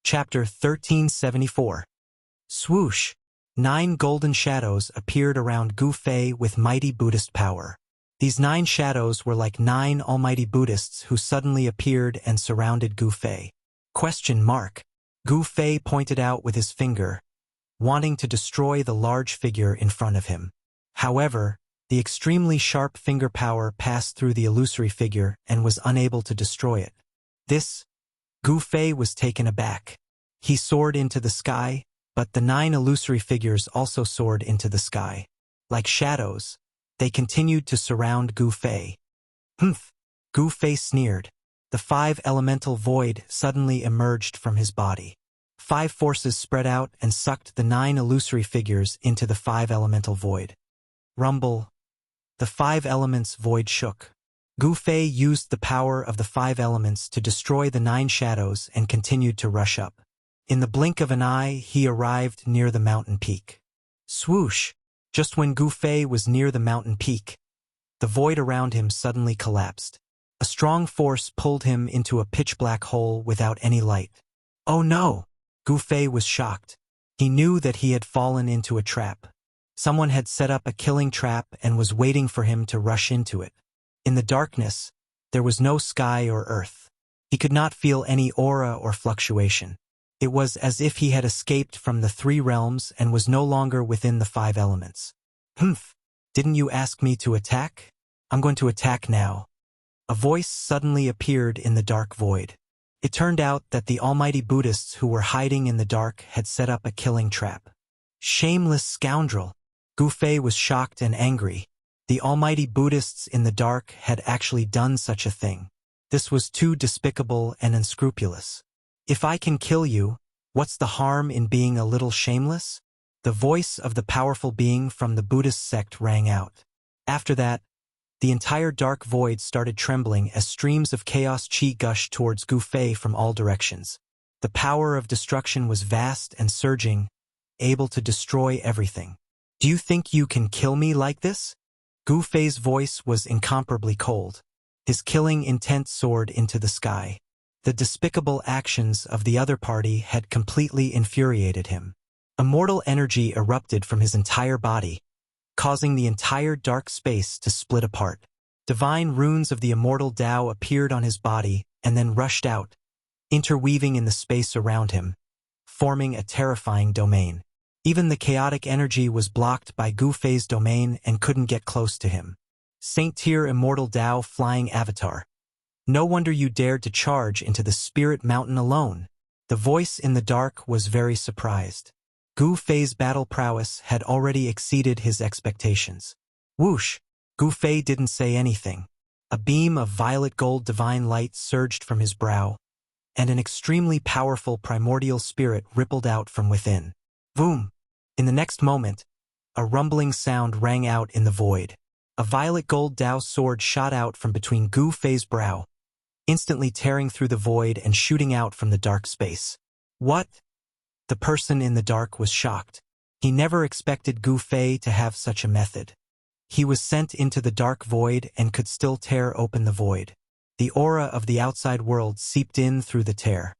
Chapter 1374. Swoosh! 9 golden shadows appeared around Gu Fei with mighty Buddhist power. These 9 shadows were like 9 almighty Buddhists who suddenly appeared and surrounded Gu Fei. Question mark. Gu Fei pointed out with his finger, wanting to destroy the large figure in front of him. However, the extremely sharp finger power passed through the illusory figure and was unable to destroy it. Gu Fei was taken aback. He soared into the sky, but the 9 illusory figures also soared into the sky. Like shadows, they continued to surround Gu Fei. Humph! Gu Fei sneered. The 5 elemental void suddenly emerged from his body. 5 forces spread out and sucked the 9 illusory figures into the 5 elemental void. Rumble! The 5 elements void shook. Gu Fei used the power of the 5 elements to destroy the 9 shadows and continued to rush up. In the blink of an eye, he arrived near the mountain peak. Swoosh! Just when Gu Fei was near the mountain peak, the void around him suddenly collapsed. A strong force pulled him into a pitch-black hole without any light. Oh no! Gu Fei was shocked. He knew that he had fallen into a trap. Someone had set up a killing trap and was waiting for him to rush into it. In the darkness, there was no sky or earth. He could not feel any aura or fluctuation. It was as if he had escaped from the 3 realms and was no longer within the 5 elements. Humph! Didn't you ask me to attack? I'm going to attack now. A voice suddenly appeared in the dark void. It turned out that the almighty Buddhists who were hiding in the dark had set up a killing trap. Shameless scoundrel! Gu Fei was shocked and angry. The almighty Buddhists in the dark had actually done such a thing. This was too despicable and unscrupulous. If I can kill you, what's the harm in being a little shameless? The voice of the powerful being from the Buddhist sect rang out. After that, the entire dark void started trembling as streams of chaos chi gushed towards Gu Fei from all directions. The power of destruction was vast and surging, able to destroy everything. Do you think you can kill me like this? Gu Fei's voice was incomparably cold. His killing intent soared into the sky. The despicable actions of the other party had completely infuriated him. Immortal energy erupted from his entire body, causing the entire dark space to split apart. Divine runes of the immortal Tao appeared on his body and then rushed out, interweaving in the space around him, forming a terrifying domain. Even the chaotic energy was blocked by Gu Fei's domain and couldn't get close to him. Saint-tier immortal Tao flying avatar. No wonder you dared to charge into the spirit mountain alone. The voice in the dark was very surprised. Gu Fei's battle prowess had already exceeded his expectations. Whoosh! Gu Fei didn't say anything. A beam of violet gold divine light surged from his brow, and an extremely powerful primordial spirit rippled out from within. Boom! In the next moment, a rumbling sound rang out in the void. A violet gold Tao sword shot out from between Gu Fei's brow, instantly tearing through the void and shooting out from the dark space. What? The person in the dark was shocked. He never expected Gu Fei to have such a method. He was sent into the dark void and could still tear open the void. The aura of the outside world seeped in through the tear.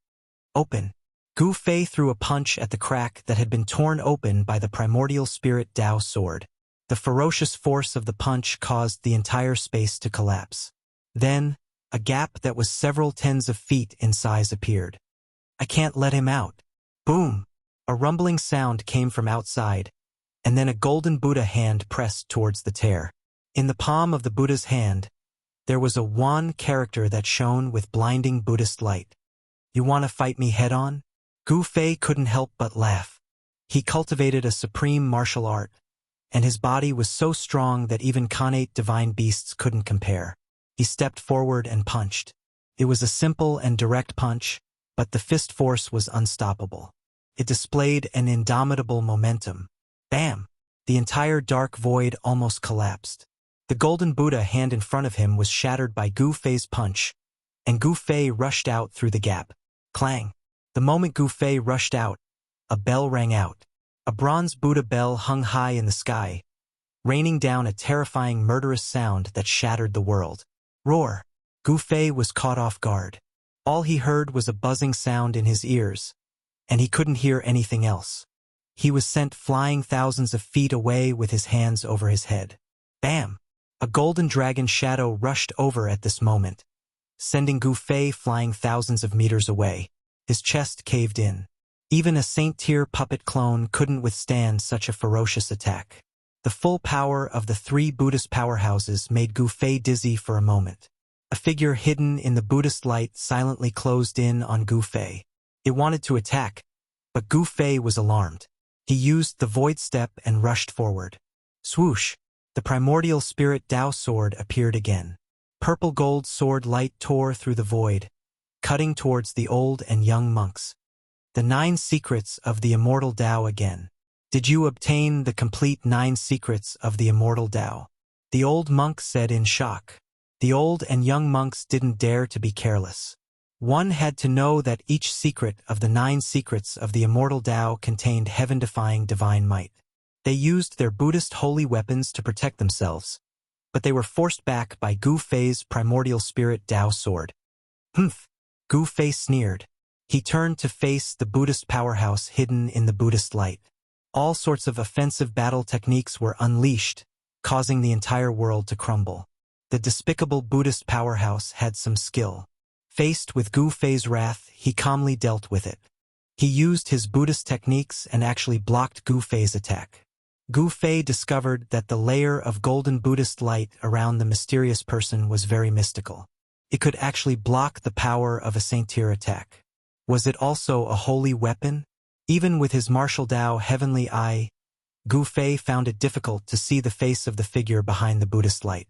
Open. Gu Fei threw a punch at the crack that had been torn open by the primordial spirit Tao sword. The ferocious force of the punch caused the entire space to collapse. Then, a gap that was several tens of feet in size appeared. I can't let him out. Boom! A rumbling sound came from outside, and then a golden Buddha hand pressed towards the tear. In the palm of the Buddha's hand, there was a wan character that shone with blinding Buddhist light. You want to fight me head-on? Gu Fei couldn't help but laugh. He cultivated a supreme martial art, and his body was so strong that even connate divine beasts couldn't compare. He stepped forward and punched. It was a simple and direct punch, but the fist force was unstoppable. It displayed an indomitable momentum. Bam! The entire dark void almost collapsed. The golden Buddha hand in front of him was shattered by Gu Fei's punch, and Gu Fei rushed out through the gap. Clang! The moment Gu Fei rushed out, a bell rang out. A bronze Buddha bell hung high in the sky, raining down a terrifying murderous sound that shattered the world. Roar! Gu Fei was caught off guard. All he heard was a buzzing sound in his ears, and he couldn't hear anything else. He was sent flying thousands of feet away with his hands over his head. Bam! A golden dragon shadow rushed over at this moment, sending Gu Fei flying thousands of meters away. His chest caved in. Even a Saint-tier puppet clone couldn't withstand such a ferocious attack. The full power of the three Buddhist powerhouses made Gu Fei dizzy for a moment. A figure hidden in the Buddhist light silently closed in on Gu Fei. It wanted to attack, but Gu Fei was alarmed. He used the void step and rushed forward. Swoosh! The primordial spirit Tao sword appeared again. Purple gold sword light tore through the void, cutting towards the old and young monks. The 9 secrets of the Immortal Tao again. Did you obtain the complete 9 secrets of the Immortal Tao? The old monk said in shock. The old and young monks didn't dare to be careless. One had to know that each secret of the 9 secrets of the Immortal Tao contained heaven-defying divine might. They used their Buddhist holy weapons to protect themselves, but they were forced back by Gu Fei's primordial spirit Tao sword. Humph! Gu Fei sneered. He turned to face the Buddhist powerhouse hidden in the Buddhist light. All sorts of offensive battle techniques were unleashed, causing the entire world to crumble. The despicable Buddhist powerhouse had some skill. Faced with Gu Fei's wrath, he calmly dealt with it. He used his Buddhist techniques and actually blocked Gu Fei's attack. Gu Fei discovered that the layer of golden Buddhist light around the mysterious person was very mystical. It could actually block the power of a Saint-tier attack. Was it also a holy weapon? Even with his martial Tao heavenly eye, Gu Fei found it difficult to see the face of the figure behind the Buddhist light.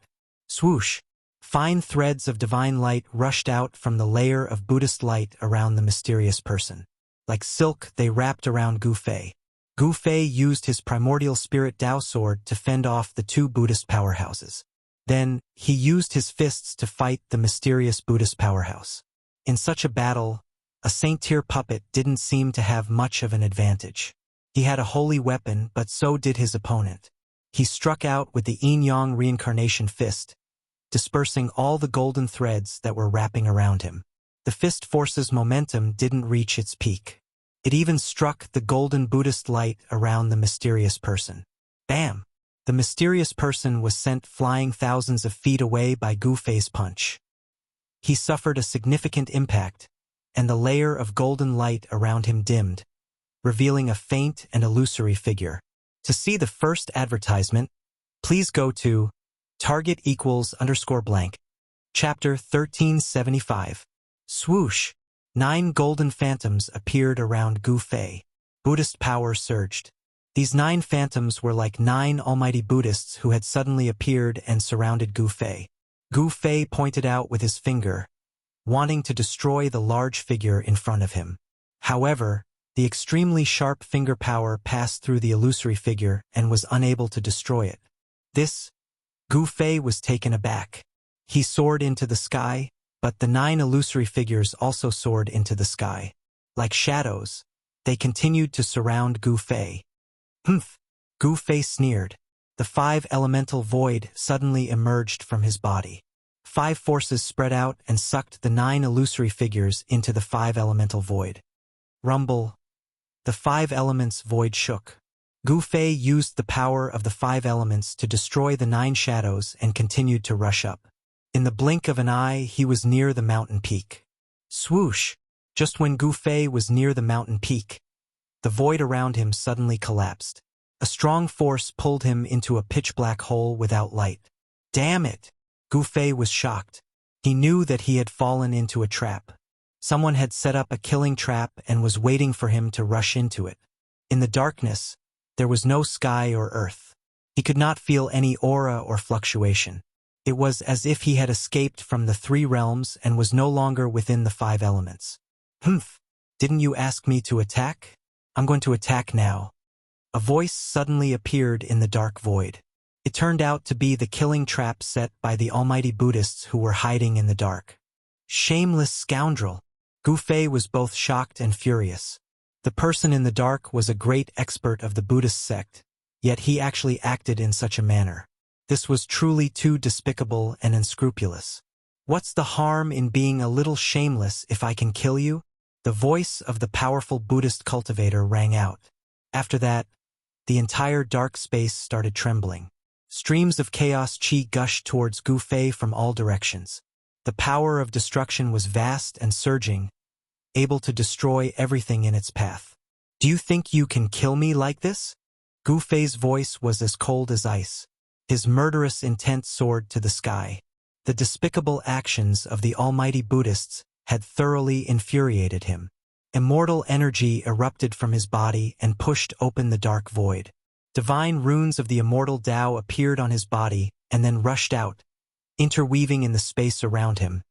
Swoosh! Fine threads of divine light rushed out from the layer of Buddhist light around the mysterious person. Like silk, they wrapped around Gu Fei. Gu Fei used his primordial spirit Tao sword to fend off the 2 Buddhist powerhouses. Then, he used his fists to fight the mysterious Buddhist powerhouse. In such a battle, a Saint-tier puppet didn't seem to have much of an advantage. He had a holy weapon, but so did his opponent. He struck out with the Yin-Yang reincarnation fist, dispersing all the golden threads that were wrapping around him. The fist force's momentum didn't reach its peak. It even struck the golden Buddhist light around the mysterious person. Bam! The mysterious person was sent flying thousands of feet away by Gu Fei's punch. He suffered a significant impact, and the layer of golden light around him dimmed, revealing a faint and illusory figure. To see the first advertisement, please go to target=_blank. Chapter 1375. Swoosh! 9 golden phantoms appeared around Gu Fei. Buddhist power surged. These 9 phantoms were like 9 almighty Buddhists who had suddenly appeared and surrounded Gu Fei. Gu Fei pointed out with his finger, wanting to destroy the large figure in front of him. However, the extremely sharp finger power passed through the illusory figure and was unable to destroy it. Gu Fei was taken aback. He soared into the sky, but the 9 illusory figures also soared into the sky. Like shadows, they continued to surround Gu Fei. Humph! Gu Fei sneered. The 5 elemental void suddenly emerged from his body. 5 forces spread out and sucked the 9 illusory figures into the 5 elemental void. Rumble! The 5 elements void shook. Gu Fei used the power of the 5 elements to destroy the 9 shadows and continued to rush up. In the blink of an eye, he was near the mountain peak. Swoosh! Just when Gu Fei was near the mountain peak, the void around him suddenly collapsed. A strong force pulled him into a pitch-black hole without light. Damn it! Gu Fei was shocked. He knew that he had fallen into a trap. Someone had set up a killing trap and was waiting for him to rush into it. In the darkness, there was no sky or earth. He could not feel any aura or fluctuation. It was as if he had escaped from the 3 realms and was no longer within the 5 elements. Humph! Didn't you ask me to attack? I'm going to attack now. A voice suddenly appeared in the dark void. It turned out to be the killing trap set by the almighty Buddhists who were hiding in the dark. Shameless scoundrel! Gu Fei was both shocked and furious. The person in the dark was a great expert of the Buddhist sect, yet he actually acted in such a manner. This was truly too despicable and unscrupulous. What's the harm in being a little shameless if I can kill you? The voice of the powerful Buddhist cultivator rang out. After that, the entire dark space started trembling. Streams of chaos qi gushed towards Gu Fei from all directions. The power of destruction was vast and surging, able to destroy everything in its path. Do you think you can kill me like this? Gu Fei's voice was as cold as ice. His murderous intent soared to the sky. The despicable actions of the almighty Buddhists had thoroughly infuriated him. Immortal energy erupted from his body and pushed open the dark void. Divine runes of the immortal Tao appeared on his body and then rushed out, interweaving in the space around him,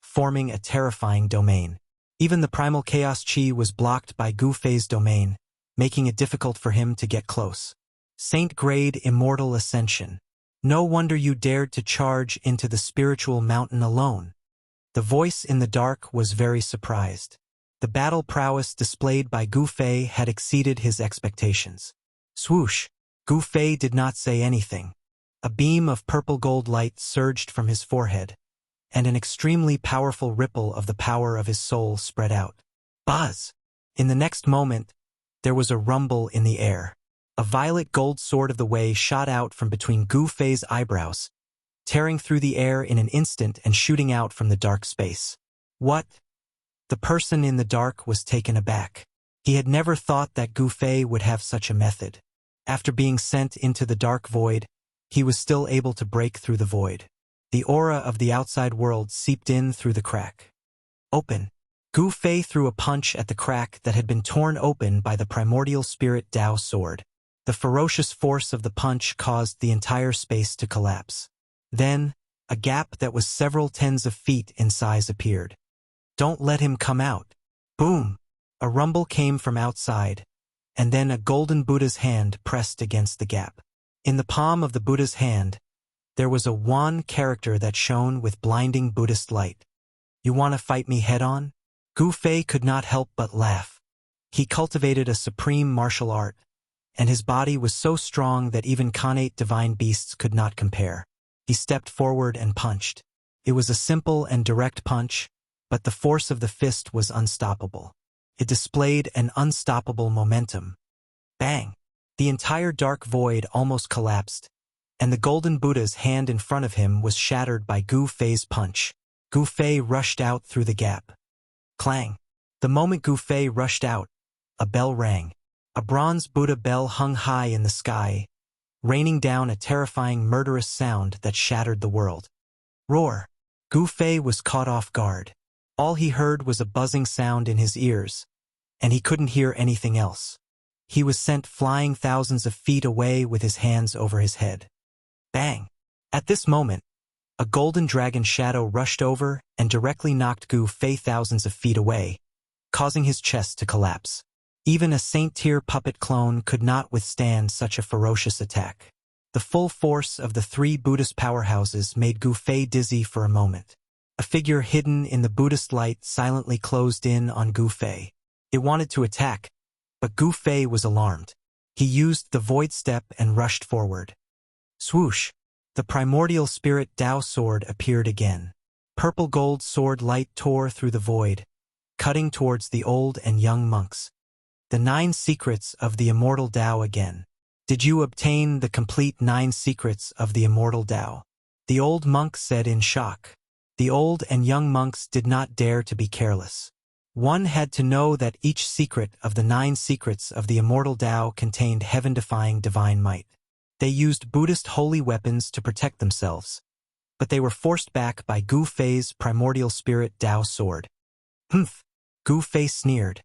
forming a terrifying domain. Even the primal chaos qi was blocked by Gu Fei's domain, making it difficult for him to get close. Saint-grade immortal ascension. No wonder you dared to charge into the spiritual mountain alone. The voice in the dark was very surprised. The battle prowess displayed by Gu Fei had exceeded his expectations. Swoosh! Gu Fei did not say anything. A beam of purple gold light surged from his forehead, and an extremely powerful ripple of the power of his soul spread out. Buzz! In the next moment, there was a rumble in the air. A violet gold sword of the way shot out from between Gu Fei's eyebrows, tearing through the air in an instant and shooting out from the dark space. What? The person in the dark was taken aback. He had never thought that Gu Fei would have such a method. After being sent into the dark void, he was still able to break through the void. The aura of the outside world seeped in through the crack. Open! Gu Fei threw a punch at the crack that had been torn open by the primordial spirit Tao sword. The ferocious force of the punch caused the entire space to collapse. Then, a gap that was several tens of feet in size appeared. Don't let him come out. Boom! A rumble came from outside, and then a golden Buddha's hand pressed against the gap. In the palm of the Buddha's hand, there was a wan character that shone with blinding Buddhist light. You want to fight me head-on? Gu Fei could not help but laugh. He cultivated a supreme martial art, and his body was so strong that even connate divine beasts could not compare. He stepped forward and punched. It was a simple and direct punch, but the force of the fist was unstoppable. It displayed an unstoppable momentum. Bang! The entire dark void almost collapsed, and the golden Buddha's hand in front of him was shattered by Gu Fei's punch. Gu Fei rushed out through the gap. Clang! The moment Gu Fei rushed out, a bell rang. A bronze Buddha bell hung high in the sky, raining down a terrifying murderous sound that shattered the world. Roar! Gu Fei was caught off guard. All he heard was a buzzing sound in his ears, and he couldn't hear anything else. He was sent flying thousands of feet away with his hands over his head. Bang! At this moment, a golden dragon shadow rushed over and directly knocked Gu Fei thousands of feet away, causing his chest to collapse. Even a Saint-tier puppet clone could not withstand such a ferocious attack. The full force of the three Buddhist powerhouses made Gu Fei dizzy for a moment. A figure hidden in the Buddhist light silently closed in on Gu Fei. It wanted to attack, but Gu Fei was alarmed. He used the void step and rushed forward. Swoosh! The primordial spirit Tao sword appeared again. Purple gold sword light tore through the void, cutting towards the old and young monks. The 9 secrets of the immortal Tao again. Did you obtain the complete 9 secrets of the immortal Tao? The old monk said in shock. The old and young monks did not dare to be careless. One had to know that each secret of the 9 secrets of the immortal Tao contained heaven-defying divine might. They used Buddhist holy weapons to protect themselves, but they were forced back by Gu Fei's primordial spirit Tao sword. Humph! Gu Fei sneered.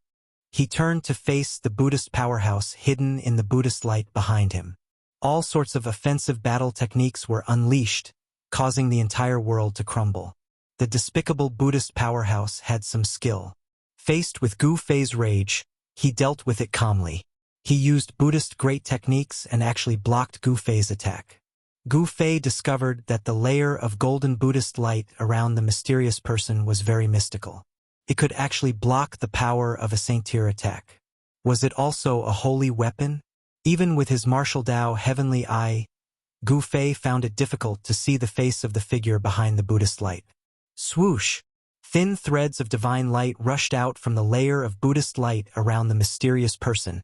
He turned to face the Buddhist powerhouse hidden in the Buddhist light behind him. All sorts of offensive battle techniques were unleashed, causing the entire world to crumble. The despicable Buddhist powerhouse had some skill. Faced with Gu Fei's rage, he dealt with it calmly. He used Buddhist great techniques and actually blocked Gu Fei's attack. Gu Fei discovered that the layer of golden Buddhist light around the mysterious person was very mystical. It could actually block the power of a Saint-tier attack. Was it also a holy weapon? Even with his martial Tao heavenly eye, Gu Fei found it difficult to see the face of the figure behind the Buddhist light. Swoosh! Thin threads of divine light rushed out from the layer of Buddhist light around the mysterious person,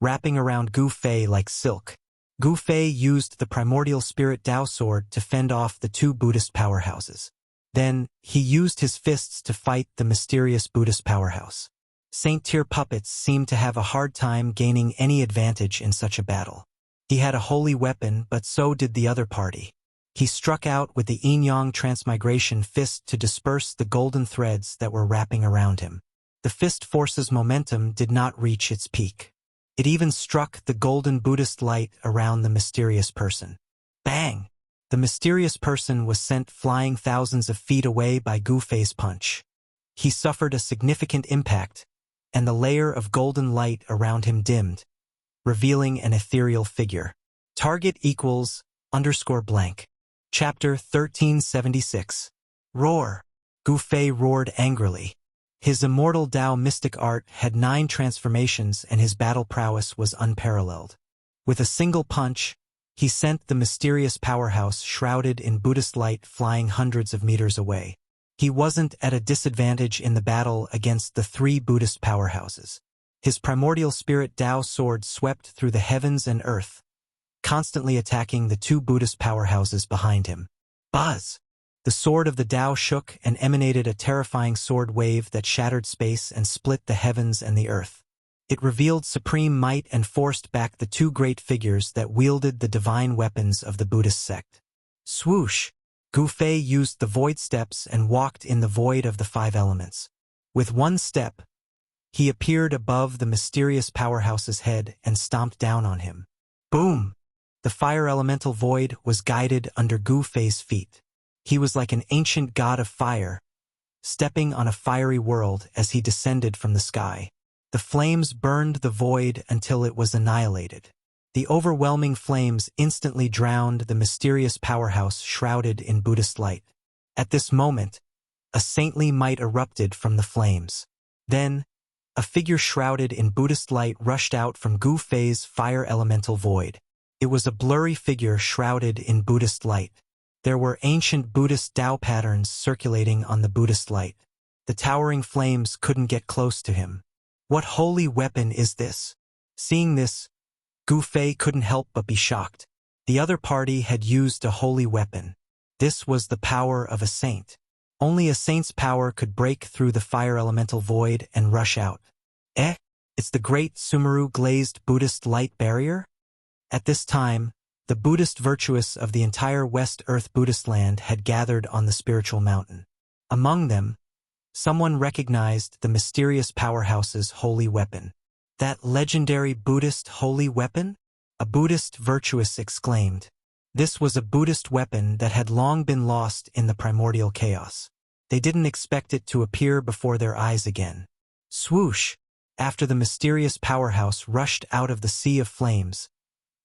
wrapping around Gu Fei like silk. Gu Fei used the primordial spirit Dao sword to fend off the two Buddhist powerhouses. Then, he used his fists to fight the mysterious Buddhist powerhouse. Saint Tier puppets seemed to have a hard time gaining any advantage in such a battle. He had a holy weapon, but so did the other party. He struck out with the yin-yang transmigration fist to disperse the golden threads that were wrapping around him. The fist force's momentum did not reach its peak. It even struck the golden Buddhist light around the mysterious person. Bang! The mysterious person was sent flying thousands of feet away by Gu Fei's punch. He suffered a significant impact, and the layer of golden light around him dimmed, revealing an ethereal figure. Target equals _blank. Chapter 1376. Roar! Gu Fei roared angrily. His immortal Dao mystic art had 9 transformations and his battle prowess was unparalleled. With a single punch, he sent the mysterious powerhouse shrouded in Buddhist light flying hundreds of meters away. He wasn't at a disadvantage in the battle against the 3 Buddhist powerhouses. His primordial spirit Dao sword swept through the heavens and earth, constantly attacking the 2 Buddhist powerhouses behind him. Buzz! The sword of the Dao shook and emanated a terrifying sword wave that shattered space and split the heavens and the earth. It revealed supreme might and forced back the 2 great figures that wielded the divine weapons of the Buddhist sect. Swoosh! Gu Fei used the void steps and walked in the void of the 5 elements. With one step, he appeared above the mysterious powerhouse's head and stomped down on him. Boom! The fire elemental void was guided under Gu Fei's feet. He was like an ancient god of fire, stepping on a fiery world as he descended from the sky. The flames burned the void until it was annihilated. The overwhelming flames instantly drowned the mysterious powerhouse shrouded in Buddhist light. At this moment, a saintly might erupted from the flames. Then, a figure shrouded in Buddhist light rushed out from Gu Fei's fire elemental void. It was a blurry figure shrouded in Buddhist light. There were ancient Buddhist Dao patterns circulating on the Buddhist light. The towering flames couldn't get close to him. What holy weapon is this? Seeing this, Gu Fei couldn't help but be shocked. The other party had used a holy weapon. This was the power of a saint. Only a saint's power could break through the fire elemental void and rush out. It's the great Sumeru glazed Buddhist light barrier? At this time, the Buddhist virtuous of the entire West Earth Buddhist land had gathered on the spiritual mountain. Among them, someone recognized the mysterious powerhouse's holy weapon. That legendary Buddhist holy weapon? A Buddhist virtuous exclaimed. This was a Buddhist weapon that had long been lost in the primordial chaos. They didn't expect it to appear before their eyes again. Swoosh! After the mysterious powerhouse rushed out of the sea of flames,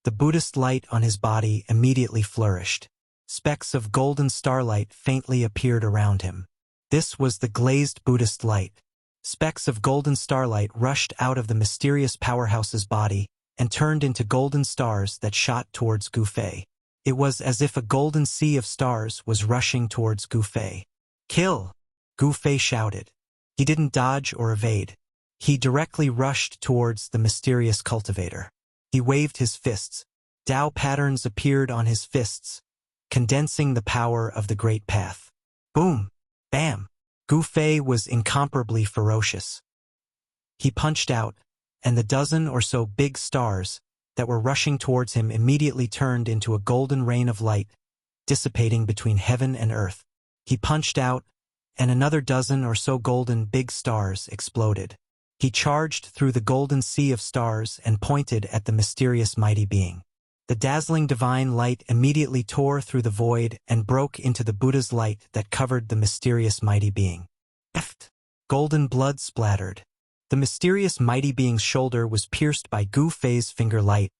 the Buddhist light on his body immediately flourished. Specks of golden starlight faintly appeared around him. This was the glazed Buddhist light. Specks of golden starlight rushed out of the mysterious powerhouse's body and turned into golden stars that shot towards Gu Fei. It was as if a golden sea of stars was rushing towards Gu Fei. Kill! Gu Fei shouted. He didn't dodge or evade. He directly rushed towards the mysterious cultivator. He waved his fists. Dao patterns appeared on his fists, condensing the power of the Great Path. Boom! Bam! Gu Fei was incomparably ferocious. He punched out, and the dozen or so big stars that were rushing towards him immediately turned into a golden rain of light, dissipating between heaven and earth. He punched out, and another dozen or so golden big stars exploded. He charged through the golden sea of stars and pointed at the mysterious mighty being. The dazzling divine light immediately tore through the void and broke into the Buddha's light that covered the mysterious mighty being. Golden blood splattered. The mysterious mighty being's shoulder was pierced by Gu Fei's finger light,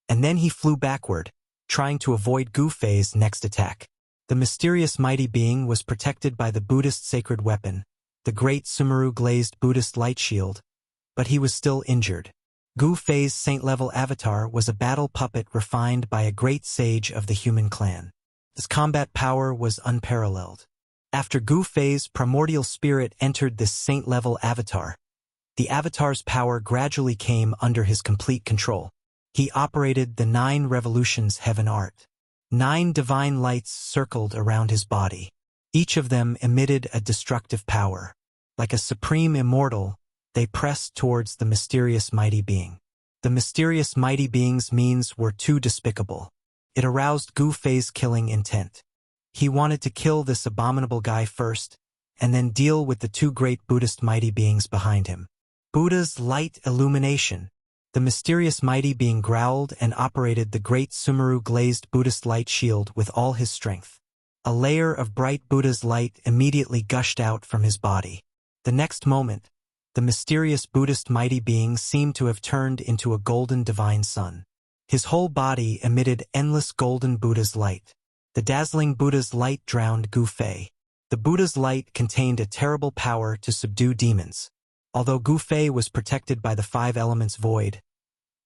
and then he flew backward, trying to avoid Gu Fei's next attack. The mysterious mighty being was protected by the Buddhist sacred weapon, the great Sumeru glazed Buddhist light shield, but he was still injured. Gu Fei's saint-level avatar was a battle puppet refined by a great sage of the human clan. His combat power was unparalleled. After Gu Fei's primordial spirit entered this saint-level avatar, the avatar's power gradually came under his complete control. He operated the 9 revolutions heaven art. 9 divine lights circled around his body. Each of them emitted a destructive power. Like a supreme immortal, they pressed towards the mysterious mighty being. The mysterious mighty being's means were too despicable. It aroused Gu Fei's killing intent. He wanted to kill this abominable guy first, and then deal with the 2 great Buddhist mighty beings behind him. Buddha's light illumination. The mysterious mighty being growled and operated the great Sumeru glazed Buddhist light shield with all his strength. A layer of bright Buddha's light immediately gushed out from his body. The next moment, the mysterious Buddhist mighty being seemed to have turned into a golden divine sun. His whole body emitted endless golden Buddha's light. The dazzling Buddha's light drowned Gu Fei. The Buddha's light contained a terrible power to subdue demons. Although Gu Fei was protected by the 5 elements void,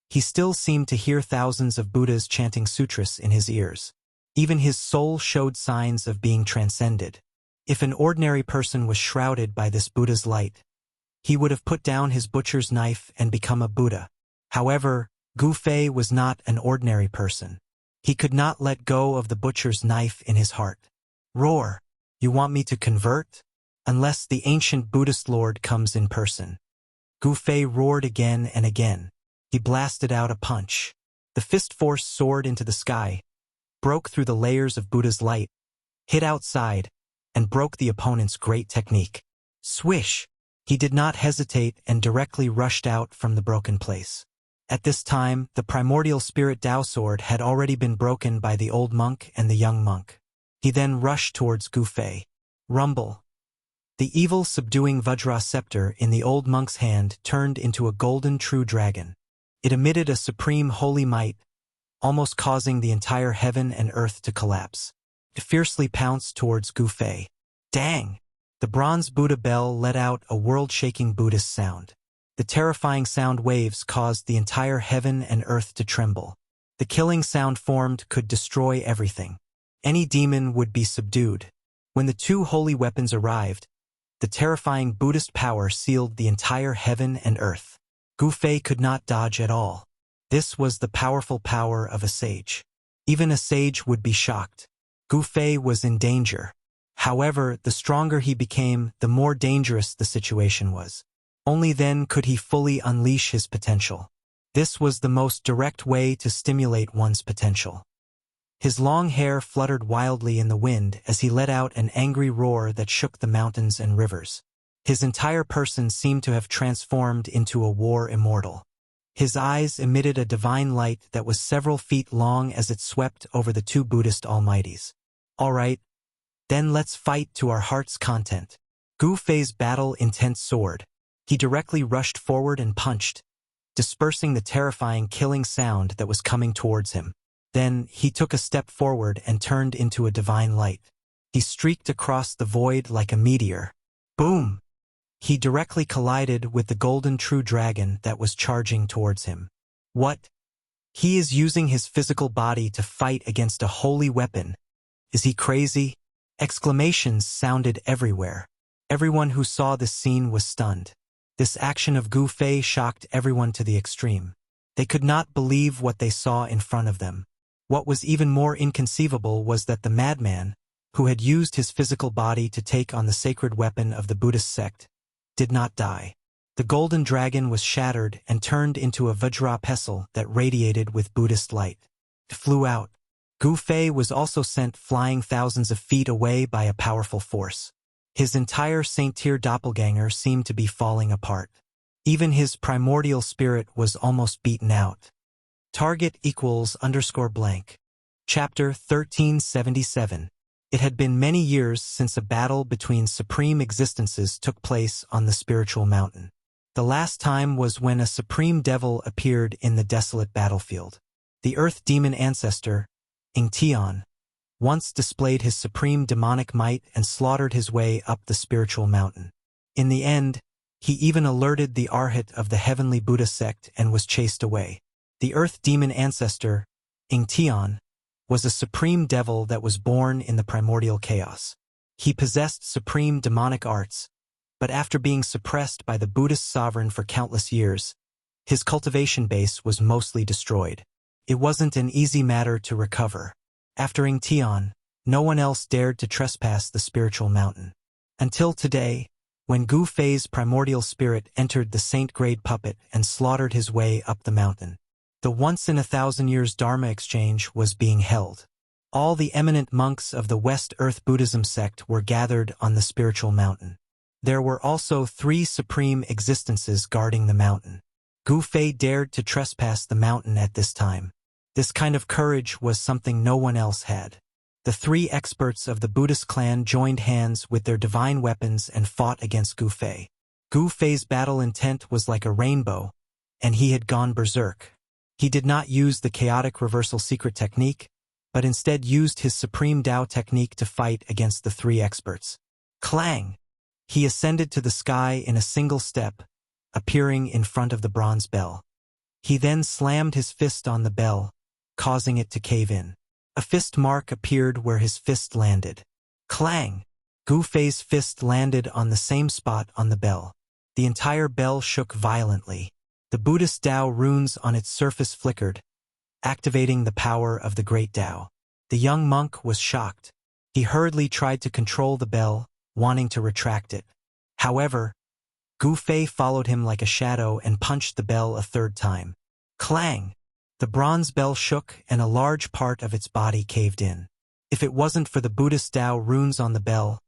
he still seemed to hear thousands of Buddhas chanting sutras in his ears. Even his soul showed signs of being transcended. If an ordinary person was shrouded by this Buddha's light, he would have put down his butcher's knife and become a Buddha. However, Gu Fei was not an ordinary person. He could not let go of the butcher's knife in his heart. Roar! You want me to convert? Unless the ancient Buddhist Lord comes in person. Gu Fei roared again and again. He blasted out a punch. The fist force soared into the sky, broke through the layers of Buddha's light, hit outside, and broke the opponent's great technique. Swish! He did not hesitate and directly rushed out from the broken place. At this time, the primordial spirit Tao sword had already been broken by the old monk and the young monk. He then rushed towards Gu Fei. Rumble! The evil subduing Vajra scepter in the old monk's hand turned into a golden true dragon. It emitted a supreme holy might, almost causing the entire heaven and earth to collapse. It fiercely pounced towards Gu Fei. Dang! The bronze Buddha bell let out a world-shaking Buddhist sound. The terrifying sound waves caused the entire heaven and earth to tremble. The killing sound formed could destroy everything. Any demon would be subdued. When the 2 holy weapons arrived, the terrifying Buddhist power sealed the entire heaven and earth. Gu Fei could not dodge at all. This was the powerful power of a sage. Even a sage would be shocked. Gu Fei was in danger. However, the stronger he became, the more dangerous the situation was. Only then could he fully unleash his potential. This was the most direct way to stimulate one's potential. His long hair fluttered wildly in the wind as he let out an angry roar that shook the mountains and rivers. His entire person seemed to have transformed into a war immortal. His eyes emitted a divine light that was several feet long as it swept over the 2 Buddhist almighties. All right, then let's fight to our heart's content. Gu Fei's battle-intent soared. He directly rushed forward and punched, dispersing the terrifying killing sound that was coming towards him. Then, he took a step forward and turned into a divine light. He streaked across the void like a meteor. Boom! He directly collided with the golden true dragon that was charging towards him. What? He is using his physical body to fight against a holy weapon. Is he crazy? Exclamations sounded everywhere. Everyone who saw this scene was stunned. This action of Gu Fei shocked everyone to the extreme. They could not believe what they saw in front of them. What was even more inconceivable was that the madman, who had used his physical body to take on the sacred weapon of the Buddhist sect, did not die. The golden dragon was shattered and turned into a Vajra pestle that radiated with Buddhist light. It flew out. Gu Fei was also sent flying thousands of feet away by a powerful force. His entire Saint-Tier doppelganger seemed to be falling apart. Even his primordial spirit was almost beaten out. Target =_blank. Chapter 1377. It had been many years since a battle between supreme existences took place on the spiritual mountain. The last time was when a supreme devil appeared in the desolate battlefield. The earth demon ancestor, Ingtian, once displayed his supreme demonic might and slaughtered his way up the spiritual mountain. In the end, he even alerted the Arhat of the heavenly Buddha sect and was chased away. The earth demon ancestor, Ingtian, was a supreme devil that was born in the primordial chaos. He possessed supreme demonic arts, but after being suppressed by the Buddhist sovereign for countless years, his cultivation base was mostly destroyed. It wasn't an easy matter to recover. After Ingtian, no one else dared to trespass the spiritual mountain. Until today, when Gu Fei's primordial spirit entered the saint-grade puppet and slaughtered his way up the mountain. The once-in-a-thousand-years Dharma exchange was being held. All the eminent monks of the West Earth Buddhism sect were gathered on the spiritual mountain. There were also 3 supreme existences guarding the mountain. Gu Fei dared to trespass the mountain at this time. This kind of courage was something no one else had. The 3 experts of the Buddhist clan joined hands with their divine weapons and fought against Gu Fei. Gu Fei's battle intent was like a rainbow, and he had gone berserk. He did not use the chaotic reversal secret technique, but instead used his supreme Tao technique to fight against the 3 experts. Clang! He ascended to the sky in a single step, appearing in front of the bronze bell. He then slammed his fist on the bell, causing it to cave in. A fist mark appeared where his fist landed. Clang! Gu Fei's fist landed on the same spot on the bell. The entire bell shook violently. The Buddhist Tao runes on its surface flickered, activating the power of the great Tao. The young monk was shocked. He hurriedly tried to control the bell, wanting to retract it. However, Gu Fei followed him like a shadow and punched the bell a 3rd time. Clang! The bronze bell shook and a large part of its body caved in. If it wasn't for the Buddhist Tao runes on the bell,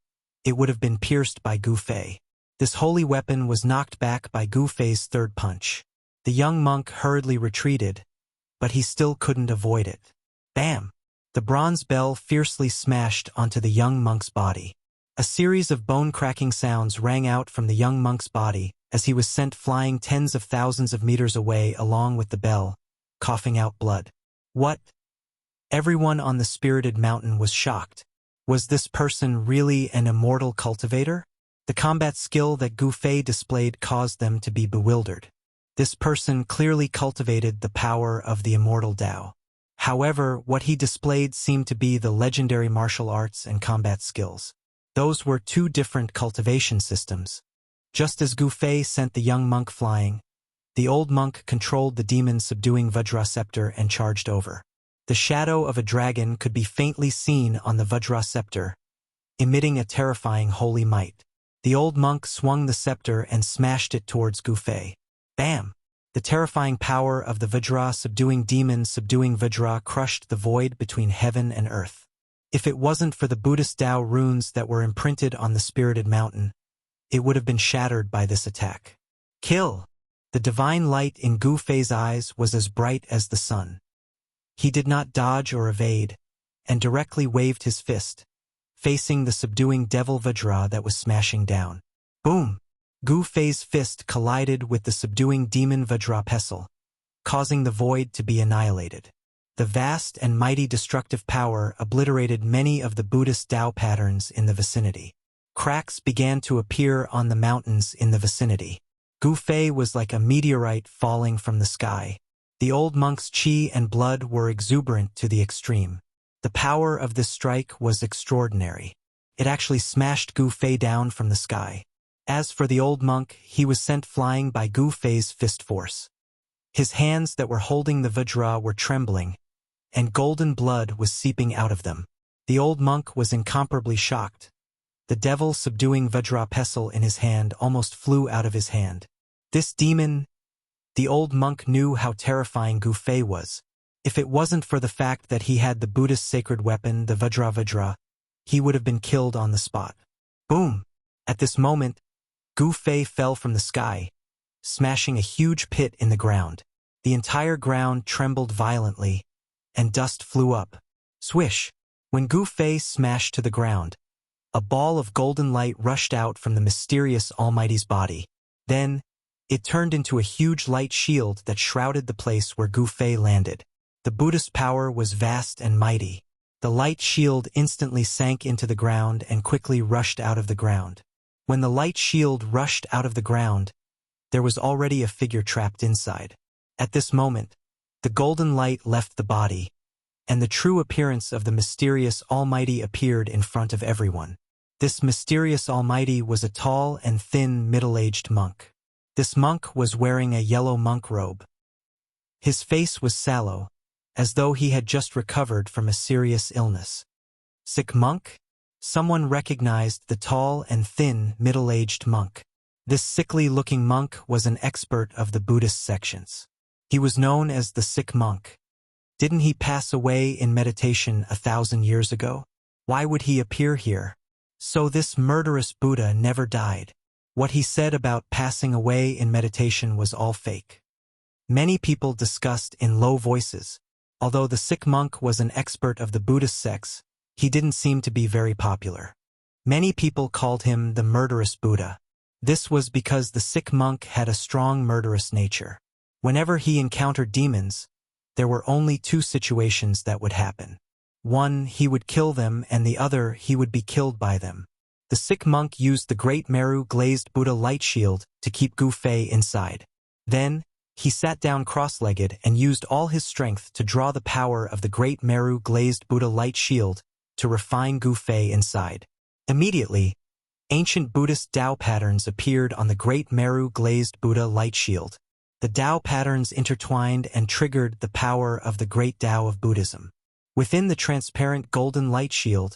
it would have been pierced by Gu Fei. This holy weapon was knocked back by Gu Fei's 3rd punch. The young monk hurriedly retreated, but he still couldn't avoid it. Bam! The bronze bell fiercely smashed onto the young monk's body. A series of bone-cracking sounds rang out from the young monk's body as he was sent flying tens of thousands of meters away along with the bell, coughing out blood. What? Everyone on the spirited mountain was shocked. Was this person really an immortal cultivator? The combat skill that Gu Fei displayed caused them to be bewildered. This person clearly cultivated the power of the immortal Tao. However, what he displayed seemed to be the legendary martial arts and combat skills. Those were 2 different cultivation systems. Just as Gu Fei sent the young monk flying, the old monk controlled the demon-subduing Vajra scepter and charged over. The shadow of a dragon could be faintly seen on the Vajra scepter, emitting a terrifying holy might. The old monk swung the scepter and smashed it towards Gu Fei. Bam! The terrifying power of the Vajra subduing demon subduing Vajra crushed the void between heaven and earth. If it wasn't for the Buddhist Tao runes that were imprinted on the spirited mountain, it would have been shattered by this attack. Kill! The divine light in Gu Fei's eyes was as bright as the sun. He did not dodge or evade, and directly waved his fist, facing the subduing devil Vajra that was smashing down. Boom! Gu Fei's fist collided with the subduing demon Vajra pestle, causing the void to be annihilated. The vast and mighty destructive power obliterated many of the Buddhist Tao patterns in the vicinity. Cracks began to appear on the mountains in the vicinity. Gu Fei was like a meteorite falling from the sky. The old monk's qi and blood were exuberant to the extreme. The power of this strike was extraordinary. It actually smashed Gu Fei down from the sky. As for the old monk, he was sent flying by Gu Fei's fist force. His hands that were holding the Vajra were trembling, and golden blood was seeping out of them. The old monk was incomparably shocked. The devil subduing Vajra pestle in his hand almost flew out of his hand. This demon... The old monk knew how terrifying Gu Fei was. If it wasn't for the fact that he had the Buddhist sacred weapon, the Vajra, he would have been killed on the spot. Boom! At this moment, Gu Fei fell from the sky, smashing a huge pit in the ground. The entire ground trembled violently, and dust flew up. Swish! When Gu Fei smashed to the ground, a ball of golden light rushed out from the mysterious Almighty's body. Then, it turned into a huge light shield that shrouded the place where Gu Fei landed. The Buddhist power was vast and mighty. The light shield instantly sank into the ground and quickly rushed out of the ground. When the light shield rushed out of the ground, there was already a figure trapped inside. At this moment, the golden light left the body, and the true appearance of the mysterious Almighty appeared in front of everyone. This mysterious almighty was a tall and thin middle-aged monk. This monk was wearing a yellow monk robe. His face was sallow, as though he had just recovered from a serious illness. Sick monk? Someone recognized the tall and thin middle-aged monk. This sickly-looking monk was an expert of the Buddhist sections. He was known as the sick monk. Didn't he pass away in meditation 1,000 years ago? Why would he appear here? So this murderous Buddha never died. What he said about passing away in meditation was all fake. Many people discussed in low voices. Although the sick monk was an expert of the Buddhist sects, he didn't seem to be very popular. Many people called him the murderous Buddha. This was because the sick monk had a strong murderous nature. Whenever he encountered demons, there were only two situations that would happen. One, he would kill them, and the other, he would be killed by them. The sick monk used the Great Meru glazed Buddha light shield to keep Gu Fei inside. Then, he sat down cross-legged and used all his strength to draw the power of the Great Meru glazed Buddha light shield to refine Gu Fei inside. Immediately, ancient Buddhist Tao patterns appeared on the Great Meru glazed Buddha light shield. The Tao patterns intertwined and triggered the power of the Great Tao of Buddhism. Within the transparent golden light shield,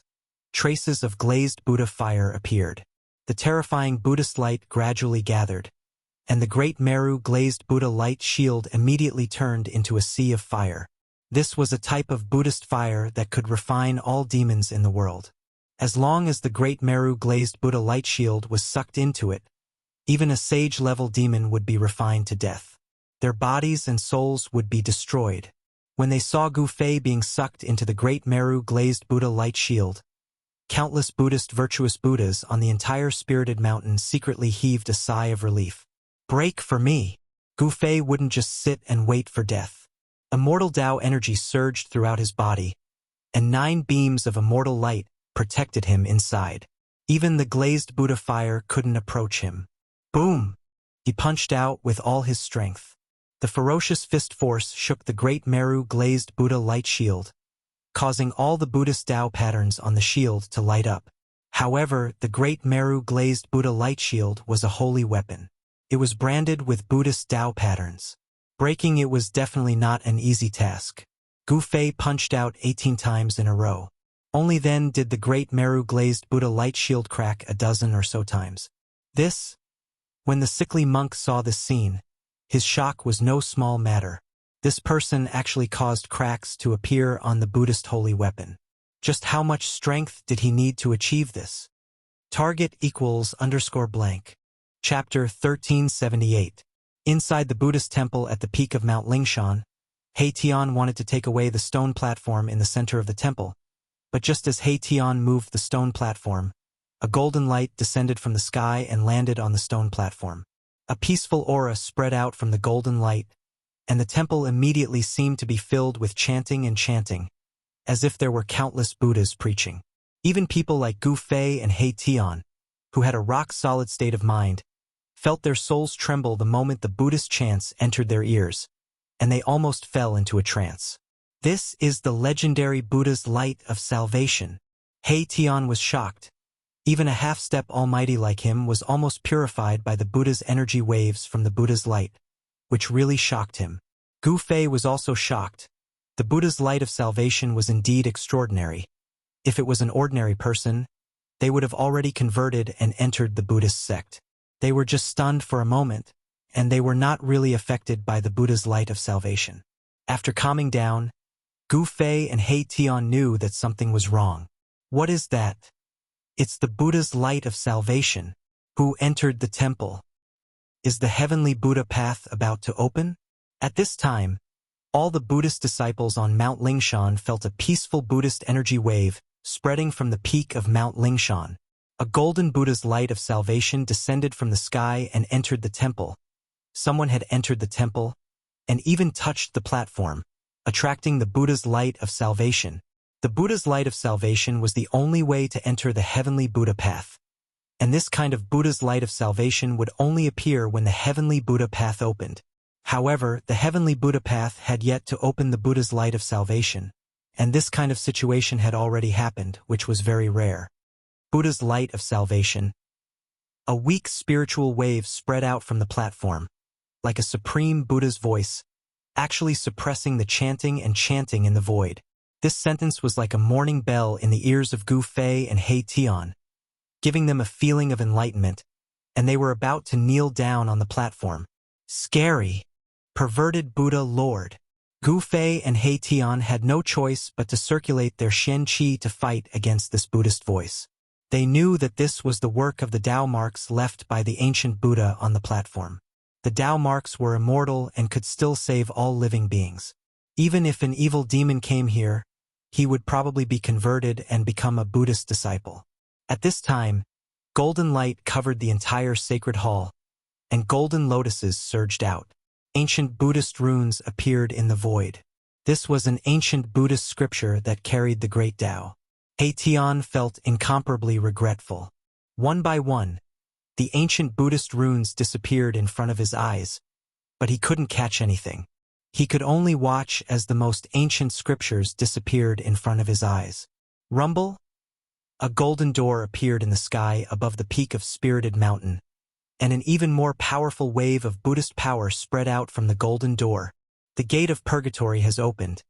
traces of glazed Buddha fire appeared. The terrifying Buddhist light gradually gathered, and the Great Meru glazed Buddha light shield immediately turned into a sea of fire. This was a type of Buddhist fire that could refine all demons in the world. As long as the Great Meru glazed Buddha light shield was sucked into it, even a sage-level demon would be refined to death. Their bodies and souls would be destroyed. When they saw Gu Fei being sucked into the Great Meru glazed Buddha light shield, countless Buddhist virtuous Buddhas on the entire spirited mountain secretly heaved a sigh of relief. Break for me! Gu Fei wouldn't just sit and wait for death. Immortal Tao energy surged throughout his body, and 9 beams of immortal light protected him inside. Even the glazed Buddha fire couldn't approach him. Boom! He punched out with all his strength. The ferocious fist force shook the Great Meru glazed Buddha light shield, causing all the Buddhist Tao patterns on the shield to light up. However, the Great Meru glazed Buddha light shield was a holy weapon. It was branded with Buddhist Tao patterns. Breaking it was definitely not an easy task. Gu Fei punched out 18 times in a row. Only then did the Great Meru glazed Buddha light shield crack a dozen or so times. When the sickly monk saw this scene, his shock was no small matter. This person actually caused cracks to appear on the Buddhist holy weapon. Just how much strength did he need to achieve this? Target =_blank. Chapter 1378. Inside the Buddhist temple at the peak of Mount Lingshan, He Tian wanted to take away the stone platform in the center of the temple. But just as He Tian moved the stone platform, a golden light descended from the sky and landed on the stone platform. A peaceful aura spread out from the golden light, and the temple immediately seemed to be filled with chanting and chanting, as if there were countless Buddhas preaching. Even people like Gu Fei and He Tian, who had a rock-solid state of mind, felt their souls tremble the moment the Buddhist chants entered their ears, and they almost fell into a trance. This is the legendary Buddha's light of salvation. He Tian was shocked. Even a half-step almighty like him was almost purified by the Buddha's energy waves from the Buddha's light, which really shocked him. Gu Fei was also shocked. The Buddha's light of salvation was indeed extraordinary. If it was an ordinary person, they would have already converted and entered the Buddhist sect. They were just stunned for a moment, and they were not really affected by the Buddha's light of salvation. After calming down, Gu Fei and He Tian knew that something was wrong. What is that? It's the Buddha's light of salvation, who entered the temple. Is the heavenly Buddha path about to open? At this time, all the Buddhist disciples on Mount Lingshan felt a peaceful Buddhist energy wave spreading from the peak of Mount Lingshan. A golden Buddha's light of salvation descended from the sky and entered the temple. Someone had entered the temple and even touched the platform, attracting the Buddha's light of salvation. The Buddha's light of salvation was the only way to enter the heavenly Buddha path. And this kind of Buddha's light of salvation would only appear when the heavenly Buddha path opened. However, the heavenly Buddha path had yet to open the Buddha's light of salvation, and this kind of situation had already happened, which was very rare. Buddha's light of salvation. A weak spiritual wave spread out from the platform, like a supreme Buddha's voice, actually suppressing the chanting and chanting in the void. This sentence was like a morning bell in the ears of Gu Fei and He Tian, giving them a feeling of enlightenment, and they were about to kneel down on the platform. Scary. Perverted Buddha Lord. Gu Fei and He Tian had no choice but to circulate their Shen Qi to fight against this Buddhist voice. They knew that this was the work of the Tao marks left by the ancient Buddha on the platform. The Tao marks were immortal and could still save all living beings. Even if an evil demon came here, he would probably be converted and become a Buddhist disciple. At this time, golden light covered the entire sacred hall, and golden lotuses surged out. Ancient Buddhist runes appeared in the void. This was an ancient Buddhist scripture that carried the great Tao. He Tian felt incomparably regretful. One by one, the ancient Buddhist runes disappeared in front of his eyes, but he couldn't catch anything. He could only watch as the most ancient scriptures disappeared in front of his eyes. Rumble? A golden door appeared in the sky above the peak of Spirited Mountain, and an even more powerful wave of Buddhist power spread out from the golden door. The gate of purgatory has opened.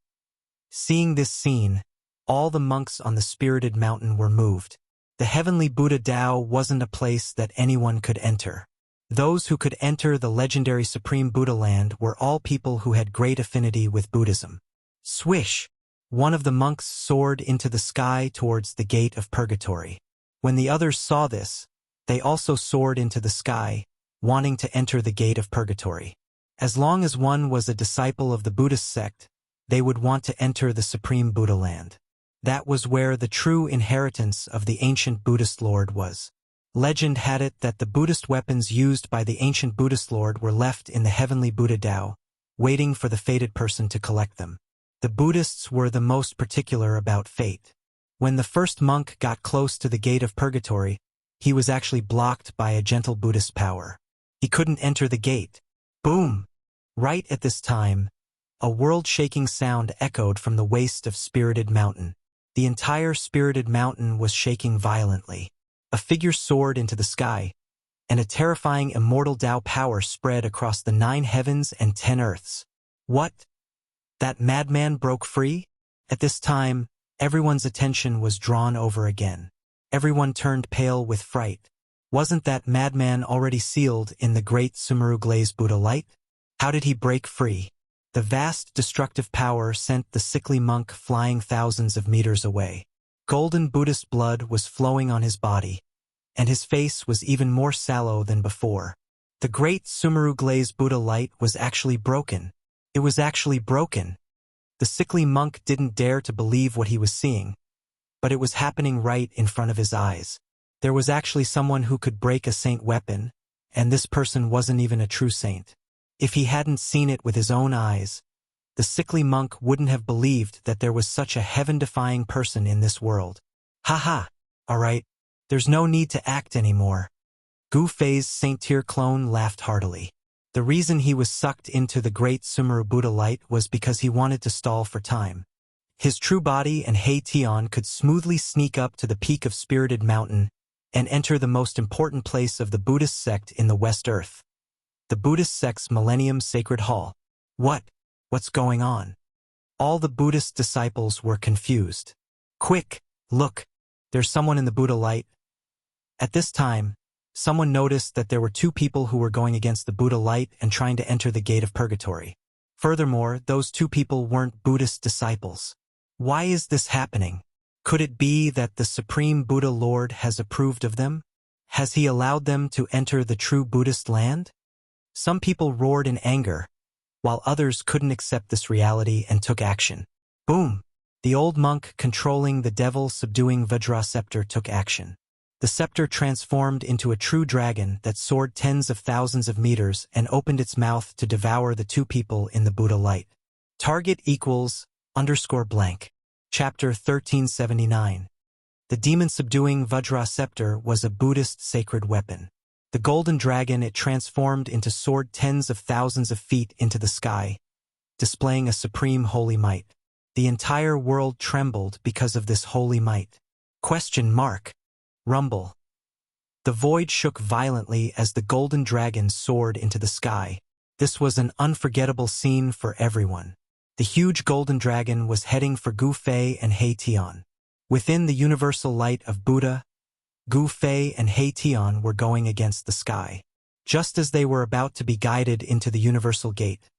Seeing this scene, all the monks on the Spirited Mountain were moved. The heavenly Buddha Tao wasn't a place that anyone could enter. Those who could enter the legendary Supreme Buddha land were all people who had great affinity with Buddhism. Swish! One of the monks soared into the sky towards the gate of purgatory. When the others saw this, they also soared into the sky, wanting to enter the gate of purgatory. As long as one was a disciple of the Buddhist sect, they would want to enter the Supreme Buddha land. That was where the true inheritance of the ancient Buddhist Lord was. Legend had it that the Buddhist weapons used by the ancient Buddhist Lord were left in the heavenly Buddha Tao, waiting for the fated person to collect them. The Buddhists were the most particular about fate. When the first monk got close to the gate of purgatory, he was actually blocked by a gentle Buddhist power. He couldn't enter the gate. Boom! Right at this time, a world-shaking sound echoed from the waste of Spirited Mountain. The entire Spirited Mountain was shaking violently. A figure soared into the sky, and a terrifying immortal Tao power spread across the 9 heavens and 10 earths. What? That madman broke free? At this time, everyone's attention was drawn over again. Everyone turned pale with fright. Wasn't that madman already sealed in the great Sumeru Glaze Buddha light? How did he break free? The vast destructive power sent the sickly monk flying thousands of meters away. Golden Buddhist blood was flowing on his body, and his face was even more sallow than before. The great Sumeru Glaze Buddha light was actually broken. It was actually broken. The sickly monk didn't dare to believe what he was seeing, but it was happening right in front of his eyes. There was actually someone who could break a saint weapon, and this person wasn't even a true saint. If he hadn't seen it with his own eyes, the sickly monk wouldn't have believed that there was such a heaven-defying person in this world. Ha! All right, there's no need to act anymore. Gu Fei's Saint Tier clone laughed heartily. The reason he was sucked into the great Sumeru Buddha light was because he wanted to stall for time. His true body and He Tian could smoothly sneak up to the peak of Spirited Mountain and enter the most important place of the Buddhist sect in the West Earth. The Buddhist sect's Millennium Sacred Hall. What's going on? All the Buddhist disciples were confused. Quick, look, there's someone in the Buddha light. At this time, someone noticed that there were 2 people who were going against the Buddha light and trying to enter the gate of purgatory. Furthermore, those 2 people weren't Buddhist disciples. Why is this happening? Could it be that the Supreme Buddha Lord has approved of them? Has he allowed them to enter the true Buddhist land? Some people roared in anger, while others couldn't accept this reality and took action. Boom! The old monk controlling the devil-subduing Vajra scepter took action. The scepter transformed into a true dragon that soared tens of thousands of meters and opened its mouth to devour the 2 people in the Buddha light. Target equals _blank. Chapter 1379. The demon-subduing Vajra scepter was a Buddhist sacred weapon. The golden dragon it transformed into soared tens of thousands of feet into the sky, displaying a supreme holy might. The entire world trembled because of this holy might. Question mark. Rumble. The void shook violently as the golden dragon soared into the sky. This was an unforgettable scene for everyone. The huge golden dragon was heading for Gu Fei and He Tian. Within the universal light of Buddha, Gu Fei and He Tian were going against the sky. Just as they were about to be guided into the universal gate,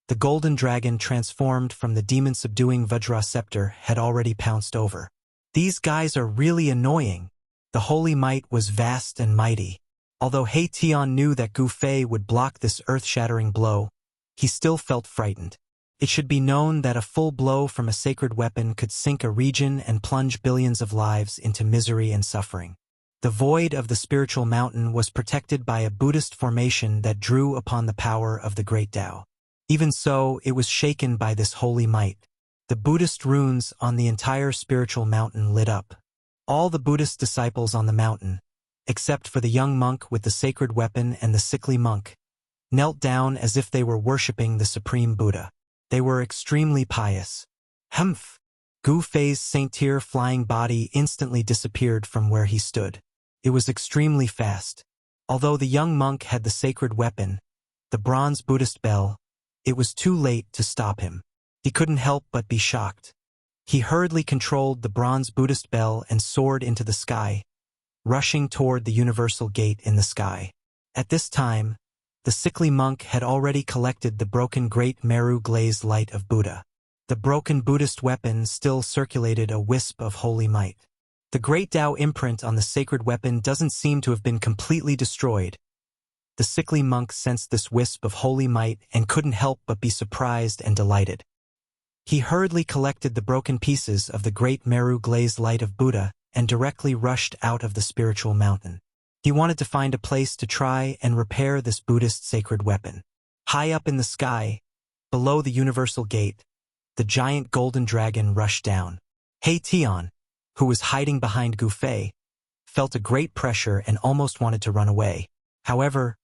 the golden dragon transformed from the demon-subduing Vajra scepter had already pounced over. These guys are really annoying. The holy might was vast and mighty. Although He Tian knew that Gu Fei would block this earth-shattering blow, he still felt frightened. It should be known that a full blow from a sacred weapon could sink a region and plunge billions of lives into misery and suffering. The void of the spiritual mountain was protected by a Buddhist formation that drew upon the power of the Great Tao. Even so, it was shaken by this holy might. The Buddhist runes on the entire spiritual mountain lit up. All the Buddhist disciples on the mountain, except for the young monk with the sacred weapon and the sickly monk, knelt down as if they were worshipping the supreme Buddha. They were extremely pious. Humph! Gu Fei's saint-tier flying body instantly disappeared from where he stood. It was extremely fast. Although the young monk had the sacred weapon, the bronze Buddhist bell, it was too late to stop him. He couldn't help but be shocked. He hurriedly controlled the bronze Buddhist bell and soared into the sky, rushing toward the universal gate in the sky. At this time, the sickly monk had already collected the broken Great Meru glazed light of Buddha. The broken Buddhist weapon still circulated a wisp of holy might. The Great Tao imprint on the sacred weapon doesn't seem to have been completely destroyed. The sickly monk sensed this wisp of holy might and couldn't help but be surprised and delighted. He hurriedly collected the broken pieces of the Great Meru glazed light of Buddha and directly rushed out of the spiritual mountain. He wanted to find a place to try and repair this Buddhist sacred weapon. High up in the sky, below the universal gate, the giant golden dragon rushed down. He Tian, who was hiding behind Gu Fei, felt a great pressure and almost wanted to run away. However,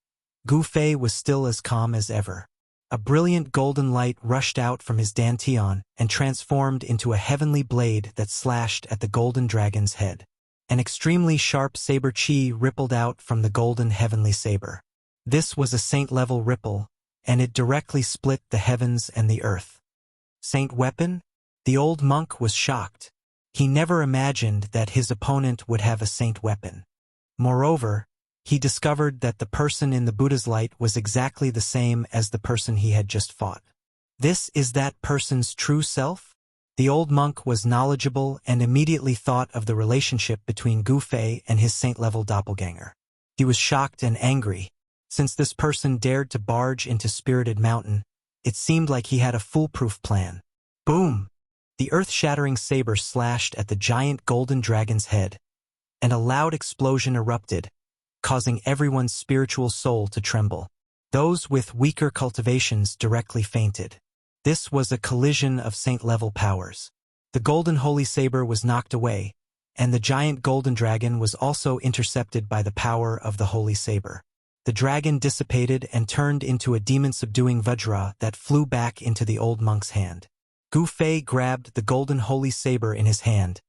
Gu Fei was still as calm as ever. A brilliant golden light rushed out from his dantian and transformed into a heavenly blade that slashed at the golden dragon's head. An extremely sharp saber chi rippled out from the golden heavenly saber. This was a saint-level ripple, and it directly split the heavens and the earth. Saint weapon? The old monk was shocked. He never imagined that his opponent would have a saint weapon. Moreover, he discovered that the person in the Buddha's light was exactly the same as the person he had just fought. This is that person's true self? The old monk was knowledgeable and immediately thought of the relationship between Gu Fei and his saint-level doppelganger. He was shocked and angry. Since this person dared to barge into Spirited Mountain, it seemed like he had a foolproof plan. Boom! The earth-shattering saber slashed at the giant golden dragon's head, and a loud explosion erupted, causing everyone's spiritual soul to tremble. Those with weaker cultivations directly fainted. This was a collision of saint-level powers. The golden holy saber was knocked away, and the giant golden dragon was also intercepted by the power of the holy saber. The dragon dissipated and turned into a demon-subduing Vajra that flew back into the old monk's hand. Gu Fei grabbed the golden holy saber in his hand,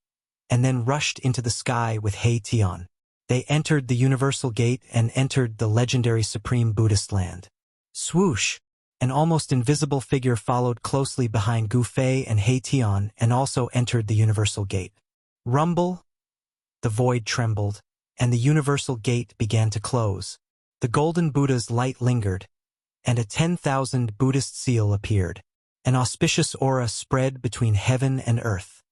and then rushed into the sky with He Tian. They entered the universal gate and entered the legendary supreme Buddhist land. Swoosh! An almost invisible figure followed closely behind Gu Fei and He Tian and also entered the universal gate. Rumble! The void trembled, and the universal gate began to close. The golden Buddha's light lingered, and a 10,000 Buddhist seal appeared. An auspicious aura spread between heaven and earth.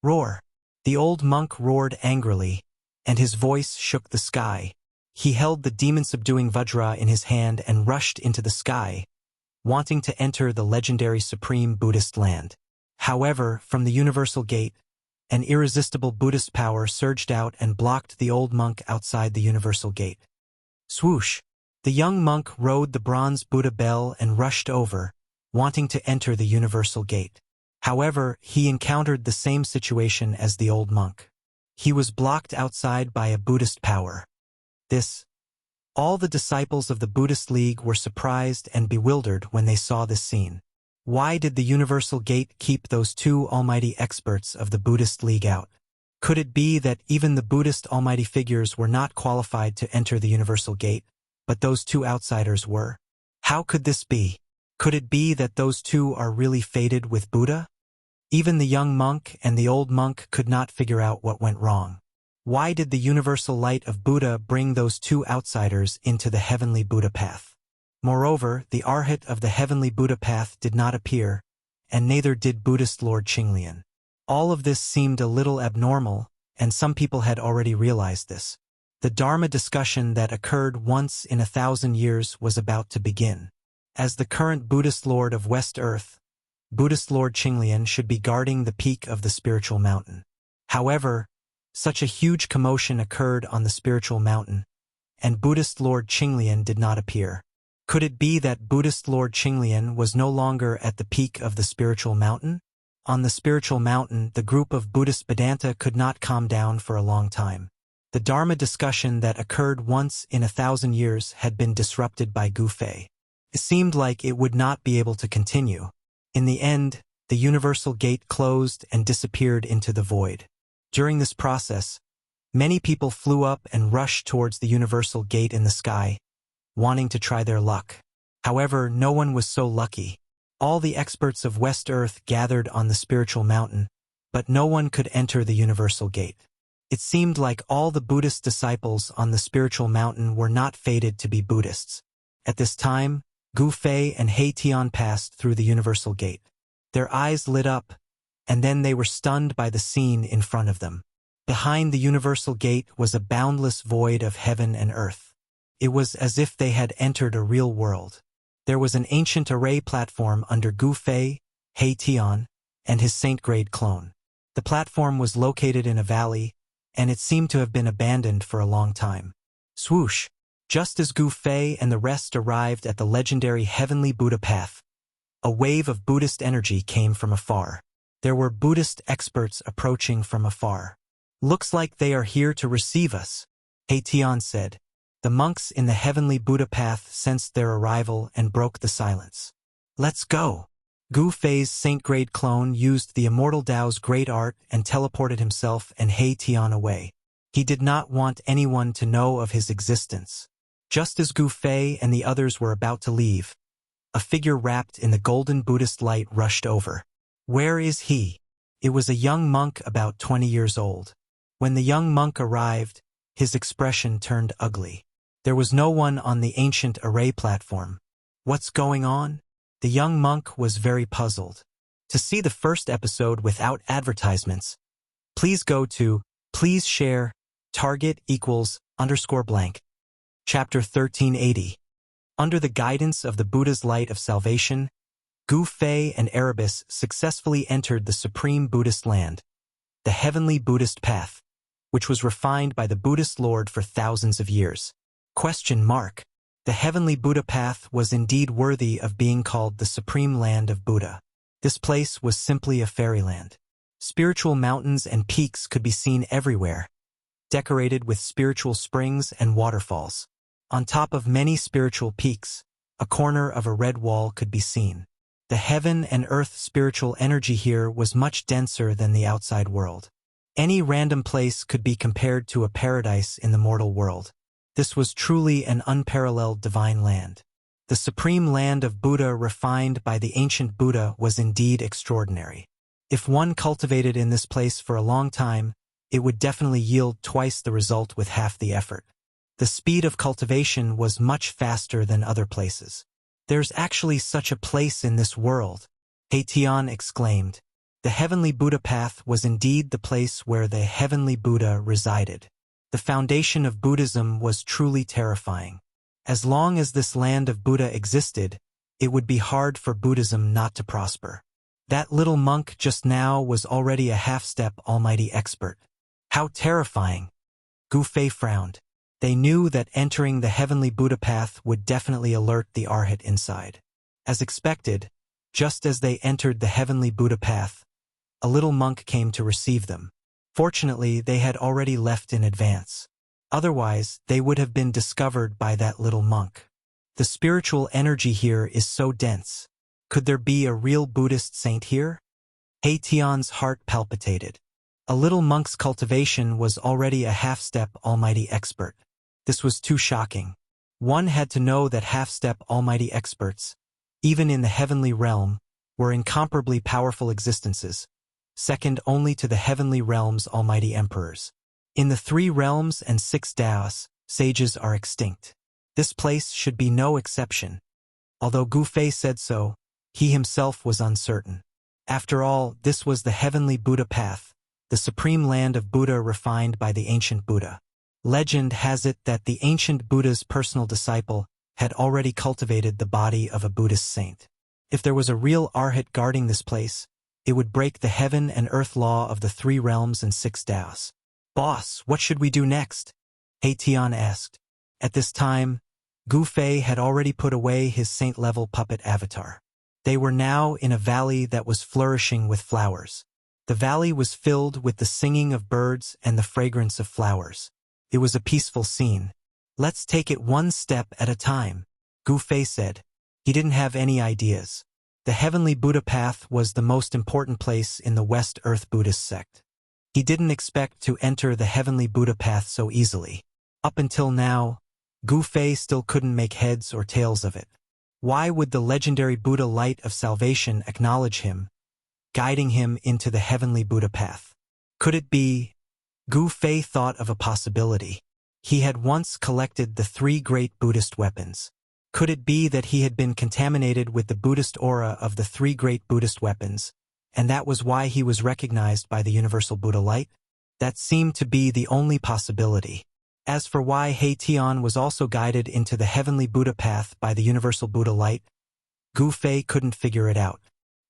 Roar! The old monk roared angrily, and his voice shook the sky. He held the demon-subduing Vajra in his hand and rushed into the sky, wanting to enter the legendary supreme Buddhist land. However, from the universal gate, an irresistible Buddhist power surged out and blocked the old monk outside the universal gate. Swoosh! The young monk rode the bronze Buddha bell and rushed over, wanting to enter the universal gate. However, he encountered the same situation as the old monk. He was blocked outside by a Buddhist power. All the disciples of the Buddhist League were surprised and bewildered when they saw this scene. Why did the universal gate keep those two almighty experts of the Buddhist League out? Could it be that even the Buddhist almighty figures were not qualified to enter the universal gate, but those two outsiders were? How could this be? Could it be that those two are really fated with Buddha? Even the young monk and the old monk could not figure out what went wrong. Why did the universal light of Buddha bring those two outsiders into the heavenly Buddha path? Moreover, the arhat of the heavenly Buddha path did not appear, and neither did Buddhist Lord Qinglian. All of this seemed a little abnormal, and some people had already realized this. The Dharma discussion that occurred once in 1,000 years was about to begin. As the current Buddhist Lord of West Earth, Buddhist Lord Qinglian should be guarding the peak of the spiritual mountain. However, such a huge commotion occurred on the spiritual mountain, and Buddhist Lord Qinglian did not appear. Could it be that Buddhist Lord Qinglian was no longer at the peak of the spiritual mountain? On the spiritual mountain, the group of Buddhist Vedanta could not calm down for a long time. The Dharma discussion that occurred once in 1,000 years had been disrupted by Gu Fei. It seemed like it would not be able to continue. In the end, the universal gate closed and disappeared into the void. During this process, many people flew up and rushed towards the universal gate in the sky, wanting to try their luck. However, no one was so lucky. All the experts of West Earth gathered on the spiritual mountain, but no one could enter the universal gate. It seemed like all the Buddhist disciples on the spiritual mountain were not fated to be Buddhists. At this time, Gu Fei and He Tian passed through the universal gate. Their eyes lit up, and then they were stunned by the scene in front of them. Behind the universal gate was a boundless void of heaven and earth. It was as if they had entered a real world. There was an ancient array platform under Gu Fei, He Tian, and his saint-grade clone. The platform was located in a valley, and it seemed to have been abandoned for a long time. Swoosh! Just as Gu Fei and the rest arrived at the legendary heavenly Buddha path, a wave of Buddhist energy came from afar. There were Buddhist experts approaching from afar. "Looks like they are here to receive us," He Tian said. The monks in the heavenly Buddha path sensed their arrival and broke the silence. "Let's go!" Gu Fei's saint-grade clone used the Immortal Tao's great art and teleported himself and He Tian away. He did not want anyone to know of his existence. Just as Gu Fei and the others were about to leave, a figure wrapped in the golden Buddhist light rushed over. Where is he? It was a young monk about 20 years old. When the young monk arrived, his expression turned ugly. There was no one on the ancient array platform. What's going on? The young monk was very puzzled. To see the first episode without advertisements, please go to please share target =_blank. Chapter 1380. Under the guidance of the Buddha's light of salvation, Gu Fei and Erebus successfully entered the supreme Buddhist land, the heavenly Buddhist path, which was refined by the Buddhist Lord for thousands of years. The heavenly Buddha path was indeed worthy of being called the supreme land of Buddha. This place was simply a fairyland. Spiritual mountains and peaks could be seen everywhere, decorated with spiritual springs and waterfalls. On top of many spiritual peaks, a corner of a red wall could be seen. The heaven and earth spiritual energy here was much denser than the outside world. Any random place could be compared to a paradise in the mortal world. This was truly an unparalleled divine land. The supreme land of Buddha refined by the ancient Buddha was indeed extraordinary. If one cultivated in this place for a long time, it would definitely yield twice the result with half the effort. The speed of cultivation was much faster than other places. "There's actually such a place in this world," He Tian exclaimed. The heavenly Buddha path was indeed the place where the heavenly Buddha resided. The foundation of Buddhism was truly terrifying. As long as this land of Buddha existed, it would be hard for Buddhism not to prosper. That little monk just now was already a half-step almighty expert. How terrifying! Gu Fei frowned. They knew that entering the heavenly Buddha path would definitely alert the arhat inside. As expected, just as they entered the heavenly Buddha path, a little monk came to receive them. Fortunately, they had already left in advance. Otherwise, they would have been discovered by that little monk. The spiritual energy here is so dense. Could there be a real Buddhist saint here? He Tian's heart palpitated. A little monk's cultivation was already a half-step almighty expert. This was too shocking. One had to know that half-step almighty experts, even in the heavenly realm, were incomparably powerful existences, second only to the heavenly realm's almighty emperors. In the 3 realms and 6 Daos, sages are extinct. This place should be no exception. Although Gu Fei said so, he himself was uncertain. After all, this was the heavenly Buddha path, the supreme land of Buddha refined by the ancient Buddha. Legend has it that the ancient Buddha's personal disciple had already cultivated the body of a Buddhist saint. If there was a real arhat guarding this place, it would break the heaven and earth law of the 3 realms and 6 Daos. "Boss, what should we do next?" He Tian asked. At this time, Gu Fei had already put away his saint-level puppet avatar. They were now in a valley that was flourishing with flowers. The valley was filled with the singing of birds and the fragrance of flowers. It was a peaceful scene. "Let's take it one step at a time," Gu Fei said. He didn't have any ideas. The heavenly Buddha path was the most important place in the West Earth Buddhist sect. He didn't expect to enter the heavenly Buddha path so easily. Up until now, Gu Fei still couldn't make heads or tails of it. Why would the legendary Buddha light of salvation acknowledge him, guiding him into the heavenly Buddha path? Could it be? Gu Fei thought of a possibility. He had once collected the 3 great Buddhist weapons. Could it be that he had been contaminated with the Buddhist aura of the 3 great Buddhist weapons, and that was why he was recognized by the universal Buddha light? That seemed to be the only possibility. As for why He Tian was also guided into the heavenly Buddha path by the universal Buddha light, Gu Fei couldn't figure it out.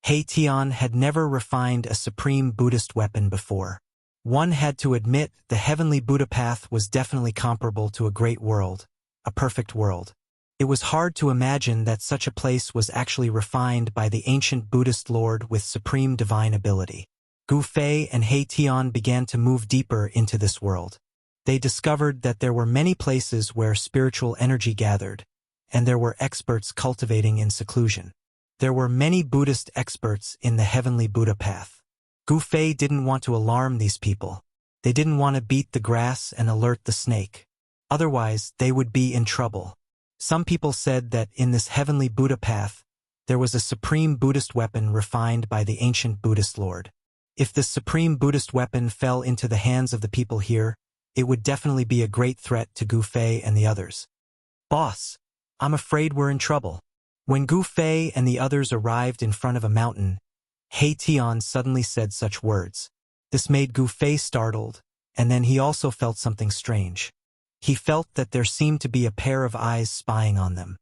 He Tian had never refined a supreme Buddhist weapon before. One had to admit the heavenly Buddha path was definitely comparable to a great world, a perfect world. It was hard to imagine that such a place was actually refined by the ancient Buddhist Lord with supreme divine ability. Gu Fei and He Tian began to move deeper into this world. They discovered that there were many places where spiritual energy gathered, and there were experts cultivating in seclusion. There were many Buddhist experts in the heavenly Buddha path. Gu Fei didn't want to alarm these people. They didn't want to beat the grass and alert the snake. Otherwise, they would be in trouble. Some people said that in this heavenly Buddha path, there was a supreme Buddhist weapon refined by the ancient Buddhist Lord. If this supreme Buddhist weapon fell into the hands of the people here, it would definitely be a great threat to Gu Fei and the others. "Boss, I'm afraid we're in trouble." When Gu Fei and the others arrived in front of a mountain, He Tian suddenly said such words. This made Gu Fei startled, and then he also felt something strange. He felt that there seemed to be a pair of eyes spying on them.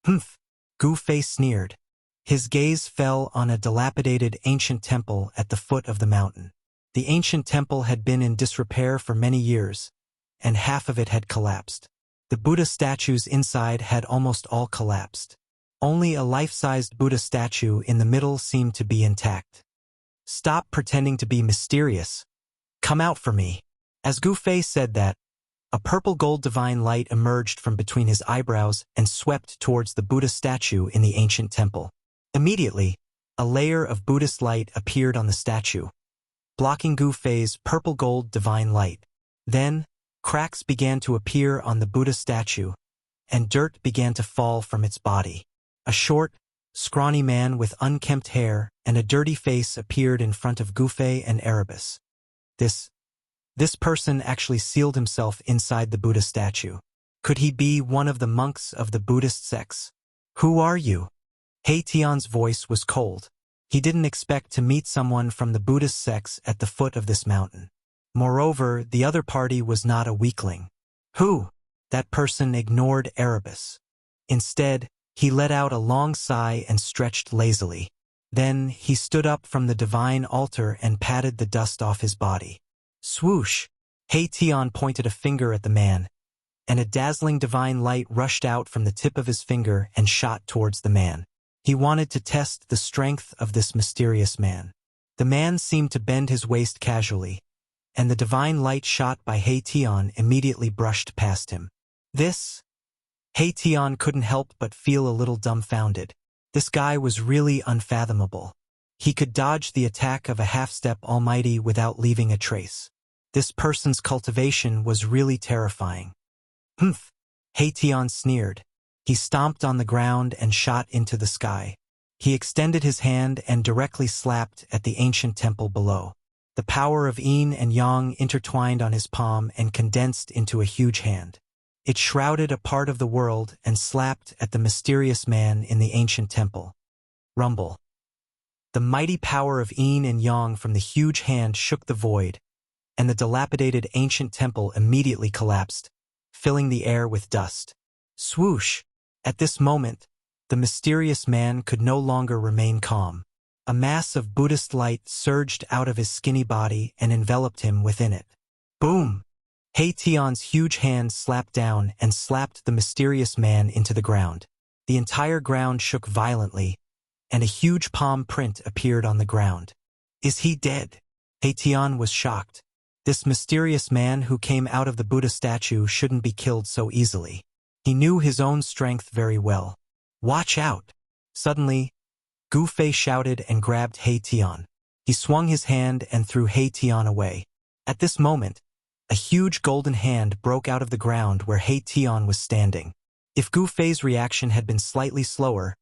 "Humph," Gu Fei sneered. His gaze fell on a dilapidated ancient temple at the foot of the mountain. The ancient temple had been in disrepair for many years, and half of it had collapsed. The Buddha statues inside had almost all collapsed. Only a life-sized Buddha statue in the middle seemed to be intact. "Stop pretending to be mysterious. Come out for me." As Gu Fei said that, a purple gold divine light emerged from between his eyebrows and swept towards the Buddha statue in the ancient temple. Immediately, a layer of Buddhist light appeared on the statue, blocking Gu Fei's purple gold divine light. Then, cracks began to appear on the Buddha statue, and dirt began to fall from its body. A short, scrawny man with unkempt hair and a dirty face appeared in front of Gu Fei and Erebus. This person actually sealed himself inside the Buddha statue. Could he be one of the monks of the Buddhist sects? "Who are you?" He Tian's voice was cold. He didn't expect to meet someone from the Buddhist sects at the foot of this mountain. Moreover, the other party was not a weakling. "Who?" That person ignored Erebus. Instead, he let out a long sigh and stretched lazily. Then, he stood up from the divine altar and patted the dust off his body. Swoosh! He Tian pointed a finger at the man, and a dazzling divine light rushed out from the tip of his finger and shot towards the man. He wanted to test the strength of this mysterious man. The man seemed to bend his waist casually, and the divine light shot by He Tian immediately brushed past him. He Tian couldn't help but feel a little dumbfounded. This guy was really unfathomable. He could dodge the attack of a half-step almighty without leaving a trace. This person's cultivation was really terrifying. Humph! Heition sneered. He stomped on the ground and shot into the sky. He extended his hand and directly slapped at the ancient temple below. The power of yin and yang intertwined on his palm and condensed into a huge hand. It shrouded a part of the world and slapped at the mysterious man in the ancient temple. Rumble. The mighty power of yin and yang from the huge hand shook the void, and the dilapidated ancient temple immediately collapsed, filling the air with dust. Swoosh! At this moment, the mysterious man could no longer remain calm. A mass of Buddhist light surged out of his skinny body and enveloped him within it. Boom! Heition's huge hand slapped down and slapped the mysterious man into the ground. The entire ground shook violently, and a huge palm print appeared on the ground. Is he dead? Heition was shocked. This mysterious man who came out of the Buddha statue shouldn't be killed so easily. He knew his own strength very well. Watch out! Suddenly, Gu Fei shouted and grabbed Heition. He swung his hand and threw Heition away. At this moment, a huge golden hand broke out of the ground where Heition was standing. If Gu Fei's reaction had been slightly slower,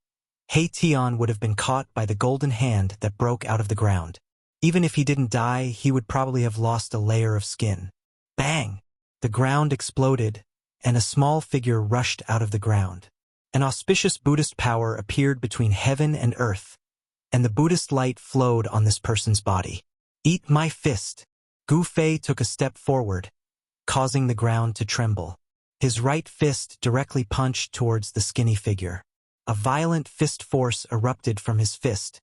Heition would have been caught by the golden hand that broke out of the ground. Even if he didn't die, he would probably have lost a layer of skin. Bang! The ground exploded, and a small figure rushed out of the ground. An auspicious Buddhist power appeared between heaven and earth, and the Buddhist light flowed on this person's body. Eat my fist! Gu Fei took a step forward, causing the ground to tremble. His right fist directly punched towards the skinny figure. A violent fist force erupted from his fist,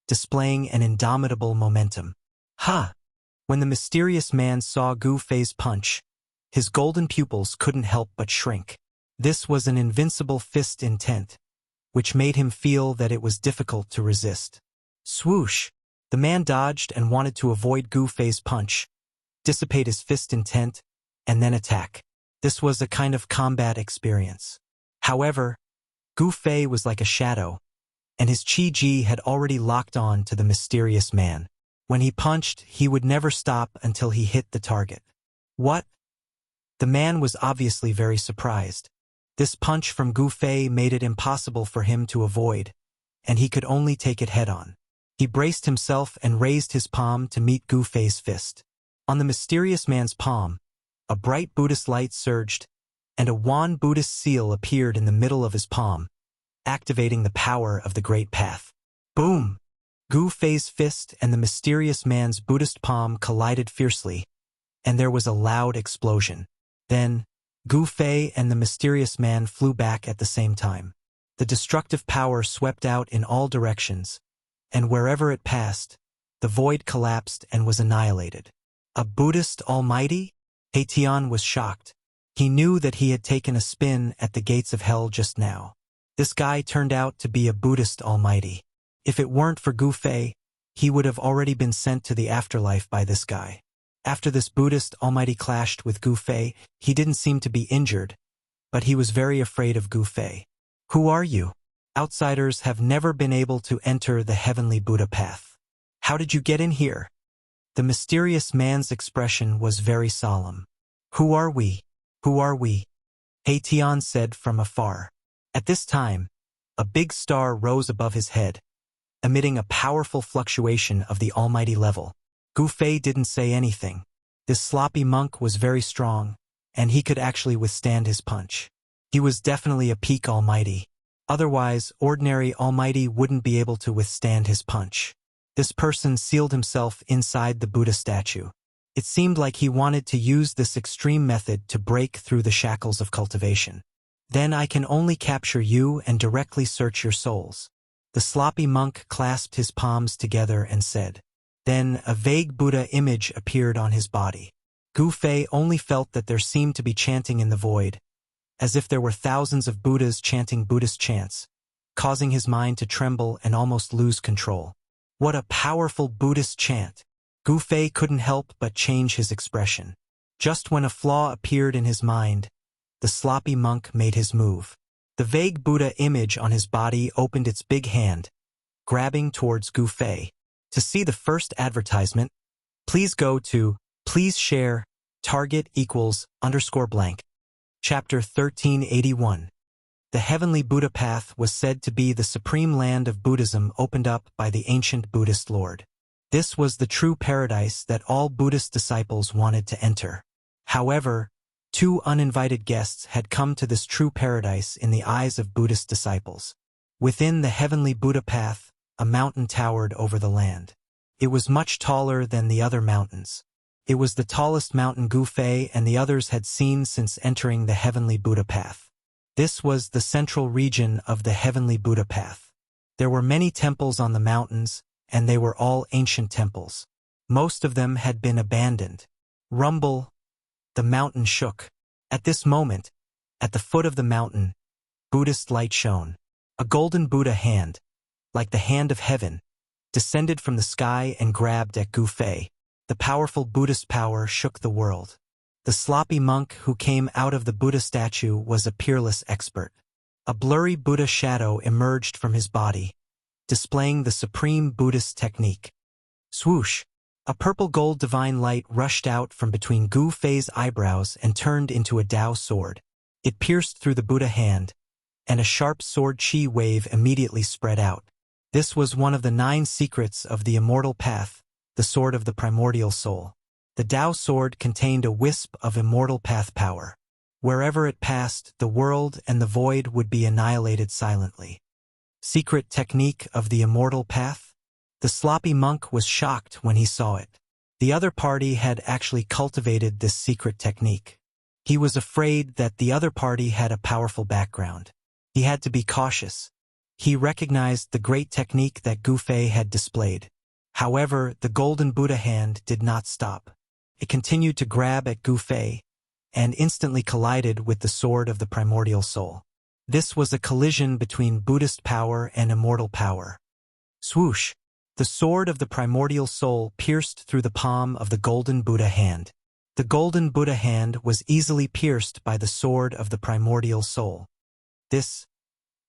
displaying an indomitable momentum. Ha! When the mysterious man saw Gu Fei's punch, his golden pupils couldn't help but shrink. This was an invincible fist intent, which made him feel that it was difficult to resist. Swoosh! The man dodged and wanted to avoid Gu Fei's punch, dissipate his fist intent, and then attack. This was a kind of combat experience. However, Gu Fei was like a shadow, and his Qi-Ji had already locked on to the mysterious man. When he punched, he would never stop until he hit the target. What? The man was obviously very surprised. This punch from Gu Fei made it impossible for him to avoid, and he could only take it head-on. He braced himself and raised his palm to meet Gu Fei's fist. On the mysterious man's palm, a bright Buddhist light surged, and a wan Buddhist seal appeared in the middle of his palm, activating the power of the Great Path. Boom! Gu Fei's fist and the mysterious man's Buddhist palm collided fiercely, and there was a loud explosion. Then, Gu Fei and the mysterious man flew back at the same time. The destructive power swept out in all directions, and wherever it passed, the void collapsed and was annihilated. A Buddhist almighty? Heition was shocked. He knew that he had taken a spin at the gates of hell just now. This guy turned out to be a Buddhist almighty. If it weren't for Gu Fei, he would have already been sent to the afterlife by this guy. After this Buddhist almighty clashed with Gu Fei, he didn't seem to be injured, but he was very afraid of Gu Fei. Who are you? Outsiders have never been able to enter the heavenly Buddha path. How did you get in here? The mysterious man's expression was very solemn. Who are we? Who are we? Heition said from afar. At this time, a big star rose above his head, emitting a powerful fluctuation of the almighty level. Gu Fei didn't say anything. This sloppy monk was very strong, and he could actually withstand his punch. He was definitely a peak almighty. Otherwise, ordinary almighty wouldn't be able to withstand his punch. This person sealed himself inside the Buddha statue. It seemed like he wanted to use this extreme method to break through the shackles of cultivation. Then I can only capture you and directly search your souls. The sloppy monk clasped his palms together and said. Then a vague Buddha image appeared on his body. Gu Fei only felt that there seemed to be chanting in the void, as if there were thousands of Buddhas chanting Buddhist chants, causing his mind to tremble and almost lose control. What a powerful Buddhist chant! Gu Fei couldn't help but change his expression. Just when a flaw appeared in his mind, the sloppy monk made his move. The vague Buddha image on his body opened its big hand, grabbing towards Gu Fei. To see the first advertisement, please go to please share target equals _blank. Chapter 1381. The Heavenly Buddha Path was said to be the supreme land of Buddhism opened up by the ancient Buddhist Lord. This was the true paradise that all Buddhist disciples wanted to enter. However, two uninvited guests had come to this true paradise in the eyes of Buddhist disciples. Within the Heavenly Buddha Path, a mountain towered over the land. It was much taller than the other mountains. It was the tallest mountain Gufei and the others had seen since entering the Heavenly Buddha Path. This was the central region of the Heavenly Buddha Path. There were many temples on the mountains, and they were all ancient temples. Most of them had been abandoned. Rumble, the mountain shook. At this moment, at the foot of the mountain, Buddhist light shone. A golden Buddha hand, like the hand of heaven, descended from the sky and grabbed at Gufei. The powerful Buddhist power shook the world. The sloppy monk who came out of the Buddha statue was a peerless expert. A blurry Buddha shadow emerged from his body, displaying the supreme Buddhist technique. Swoosh! A purple-gold divine light rushed out from between Gufei's eyebrows and turned into a Tao sword. It pierced through the Buddha hand, and a sharp sword chi wave immediately spread out. This was one of the 9 secrets of the Immortal Path, the sword of the primordial soul. The Tao sword contained a wisp of immortal path power. Wherever it passed, the world and the void would be annihilated silently. Secret technique of the Immortal Path? The sloppy monk was shocked when he saw it. The other party had actually cultivated this secret technique. He was afraid that the other party had a powerful background. He had to be cautious. He recognized the great technique that Gufei had displayed. However, the golden Buddha hand did not stop. It continued to grab at Gufei, and instantly collided with the sword of the primordial soul. This was a collision between Buddhist power and immortal power. Swoosh! The sword of the primordial soul pierced through the palm of the golden Buddha hand. The golden Buddha hand was easily pierced by the sword of the primordial soul.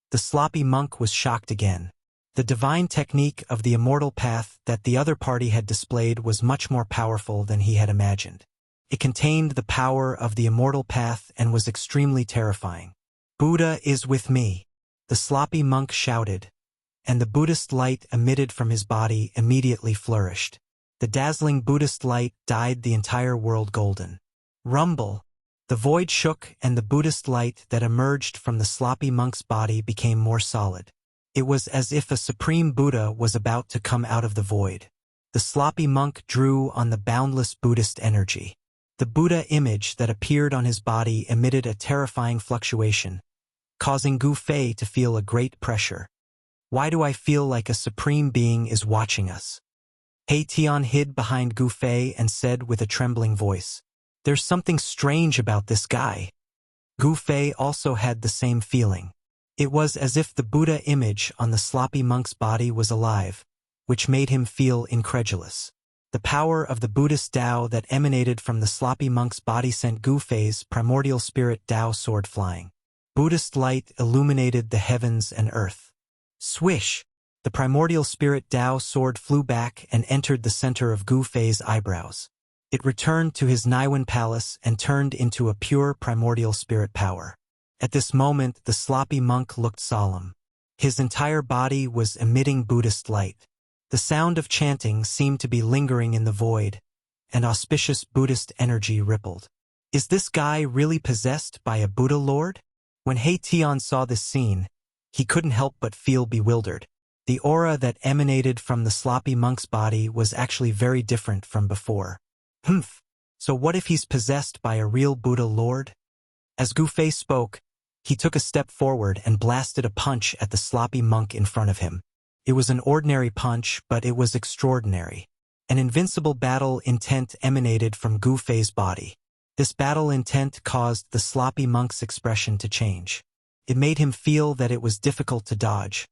The sloppy monk was shocked again. The divine technique of the Immortal Path that the other party had displayed was much more powerful than he had imagined. It contained the power of the Immortal Path and was extremely terrifying. Buddha is with me, the sloppy monk shouted, and the Buddhist light emitted from his body immediately flourished. The dazzling Buddhist light dyed the entire world golden. Rumble! The void shook and the Buddhist light that emerged from the sloppy monk's body became more solid. It was as if a supreme Buddha was about to come out of the void. The sloppy monk drew on the boundless Buddhist energy. The Buddha image that appeared on his body emitted a terrifying fluctuation, causing Gufei to feel a great pressure. Why do I feel like a supreme being is watching us? Hei Tian hid behind Gufei and said with a trembling voice, "There's something strange about this guy." Gufei also had the same feeling. It was as if the Buddha image on the sloppy monk's body was alive, which made him feel incredulous. The power of the Buddhist Tao that emanated from the sloppy monk's body sent Gufei's primordial spirit Tao sword flying. Buddhist light illuminated the heavens and earth. Swish! The primordial spirit Tao sword flew back and entered the center of Gufei's eyebrows. It returned to his Niwen palace and turned into a pure primordial spirit power. At this moment, the sloppy monk looked solemn. His entire body was emitting Buddhist light. The sound of chanting seemed to be lingering in the void, and auspicious Buddhist energy rippled. Is this guy really possessed by a Buddha lord? When Hei Tian saw this scene, he couldn't help but feel bewildered. The aura that emanated from the sloppy monk's body was actually very different from before. So what if he's possessed by a real Buddha lord? As Gufei spoke, he took a step forward and blasted a punch at the sloppy monk in front of him. It was an ordinary punch, but it was extraordinary. An invincible battle intent emanated from Gufei's body. This battle intent caused the sloppy monk's expression to change. It made him feel that it was difficult to dodge,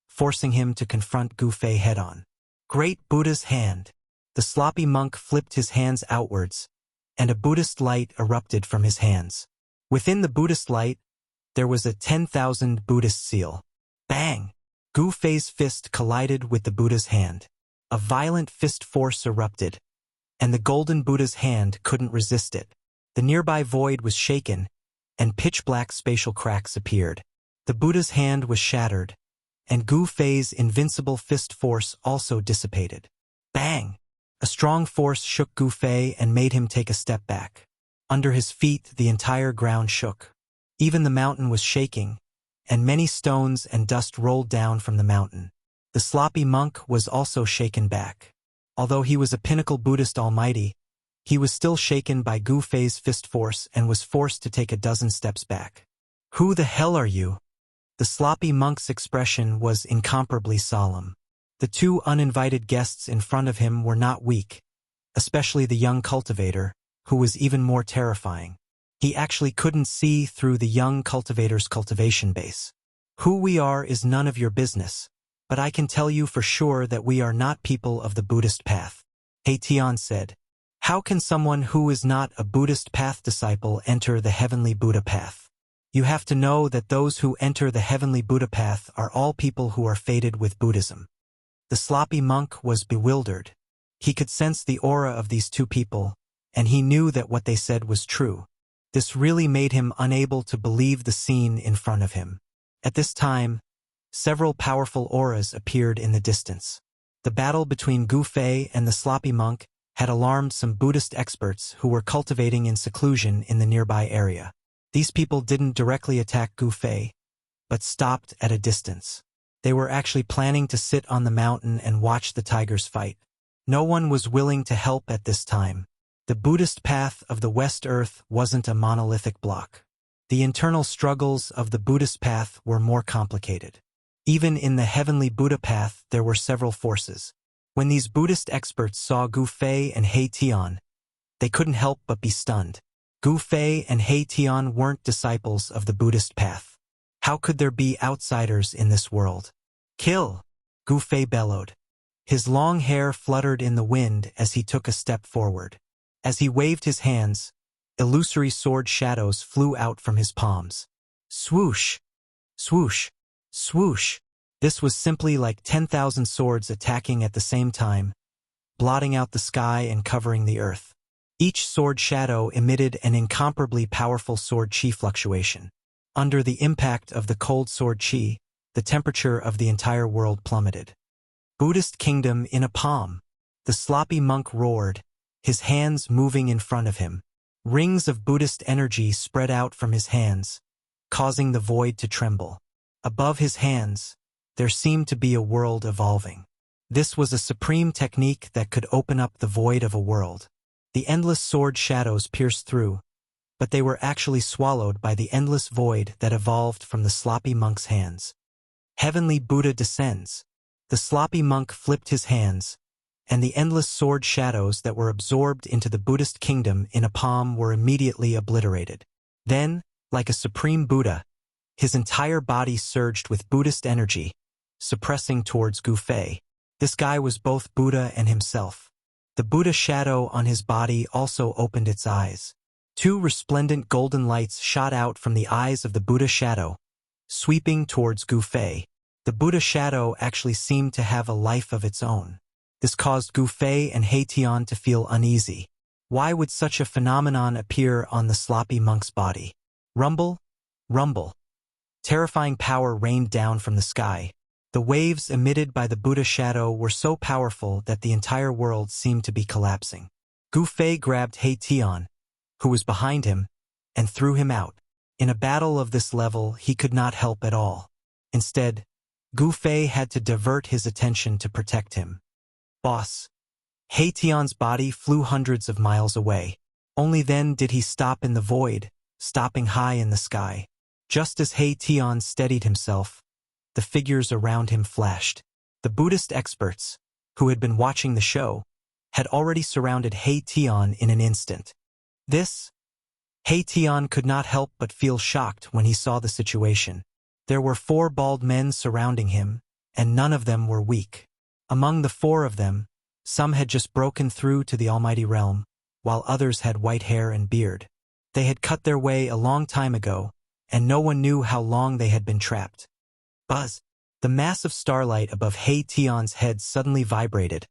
forcing him to confront Gufei head-on. Great Buddha's hand. The sloppy monk flipped his hands outwards, and a Buddhist light erupted from his hands. Within the Buddhist light, there was a 10,000 Buddhist seal. Bang! Gufei's fist collided with the Buddha's hand. A violent fist force erupted, and the golden Buddha's hand couldn't resist it. The nearby void was shaken, and pitch-black spatial cracks appeared. The Buddha's hand was shattered, and Gu Fei's invincible fist force also dissipated. Bang! A strong force shook Gu Fei and made him take a step back. Under his feet, the entire ground shook. Even the mountain was shaking, and many stones and dust rolled down from the mountain. The sloppy monk was also shaken back. Although he was a pinnacle Buddhist almighty, he was still shaken by Gu Fei's fist force and was forced to take a dozen steps back. "Who the hell are you?" The sloppy monk's expression was incomparably solemn. The two uninvited guests in front of him were not weak, especially the young cultivator, who was even more terrifying. He actually couldn't see through the young cultivator's cultivation base. "Who we are is none of your business, but I can tell you for sure that we are not people of the Buddhist path," He Tian said. "How can someone who is not a Buddhist path disciple enter the heavenly Buddha path? You have to know that those who enter the heavenly Buddha path are all people who are fated with Buddhism." The sloppy monk was bewildered. He could sense the aura of these two people, and he knew that what they said was true. This really made him unable to believe the scene in front of him. At this time, several powerful auras appeared in the distance. The battle between Gu Fei and the sloppy monk had alarmed some Buddhist experts who were cultivating in seclusion in the nearby area. These people didn't directly attack Gu Fei, but stopped at a distance. They were actually planning to sit on the mountain and watch the tigers fight. No one was willing to help at this time. The Buddhist path of the West Earth wasn't a monolithic block. The internal struggles of the Buddhist path were more complicated. Even in the heavenly Buddha path, there were several forces. When these Buddhist experts saw Gu Fei and He Tian, they couldn't help but be stunned. Gu Fei and He Tian weren't disciples of the Buddhist path. How could there be outsiders in this world? "Kill!" Gu Fei bellowed. His long hair fluttered in the wind as he took a step forward. As he waved his hands, illusory sword shadows flew out from his palms. Swoosh! Swoosh! Swoosh! This was simply like 10,000 swords attacking at the same time, blotting out the sky and covering the earth. Each sword shadow emitted an incomparably powerful sword chi fluctuation. Under the impact of the cold sword chi, the temperature of the entire world plummeted. "Buddhist kingdom in a palm," the sloppy monk roared, his hands moving in front of him. Rings of Buddhist energy spread out from his hands, causing the void to tremble. Above his hands, there seemed to be a world evolving. This was a supreme technique that could open up the void of a world. The endless sword shadows pierced through, but they were actually swallowed by the endless void that evolved from the sloppy monk's hands. Heavenly Buddha descends. The sloppy monk flipped his hands, and the endless sword shadows that were absorbed into the Buddhist kingdom in a palm were immediately obliterated. Then, like a supreme Buddha, his entire body surged with Buddhist energy, suppressing towards Gu Fei. This guy was both Buddha and himself. The Buddha shadow on his body also opened its eyes. Two resplendent golden lights shot out from the eyes of the Buddha shadow, sweeping towards Gu Fei. The Buddha shadow actually seemed to have a life of its own. This caused Gu Fei and He Tian to feel uneasy. Why would such a phenomenon appear on the sloppy monk's body? Rumble, rumble. Terrifying power rained down from the sky. The waves emitted by the Buddha shadow were so powerful that the entire world seemed to be collapsing. Gu Fei grabbed He Tian, who was behind him, and threw him out. In a battle of this level, he could not help at all. Instead, Gu Fei had to divert his attention to protect him. Boss. He Tian's body flew hundreds of miles away. Only then did he stop in the void, stopping high in the sky. Just as He Tian steadied himself, the figures around him flashed. The Buddhist experts, who had been watching the show, had already surrounded He Tian in an instant. He Tian could not help but feel shocked when he saw the situation. There were 4 bald men surrounding him, and none of them were weak. Among the 4 of them, some had just broken through to the Almighty Realm, while others had white hair and beard. They had cut their way a long time ago, and no one knew how long they had been trapped. Buzz! The massive starlight above He Tian's head suddenly vibrated,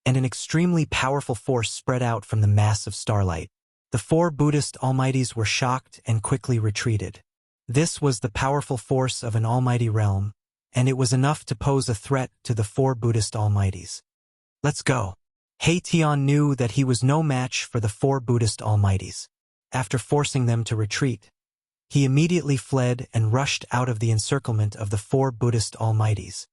and an extremely powerful force spread out from the mass of starlight. The four Buddhist almighties were shocked and quickly retreated. This was the powerful force of an almighty realm, and it was enough to pose a threat to the four Buddhist almighties. Let's go. Tian knew that he was no match for the four Buddhist almighties. After forcing them to retreat, he immediately fled and rushed out of the encirclement of the four Buddhist almighties.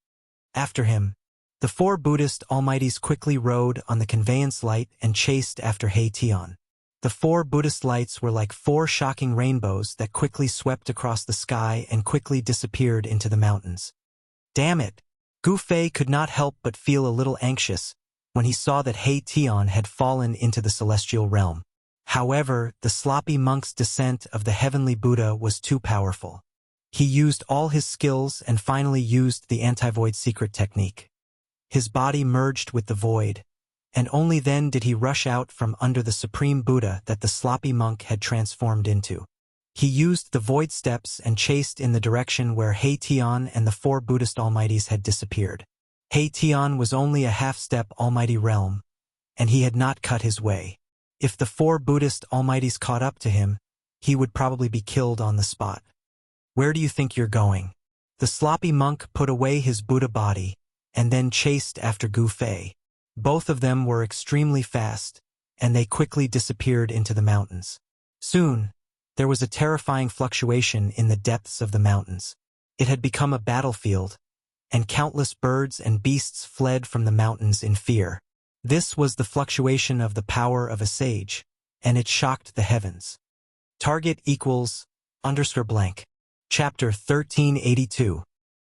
After him, the four Buddhist almighties quickly rode on the conveyance light and chased after Tian. The four Buddhist lights were like four shocking rainbows that quickly swept across the sky and quickly disappeared into the mountains. Damn it! Gu Fei could not help but feel a little anxious when he saw that Tian had fallen into the celestial realm. However, the sloppy monk's descent of the heavenly Buddha was too powerful. He used all his skills and finally used the anti-void secret technique. His body merged with the void, and only then did he rush out from under the supreme Buddha that the sloppy monk had transformed into. He used the void steps and chased in the direction where Tian and the four Buddhist almighties had disappeared. Tian was only a half-step almighty realm, and he had not cut his way. If the four Buddhist almighties caught up to him, he would probably be killed on the spot. Where do you think you're going? The sloppy monk put away his Buddha body, and then chased after Gu Fei. Both of them were extremely fast, and they quickly disappeared into the mountains. Soon, there was a terrifying fluctuation in the depths of the mountains. It had become a battlefield, and countless birds and beasts fled from the mountains in fear. This was the fluctuation of the power of a sage, and it shocked the heavens. Target equals _blank. Chapter 1382.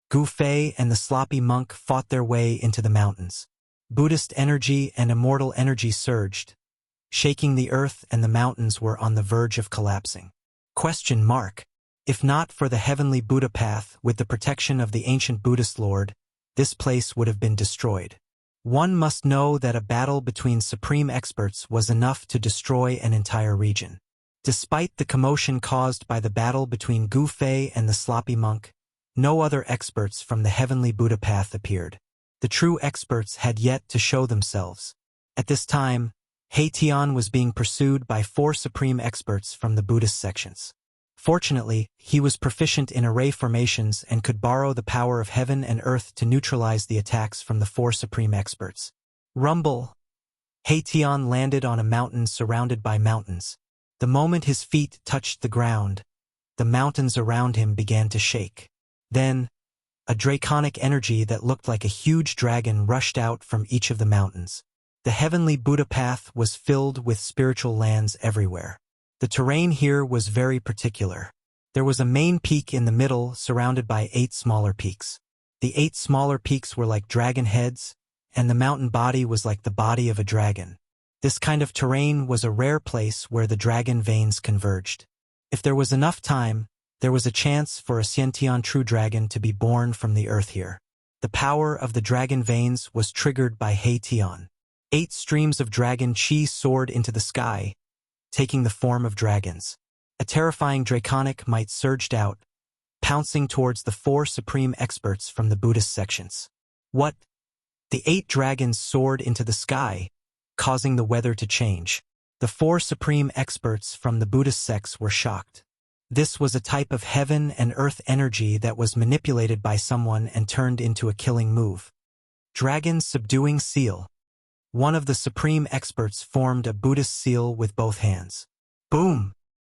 Gu Fei and the sloppy monk fought their way into the mountains. Buddhist energy and immortal energy surged, shaking the earth, and the mountains were on the verge of collapsing. Question mark. If not for the heavenly Buddha path with the protection of the ancient Buddhist Lord, this place would have been destroyed. One must know that a battle between supreme experts was enough to destroy an entire region. Despite the commotion caused by the battle between Gu Fei and the sloppy monk, no other experts from the heavenly Buddha path appeared. The true experts had yet to show themselves. At this time, Tian was being pursued by four supreme experts from the Buddhist sections. Fortunately, he was proficient in array formations and could borrow the power of heaven and earth to neutralize the attacks from the four supreme experts. Rumble! Tian landed on a mountain surrounded by mountains. The moment his feet touched the ground, the mountains around him began to shake. Then, a draconic energy that looked like a huge dragon rushed out from each of the mountains. The heavenly Buddha path was filled with spiritual lands everywhere. The terrain here was very particular. There was a main peak in the middle surrounded by 8 smaller peaks. The 8 smaller peaks were like dragon heads, and the mountain body was like the body of a dragon. This kind of terrain was a rare place where the dragon veins converged. If there was enough time, there was a chance for a Xiantian true dragon to be born from the earth here. The power of the dragon veins was triggered by Tian. 8 streams of dragon chi soared into the sky, taking the form of dragons. A terrifying draconic might surged out, pouncing towards the 4 supreme experts from the Buddhist sections. What? The 8 dragons soared into the sky, causing the weather to change. The 4 supreme experts from the Buddhist sects were shocked. This was a type of heaven and earth energy that was manipulated by someone and turned into a killing move. Dragon subduing seal. One of the supreme experts formed a Buddhist seal with both hands. Boom!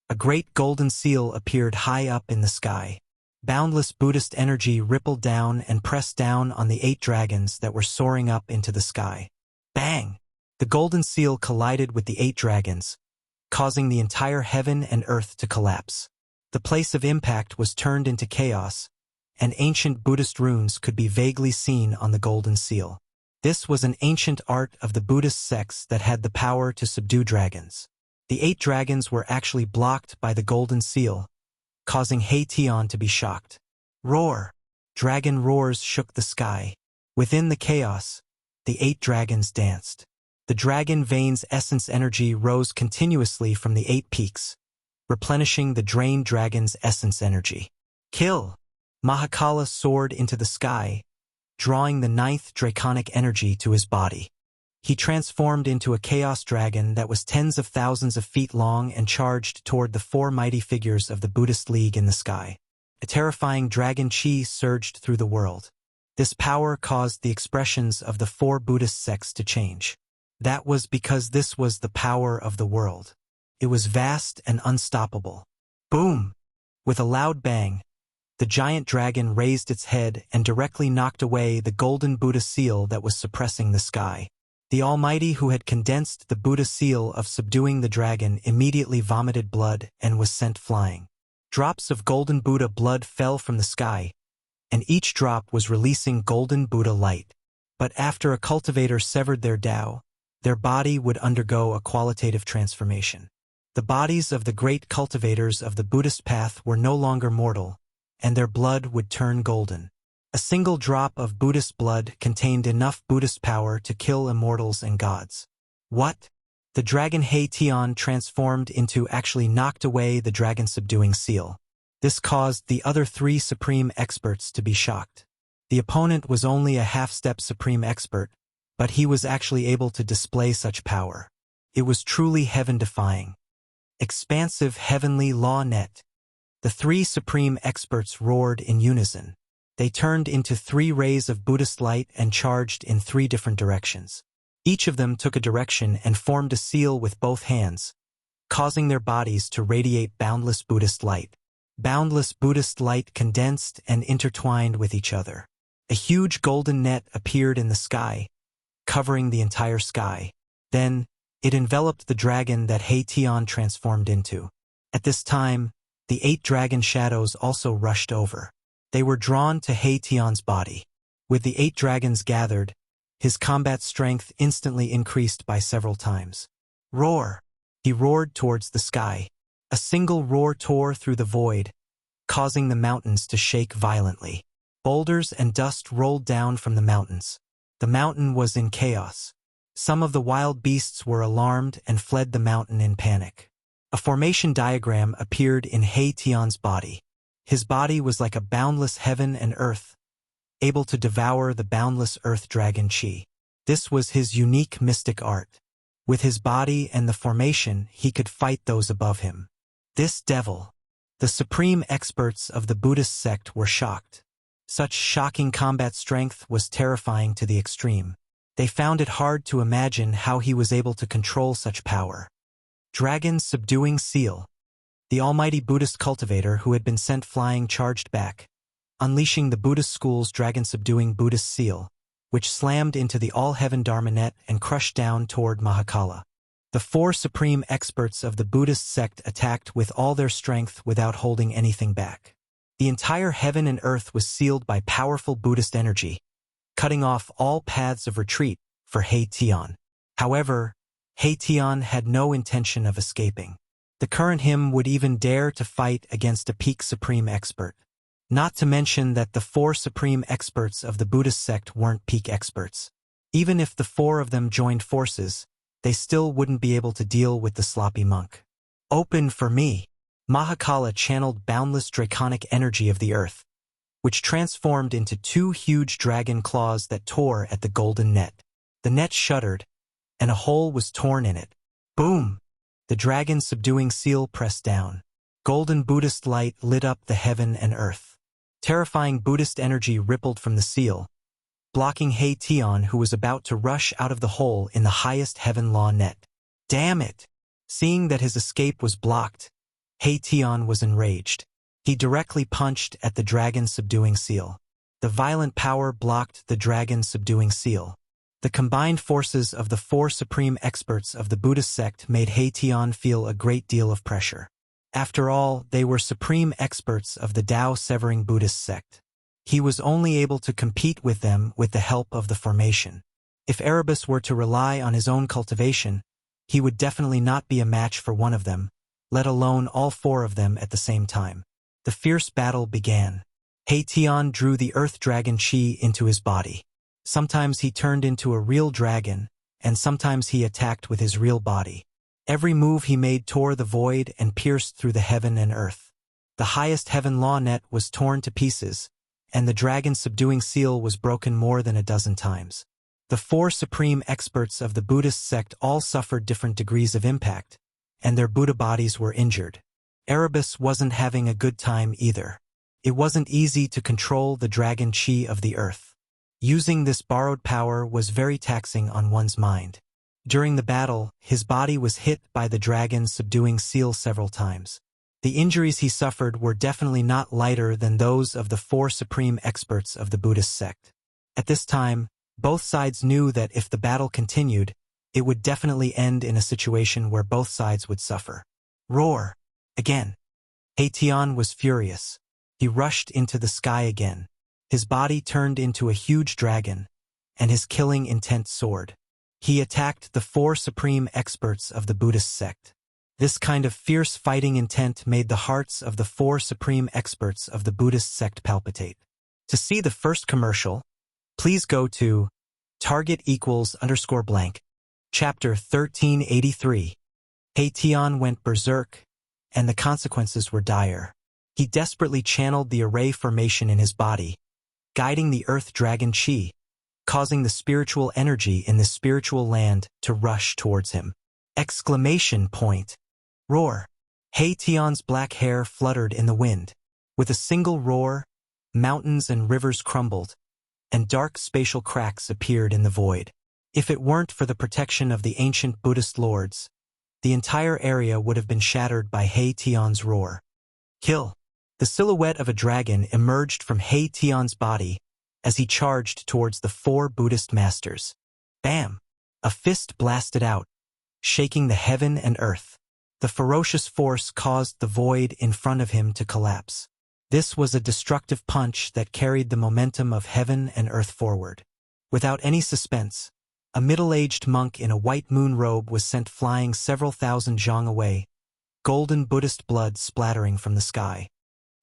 A great golden seal appeared high up in the sky. Boundless Buddhist energy rippled down and pressed down on the 8 dragons that were soaring up into the sky. Bang! The golden seal collided with the 8 dragons, causing the entire heaven and earth to collapse. The place of impact was turned into chaos, and ancient Buddhist runes could be vaguely seen on the golden seal. This was an ancient art of the Buddhist sects that had the power to subdue dragons. The 8 dragons were actually blocked by the golden seal, causing Tian to be shocked. Roar! Dragon roars shook the sky. Within the chaos, the 8 dragons danced. The dragon veins essence energy rose continuously from the 8 peaks, replenishing the drained dragon's essence energy. Kill! Mahakala soared into the sky, drawing the 9th draconic energy to his body. he transformed into a chaos dragon that was tens of thousands of feet long and charged toward the four mighty figures of the Buddhist League in the sky. A terrifying dragon chi surged through the world. This power caused the expressions of the four Buddhist sects to change. That was because this was the power of the world. It was vast and unstoppable. Boom! With a loud bang, the giant dragon raised its head and directly knocked away the golden Buddha seal that was suppressing the sky. The Almighty, who had condensed the Buddha seal of subduing the dragon, immediately vomited blood and was sent flying. Drops of golden Buddha blood fell from the sky, and each drop was releasing golden Buddha light. But after a cultivator severed their Tao, their body would undergo a qualitative transformation. The bodies of the great cultivators of the Buddhist path were no longer mortal, and their blood would turn golden. A single drop of Buddhist blood contained enough Buddhist power to kill immortals and gods. What? The dragon He Tian transformed into actually knocked away the dragon-subduing seal. This caused the other three supreme experts to be shocked. The opponent was only a half-step supreme expert, but he was actually able to display such power. It was truly heaven-defying. Expansive heavenly law net. The three supreme experts roared in unison. They turned into three rays of Buddhist light and charged in three different directions. Each of them took a direction and formed a seal with both hands, causing their bodies to radiate boundless Buddhist light. Boundless Buddhist light condensed and intertwined with each other. A huge golden net appeared in the sky, covering the entire sky. Then, it enveloped the dragon that He Tian transformed into. At this time, the 8 dragon shadows also rushed over. They were drawn to He Tian's body. With the 8 dragons gathered, his combat strength instantly increased by several times. Roar! He roared towards the sky. A single roar tore through the void, causing the mountains to shake violently. Boulders and dust rolled down from the mountains. The mountain was in chaos. Some of the wild beasts were alarmed and fled the mountain in panic. A formation diagram appeared in He Tian's body. His body was like a boundless heaven and earth, able to devour the boundless earth dragon chi. This was his unique mystic art. With his body and the formation, he could fight those above him. This devil. The supreme experts of the Buddhist sect were shocked. Such shocking combat strength was terrifying to the extreme. They found it hard to imagine how he was able to control such power. Dragon's subduing seal. The almighty Buddhist cultivator who had been sent flying charged back, unleashing the Buddhist school's dragon-subduing Buddhist seal, which slammed into the all-heaven Dharma net and crushed down toward Mahakala. The 4 supreme experts of the Buddhist sect attacked with all their strength without holding anything back. The entire heaven and earth was sealed by powerful Buddhist energy, cutting off all paths of retreat for He Tian. However, He Tian had no intention of escaping. The current him would even dare to fight against a peak supreme expert. Not to mention that the 4 supreme experts of the Buddhist sect weren't peak experts. Even if the 4 of them joined forces, they still wouldn't be able to deal with the sloppy monk. Open for me. Mahakala channeled boundless draconic energy of the earth, which transformed into 2 huge dragon claws that tore at the golden net. The net shuddered, and a hole was torn in it. Boom! The dragon's subduing seal pressed down. Golden Buddhist light lit up the heaven and earth. Terrifying Buddhist energy rippled from the seal, blocking He Tian, who was about to rush out of the hole in the highest heaven law net. Damn it! Seeing that his escape was blocked, He Tian was enraged. He directly punched at the dragon's subduing seal. The violent power blocked the dragon's subduing seal. The combined forces of the 4 supreme experts of the Buddhist sect made He Tian feel a great deal of pressure. After all, they were supreme experts of the Tao-severing Buddhist sect. He was only able to compete with them with the help of the formation. If Erebus were to rely on his own cultivation, he would definitely not be a match for one of them, let alone all 4 of them at the same time. The fierce battle began. He Tian drew the earth dragon chi into his body. Sometimes he turned into a real dragon, and sometimes he attacked with his real body. Every move he made tore the void and pierced through the heaven and earth. The highest heaven law net was torn to pieces, and the dragon's subduing seal was broken more than a dozen times. The four supreme experts of the Buddhist sect all suffered different degrees of impact, and their Buddha bodies were injured. Erebus wasn't having a good time either. It wasn't easy to control the dragon chi of the earth. Using this borrowed power was very taxing on one's mind. During the battle, his body was hit by the dragon's subduing seal several times. The injuries he suffered were definitely not lighter than those of the four supreme experts of the Buddhist sect. At this time, both sides knew that if the battle continued, it would definitely end in a situation where both sides would suffer. Roar! Again. Haitian was furious. He rushed into the sky again. His body turned into a huge dragon, and his killing intent soared. He attacked the four supreme experts of the Buddhist sect. This kind of fierce fighting intent made the hearts of the four supreme experts of the Buddhist sect palpitate. To see the first commercial, please go to target=_blank. Chapter 1383. Haitian went berserk, and the consequences were dire. He desperately channeled the array formation in his body, guiding the earth dragon chi, causing the spiritual energy in the spiritual land to rush towards him. Exclamation point. Roar. Haitian's black hair fluttered in the wind. With a single roar, mountains and rivers crumbled, and dark spatial cracks appeared in the void. If it weren't for the protection of the ancient Buddhist lords, the entire area would have been shattered by Haitian's roar. Kill. The silhouette of a dragon emerged from Haitian's body as he charged towards the four Buddhist masters. Bam! A fist blasted out, shaking the heaven and earth. The ferocious force caused the void in front of him to collapse. This was a destructive punch that carried the momentum of heaven and earth forward. Without any suspense, a middle-aged monk in a white moon robe was sent flying several thousand zhang away, golden Buddhist blood splattering from the sky.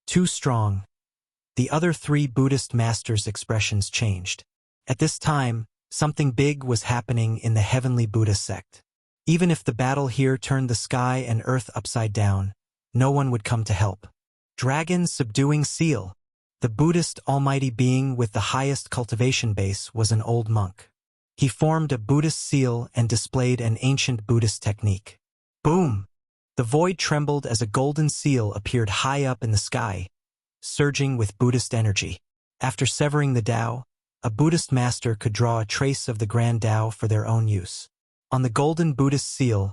Too strong. The other three Buddhist masters' expressions changed. At this time, something big was happening in the heavenly Buddha sect. Even if the battle here turned the sky and earth upside down, no one would come to help. Dragon subduing seal. The Buddhist almighty being with the highest cultivation base was an old monk. He formed a Buddhist seal and displayed an ancient Buddhist technique. Boom! The void trembled as a golden seal appeared high up in the sky, surging with Buddhist energy. After severing the Tao, a Buddhist master could draw a trace of the Grand Tao for their own use. On the golden Buddhist seal,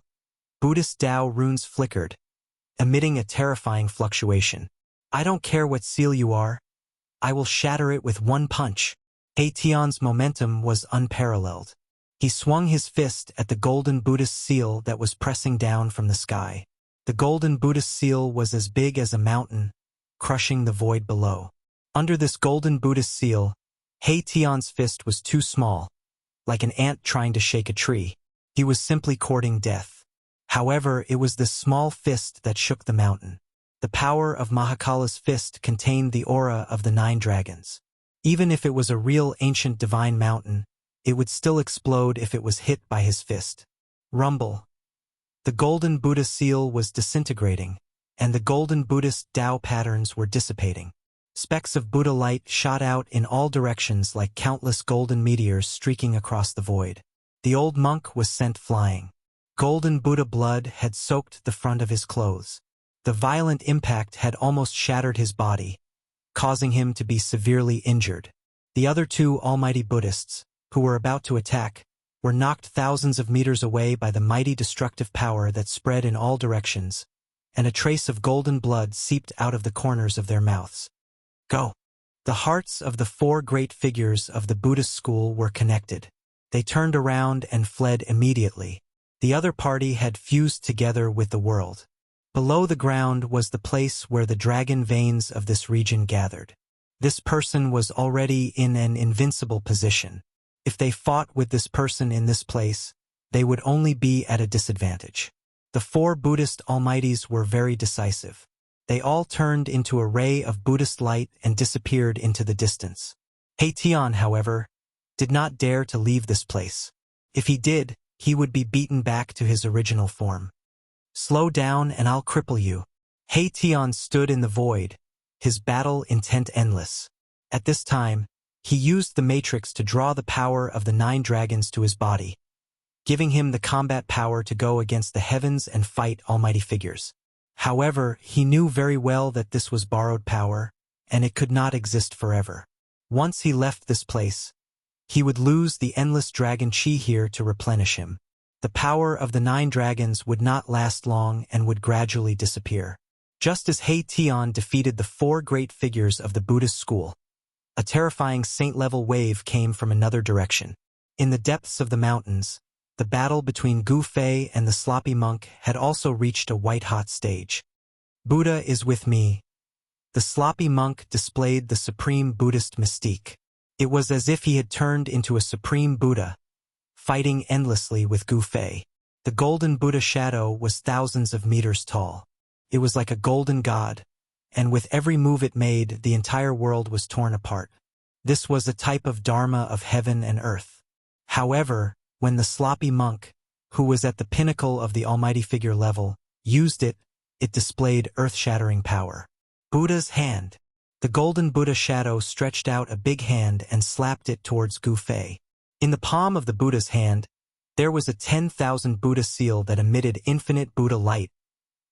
Buddhist Tao runes flickered, emitting a terrifying fluctuation. I don't care what seal you are, I will shatter it with one punch. Haitian's momentum was unparalleled. He swung his fist at the golden Buddhist seal that was pressing down from the sky. The golden Buddhist seal was as big as a mountain, crushing the void below. Under this golden Buddhist seal, Haitian's fist was too small, like an ant trying to shake a tree. He was simply courting death. However, it was this small fist that shook the mountain. The power of Mahakala's fist contained the aura of the 9 dragons. Even if it was a real ancient divine mountain, it would still explode if it was hit by his fist. Rumble. The golden Buddha seal was disintegrating, and the golden Buddhist Tao patterns were dissipating. Specks of Buddha light shot out in all directions like countless golden meteors streaking across the void. The old monk was sent flying. Golden Buddha blood had soaked the front of his clothes. The violent impact had almost shattered his body, causing him to be severely injured. The other 2 almighty Buddhists, who were about to attack, were knocked thousands of meters away by the mighty destructive power that spread in all directions, and a trace of golden blood seeped out of the corners of their mouths. Go! The hearts of the 4 great figures of the Buddhist school were connected. They turned around and fled immediately. The other party had fused together with the world. Below the ground was the place where the dragon veins of this region gathered. This person was already in an invincible position. If they fought with this person in this place, they would only be at a disadvantage. The 4 Buddhist almighties were very decisive. They all turned into a ray of Buddhist light and disappeared into the distance. Haitian, however, did not dare to leave this place. If he did, he would be beaten back to his original form. Slow down and I'll cripple you. Haitian stood in the void, his battle intent endless. At this time, He used the matrix to draw the power of the 9 dragons to his body, giving him the combat power to go against the heavens and fight almighty figures. However, he knew very well that this was borrowed power, and it could not exist forever. Once he left this place, he would lose the endless dragon chi here to replenish him. The power of the 9 dragons would not last long and would gradually disappear. Just as He Tian defeated the 4 great figures of the Buddhist school, a terrifying saint-level wave came from another direction. In the depths of the mountains, the battle between Gu Fei and the sloppy monk had also reached a white-hot stage. Buddha is with me. The sloppy monk displayed the supreme Buddhist mystique. It was as if he had turned into a supreme Buddha, fighting endlessly with Gu Fei. The golden Buddha shadow was thousands of meters tall. It was like a golden god, and with every move it made, the entire world was torn apart. This was a type of dharma of heaven and earth. However, when the sloppy monk, who was at the pinnacle of the almighty figure level, used it, it displayed earth-shattering power. Buddha's hand. The golden Buddha shadow stretched out a big hand and slapped it towards Gu Fei. In the palm of the Buddha's hand, there was a 10,000 Buddha seal that emitted infinite Buddha light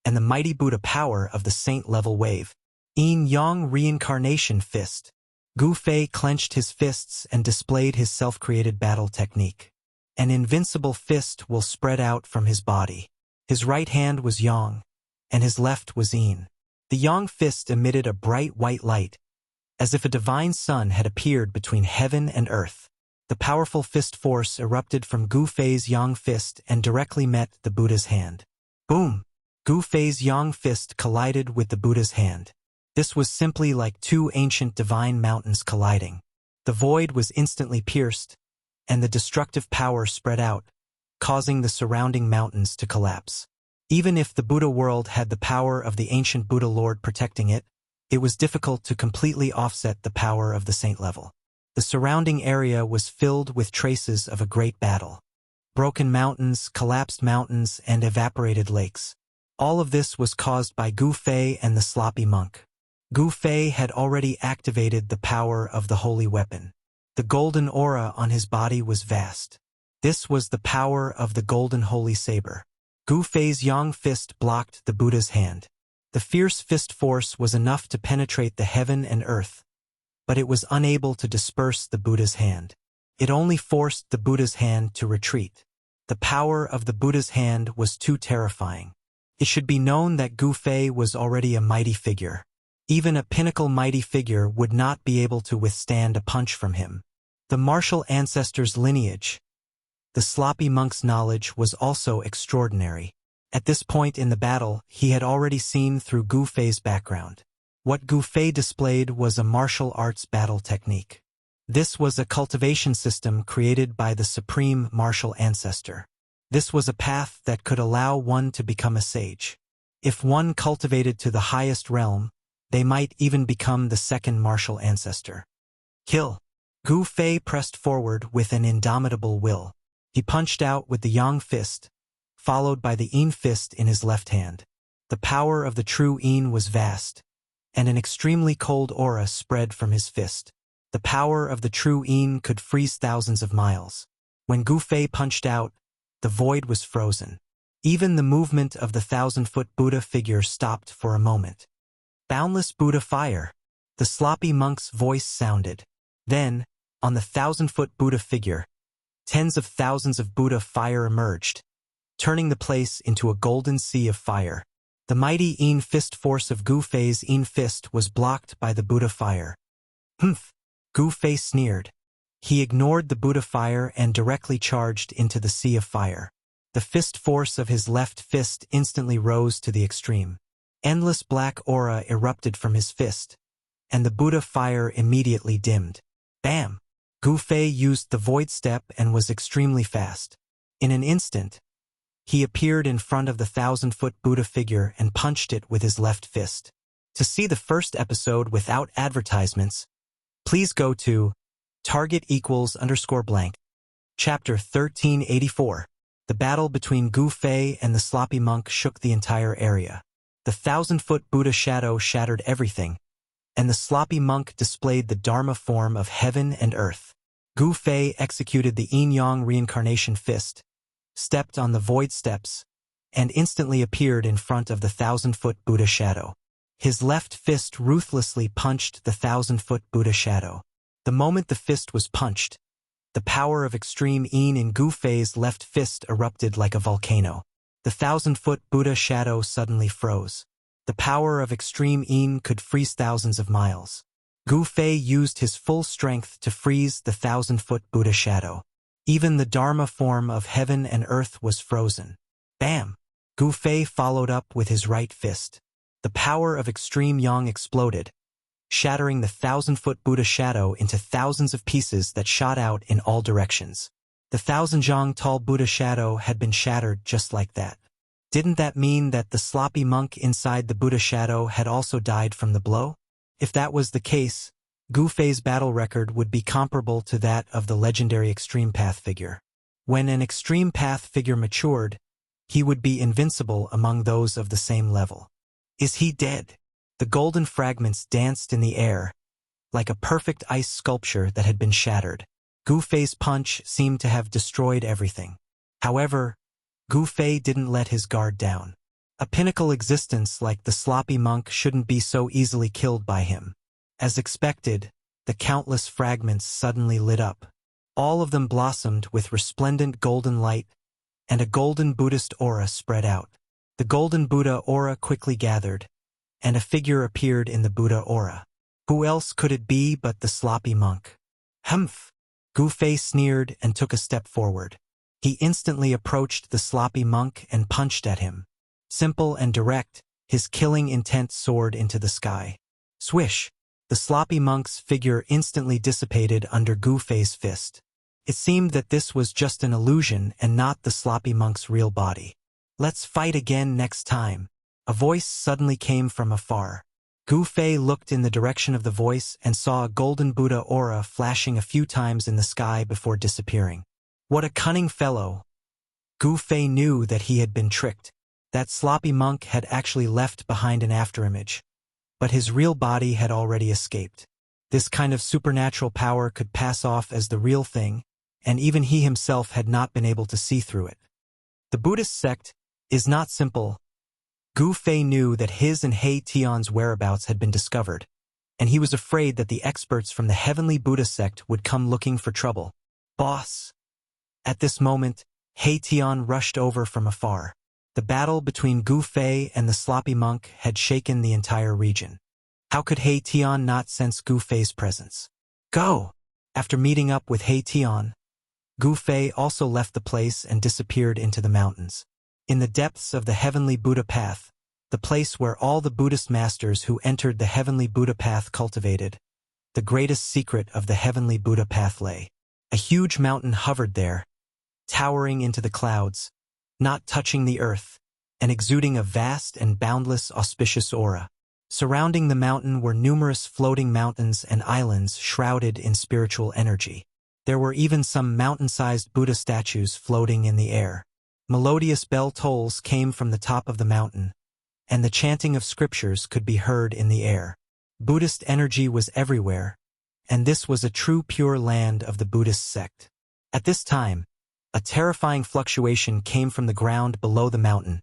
and the mighty Buddha power of the saint-level wave. Yin-yang reincarnation fist. Gu Fei clenched his fists and displayed his self-created battle technique. An invincible fist will spread out from his body. His right hand was yang, and his left was yin. The yang fist emitted a bright white light, as if a divine sun had appeared between heaven and earth. The powerful fist force erupted from Gu Fei's yang fist and directly met the Buddha's hand. Boom! Gu Fei's yang fist collided with the Buddha's hand. This was simply like 2 ancient divine mountains colliding. The void was instantly pierced, and the destructive power spread out, causing the surrounding mountains to collapse. Even if the Buddha world had the power of the ancient Buddha Lord protecting it, it was difficult to completely offset the power of the saint level. The surrounding area was filled with traces of a great battle. Broken mountains, collapsed mountains, and evaporated lakes. All of this was caused by Gu Fei and the sloppy monk. Gu Fei had already activated the power of the holy weapon. The golden aura on his body was vast. This was the power of the golden holy saber. Gu Fei's yang fist blocked the Buddha's hand. The fierce fist force was enough to penetrate the heaven and earth, but it was unable to disperse the Buddha's hand. It only forced the Buddha's hand to retreat. The power of the Buddha's hand was too terrifying. It should be known that Gu Fei was already a mighty figure. Even a pinnacle mighty figure would not be able to withstand a punch from him. The martial ancestor's lineage. The sloppy monk's knowledge was also extraordinary. At this point in the battle, he had already seen through Gu Fei's background. What Gu Fei displayed was a martial arts battle technique. This was a cultivation system created by the supreme martial ancestor. This was a path that could allow one to become a sage. If one cultivated to the highest realm, they might even become the second martial ancestor. Kill. Gu Fei pressed forward with an indomitable will. He punched out with the yang fist, followed by the yin fist in his left hand. The power of the true yin was vast, and an extremely cold aura spread from his fist. The power of the true yin could freeze thousands of miles. When Gu Fei punched out, the void was frozen. Even the movement of the 1,000-foot Buddha figure stopped for a moment. Boundless Buddha fire. The sloppy monk's voice sounded. Then, on the 1,000-foot Buddha figure, tens of thousands of Buddha fire emerged, turning the place into a golden sea of fire. The mighty yin fist force of Gu Fei's yin fist was blocked by the Buddha fire. Humph! Gu Fei sneered. He ignored the Buddha fire and directly charged into the sea of fire. The fist force of his left fist instantly rose to the extreme. Endless black aura erupted from his fist, and the Buddha fire immediately dimmed. Bam! Gu Fei used the void step and was extremely fast. In an instant, he appeared in front of the 1,000-foot Buddha figure and punched it with his left fist. To see the first episode without advertisements, please go to target=_blank. Chapter 1384. The battle between Gu Fei and the sloppy monk shook the entire area. The 1,000-foot Buddha shadow shattered everything, and the sloppy monk displayed the Dharma form of heaven and earth. Gu Fei executed the yin-yang reincarnation fist, stepped on the void steps, and instantly appeared in front of the 1,000-foot Buddha shadow. His left fist ruthlessly punched the 1,000-foot Buddha shadow. The moment the fist was punched, the power of extreme yin in Gu Fei's left fist erupted like a volcano. The 1,000-foot Buddha shadow suddenly froze. The power of extreme yin could freeze thousands of miles. Gu Fei used his full strength to freeze the 1,000-foot Buddha shadow. Even the Dharma form of heaven and earth was frozen. Bam! Gu Fei followed up with his right fist. The power of extreme yang exploded, shattering the 1,000-foot Buddha shadow into thousands of pieces that shot out in all directions. The 1,000-yang tall Buddha shadow had been shattered just like that. Didn't that mean that the sloppy monk inside the Buddha shadow had also died from the blow? If that was the case, Gu Fei's battle record would be comparable to that of the legendary Extreme Path figure. When an Extreme Path figure matured, he would be invincible among those of the same level. Is he dead? The golden fragments danced in the air, like a perfect ice sculpture that had been shattered. Gu Fei's punch seemed to have destroyed everything. However, Gu Fei didn't let his guard down. A pinnacle existence like the sloppy monk shouldn't be so easily killed by him. As expected, the countless fragments suddenly lit up. All of them blossomed with resplendent golden light, and a golden Buddhist aura spread out. The golden Buddha aura quickly gathered, and a figure appeared in the Buddha aura. Who else could it be but the sloppy monk? Humph! Gu Fei sneered and took a step forward. He instantly approached the sloppy monk and punched at him. Simple and direct, his killing intent soared into the sky. Swish! The sloppy monk's figure instantly dissipated under Gu Fei's fist. It seemed that this was just an illusion and not the sloppy monk's real body. Let's fight again next time. A voice suddenly came from afar. Gu Fei looked in the direction of the voice and saw a golden Buddha aura flashing a few times in the sky before disappearing. What a cunning fellow! Gu Fei knew that he had been tricked. That sloppy monk had actually left behind an afterimage, but his real body had already escaped. This kind of supernatural power could pass off as the real thing, and even he himself had not been able to see through it. The Buddhist sect is not simple. Gu Fei knew that his and He Tian's whereabouts had been discovered, and he was afraid that the experts from the heavenly Buddha sect would come looking for trouble. Boss! At this moment, He Tian rushed over from afar. The battle between Gu Fei and the sloppy monk had shaken the entire region. How could He Tian not sense Gu Fei's presence? Go! After meeting up with He Tian, Gu Fei also left the place and disappeared into the mountains. In the depths of the heavenly Buddha path, the place where all the Buddhist masters who entered the heavenly Buddha path cultivated, the greatest secret of the heavenly Buddha path lay. A huge mountain hovered there, towering into the clouds, not touching the earth, and exuding a vast and boundless auspicious aura. Surrounding the mountain were numerous floating mountains and islands shrouded in spiritual energy. There were even some mountain-sized Buddha statues floating in the air. Melodious bell tolls came from the top of the mountain, and the chanting of scriptures could be heard in the air. Buddhist energy was everywhere, and this was a true pure land of the Buddhist sect. At this time, a terrifying fluctuation came from the ground below the mountain,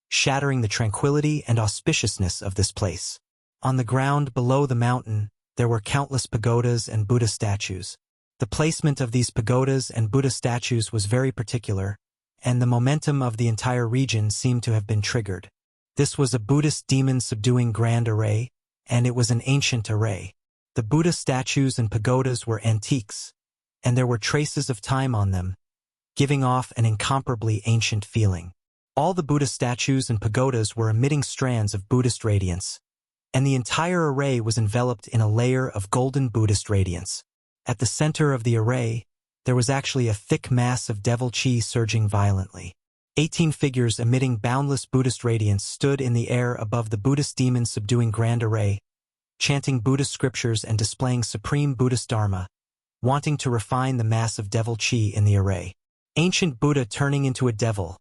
shattering the tranquility and auspiciousness of this place. On the ground below the mountain, there were countless pagodas and Buddha statues. The placement of these pagodas and Buddha statues was very particular, and the momentum of the entire region seemed to have been triggered. This was a Buddhist demon-subduing grand array, and it was an ancient array. The Buddha statues and pagodas were antiques, and there were traces of time on them, giving off an incomparably ancient feeling. All the Buddha statues and pagodas were emitting strands of Buddhist radiance, and the entire array was enveloped in a layer of golden Buddhist radiance. At the center of the array, there was actually a thick mass of devil chi surging violently. 18 figures emitting boundless Buddhist radiance stood in the air above the Buddhist demon-subduing grand array, chanting Buddhist scriptures and displaying supreme Buddhist dharma, wanting to refine the mass of devil chi in the array. Ancient Buddha turning into a devil.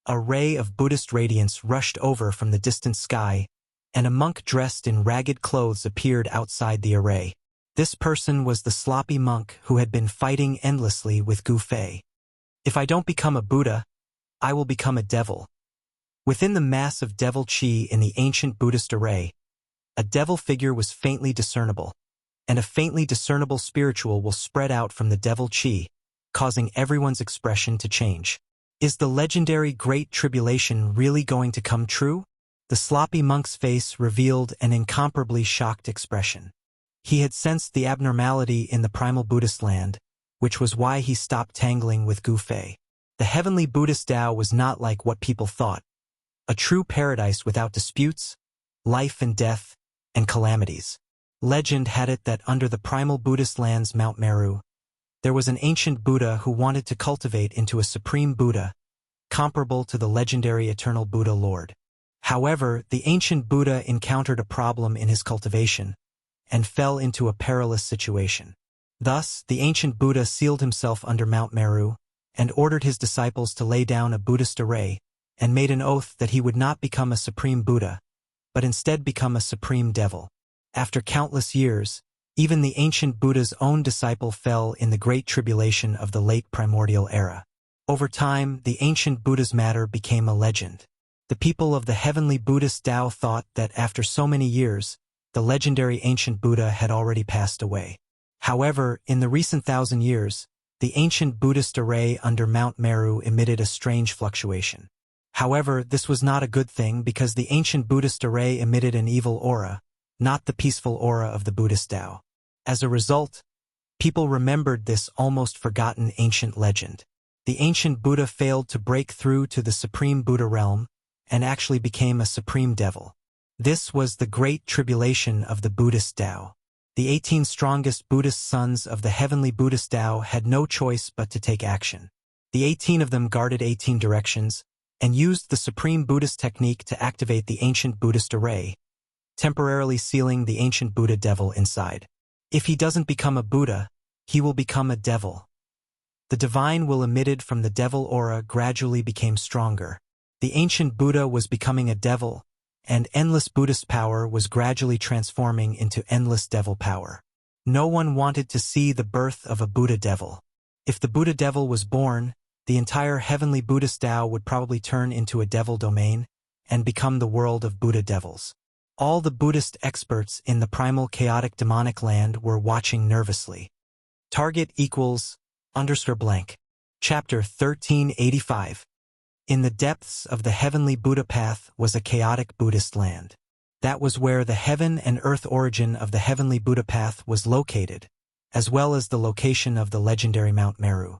A ray of Buddhist radiance rushed over from the distant sky, and a monk dressed in ragged clothes appeared outside the array. This person was the sloppy monk who had been fighting endlessly with Gu Fei. "If I don't become a Buddha, I will become a devil." Within the mass of devil chi in the ancient Buddhist array, a devil figure was faintly discernible, and a faintly discernible spiritual will spread out from the devil chi, causing everyone's expression to change. Is the legendary Great Tribulation really going to come true? The sloppy monk's face revealed an incomparably shocked expression. He had sensed the abnormality in the primal Buddhist land, which was why he stopped tangling with Gu Fei. The heavenly Buddhist Tao was not like what people thought, a true paradise without disputes, life and death, and calamities. Legend had it that under the primal Buddhist land's Mount Meru, there was an ancient Buddha who wanted to cultivate into a supreme Buddha, comparable to the legendary eternal Buddha Lord. However, the ancient Buddha encountered a problem in his cultivation, and fell into a perilous situation. Thus, the ancient Buddha sealed himself under Mount Meru, and ordered his disciples to lay down a Buddhist array, and made an oath that he would not become a supreme Buddha, but instead become a supreme devil. After countless years, even the ancient Buddha's own disciple fell in the Great Tribulation of the late primordial era. Over time, the ancient Buddha's matter became a legend. The people of the heavenly Buddhist Tao thought that after so many years, the legendary ancient Buddha had already passed away. However, in the recent 1,000 years, the ancient Buddhist array under Mount Meru emitted a strange fluctuation. However, this was not a good thing because the ancient Buddhist array emitted an evil aura, not the peaceful aura of the Buddhist Tao. As a result, people remembered this almost forgotten ancient legend. The ancient Buddha failed to break through to the supreme Buddha realm and actually became a supreme devil. This was the Great Tribulation of the Buddhist Tao. The 18 strongest Buddhist sons of the heavenly Buddhist Tao had no choice but to take action. The 18 of them guarded 18 directions and used the supreme Buddhist technique to activate the ancient Buddhist array, temporarily sealing the ancient Buddha devil inside. If he doesn't become a Buddha, he will become a devil. The divine will emitted from the devil aura gradually became stronger. The ancient Buddha was becoming a devil, and endless Buddhist power was gradually transforming into endless devil power. No one wanted to see the birth of a Buddha devil. If the Buddha devil was born, the entire heavenly Buddhist Tao would probably turn into a devil domain and become the world of Buddha devils. All the Buddhist experts in the primal chaotic demonic land were watching nervously. Target equals _blank. Chapter 1385. In the depths of the heavenly Buddha path was a chaotic Buddhist land. That was where the heaven and earth origin of the heavenly Buddha path was located, as well as the location of the legendary Mount Meru.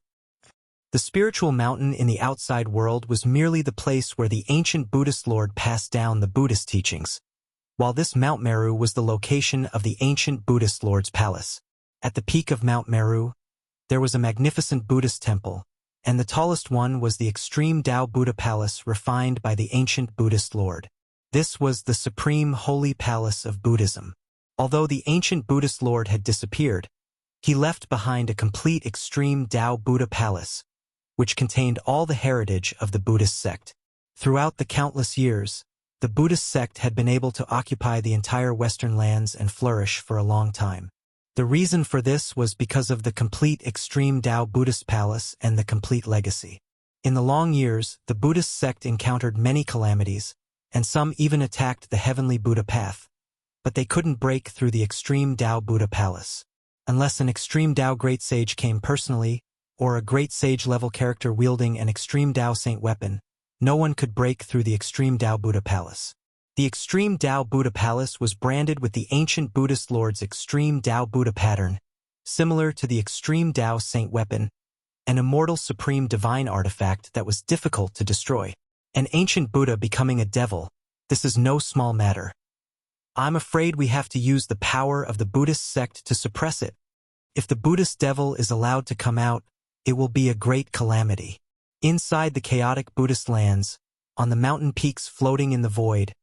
The spiritual mountain in the outside world was merely the place where the ancient Buddhist Lord passed down the Buddhist teachings, while this Mount Meru was the location of the ancient Buddhist Lord's palace. At the peak of Mount Meru, there was a magnificent Buddhist temple, and the tallest one was the extreme Tao Buddha palace refined by the ancient Buddhist Lord. This was the supreme holy palace of Buddhism. Although the ancient Buddhist Lord had disappeared, he left behind a complete extreme Tao Buddha palace, which contained all the heritage of the Buddhist sect. Throughout the countless years, the Buddhist sect had been able to occupy the entire Western lands and flourish for a long time. The reason for this was because of the complete extreme Tao Buddhist palace and the complete legacy. In the long years, the Buddhist sect encountered many calamities, and some even attacked the heavenly Buddha path, but they couldn't break through the extreme Tao Buddha palace. Unless an extreme Tao great sage came personally, or a great sage-level character wielding an extreme Tao saint weapon, no one could break through the extreme Tao Buddha palace. The extreme Tao Buddha palace was branded with the ancient Buddhist Lord's extreme Tao Buddha pattern, similar to the extreme Tao saint weapon, an immortal supreme divine artifact that was difficult to destroy. An ancient Buddha becoming a devil, this is no small matter. I'm afraid we have to use the power of the Buddhist sect to suppress it. If the Buddhist devil is allowed to come out, it will be a great calamity. Inside the chaotic Buddhist lands, on the mountain peaks floating in the void,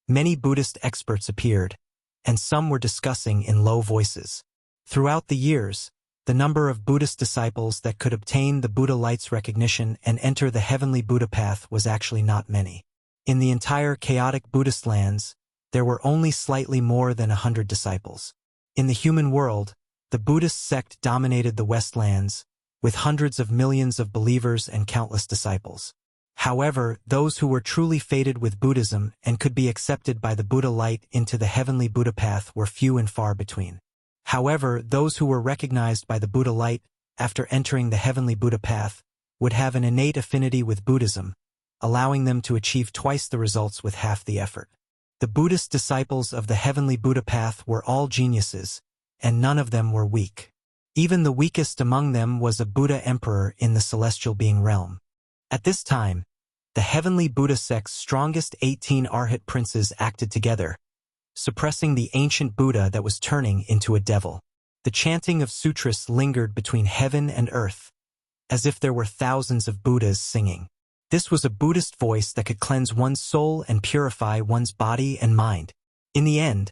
many Buddhist experts appeared, and some were discussing in low voices. Throughout the years, the number of Buddhist disciples that could obtain the Buddha light's recognition and enter the heavenly Buddha path was actually not many. In the entire chaotic Buddhist lands, there were only slightly more than 100 disciples. In the human world, the Buddhist sect dominated the Westlands, with hundreds of millions of believers and countless disciples. However, those who were truly fated with Buddhism and could be accepted by the Buddha light into the heavenly Buddha path were few and far between. However, those who were recognized by the Buddha light after entering the heavenly Buddha path would have an innate affinity with Buddhism, allowing them to achieve twice the results with half the effort. The Buddhist disciples of the heavenly Buddha path were all geniuses, and none of them were weak. Even the weakest among them was a Buddha emperor in the celestial being realm. At this time, the heavenly Buddha sect's strongest 18 Arhat princes acted together, suppressing the ancient Buddha that was turning into a devil. The chanting of sutras lingered between heaven and earth, as if there were thousands of Buddhas singing. This was a Buddhist voice that could cleanse one's soul and purify one's body and mind. In the end,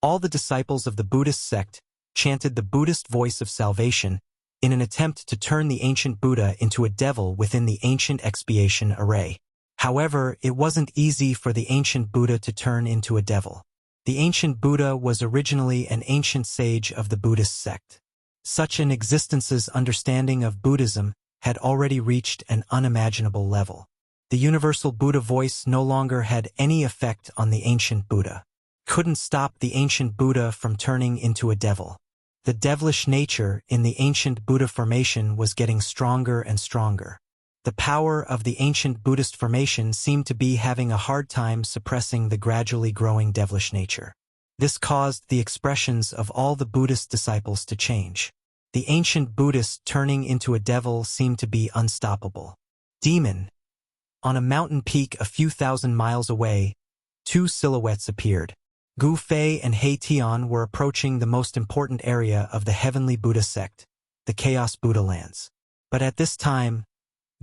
all the disciples of the Buddhist sect chanted the Buddhist voice of salvation in an attempt to turn the ancient Buddha into a devil within the ancient expiation array. However, it wasn't easy for the ancient Buddha to turn into a devil. The ancient Buddha was originally an ancient sage of the Buddhist sect. Such an existence's understanding of Buddhism had already reached an unimaginable level. The universal Buddha voice no longer had any effect on the ancient Buddha. Couldn't stop the ancient Buddha from turning into a devil. The devilish nature in the ancient Buddha formation was getting stronger and stronger. The power of the ancient Buddhist formation seemed to be having a hard time suppressing the gradually growing devilish nature. This caused the expressions of all the Buddhist disciples to change. The ancient Buddhist turning into a devil seemed to be unstoppable. Demon. On a mountain peak a few thousand miles away, two silhouettes appeared. Gu Fei and He Tian were approaching the most important area of the heavenly Buddha sect, the Chaos Buddha lands. But at this time,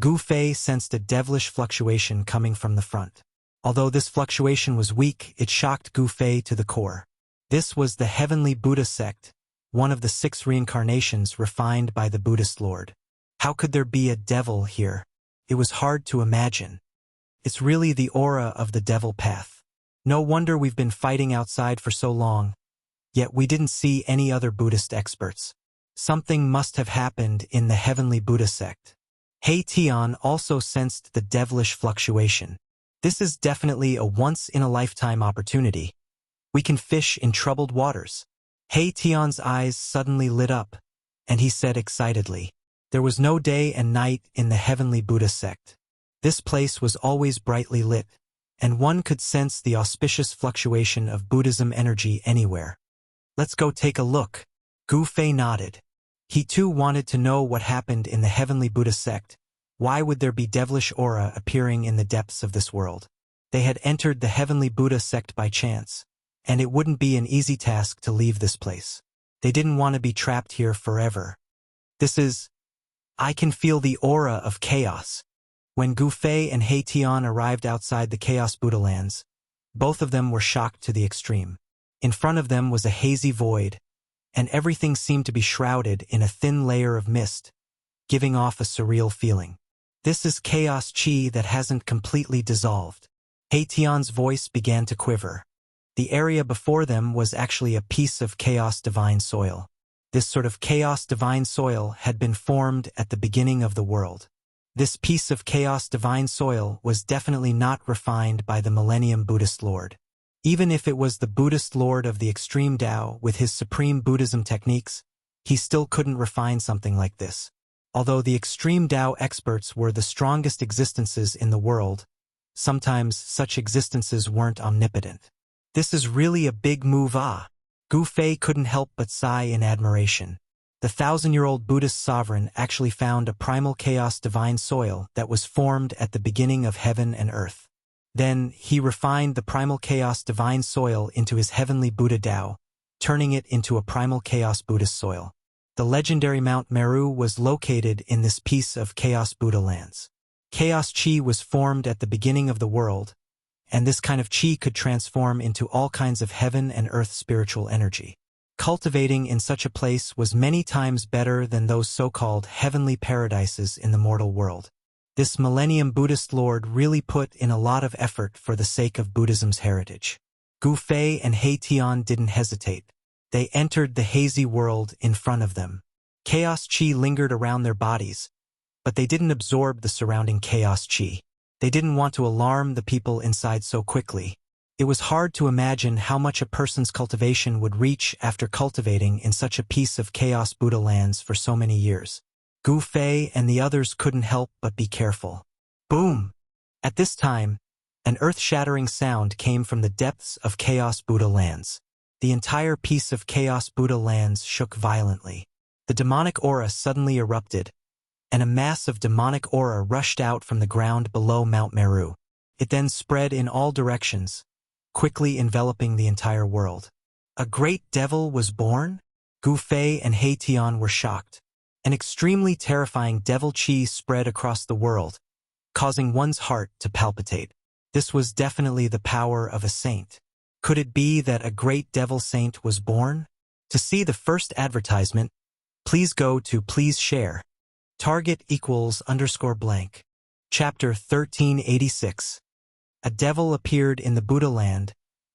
Gu Fei sensed a devilish fluctuation coming from the front. Although this fluctuation was weak, it shocked Gu Fei to the core. This was the heavenly Buddha sect, one of the 6 reincarnations refined by the Buddhist Lord. How could there be a devil here? It was hard to imagine. It's really the aura of the devil path. No wonder we've been fighting outside for so long, yet we didn't see any other Buddhist experts. Something must have happened in the heavenly Buddha sect. He Tian also sensed the devilish fluctuation. This is definitely a once-in-a-lifetime opportunity. We can fish in troubled waters. He Tian's eyes suddenly lit up, and he said excitedly, there was no day and night in the heavenly Buddha sect. This place was always brightly lit, and one could sense the auspicious fluctuation of Buddhism energy anywhere. Let's go take a look. Gu Fei nodded. He too wanted to know what happened in the heavenly Buddha sect. Why would there be devilish aura appearing in the depths of this world? They had entered the heavenly Buddha sect by chance, and it wouldn't be an easy task to leave this place. They didn't want to be trapped here forever. I can feel the aura of chaos. When Gu Fei and He Tian arrived outside the Chaos Buddha lands, both of them were shocked to the extreme. In front of them was a hazy void, and everything seemed to be shrouded in a thin layer of mist, giving off a surreal feeling. This is chaos chi that hasn't completely dissolved. He Tian's voice began to quiver. The area before them was actually a piece of chaos divine soil. This sort of chaos divine soil had been formed at the beginning of the world. This piece of chaos divine soil was definitely not refined by the Millennium Buddhist Lord. Even if it was the Buddhist Lord of the extreme Tao with his supreme Buddhism techniques, he still couldn't refine something like this. Although the extreme Tao experts were the strongest existences in the world, sometimes such existences weren't omnipotent. This is really a big move. Gu Fei couldn't help but sigh in admiration. The 1,000-year-old Buddhist sovereign actually found a primal chaos divine soil that was formed at the beginning of heaven and earth. Then, he refined the primal chaos divine soil into his heavenly Buddha Tao, turning it into a primal chaos Buddhist soil. The legendary Mount Meru was located in this piece of Chaos Buddha lands. Chaos Chi was formed at the beginning of the world, and this kind of Chi could transform into all kinds of heaven and earth spiritual energy. Cultivating in such a place was many times better than those so-called heavenly paradises in the mortal world. This Millennium Buddhist Lord really put in a lot of effort for the sake of Buddhism's heritage. Gu Fei and He Tian didn't hesitate. They entered the hazy world in front of them. Chaos Qi lingered around their bodies, but they didn't absorb the surrounding chaos Qi. They didn't want to alarm the people inside so quickly. It was hard to imagine how much a person's cultivation would reach after cultivating in such a piece of chaos Buddha lands for so many years. Gu Fei and the others couldn't help but be careful. Boom! At this time, an earth-shattering sound came from the depths of chaos Buddha lands. The entire piece of chaos Buddha lands shook violently. The demonic aura suddenly erupted, and a mass of demonic aura rushed out from the ground below Mount Meru. It then spread in all directions, quickly enveloping the entire world. A great devil was born? Gu Fei and He Tian were shocked. An extremely terrifying devil Qi spread across the world, causing one's heart to palpitate. This was definitely the power of a saint. Could it be that a great devil saint was born? To see the first advertisement, please go to Please Share. Target =_blank. Chapter 1386. A devil appeared in the Buddha land.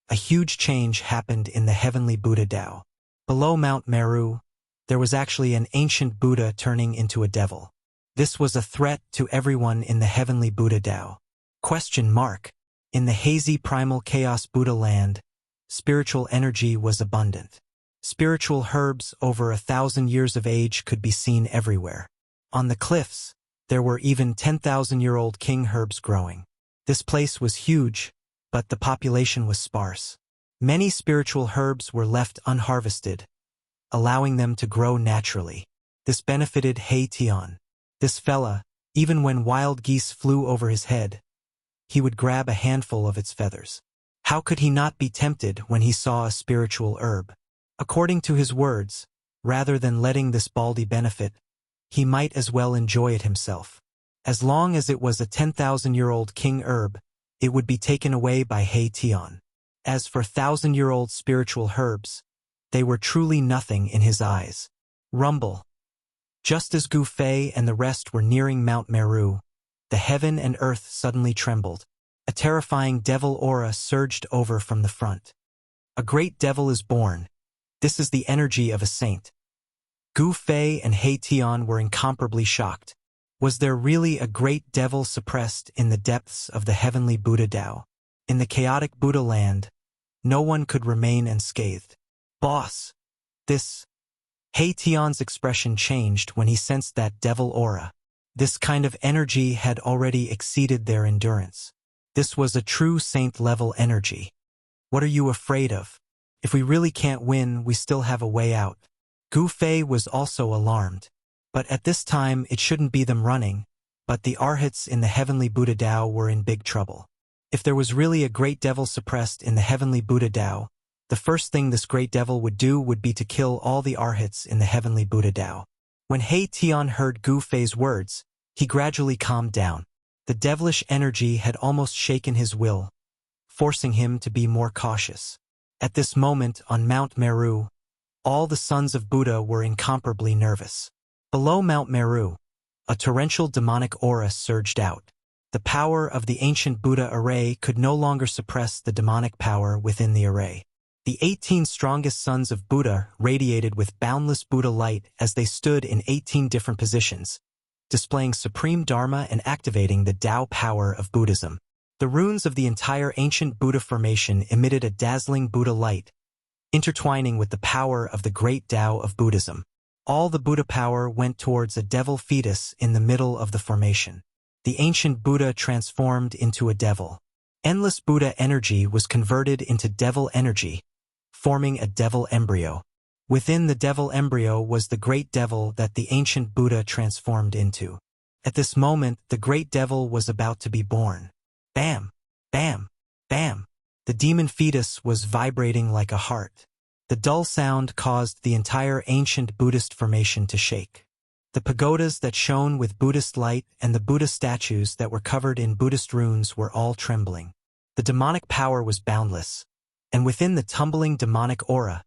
A huge change happened in the heavenly Buddha Tao. Below Mount Meru, there was actually an ancient Buddha turning into a devil. This was a threat to everyone in the heavenly Buddha Tao. In the hazy primal chaos Buddha land, spiritual energy was abundant. Spiritual herbs over 1,000 years of age could be seen everywhere. On the cliffs, there were even 10,000-year-old king herbs growing. This place was huge, but the population was sparse. Many spiritual herbs were left unharvested, allowing them to grow naturally. This benefited He Tian. This fella, even when wild geese flew over his head, he would grab a handful of its feathers. How could he not be tempted when he saw a spiritual herb? According to his words, rather than letting this baldy benefit, he might as well enjoy it himself. As long as it was a 10,000-year-old king herb, it would be taken away by He Tian. As for 1,000-year-old spiritual herbs, they were truly nothing in his eyes. Rumble. Just as Gu Fei and the rest were nearing Mount Meru, the heaven and earth suddenly trembled. A terrifying devil aura surged over from the front. A great devil is born. This is the energy of a saint. Gu Fei and He Tian were incomparably shocked. Was there really a great devil suppressed in the depths of the heavenly Buddha Tao? In the chaotic Buddha land, no one could remain unscathed. Boss! This... He Tian's expression changed when he sensed that devil aura. This kind of energy had already exceeded their endurance. This was a true saint-level energy. What are you afraid of? If we really can't win, we still have a way out. Gu Fei was also alarmed. But at this time, it shouldn't be them running, but the arhats in the heavenly Buddha Tao were in big trouble. If there was really a great devil suppressed in the heavenly Buddha Tao, the first thing this great devil would do would be to kill all the arhats in the heavenly Buddha Tao. When He Tian heard Gu Fei's words, he gradually calmed down. The devilish energy had almost shaken his will, forcing him to be more cautious. At this moment on Mount Meru, all the sons of Buddha were incomparably nervous. Below Mount Meru, a torrential demonic aura surged out. The power of the ancient Buddha array could no longer suppress the demonic power within the array. The 18 strongest sons of Buddha radiated with boundless Buddha light as they stood in 18 different positions, displaying supreme Dharma and activating the Tao power of Buddhism. The runes of the entire ancient Buddha formation emitted a dazzling Buddha light, intertwining with the power of the great Tao of Buddhism. All the Buddha power went towards a devil fetus in the middle of the formation. The ancient Buddha transformed into a devil. Endless Buddha energy was converted into devil energy, forming a devil embryo. Within the devil embryo was the great devil that the ancient Buddha transformed into. At this moment, the great devil was about to be born. Bam! Bam! Bam! The demon fetus was vibrating like a heart. The dull sound caused the entire ancient Buddhist formation to shake. The pagodas that shone with Buddhist light and the Buddha statues that were covered in Buddhist runes were all trembling. The demonic power was boundless, and within the tumbling demonic aura,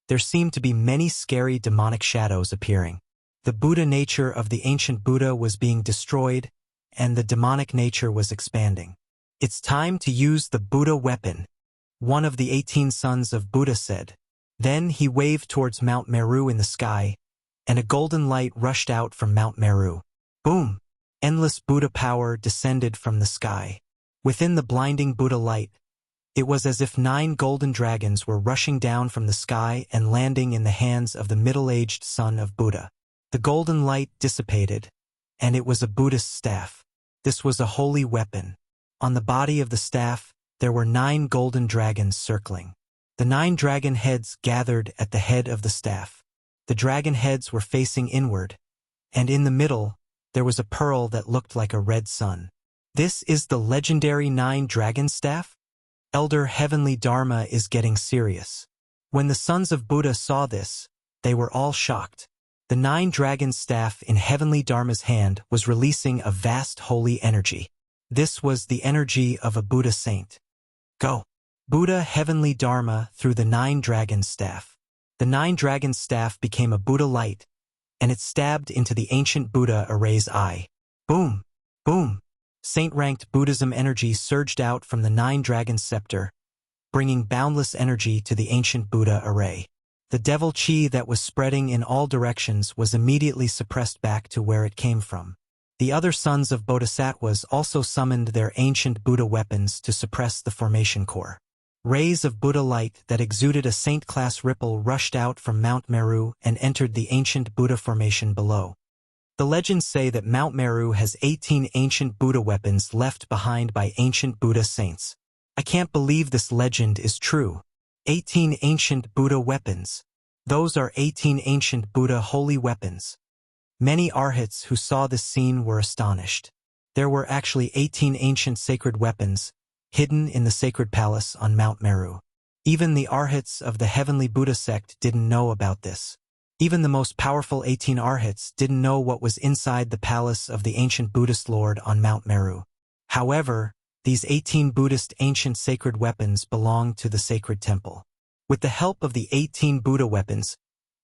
there seemed to be many scary demonic shadows appearing. The Buddha nature of the ancient Buddha was being destroyed, and the demonic nature was expanding. It's time to use the Buddha weapon. one of the 18 sons of Buddha said. Then he waved towards Mount Meru in the sky, and a golden light rushed out from Mount Meru. Boom! Endless Buddha power descended from the sky. Within the blinding Buddha light, it was as if 9 golden dragons were rushing down from the sky and landing in the hands of the middle-aged son of Buddha. The golden light dissipated, and it was a Buddhist staff. This was a holy weapon. On the body of the staff, there were 9 golden dragons circling. The 9 dragon heads gathered at the head of the staff. The dragon heads were facing inward, and in the middle, there was a pearl that looked like a red sun. This is the legendary 9 dragon staff? Elder Heavenly Dharma is getting serious. When the sons of Buddha saw this, they were all shocked. The 9 dragon staff in Heavenly Dharma's hand was releasing a vast holy energy. This was the energy of a Buddha saint. Go! Buddha Heavenly Dharma through the 9 dragon staff. The 9 dragon staff became a Buddha light, and it stabbed into the ancient Buddha array's eye. Boom! Boom! Saint-ranked Buddhism energy surged out from the 9 dragon scepter, bringing boundless energy to the ancient Buddha array. The devil chi that was spreading in all directions was immediately suppressed back to where it came from. The other sons of Bodhisattvas also summoned their ancient Buddha weapons to suppress the formation core. Rays of Buddha light that exuded a saint-class ripple rushed out from Mount Meru and entered the ancient Buddha formation below. The legends say that Mount Meru has 18 ancient Buddha weapons left behind by ancient Buddha saints. I can't believe this legend is true. 18 ancient Buddha weapons. Those are 18 ancient Buddha holy weapons. Many arhats who saw this scene were astonished. There were actually 18 ancient sacred weapons, hidden in the sacred palace on Mount Meru. Even the arhats of the heavenly Buddha sect didn't know about this. Even the most powerful 18 arhats didn't know what was inside the palace of the ancient Buddhist lord on Mount Meru. However, these 18 Buddhist ancient sacred weapons belonged to the sacred temple. With the help of the 18 Buddha weapons,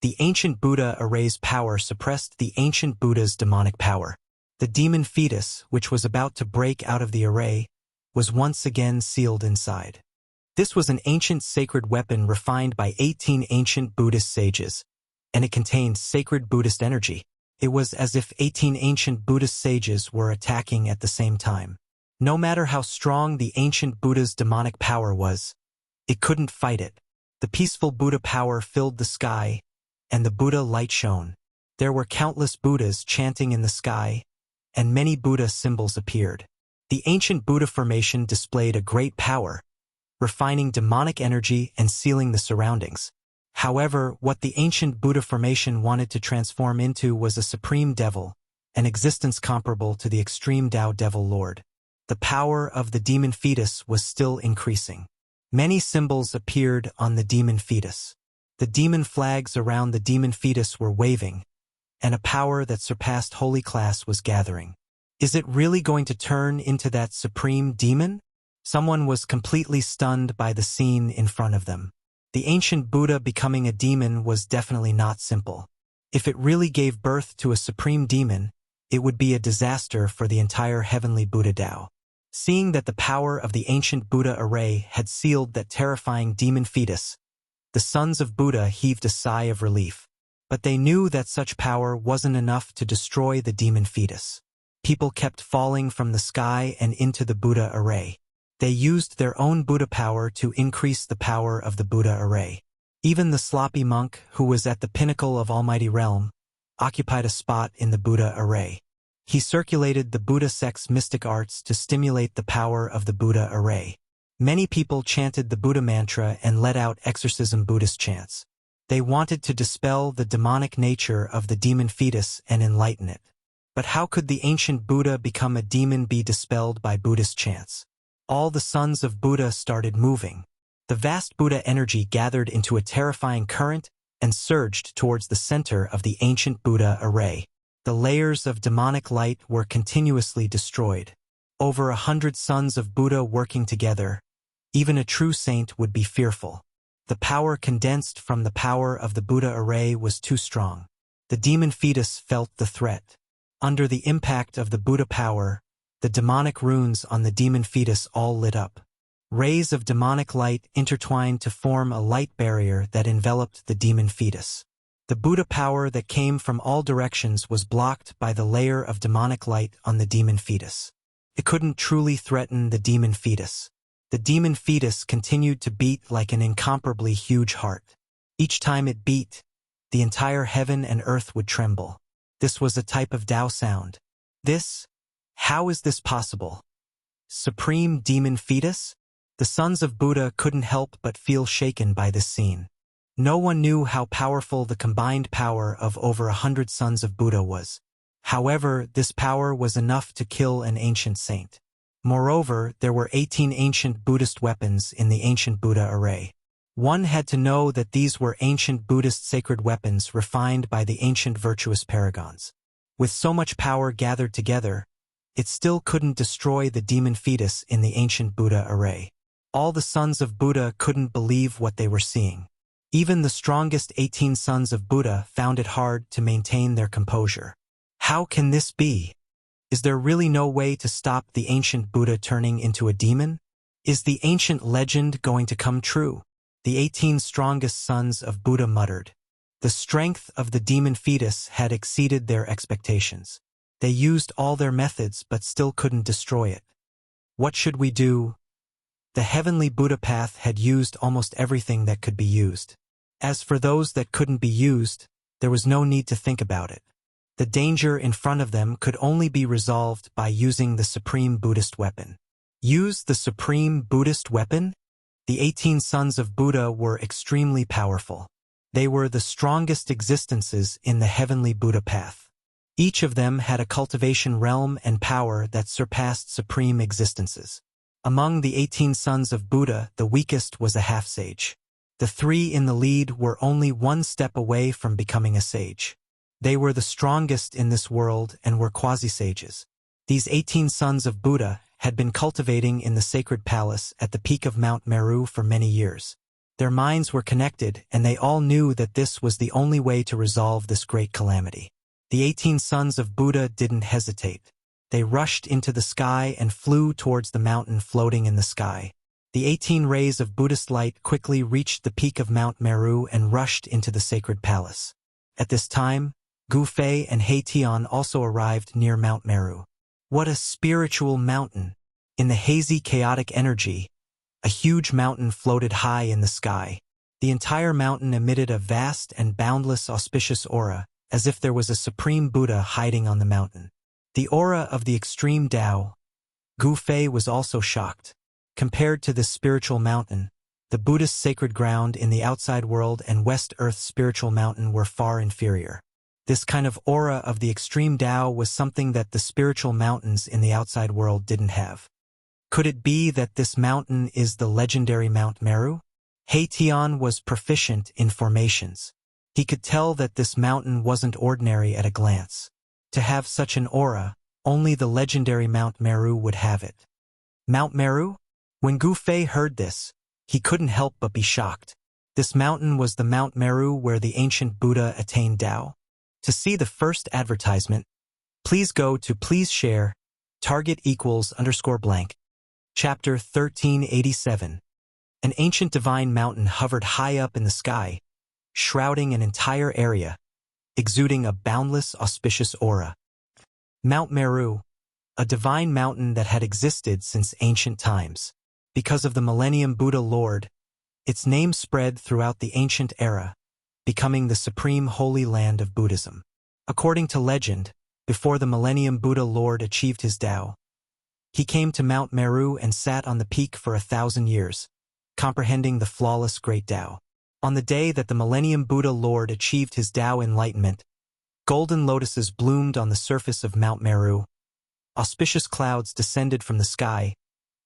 the ancient Buddha array's power suppressed the ancient Buddha's demonic power. The demon fetus, which was about to break out of the array, was once again sealed inside. This was an ancient sacred weapon refined by 18 ancient Buddhist sages, and it contained sacred Buddhist energy. It was as if 18 ancient Buddhist sages were attacking at the same time. No matter how strong the ancient Buddha's demonic power was, it couldn't fight it. The peaceful Buddha power filled the sky, and the Buddha light shone. There were countless Buddhas chanting in the sky, and many Buddha symbols appeared. The ancient Buddha formation displayed a great power, refining demonic energy and sealing the surroundings. However, what the ancient Buddha formation wanted to transform into was a supreme devil, an existence comparable to the extreme Tao devil lord. The power of the demon fetus was still increasing. Many symbols appeared on the demon fetus. The demon flags around the demon fetus were waving, and a power that surpassed holy class was gathering. Is it really going to turn into that supreme demon? Someone was completely stunned by the scene in front of them. The ancient Buddha becoming a demon was definitely not simple. If it really gave birth to a supreme demon, it would be a disaster for the entire heavenly Buddha Tao. Seeing that the power of the ancient Buddha array had sealed that terrifying demon fetus, the sons of Buddha heaved a sigh of relief. But they knew that such power wasn't enough to destroy the demon fetus. People kept falling from the sky and into the Buddha array. They used their own Buddha power to increase the power of the Buddha array. Even the sloppy monk, who was at the pinnacle of Almighty Realm, occupied a spot in the Buddha array. He circulated the Buddha sect's mystic arts to stimulate the power of the Buddha array. Many people chanted the Buddha mantra and let out exorcism Buddhist chants. They wanted to dispel the demonic nature of the demon fetus and enlighten it. But how could the ancient Buddha become a demon be dispelled by Buddhist chants? All the sons of Buddha started moving. The vast Buddha energy gathered into a terrifying current and surged towards the center of the ancient Buddha array. The layers of demonic light were continuously destroyed. Over 100 sons of Buddha working together, even a true saint would be fearful. The power condensed from the power of the Buddha array was too strong. The demon fetus felt the threat. Under the impact of the Buddha power, the demonic runes on the demon fetus all lit up. Rays of demonic light intertwined to form a light barrier that enveloped the demon fetus. The Buddha power that came from all directions was blocked by the layer of demonic light on the demon fetus. It couldn't truly threaten the demon fetus. The demon fetus continued to beat like an incomparably huge heart. Each time it beat, the entire heaven and earth would tremble. This was a type of Tao sound. How is this possible? Supreme demon fetus? The sons of Buddha couldn't help but feel shaken by this scene. No one knew how powerful the combined power of over 100 sons of Buddha was. However, this power was enough to kill an ancient saint. Moreover, there were 18 ancient Buddhist weapons in the ancient Buddha array. One had to know that these were ancient Buddhist sacred weapons refined by the ancient virtuous paragons. With so much power gathered together, it still couldn't destroy the demon fetus in the ancient Buddha array. All the sons of Buddha couldn't believe what they were seeing. Even the strongest 18 sons of Buddha found it hard to maintain their composure. How can this be? Is there really no way to stop the ancient Buddha turning into a demon? Is the ancient legend going to come true? The 18 strongest sons of Buddha muttered. The strength of the demon fetus had exceeded their expectations. They used all their methods but still couldn't destroy it. What should we do? The heavenly Buddha path had used almost everything that could be used. As for those that couldn't be used, there was no need to think about it. The danger in front of them could only be resolved by using the supreme Buddhist weapon. Use the supreme Buddhist weapon? The 18 sons of Buddha were extremely powerful. They were the strongest existences in the heavenly Buddha path. Each of them had a cultivation realm and power that surpassed supreme existences. Among the 18 sons of Buddha, the weakest was a half-sage. The 3 in the lead were only one step away from becoming a sage. They were the strongest in this world and were quasi-sages. These 18 sons of Buddha had been cultivating in the sacred palace at the peak of Mount Meru for many years. Their minds were connected, and they all knew that this was the only way to resolve this great calamity. The 18 sons of Buddha didn't hesitate. They rushed into the sky and flew towards the mountain floating in the sky. The 18 rays of Buddhist light quickly reached the peak of Mount Meru and rushed into the sacred palace. At this time, Gu Fei and He Tian also arrived near Mount Meru. What a spiritual mountain! In the hazy, chaotic energy, a huge mountain floated high in the sky. The entire mountain emitted a vast and boundless auspicious aura, as if there was a supreme Buddha hiding on the mountain. The aura of the extreme Tao. Gu Fei was also shocked. Compared to this spiritual mountain, the Buddhist sacred ground in the outside world and West Earth's spiritual mountain were far inferior. This kind of aura of the extreme Tao was something that the spiritual mountains in the outside world didn't have. Could it be that this mountain is the legendary Mount Meru? He Tian was proficient in formations. He could tell that this mountain wasn't ordinary at a glance. To have such an aura, only the legendary Mount Meru would have it. Mount Meru? When Gu Fei heard this, he couldn't help but be shocked. This mountain was the Mount Meru where the ancient Buddha attained Tao. To see the first advertisement, please go to Please Share, target =_blank. Chapter 1387. An ancient divine mountain hovered high up in the sky, shrouding an entire area, exuding a boundless, auspicious aura. Mount Meru, a divine mountain that had existed since ancient times. Because of the Millennium Buddha Lord, its name spread throughout the ancient era, becoming the supreme holy land of Buddhism. According to legend, before the Millennium Buddha Lord achieved his Tao, he came to Mount Meru and sat on the peak for 1,000 years, comprehending the flawless great Tao. On the day that the Millennium Buddha Lord achieved his Tao enlightenment, golden lotuses bloomed on the surface of Mount Meru, auspicious clouds descended from the sky,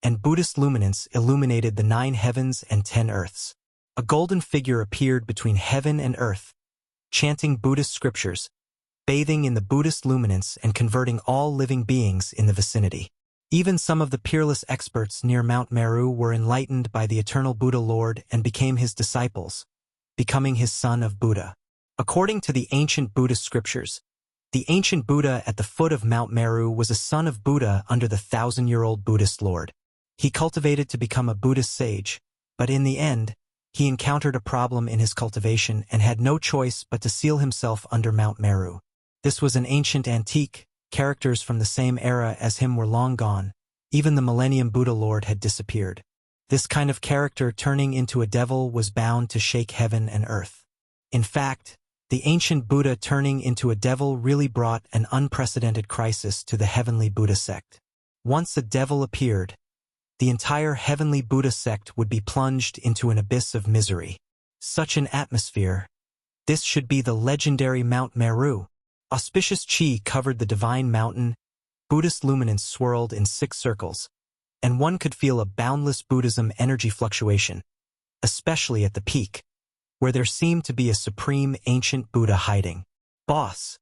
and Buddhist luminance illuminated the 9 heavens and 10 earths. A golden figure appeared between heaven and earth, chanting Buddhist scriptures, bathing in the Buddhist luminance and converting all living beings in the vicinity. Even some of the peerless experts near Mount Meru were enlightened by the eternal Buddha Lord and became his disciples, becoming his son of Buddha. According to the ancient Buddhist scriptures, the ancient Buddha at the foot of Mount Meru was a son of Buddha under the 1,000-year-old Buddhist Lord. He cultivated to become a Buddhist sage, but in the end, he encountered a problem in his cultivation and had no choice but to seal himself under Mount Meru. This was an ancient antique. Characters from the same era as him were long gone. Even the Millennium Buddha Lord had disappeared. This kind of character turning into a devil was bound to shake heaven and earth. In fact, the ancient Buddha turning into a devil really brought an unprecedented crisis to the heavenly Buddha sect. Once a devil appeared, the entire heavenly Buddha sect would be plunged into an abyss of misery. Such an atmosphere. This should be the legendary Mount Meru. Auspicious chi covered the divine mountain, Buddhist luminance swirled in 6 circles, and one could feel a boundless Buddhism energy fluctuation, especially at the peak, where there seemed to be a supreme ancient Buddha hiding. Boss,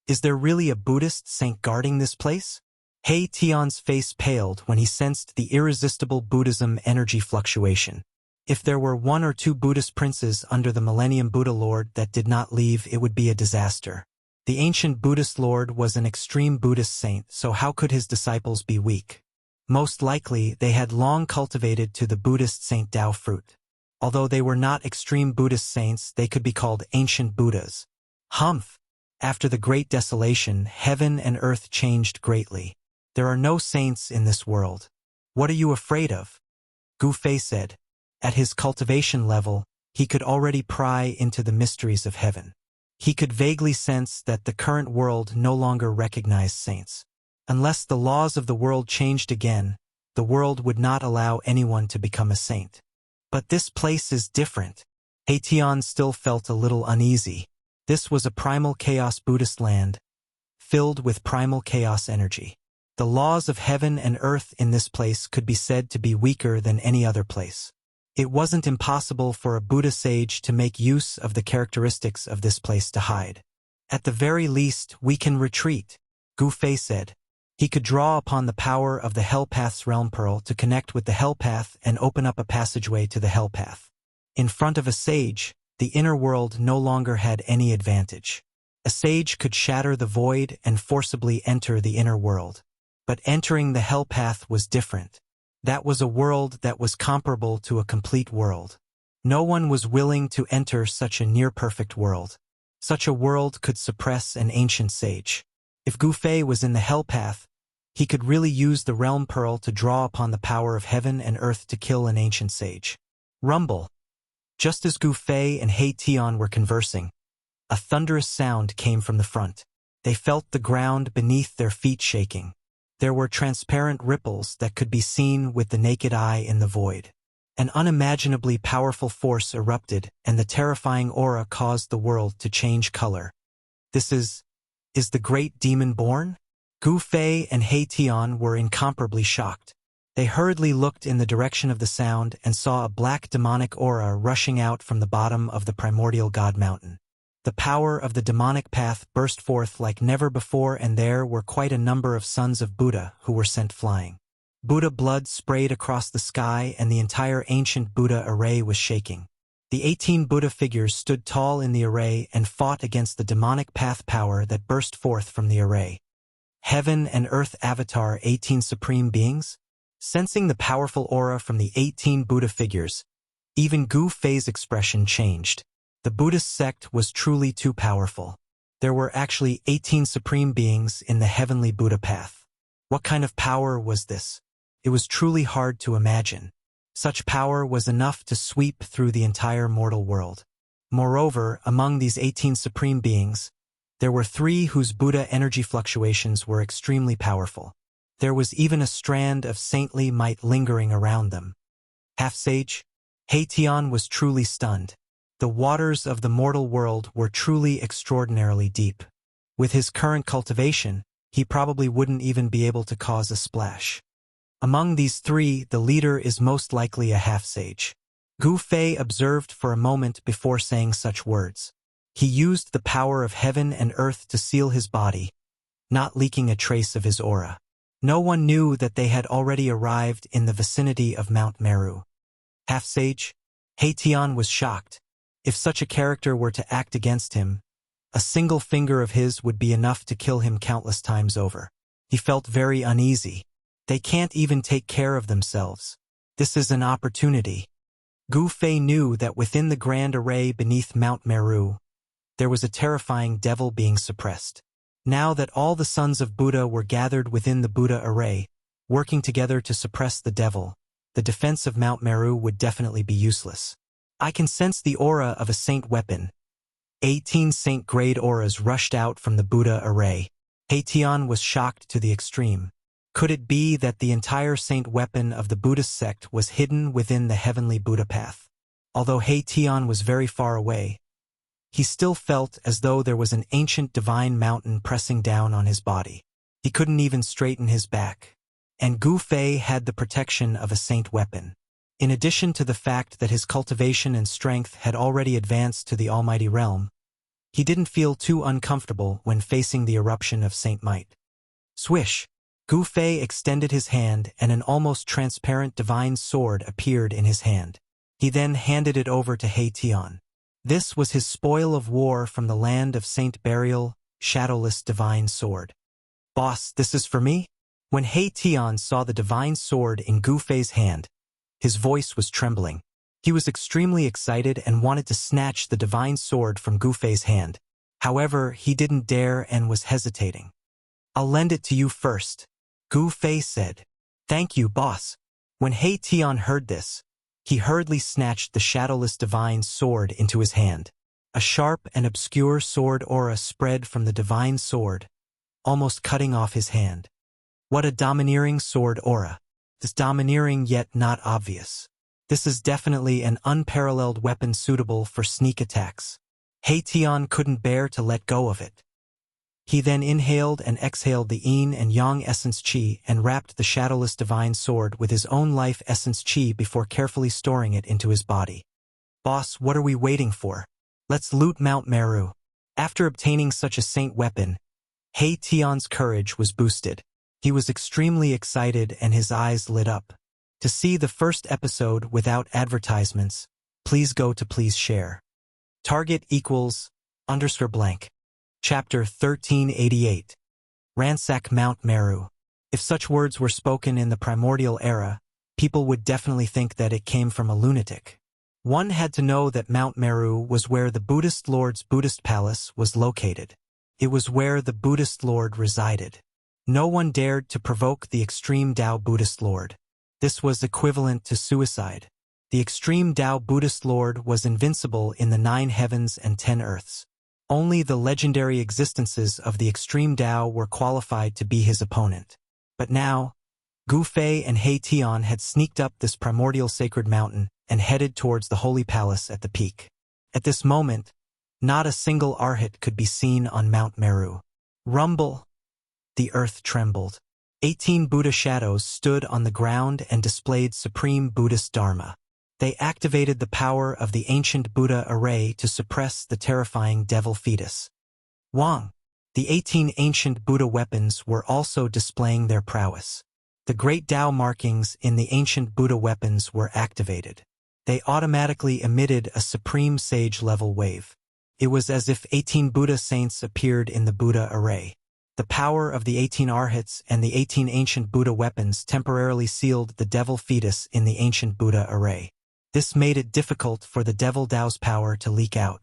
is there really a Buddhist saint guarding this place? He Tian's face paled when he sensed the irresistible Buddhism energy fluctuation. If there were 1 or 2 Buddhist princes under the Millennium Buddha Lord that did not leave, it would be a disaster. The ancient Buddhist Lord was an extreme Buddhist saint, so how could his disciples be weak? Most likely, they had long cultivated to the Buddhist Saint Tao fruit. Although they were not extreme Buddhist saints, they could be called ancient Buddhas. Humph! After the Great Desolation, heaven and earth changed greatly. There are no saints in this world. What are you afraid of? Gu Fei said. At his cultivation level, he could already pry into the mysteries of heaven. He could vaguely sense that the current world no longer recognized saints. Unless the laws of the world changed again, the world would not allow anyone to become a saint. But this place is different. He Tian still felt a little uneasy. This was a primal chaos Buddhist land, filled with primal chaos energy. The laws of heaven and earth in this place could be said to be weaker than any other place. It wasn't impossible for a Buddha sage to make use of the characteristics of this place to hide. At the very least, we can retreat, Gu Fei said. He could draw upon the power of the Hellpath's realm pearl to connect with the Hellpath and open up a passageway to the Hellpath. In front of a sage, the inner world no longer had any advantage. A sage could shatter the void and forcibly enter the inner world. But entering the Hellpath was different. That was a world that was comparable to a complete world. No one was willing to enter such a near-perfect world. Such a world could suppress an ancient sage. If Gu Fei was in the Hellpath, he could really use the realm pearl to draw upon the power of heaven and earth to kill an ancient sage. Rumble. Just as Gu Fei and He Tian were conversing, a thunderous sound came from the front. They felt the ground beneath their feet shaking. There were transparent ripples that could be seen with the naked eye in the void. An unimaginably powerful force erupted, and the terrifying aura caused the world to change color. This is the great demon born? Gu Fei and He Tian were incomparably shocked. They hurriedly looked in the direction of the sound and saw a black demonic aura rushing out from the bottom of the primordial god mountain. The power of the demonic path burst forth like never before, and there were quite a number of sons of Buddha who were sent flying. Buddha blood sprayed across the sky, and the entire ancient Buddha array was shaking. The 18 Buddha figures stood tall in the array and fought against the demonic path power that burst forth from the array. Heaven and Earth Avatar 18 Supreme Beings? Sensing the powerful aura from the 18 Buddha figures, even Gu Fei's expression changed. The Buddhist sect was truly too powerful. There were actually 18 supreme beings in the heavenly Buddha path. What kind of power was this? It was truly hard to imagine. Such power was enough to sweep through the entire mortal world. Moreover, among these 18 supreme beings, there were 3 whose Buddha energy fluctuations were extremely powerful. There was even a strand of saintly might lingering around them. Half-sage? He Tian was truly stunned. The waters of the mortal world were truly extraordinarily deep. With his current cultivation, he probably wouldn't even be able to cause a splash. Among these 3, the leader is most likely a half-sage. Gu Fei observed for a moment before saying such words. He used the power of heaven and earth to seal his body, not leaking a trace of his aura. No one knew that they had already arrived in the vicinity of Mount Meru. Half-sage? He Tian was shocked. If such a character were to act against him, a single finger of his would be enough to kill him countless times over. He felt very uneasy. They can't even take care of themselves. This is an opportunity. Gu Fei knew that within the grand array beneath Mount Meru, there was a terrifying devil being suppressed. Now that all the sons of Buddha were gathered within the Buddha array, working together to suppress the devil, the defense of Mount Meru would definitely be useless. I can sense the aura of a saint weapon. 18 saint-grade auras rushed out from the Buddha array. Tian was shocked to the extreme. Could it be that the entire saint weapon of the Buddhist sect was hidden within the heavenly Buddha path? Although Tian was very far away, he still felt as though there was an ancient divine mountain pressing down on his body. He couldn't even straighten his back. And Gu Fei had the protection of a saint weapon. In addition to the fact that his cultivation and strength had already advanced to the almighty realm, he didn't feel too uncomfortable when facing the eruption of Saint Might. Swish! Gu Fei extended his hand and an almost transparent divine sword appeared in his hand. He then handed it over to Tian. This was his spoil of war from the land of Saint Burial, shadowless divine sword. Boss, this is for me? When Tian saw the divine sword in Gu Fei's hand, his voice was trembling. He was extremely excited and wanted to snatch the divine sword from Gu Fei's hand. However, he didn't dare and was hesitating. I'll lend it to you first, Gu Fei said. Thank you, boss. When Tian heard this, he hurriedly snatched the shadowless divine sword into his hand. A sharp and obscure sword aura spread from the divine sword, almost cutting off his hand. What a domineering sword aura. This domineering yet not obvious. This is definitely an unparalleled weapon suitable for sneak attacks. Tian couldn't bear to let go of it. He then inhaled and exhaled the yin and yang essence chi and wrapped the shadowless divine sword with his own life essence chi before carefully storing it into his body. Boss, what are we waiting for? Let's loot Mount Meru. After obtaining such a saint weapon, Tian's courage was boosted. He was extremely excited and his eyes lit up. To see the first episode without advertisements, please go to please share. Target equals _blank. Chapter 1388. Ransack Mount Meru. If such words were spoken in the primordial era, people would definitely think that it came from a lunatic. One had to know that Mount Meru was where the Buddhist Lord's Buddhist palace was located. It was where the Buddhist Lord resided. No one dared to provoke the extreme Tao Buddhist Lord. This was equivalent to suicide. The extreme Tao Buddhist Lord was invincible in the 9 heavens and 10 earths. Only the legendary existences of the extreme Tao were qualified to be his opponent. But now, Gu Fei and Tian had sneaked up this primordial sacred mountain and headed towards the holy palace at the peak. At this moment, not a single arhat could be seen on Mount Meru. Rumble! The earth trembled. 18 Buddha shadows stood on the ground and displayed supreme Buddhist Dharma. They activated the power of the ancient Buddha array to suppress the terrifying devil fetus. Wang! The 18 ancient Buddha weapons were also displaying their prowess. The great Tao markings in the ancient Buddha weapons were activated. They automatically emitted a supreme sage-level wave. It was as if 18 Buddha saints appeared in the Buddha array. The power of the 18 arhats and the 18 ancient Buddha weapons temporarily sealed the devil fetus in the ancient Buddha array. This made it difficult for the devil Tao's power to leak out.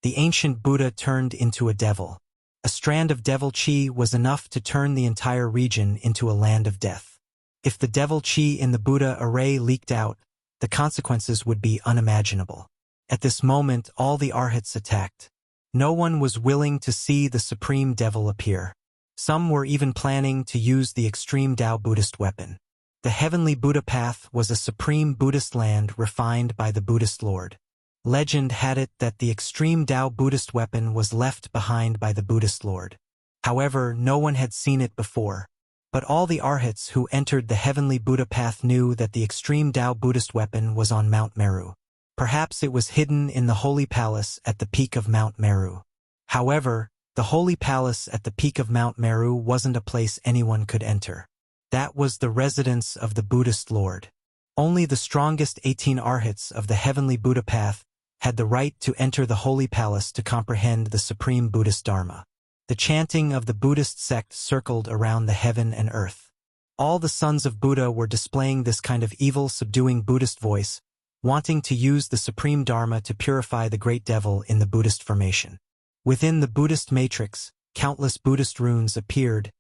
The ancient Buddha turned into a devil. A strand of devil chi was enough to turn the entire region into a land of death. If the devil chi in the Buddha array leaked out, the consequences would be unimaginable. At this moment, all the arhats attacked. No one was willing to see the supreme devil appear. Some were even planning to use the extreme Tao Buddhist weapon. The heavenly Buddha path was a supreme Buddhist land refined by the Buddhist Lord. Legend had it that the extreme Tao Buddhist weapon was left behind by the Buddhist Lord. However, no one had seen it before. But all the arhats who entered the heavenly Buddha path knew that the extreme Tao Buddhist weapon was on Mount Meru. Perhaps it was hidden in the holy palace at the peak of Mount Meru. However, the holy palace at the peak of Mount Meru wasn't a place anyone could enter. That was the residence of the Buddhist Lord. Only the strongest 18 arhats of the heavenly Buddha path had the right to enter the holy palace to comprehend the supreme Buddhist Dharma. The chanting of the Buddhist sect circled around the heaven and earth. All the sons of Buddha were displaying this kind of evil, subduing Buddhist voice, wanting to use the supreme Dharma to purify the great devil in the Buddhist formation. Within the Buddhist matrix, countless Buddhist runes appeared,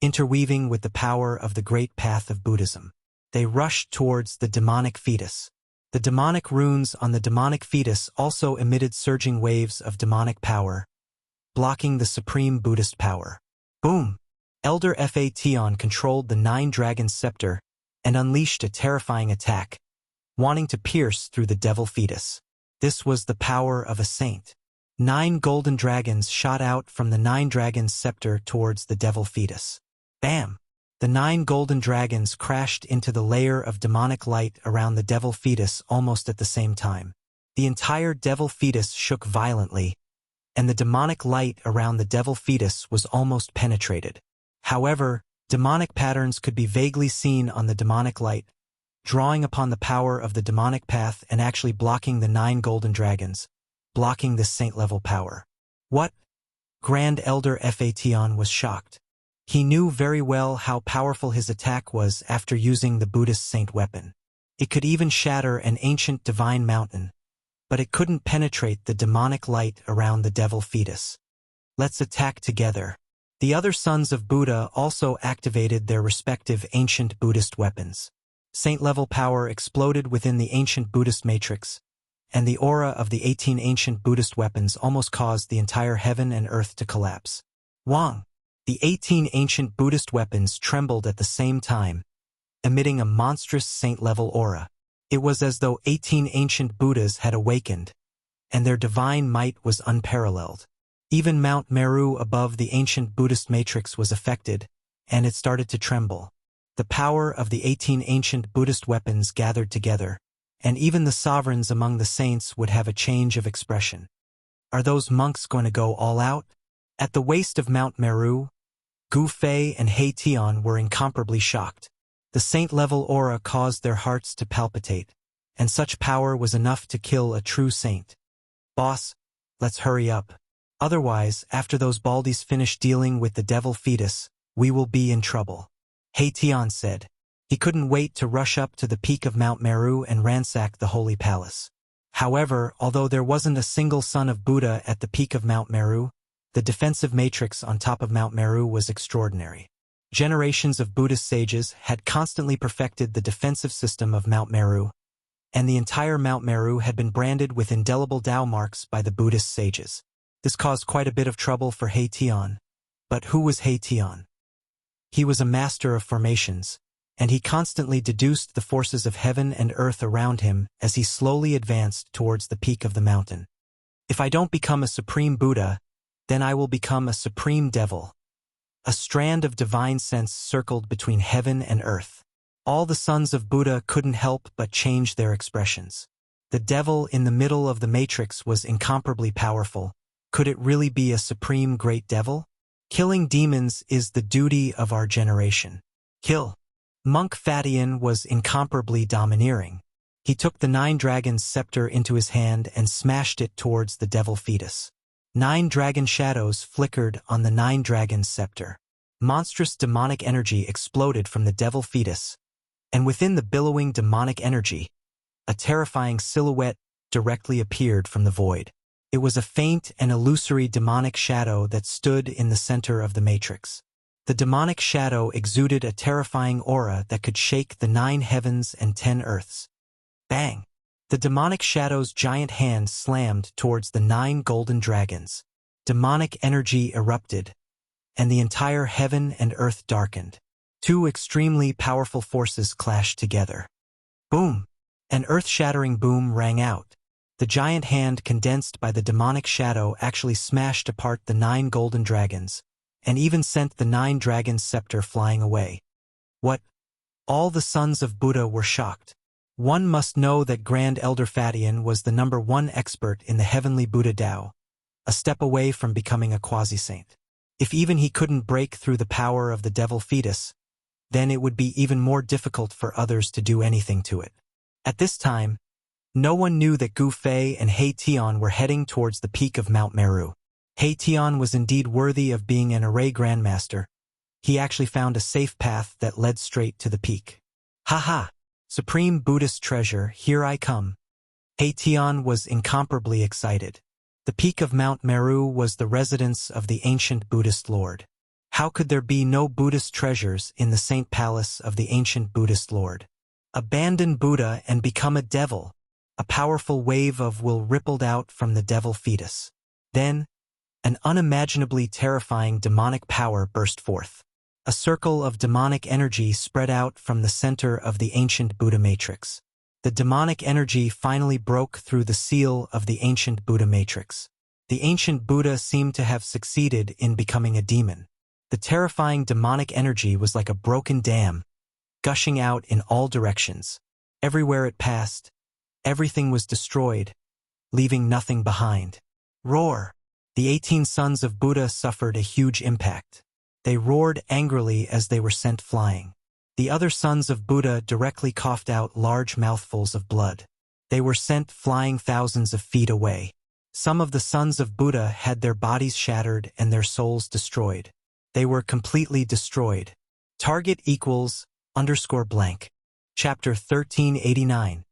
interweaving with the power of the great path of Buddhism. They rushed towards the demonic fetus. The demonic runes on the demonic fetus also emitted surging waves of demonic power, blocking the supreme Buddhist power. Boom! Elder Fation controlled the 9 Dragons scepter and unleashed a terrifying attack, wanting to pierce through the devil fetus. This was the power of a saint. 9 golden dragons shot out from the 9 Dragons scepter towards the devil fetus. Bam! The 9 golden dragons crashed into the layer of demonic light around the devil fetus almost at the same time. The entire devil fetus shook violently, and the demonic light around the devil fetus was almost penetrated. However, demonic patterns could be vaguely seen on the demonic light, drawing upon the power of the demonic path and actually blocking the 9 golden dragons, blocking this saint-level power. What? Grand Elder Fation was shocked. He knew very well how powerful his attack was after using the Buddhist saint weapon. It could even shatter an ancient divine mountain, but it couldn't penetrate the demonic light around the devil fetus. Let's attack together. The other sons of Buddha also activated their respective ancient Buddhist weapons. Saint-level power exploded within the ancient Buddhist matrix, and the aura of the 18 ancient Buddhist weapons almost caused the entire heaven and earth to collapse. Wang! The 18 ancient Buddhist weapons trembled at the same time, emitting a monstrous saint-level aura. It was as though 18 ancient Buddhas had awakened, and their divine might was unparalleled. Even Mount Meru above the ancient Buddhist matrix was affected, and it started to tremble. The power of the 18 ancient Buddhist weapons gathered together, and even the sovereigns among the saints would have a change of expression. Are those monks going to go all out? At the waist of Mount Meru, Gu Fei and He Tian were incomparably shocked. The saint-level aura caused their hearts to palpitate, and such power was enough to kill a true saint. Boss, let's hurry up. Otherwise, after those baldies finish dealing with the devil fetus, we will be in trouble. He Tian said. He couldn't wait to rush up to the peak of Mount Meru and ransack the holy palace. However, although there wasn't a single son of Buddha at the peak of Mount Meru, the defensive matrix on top of Mount Meru was extraordinary. Generations of Buddhist sages had constantly perfected the defensive system of Mount Meru, and the entire Mount Meru had been branded with indelible Tao marks by the Buddhist sages. This caused quite a bit of trouble for He Tian. But who was He Tian? He was a master of formations, and he constantly deduced the forces of heaven and earth around him as he slowly advanced towards the peak of the mountain. If I don't become a supreme Buddha, then I will become a supreme devil. A strand of divine sense circled between heaven and earth. All the sons of Buddha couldn't help but change their expressions. The devil in the middle of the matrix was incomparably powerful. Could it really be a supreme great devil? Killing demons is the duty of our generation. Kill. Monk Fatian was incomparably domineering. He took the 9 Dragons scepter into his hand and smashed it towards the devil fetus. 9 dragon shadows flickered on the 9 Dragons scepter. Monstrous demonic energy exploded from the devil fetus, and within the billowing demonic energy, a terrifying silhouette directly appeared from the void. It was a faint and illusory demonic shadow that stood in the center of the matrix. The demonic shadow exuded a terrifying aura that could shake the 9 heavens and 10 earths. Bang! The demonic shadow's giant hand slammed towards the 9 golden dragons. Demonic energy erupted, and the entire heaven and earth darkened. 2 extremely powerful forces clashed together. Boom! An earth-shattering boom rang out. The giant hand condensed by the demonic shadow actually smashed apart the 9 golden dragons, and even sent the 9 Dragons scepter flying away. What? All the sons of Buddha were shocked. One must know that Grand Elder Fatian was the #1 expert in the heavenly Buddha Tao, a step away from becoming a quasi-saint. If even he couldn't break through the power of the devil fetus, then it would be even more difficult for others to do anything to it. At this time, no one knew that Gu Fei and He Tian were heading towards the peak of Mount Meru. He Tian was indeed worthy of being an array grandmaster. He actually found a safe path that led straight to the peak. Haha! Supreme Buddhist treasure, here I come. Tian was incomparably excited. The peak of Mount Meru was the residence of the ancient Buddhist Lord. How could there be no Buddhist treasures in the Saint Palace of the ancient Buddhist Lord? Abandon Buddha and become a devil. A powerful wave of will rippled out from the devil fetus. Then, an unimaginably terrifying demonic power burst forth. A circle of demonic energy spread out from the center of the ancient Buddha matrix. The demonic energy finally broke through the seal of the ancient Buddha matrix. The ancient Buddha seemed to have succeeded in becoming a demon. The terrifying demonic energy was like a broken dam, gushing out in all directions. Everywhere it passed, everything was destroyed, leaving nothing behind. Roar! The 18 sons of Buddha suffered a huge impact. They roared angrily as they were sent flying. The other sons of Buddha directly coughed out large mouthfuls of blood. They were sent flying thousands of feet away. Some of the sons of Buddha had their bodies shattered and their souls destroyed. They were completely destroyed. Target equals _blank. Chapter 1389.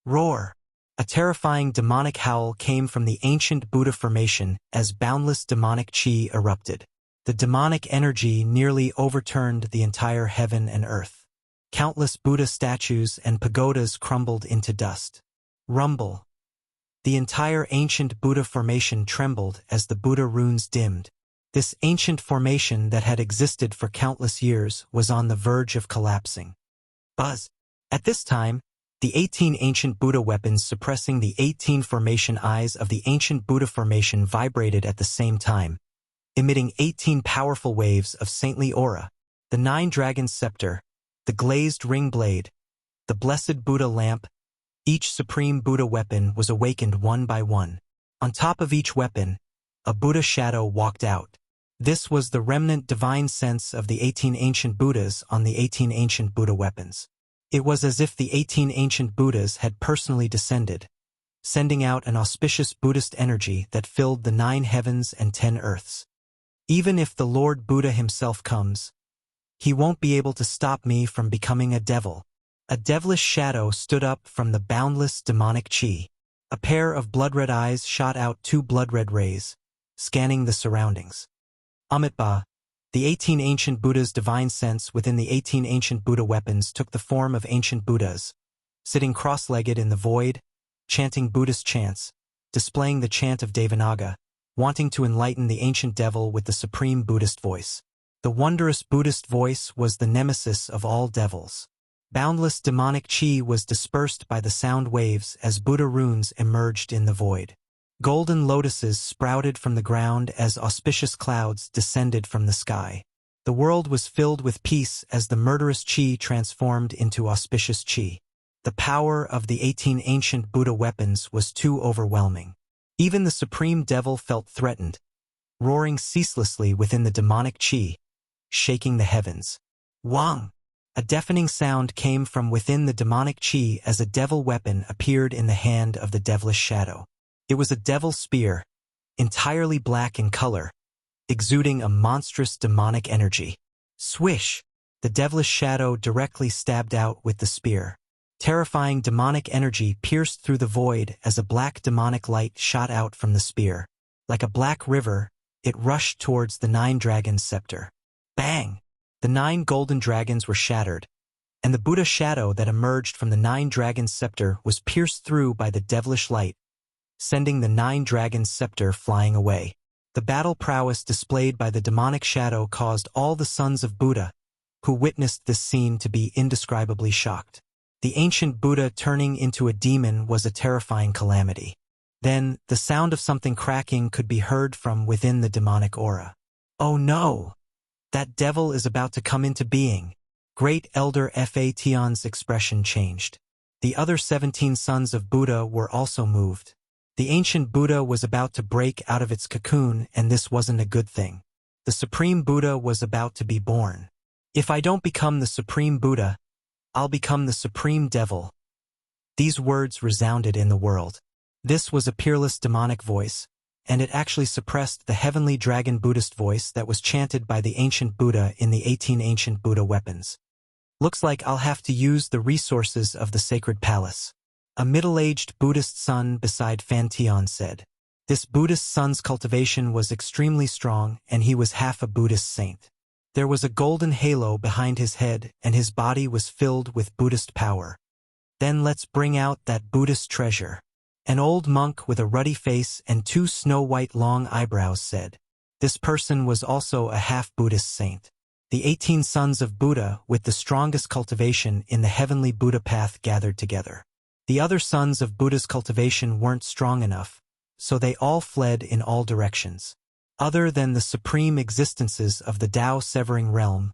Roar! A terrifying demonic howl came from the ancient Buddha formation as boundless demonic chi erupted. The demonic energy nearly overturned the entire heaven and earth. Countless Buddha statues and pagodas crumbled into dust. Rumble! The entire ancient Buddha formation trembled as the Buddha runes dimmed. This ancient formation that had existed for countless years was on the verge of collapsing. Buzz! At this time, the 18 ancient Buddha weapons suppressing the 18 formation eyes of the ancient Buddha formation vibrated at the same time, emitting 18 powerful waves of saintly aura. The 9 dragons scepter, the glazed ring blade, the blessed Buddha lamp, each supreme Buddha weapon was awakened one by one. On top of each weapon, a Buddha shadow walked out. This was the remnant divine sense of the 18 ancient Buddhas on the 18 ancient Buddha weapons. It was as if the 18 ancient Buddhas had personally descended, sending out an auspicious Buddhist energy that filled the 9 heavens and 10 earths. Even if the Lord Buddha himself comes, he won't be able to stop me from becoming a devil. A devilish shadow stood up from the boundless demonic chi. A pair of blood-red eyes shot out 2 blood-red rays, scanning the surroundings. Amitabha, the 18 ancient Buddhas' divine sense within the 18 ancient Buddha weapons took the form of ancient Buddhas, sitting cross-legged in the void, chanting Buddhist chants, displaying the chant of Devanaga, wanting to enlighten the ancient devil with the supreme Buddhist voice. The wondrous Buddhist voice was the nemesis of all devils. Boundless demonic chi was dispersed by the sound waves as Buddha runes emerged in the void. Golden lotuses sprouted from the ground as auspicious clouds descended from the sky. The world was filled with peace as the murderous chi transformed into auspicious chi. The power of the 18 ancient Buddha weapons was too overwhelming. Even the supreme devil felt threatened, roaring ceaselessly within the demonic chi, shaking the heavens. Wang! A deafening sound came from within the demonic chi as a devil weapon appeared in the hand of the devilish shadow. It was a devil spear, entirely black in color, exuding a monstrous demonic energy. Swish! The devilish shadow directly stabbed out with the spear. Terrifying demonic energy pierced through the void as a black demonic light shot out from the spear. Like a black river, it rushed towards the 9 dragons' scepter. Bang! The 9 golden dragons were shattered, and the Buddha shadow that emerged from the 9 dragons' scepter was pierced through by the devilish light, sending the 9 dragons' scepter flying away. The battle prowess displayed by the demonic shadow caused all the sons of Buddha, who witnessed this scene, to be indescribably shocked. The ancient Buddha turning into a demon was a terrifying calamity. Then, the sound of something cracking could be heard from within the demonic aura. Oh no! That devil is about to come into being. Great Elder Fa Tian's expression changed. The other 17 sons of Buddha were also moved. The ancient Buddha was about to break out of its cocoon, and this wasn't a good thing. The Supreme Buddha was about to be born. If I don't become the Supreme Buddha, I'll become the Supreme Devil. These words resounded in the world. This was a peerless demonic voice, and it actually suppressed the heavenly dragon Buddhist voice that was chanted by the ancient Buddha in the 18 ancient Buddha weapons. Looks like I'll have to use the resources of the sacred palace. A middle-aged Buddhist son beside Fantion said. This Buddhist son's cultivation was extremely strong, and he was half a Buddhist saint. There was a golden halo behind his head, and his body was filled with Buddhist power. Then let's bring out that Buddhist treasure. An old monk with a ruddy face and 2 snow-white long eyebrows said. This person was also a half-Buddhist saint. The 18 sons of Buddha with the strongest cultivation in the heavenly Buddha path gathered together. The other sons of Buddha's cultivation weren't strong enough, so they all fled in all directions. Other than the supreme existences of the Tao-severing realm,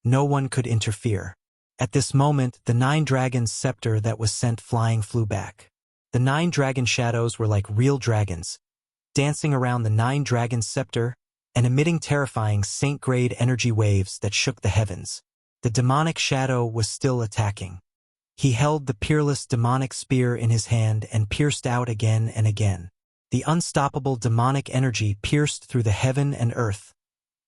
no one could interfere. At this moment, the 9 dragons' scepter that was sent flying flew back. The 9 dragon shadows were like real dragons, dancing around the 9 dragons' scepter and emitting terrifying saint-grade energy waves that shook the heavens. The demonic shadow was still attacking. He held the peerless demonic spear in his hand and pierced out again and again. The unstoppable demonic energy pierced through the heaven and earth,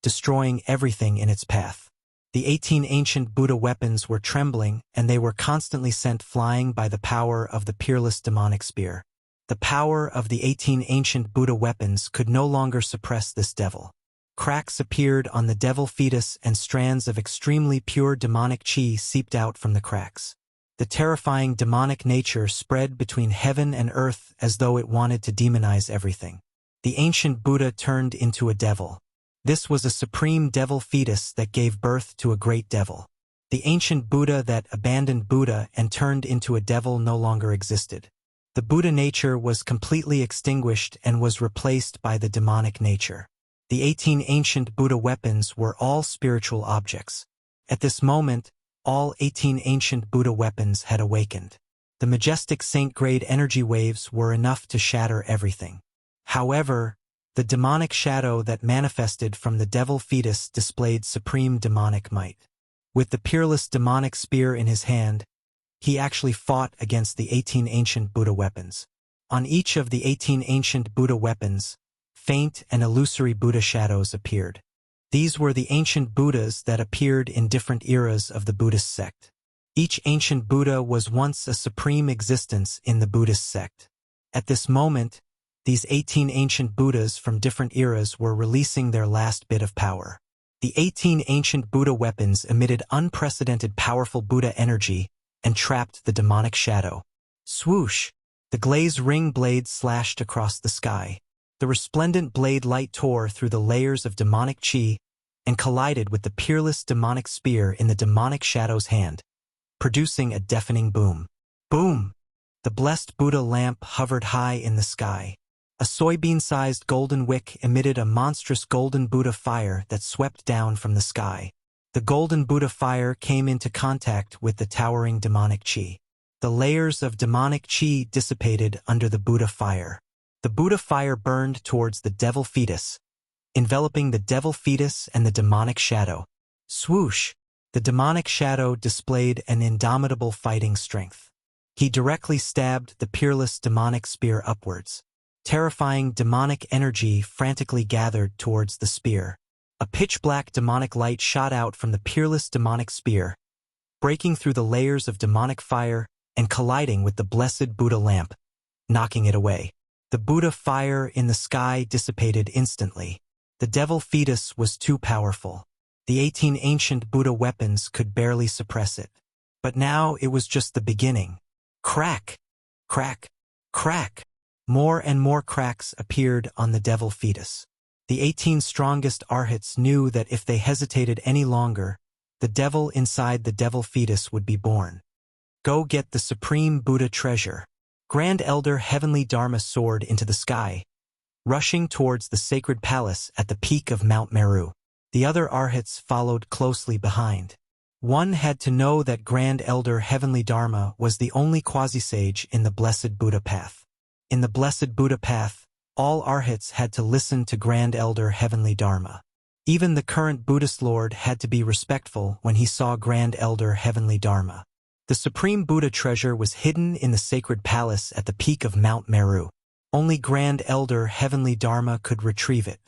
destroying everything in its path. The 18 ancient Buddha weapons were trembling, and they were constantly sent flying by the power of the peerless demonic spear. The power of the 18 ancient Buddha weapons could no longer suppress this devil. Cracks appeared on the devil fetus and strands of extremely pure demonic chi seeped out from the cracks. The terrifying demonic nature spread between heaven and earth as though it wanted to demonize everything. The ancient Buddha turned into a devil. This was a supreme devil fetus that gave birth to a great devil. The ancient Buddha that abandoned Buddha and turned into a devil no longer existed. The Buddha nature was completely extinguished and was replaced by the demonic nature. The 18 ancient Buddha weapons were all spiritual objects. At this moment, all 18 ancient Buddha weapons had awakened. The majestic saint-grade energy waves were enough to shatter everything. However, the demonic shadow that manifested from the devil fetus displayed supreme demonic might. With the peerless demonic spear in his hand, he actually fought against the 18 ancient Buddha weapons. On each of the 18 ancient Buddha weapons, faint and illusory Buddha shadows appeared. These were the ancient Buddhas that appeared in different eras of the Buddhist sect. Each ancient Buddha was once a supreme existence in the Buddhist sect. At this moment, these 18 ancient Buddhas from different eras were releasing their last bit of power. The 18 ancient Buddha weapons emitted unprecedented powerful Buddha energy and trapped the demonic shadow. Swoosh! The glaze ring blade slashed across the sky. The resplendent blade light tore through the layers of demonic chi and collided with the peerless demonic spear in the demonic shadow's hand, producing a deafening boom. Boom! The blessed Buddha lamp hovered high in the sky. A soybean-sized golden wick emitted a monstrous golden Buddha fire that swept down from the sky. The golden Buddha fire came into contact with the towering demonic chi. The layers of demonic chi dissipated under the Buddha fire. The Buddha fire burned towards the devil fetus, enveloping the devil fetus and the demonic shadow. Swoosh! The demonic shadow displayed an indomitable fighting strength. He directly stabbed the peerless demonic spear upwards. Terrifying demonic energy frantically gathered towards the spear. A pitch-black demonic light shot out from the peerless demonic spear, breaking through the layers of demonic fire and colliding with the blessed Buddha lamp, knocking it away. The Buddha fire in the sky dissipated instantly. The devil fetus was too powerful. The 18 ancient Buddha weapons could barely suppress it. But now it was just the beginning. Crack! Crack! Crack! More and more cracks appeared on the devil fetus. The 18 strongest arhats knew that if they hesitated any longer, the devil inside the devil fetus would be born. Go get the supreme Buddha treasure. Grand Elder Heavenly Dharma soared into the sky, rushing towards the sacred palace at the peak of Mount Meru. The other arhats followed closely behind. One had to know that Grand Elder Heavenly Dharma was the only quasi-sage in the Blessed Buddha path. In the Blessed Buddha path, all arhats had to listen to Grand Elder Heavenly Dharma. Even the current Buddhist Lord had to be respectful when he saw Grand Elder Heavenly Dharma. The supreme Buddha treasure was hidden in the sacred palace at the peak of Mount Meru. Only Grand Elder Heavenly Dharma could retrieve it.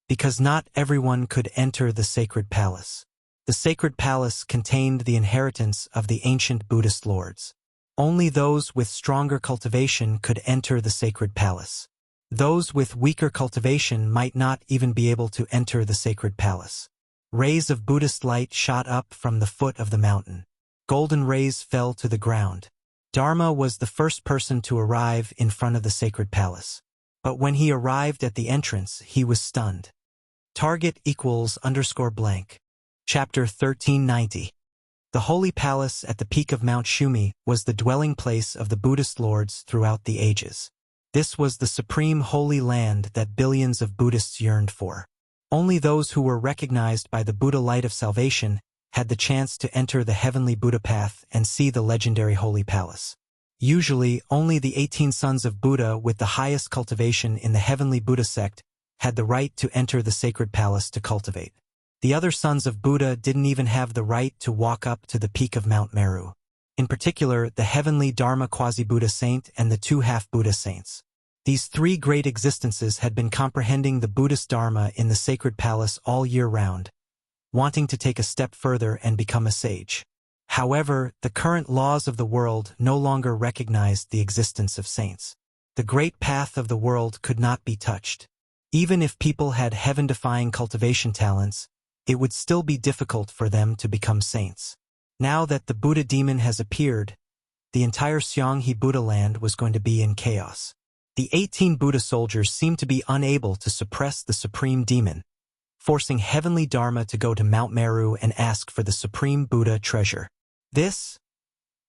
Because not everyone could enter the sacred palace. The sacred palace contained the inheritance of the ancient Buddhist lords. Only those with stronger cultivation could enter the sacred palace. Those with weaker cultivation might not even be able to enter the sacred palace. Rays of Buddhist light shot up from the foot of the mountain. Golden rays fell to the ground. Dharma was the first person to arrive in front of the sacred palace. But when he arrived at the entrance, he was stunned. Target =_blank. Chapter 1390. The Holy Palace at the peak of Mount Shumi was the dwelling place of the Buddhist lords throughout the ages. This was the supreme holy land that billions of Buddhists yearned for. Only those who were recognized by the Buddha light of salvation had the chance to enter the heavenly Buddha path and see the legendary Holy Palace. Usually, only the 18 sons of Buddha with the highest cultivation in the heavenly Buddha sect had the right to enter the sacred palace to cultivate. The other sons of Buddha didn't even have the right to walk up to the peak of Mount Meru. In particular, the heavenly Dharma quasi-Buddha saint and the 2 half-Buddha saints. These 3 great existences had been comprehending the Buddhist Dharma in the sacred palace all year round, wanting to take a step further and become a sage. However, the current laws of the world no longer recognized the existence of saints. The great path of the world could not be touched. Even if people had heaven-defying cultivation talents, it would still be difficult for them to become saints. Now that the Buddha demon has appeared, the entire Xianghe Buddha land was going to be in chaos. The 18 Buddha soldiers seemed to be unable to suppress the supreme demon, forcing heavenly Dharma to go to Mount Meru and ask for the supreme Buddha treasure.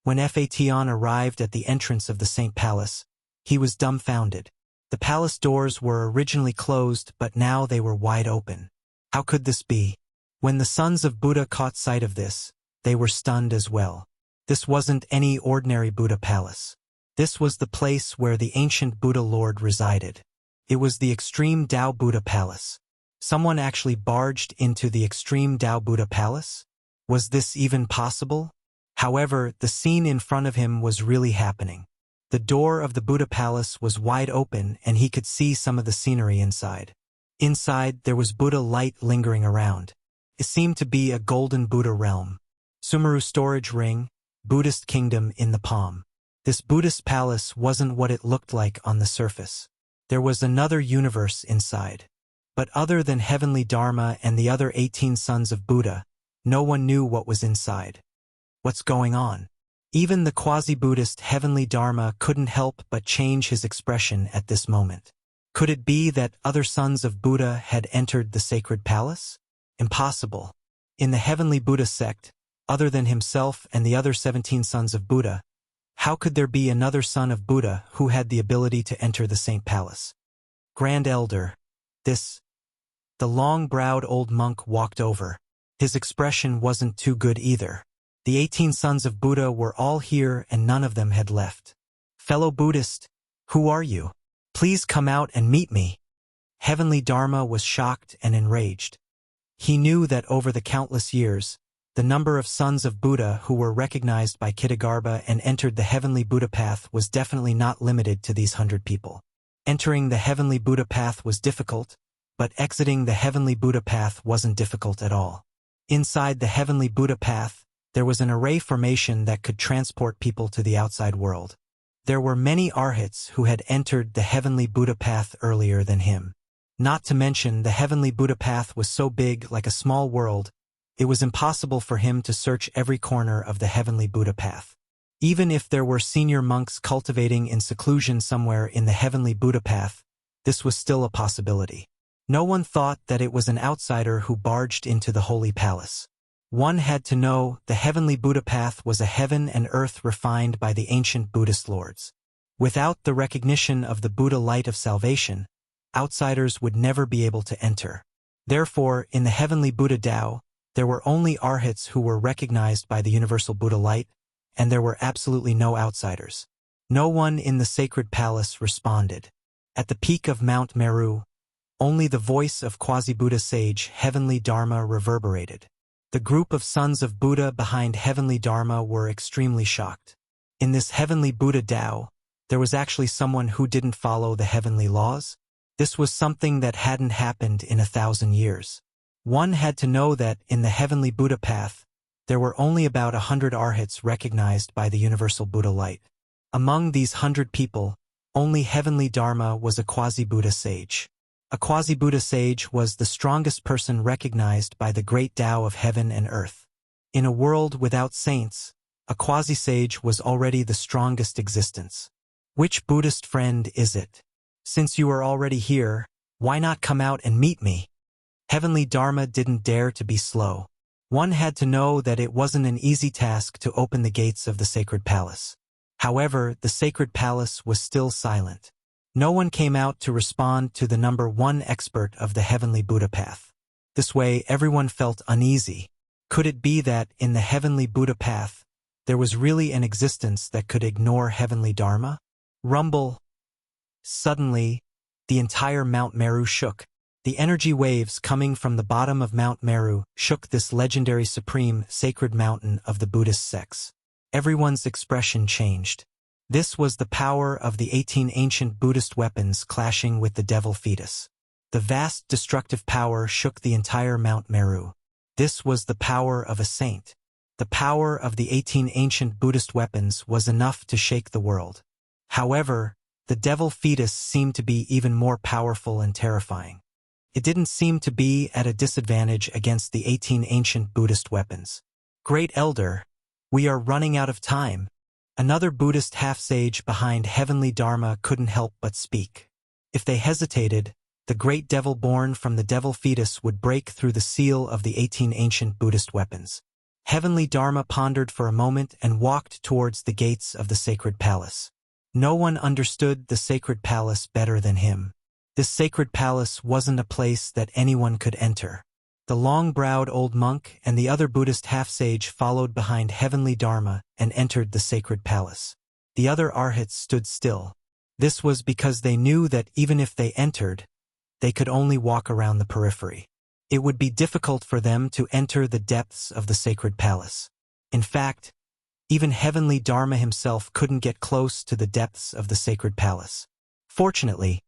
When Fation arrived at the entrance of the Saint Palace, he was dumbfounded. The palace doors were originally closed, but now they were wide open. How could this be? When the sons of Buddha caught sight of this, they were stunned as well. This wasn't any ordinary Buddha palace. This was the place where the ancient Buddha Lord resided. It was the Extreme Tao Buddha Palace. Someone actually barged into the Extreme Tao Buddha Palace? Was this even possible? However, the scene in front of him was really happening. The door of the Buddha Palace was wide open and he could see some of the scenery inside. Inside, there was Buddha light lingering around. It seemed to be a golden Buddha realm. Sumeru storage ring, Buddhist kingdom in the palm. This Buddhist palace wasn't what it looked like on the surface. There was another universe inside. But other than heavenly Dharma and the other 18 sons of Buddha, no one knew what was inside. What's going on? Even the quasi-Buddhist heavenly Dharma couldn't help but change his expression at this moment. Could it be that other sons of Buddha had entered the sacred palace? Impossible. In the heavenly Buddha sect, other than himself and the other 17 sons of Buddha, how could there be another son of Buddha who had the ability to enter the Saint Palace? Grand Elder, the long-browed old monk walked over. His expression wasn't too good either. The 18 sons of Buddha were all here and none of them had left. Fellow Buddhist, who are you? Please come out and meet me. Heavenly Dharma was shocked and enraged. He knew that over the countless years, the number of sons of Buddha who were recognized by Kittagarbha and entered the heavenly Buddha path was definitely not limited to these 100 people. Entering the heavenly Buddha path was difficult, but exiting the heavenly Buddha path wasn't difficult at all. Inside the heavenly Buddha path, there was an array formation that could transport people to the outside world. There were many arhats who had entered the heavenly Buddha path earlier than him. Not to mention, the heavenly Buddha path was so big, like a small world, it was impossible for him to search every corner of the heavenly Buddha path. Even if there were senior monks cultivating in seclusion somewhere in the heavenly Buddha path, this was still a possibility. No one thought that it was an outsider who barged into the holy palace. One had to know the heavenly Buddha path was a heaven and earth refined by the ancient Buddhist lords. Without the recognition of the Buddha light of salvation, outsiders would never be able to enter. Therefore, in the heavenly Buddha Tao, there were only arhats who were recognized by the universal Buddha light, and there were absolutely no outsiders. No one in the sacred palace responded. At the peak of Mount Meru, only the voice of quasi-Buddha sage heavenly Dharma reverberated. The group of sons of Buddha behind heavenly Dharma were extremely shocked. In this heavenly Buddha Tao, there was actually someone who didn't follow the heavenly laws? This was something that hadn't happened in 1,000 years. One had to know that, in the heavenly Buddha path, there were only about 100 arhats recognized by the universal Buddha light. Among these 100 people, only heavenly Dharma was a quasi-Buddha sage. A quasi-Buddha sage was the strongest person recognized by the great Tao of heaven and earth. In a world without saints, a quasi-sage was already the strongest existence. Which Buddhist friend is it? Since you are already here, why not come out and meet me? Heavenly Dharma didn't dare to be slow. One had to know that it wasn't an easy task to open the gates of the sacred palace. However, the sacred palace was still silent. No one came out to respond to the number one expert of the heavenly Buddha path. This way, everyone felt uneasy. Could it be that, in the heavenly Buddha path, there was really an existence that could ignore heavenly Dharma? Rumble. Suddenly, the entire Mount Meru shook. The energy waves coming from the bottom of Mount Meru shook this legendary supreme sacred mountain of the Buddhist sects. Everyone's expression changed. This was the power of the 18 ancient Buddhist weapons clashing with the devil fetus. The vast destructive power shook the entire Mount Meru. This was the power of a saint. The power of the 18 ancient Buddhist weapons was enough to shake the world. However, the devil fetus seemed to be even more powerful and terrifying. It didn't seem to be at a disadvantage against the 18 ancient Buddhist weapons. Great Elder, we are running out of time. Another Buddhist half-sage behind heavenly Dharma couldn't help but speak. If they hesitated, the great devil born from the devil fetus would break through the seal of the 18 ancient Buddhist weapons. Heavenly Dharma pondered for a moment and walked towards the gates of the sacred palace. No one understood the sacred palace better than him. This sacred palace wasn't a place that anyone could enter. The long-browed old monk and the other Buddhist half-sage followed behind heavenly Dharma and entered the sacred palace. The other arhats stood still. This was because they knew that even if they entered, they could only walk around the periphery. It would be difficult for them to enter the depths of the sacred palace. In fact, even heavenly Dharma himself couldn't get close to the depths of the sacred palace. Fortunately,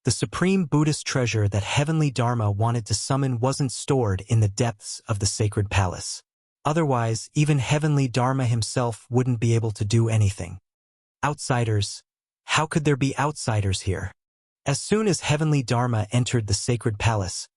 the supreme Buddhist treasure that heavenly Dharma wanted to summon wasn't stored in the depths of the sacred palace. Otherwise, even heavenly Dharma himself wouldn't be able to do anything. Outsiders. How could there be outsiders here? As soon as heavenly Dharma entered the sacred palace,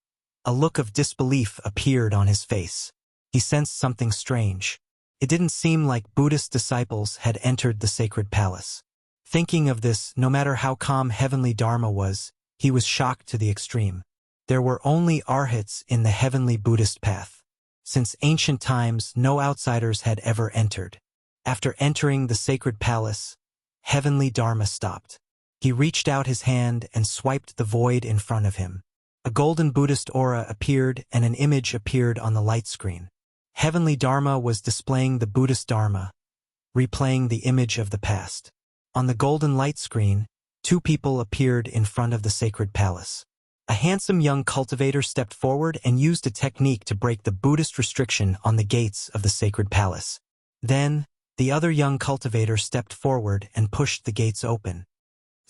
a look of disbelief appeared on his face. He sensed something strange. It didn't seem like Buddhist disciples had entered the sacred palace. Thinking of this, no matter how calm heavenly Dharma was, he was shocked to the extreme. There were only arhats in the heavenly Buddhist path. Since ancient times, no outsiders had ever entered. After entering the sacred palace, heavenly Dharma stopped. He reached out his hand and swiped the void in front of him. A golden Buddhist aura appeared and an image appeared on the light screen. Heavenly Dharma was displaying the Buddhist Dharma, replaying the image of the past. On the golden light screen, two people appeared in front of the sacred palace. A handsome young cultivator stepped forward and used a technique to break the Buddhist restriction on the gates of the sacred palace. Then, the other young cultivator stepped forward and pushed the gates open.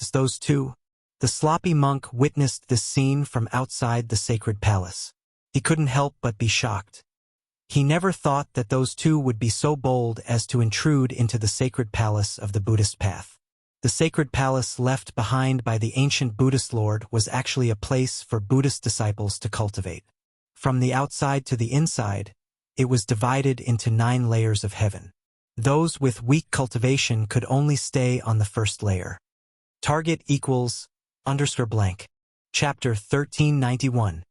As those two, the sloppy monk witnessed this scene from outside the sacred palace. He couldn't help but be shocked. He never thought that those two would be so bold as to intrude into the sacred palace of the Buddhist path. The sacred palace left behind by the ancient Buddhist lord was actually a place for Buddhist disciples to cultivate. From the outside to the inside, it was divided into 9 layers of heaven. Those with weak cultivation could only stay on the first layer. Target equals _blank. Chapter 1391.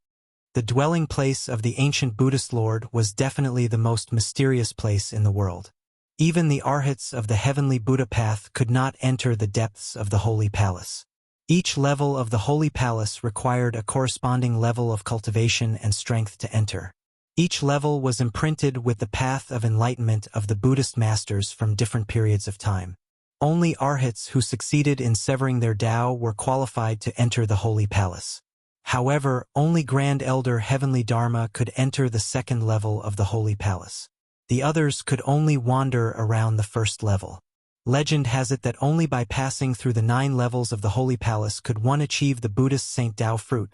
The dwelling place of the ancient Buddhist lord was definitely the most mysterious place in the world. Even the arhats of the heavenly Buddha path could not enter the depths of the holy palace. Each level of the holy palace required a corresponding level of cultivation and strength to enter. Each level was imprinted with the path of enlightenment of the Buddhist masters from different periods of time. Only arhats who succeeded in severing their Tao were qualified to enter the holy palace. However, only Grand Elder Heavenly Dharma could enter the second level of the holy palace. The others could only wander around the first level. Legend has it that only by passing through the 9 levels of the Holy Palace could one achieve the Buddhist Saint Tao fruit,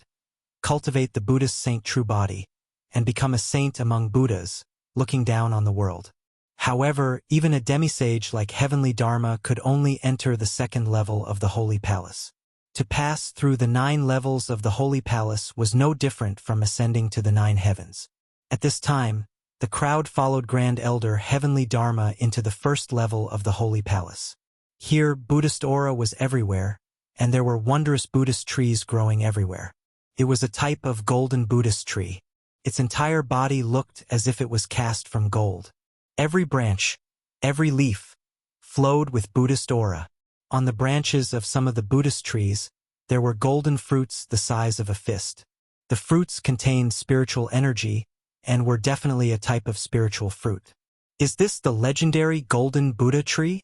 cultivate the Buddhist Saint True Body, and become a saint among Buddhas, looking down on the world. However, even a demisage like Heavenly Dharma could only enter the 2nd level of the Holy Palace. To pass through the 9 levels of the Holy Palace was no different from ascending to the 9 heavens. At this time, the crowd followed Grand Elder Heavenly Dharma into the 1st level of the Holy Palace. Here, Buddhist aura was everywhere, and there were wondrous Buddhist trees growing everywhere. It was a type of golden Buddhist tree. Its entire body looked as if it was cast from gold. Every branch, every leaf, flowed with Buddhist aura. On the branches of some of the Buddhist trees, there were golden fruits the size of a fist. The fruits contained spiritual energy, and were definitely a type of spiritual fruit. Is this the legendary Golden Buddha tree?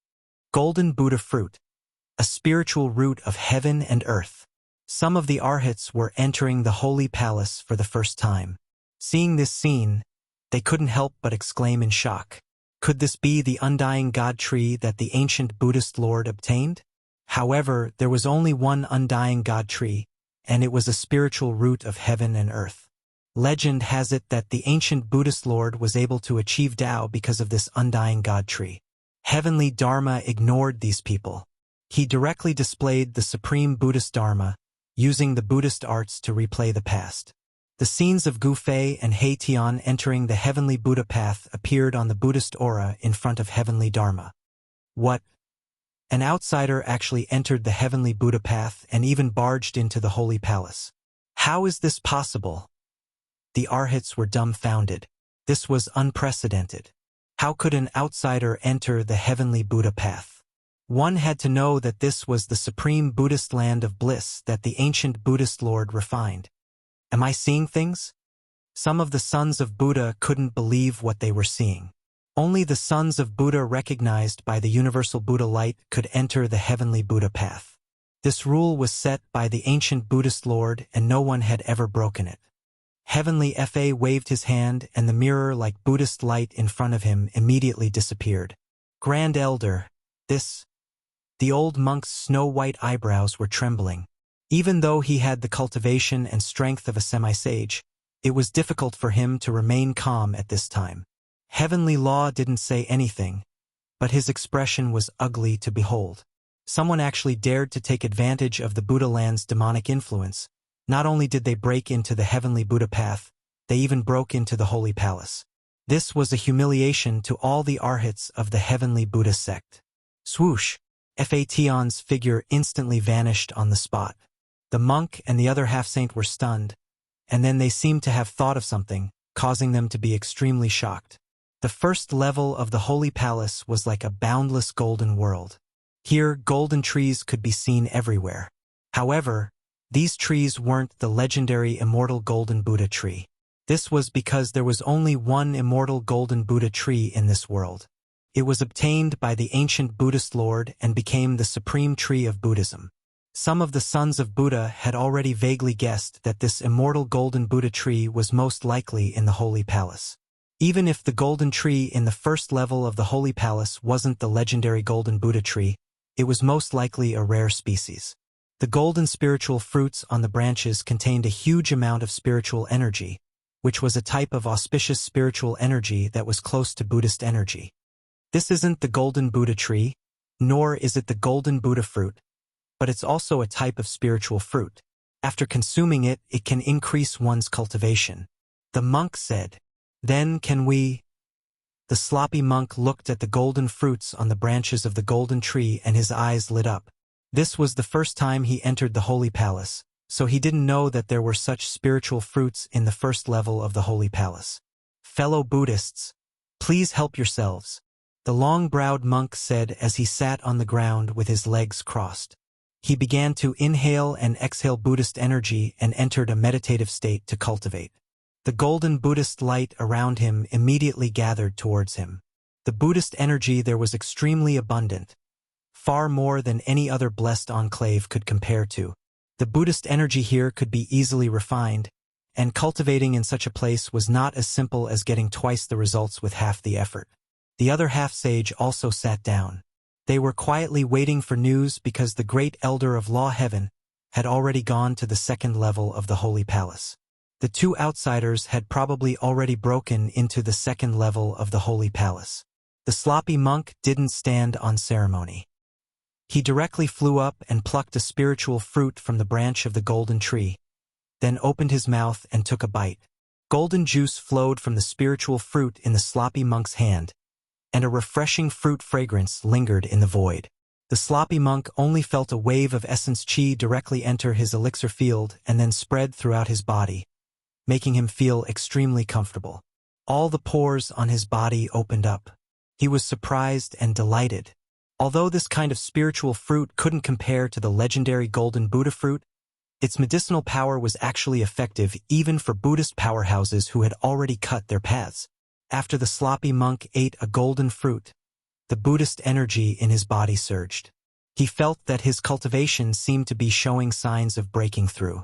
Golden Buddha fruit, a spiritual root of heaven and earth. Some of the arhats were entering the Holy Palace for the first time. Seeing this scene, they couldn't help but exclaim in shock. Could this be the undying God tree that the ancient Buddhist Lord obtained? However, there was only one undying God tree, and it was a spiritual root of heaven and earth. Legend has it that the ancient Buddhist Lord was able to achieve Tao because of this undying God tree. Heavenly Dharma ignored these people. He directly displayed the supreme Buddhist Dharma, using the Buddhist arts to replay the past. The scenes of Gu Fei and He Tian entering the Heavenly Buddha path appeared on the Buddhist aura in front of Heavenly Dharma. What? An outsider actually entered the Heavenly Buddha path and even barged into the Holy Palace. How is this possible? The arhats were dumbfounded. This was unprecedented. How could an outsider enter the Heavenly Buddha path? One had to know that this was the supreme Buddhist land of bliss that the ancient Buddhist Lord refined. Am I seeing things? Some of the sons of Buddha couldn't believe what they were seeing. Only the sons of Buddha recognized by the universal Buddha light could enter the Heavenly Buddha path. This rule was set by the ancient Buddhist Lord, and no one had ever broken it. Heavenly Fa waved his hand, and the mirror-like Buddhist light in front of him immediately disappeared. Grand Elder, this... The old monk's snow-white eyebrows were trembling. Even though he had the cultivation and strength of a semi-sage, it was difficult for him to remain calm at this time. Heavenly Law didn't say anything, but his expression was ugly to behold. Someone actually dared to take advantage of the Buddha land's demonic influence. Not only did they break into the Heavenly Buddha path, they even broke into the Holy Palace. This was a humiliation to all the arhats of the Heavenly Buddha sect. Swoosh! Fa Tian's figure instantly vanished on the spot. The monk and the other half-saint were stunned, and then they seemed to have thought of something, causing them to be extremely shocked. The 1st level of the Holy Palace was like a boundless golden world. Here, golden trees could be seen everywhere. However, these trees weren't the legendary Immortal Golden Buddha tree. This was because there was only one Immortal Golden Buddha tree in this world. It was obtained by the ancient Buddhist Lord and became the supreme tree of Buddhism. Some of the sons of Buddha had already vaguely guessed that this Immortal Golden Buddha tree was most likely in the Holy Palace. Even if the golden tree in the 1st level of the Holy Palace wasn't the legendary Golden Buddha tree, it was most likely a rare species. The golden spiritual fruits on the branches contained a huge amount of spiritual energy, which was a type of auspicious spiritual energy that was close to Buddhist energy. This isn't the Golden Buddha tree, nor is it the Golden Buddha fruit, but it's also a type of spiritual fruit. After consuming it, it can increase one's cultivation. The monk said, "Then can we?" The sloppy monk looked at the golden fruits on the branches of the golden tree and his eyes lit up. This was the first time he entered the Holy Palace, so he didn't know that there were such spiritual fruits in the 1st level of the Holy Palace. Fellow Buddhists, please help yourselves, the long-browed monk said as he sat on the ground with his legs crossed. He began to inhale and exhale Buddhist energy and entered a meditative state to cultivate. The golden Buddhist light around him immediately gathered towards him. The Buddhist energy there was extremely abundant, far more than any other blessed enclave could compare to. The Buddhist energy here could be easily refined, and cultivating in such a place was not as simple as getting twice the results with half the effort. The other half-sage also sat down. They were quietly waiting for news because the great elder of Law Heaven had already gone to the second level of the Holy Palace. The two outsiders had probably already broken into the second level of the Holy Palace. The sloppy monk didn't stand on ceremony. He directly flew up and plucked a spiritual fruit from the branch of the golden tree, then opened his mouth and took a bite. Golden juice flowed from the spiritual fruit in the sloppy monk's hand, and a refreshing fruit fragrance lingered in the void. The sloppy monk only felt a wave of essence chi directly enter his elixir field and then spread throughout his body, making him feel extremely comfortable. All the pores on his body opened up. He was surprised and delighted. Although this kind of spiritual fruit couldn't compare to the legendary golden Buddha fruit, its medicinal power was actually effective even for Buddhist powerhouses who had already cut their paths. After the sloppy monk ate a golden fruit, the Buddhist energy in his body surged. He felt that his cultivation seemed to be showing signs of breaking through.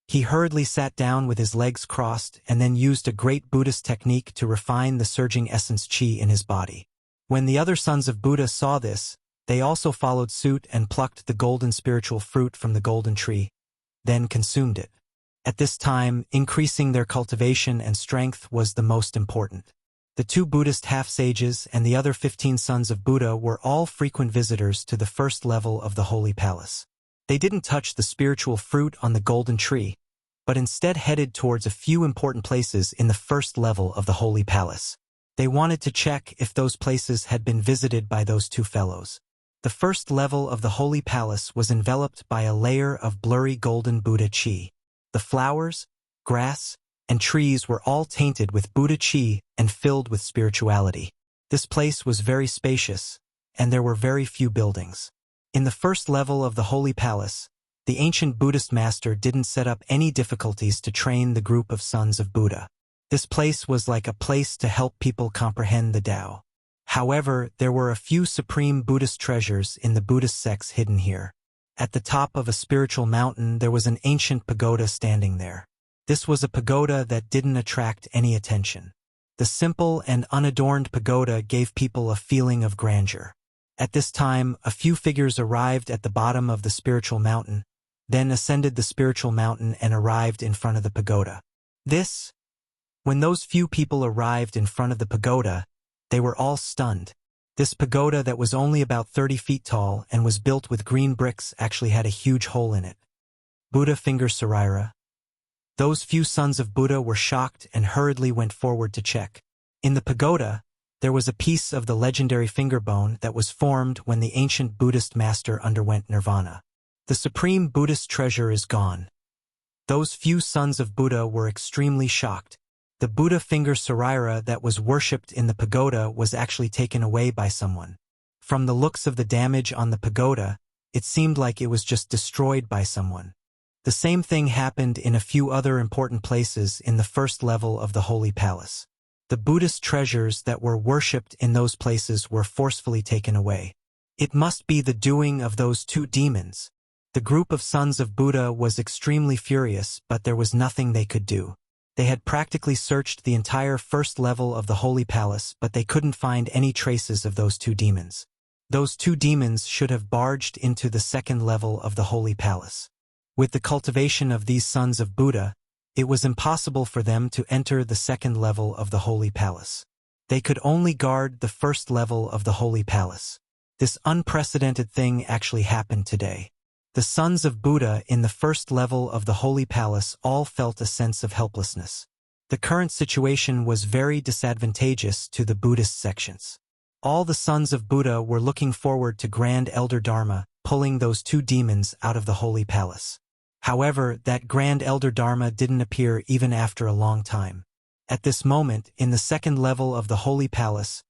He hurriedly sat down with his legs crossed and then used a great Buddhist technique to refine the surging essence chi in his body. When the other sons of Buddha saw this, they also followed suit and plucked the golden spiritual fruit from the golden tree, then consumed it. At this time, increasing their cultivation and strength was the most important. The two Buddhist half-sages and the other 15 sons of Buddha were all frequent visitors to the first level of the Holy Palace. They didn't touch the spiritual fruit on the golden tree, but instead headed towards a few important places in the first level of the Holy Palace. They wanted to check if those places had been visited by those two fellows. The first level of the Holy Palace was enveloped by a layer of blurry golden Buddha chi. The flowers, grass, and trees were all tainted with Buddha chi and filled with spirituality. This place was very spacious, and there were very few buildings. In the first level of the Holy Palace, the ancient Buddhist master didn't set up any difficulties to train the group of sons of Buddha. This place was like a place to help people comprehend the Tao. However, there were a few supreme Buddhist treasures in the Buddhist sects hidden here. At the top of a spiritual mountain, there was an ancient pagoda standing there. This was a pagoda that didn't attract any attention. The simple and unadorned pagoda gave people a feeling of grandeur. At this time, a few figures arrived at the bottom of the spiritual mountain, then ascended the spiritual mountain and arrived in front of the pagoda. When those few people arrived in front of the pagoda, they were all stunned. This pagoda that was only about 30 feet tall and was built with green bricks actually had a huge hole in it. Buddha finger Sarira. Those few sons of Buddha were shocked and hurriedly went forward to check. In the pagoda, there was a piece of the legendary finger bone that was formed when the ancient Buddhist master underwent nirvana. The supreme Buddhist treasure is gone. Those few sons of Buddha were extremely shocked. The Buddha finger Sarira that was worshipped in the pagoda was actually taken away by someone. From the looks of the damage on the pagoda, it seemed like it was just destroyed by someone. The same thing happened in a few other important places in the first level of the Holy Palace. The Buddhist treasures that were worshipped in those places were forcefully taken away. It must be the doing of those two demons. The group of sons of Buddha was extremely furious, but there was nothing they could do. They had practically searched the entire first level of the Holy Palace, but they couldn't find any traces of those two demons. Those two demons should have barged into the second level of the Holy Palace. With the cultivation of these sons of Buddha, it was impossible for them to enter the second level of the Holy Palace. They could only guard the first level of the Holy Palace. This unprecedented thing actually happened today. The sons of Buddha in the first level of the Holy Palace all felt a sense of helplessness. The current situation was very disadvantageous to the Buddhist sections. All the sons of Buddha were looking forward to Grand Elder Dharma pulling those two demons out of the Holy Palace. However, that Grand Elder Dharma didn't appear even after a long time. At this moment, in the second level of the Holy Palace,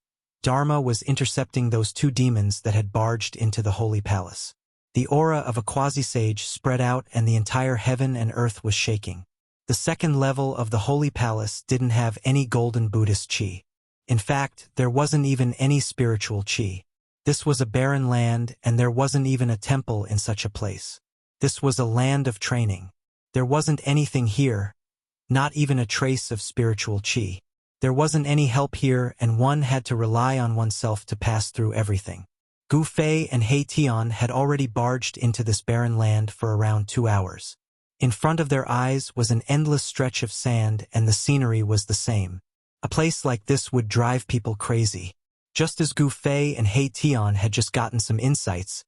Dharma was intercepting those two demons that had barged into the Holy Palace. The aura of a quasi-sage spread out and the entire heaven and earth was shaking. The second level of the Holy Palace didn't have any golden Buddhist chi. In fact, there wasn't even any spiritual chi. This was a barren land and there wasn't even a temple in such a place. This was a land of training. There wasn't anything here, not even a trace of spiritual chi. There wasn't any help here and one had to rely on oneself to pass through everything. Gu Fei and He Tian had already barged into this barren land for around 2 hours. In front of their eyes was an endless stretch of sand, and the scenery was the same. A place like this would drive people crazy. Just as Gu Fei and He Tian had just gotten some insights,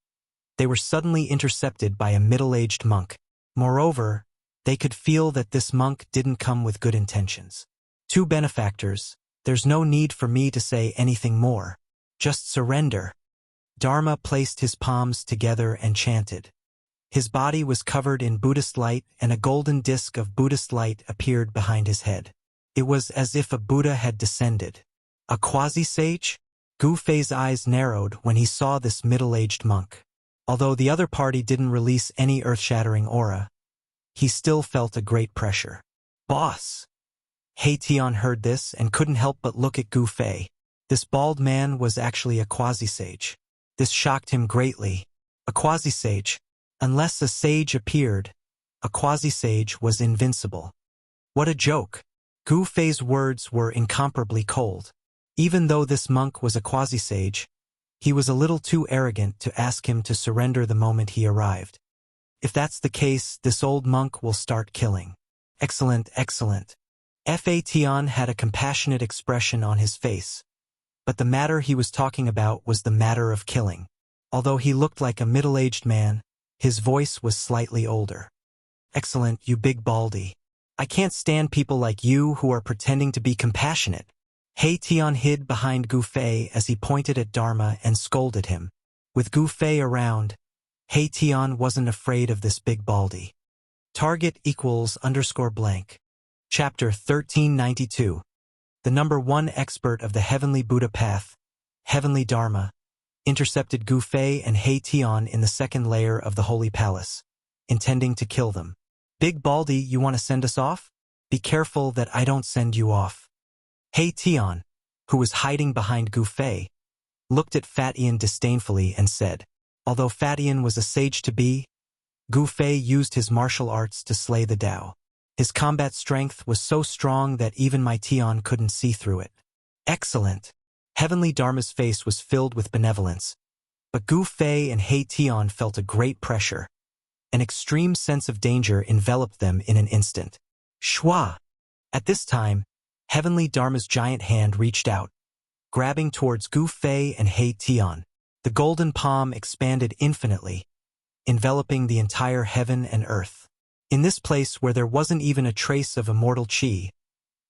they were suddenly intercepted by a middle-aged monk. Moreover, they could feel that this monk didn't come with good intentions. Two benefactors, there's no need for me to say anything more. Just surrender. Dharma placed his palms together and chanted. His body was covered in Buddhist light, and a golden disk of Buddhist light appeared behind his head. It was as if a Buddha had descended. A quasi-sage? Gu Fei's eyes narrowed when he saw this middle-aged monk. Although the other party didn't release any earth-shattering aura, he still felt a great pressure. Boss! He Tian heard this and couldn't help but look at Gu Fei. This bald man was actually a quasi-sage. This shocked him greatly. A quasi-sage. Unless a sage appeared, a quasi-sage was invincible. What a joke! Gu Fei's words were incomparably cold. Even though this monk was a quasi-sage, he was a little too arrogant to ask him to surrender the moment he arrived. If that's the case, this old monk will start killing. Excellent, excellent. Fa Tian had a compassionate expression on his face. But the matter he was talking about was the matter of killing. Although he looked like a middle-aged man, his voice was slightly older. Excellent, you big baldy. I can't stand people like you who are pretending to be compassionate. He Tian hid behind Gu Fei as he pointed at Dharma and scolded him. With Gu Fei around, He Tian wasn't afraid of this big baldy. Target =_blank. Chapter 1392. The number 1 expert of the Heavenly Buddha Path, Heavenly Dharma, intercepted Gu Fei and He Tian in the second layer of the Holy Palace, intending to kill them. Big baldy, you want to send us off? Be careful that I don't send you off. He Tian, who was hiding behind Gu Fei, looked at Fat Ian disdainfully and said, although Fat Ian was a sage-to-be, Gu Fei used his martial arts to slay the Tao. His combat strength was so strong that even my Tian couldn't see through it. Excellent! Heavenly Dharma's face was filled with benevolence, but Gu Fei and He Tian felt a great pressure. An extreme sense of danger enveloped them in an instant. Shwa! At this time, Heavenly Dharma's giant hand reached out, grabbing towards Gu Fei and He Tian. The golden palm expanded infinitely, enveloping the entire heaven and earth. In this place where there wasn't even a trace of immortal chi,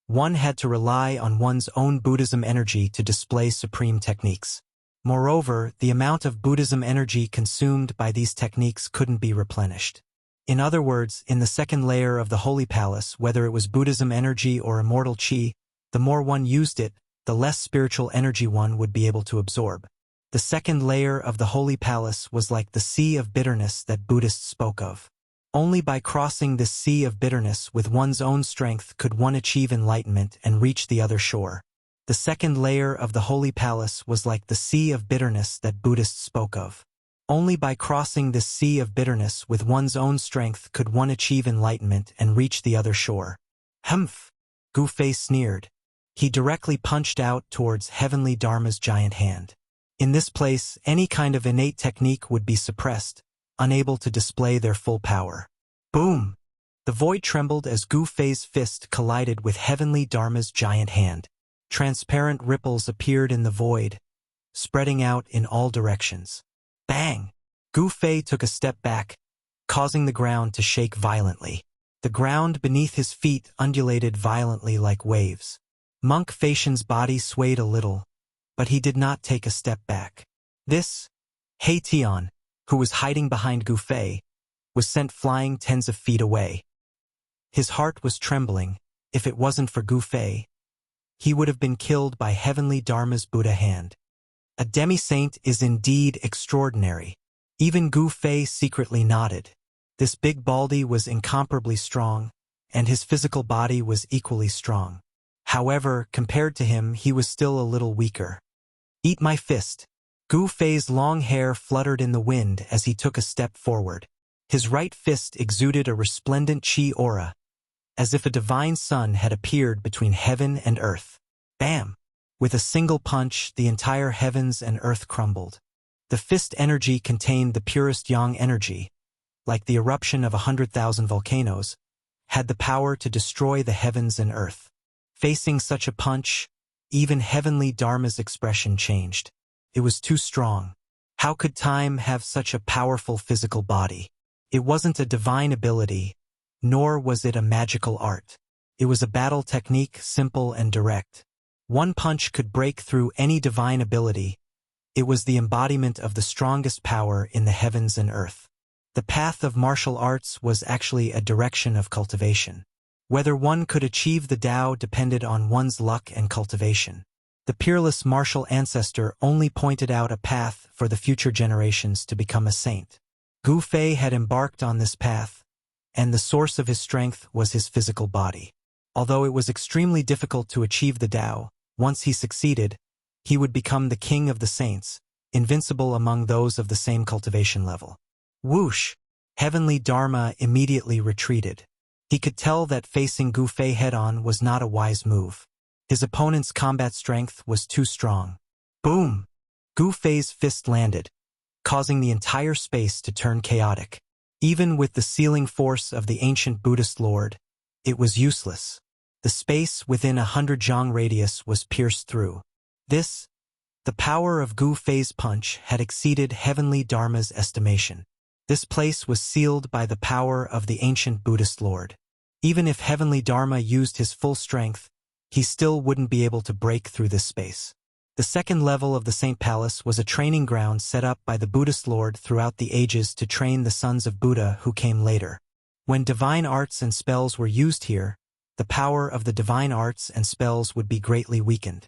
one had to rely on one's own Buddhism energy to display supreme techniques. Moreover, the amount of Buddhism energy consumed by these techniques couldn't be replenished. In other words, in the second layer of the Holy Palace, whether it was Buddhism energy or immortal chi, the more one used it, the less spiritual energy one would be able to absorb. The second layer of the Holy Palace was like the sea of bitterness that Buddhists spoke of. Only by crossing this sea of bitterness with one's own strength could one achieve enlightenment and reach the other shore. The second layer of the Holy Palace was like the sea of bitterness that Buddhists spoke of. Only by crossing this sea of bitterness with one's own strength could one achieve enlightenment and reach the other shore. Humph! Gu Fei sneered. He directly punched out towards Heavenly Dharma's giant hand. In this place, any kind of innate technique would be suppressed, unable to display their full power. Boom! The void trembled as Gu Fei's fist collided with Heavenly Dharma's giant hand. Transparent ripples appeared in the void, spreading out in all directions. Bang! Gu Fei took a step back, causing the ground to shake violently. The ground beneath his feet undulated violently like waves. Monk Feishan's body swayed a little, but he did not take a step back. This, He Tian, who was hiding behind Gu Fei, was sent flying tens of feet away. His heart was trembling. If it wasn't for Gu Fei, he would have been killed by Heavenly Dharma's Buddha hand. A demi-saint is indeed extraordinary. Even Gu Fei secretly nodded. This big baldy was incomparably strong, and his physical body was equally strong. However, compared to him, he was still a little weaker. Eat my fist. Gu Fei's long hair fluttered in the wind as he took a step forward. His right fist exuded a resplendent chi aura, as if a divine sun had appeared between heaven and earth. Bam! With a single punch, the entire heavens and earth crumbled. The fist energy contained the purest yang energy, like the eruption of 100,000 volcanoes, had the power to destroy the heavens and earth. Facing such a punch, even heavenly Dharma's expression changed. It was too strong. How could time have such a powerful physical body? It wasn't a divine ability, nor was it a magical art. It was a battle technique, simple and direct. One punch could break through any divine ability. It was the embodiment of the strongest power in the heavens and earth. The path of martial arts was actually a direction of cultivation. Whether one could achieve the Tao depended on one's luck and cultivation. The peerless martial ancestor only pointed out a path for the future generations to become a saint. Gu Fei had embarked on this path, and the source of his strength was his physical body. Although it was extremely difficult to achieve the Tao, once he succeeded, he would become the king of the saints, invincible among those of the same cultivation level. Whoosh! Heavenly Dharma immediately retreated. He could tell that facing Gu Fei head-on was not a wise move. His opponent's combat strength was too strong. Boom! Gu Fei's fist landed, causing the entire space to turn chaotic. Even with the sealing force of the ancient Buddhist lord, it was useless. The space within 100 zhang radius was pierced through. The power of Gu Fei's punch had exceeded heavenly Dharma's estimation. This place was sealed by the power of the ancient Buddhist lord. Even if heavenly Dharma used his full strength, he still wouldn't be able to break through this space. The second level of the Saint Palace was a training ground set up by the Buddhist lord throughout the ages to train the sons of Buddha who came later. When divine arts and spells were used here, the power of the divine arts and spells would be greatly weakened.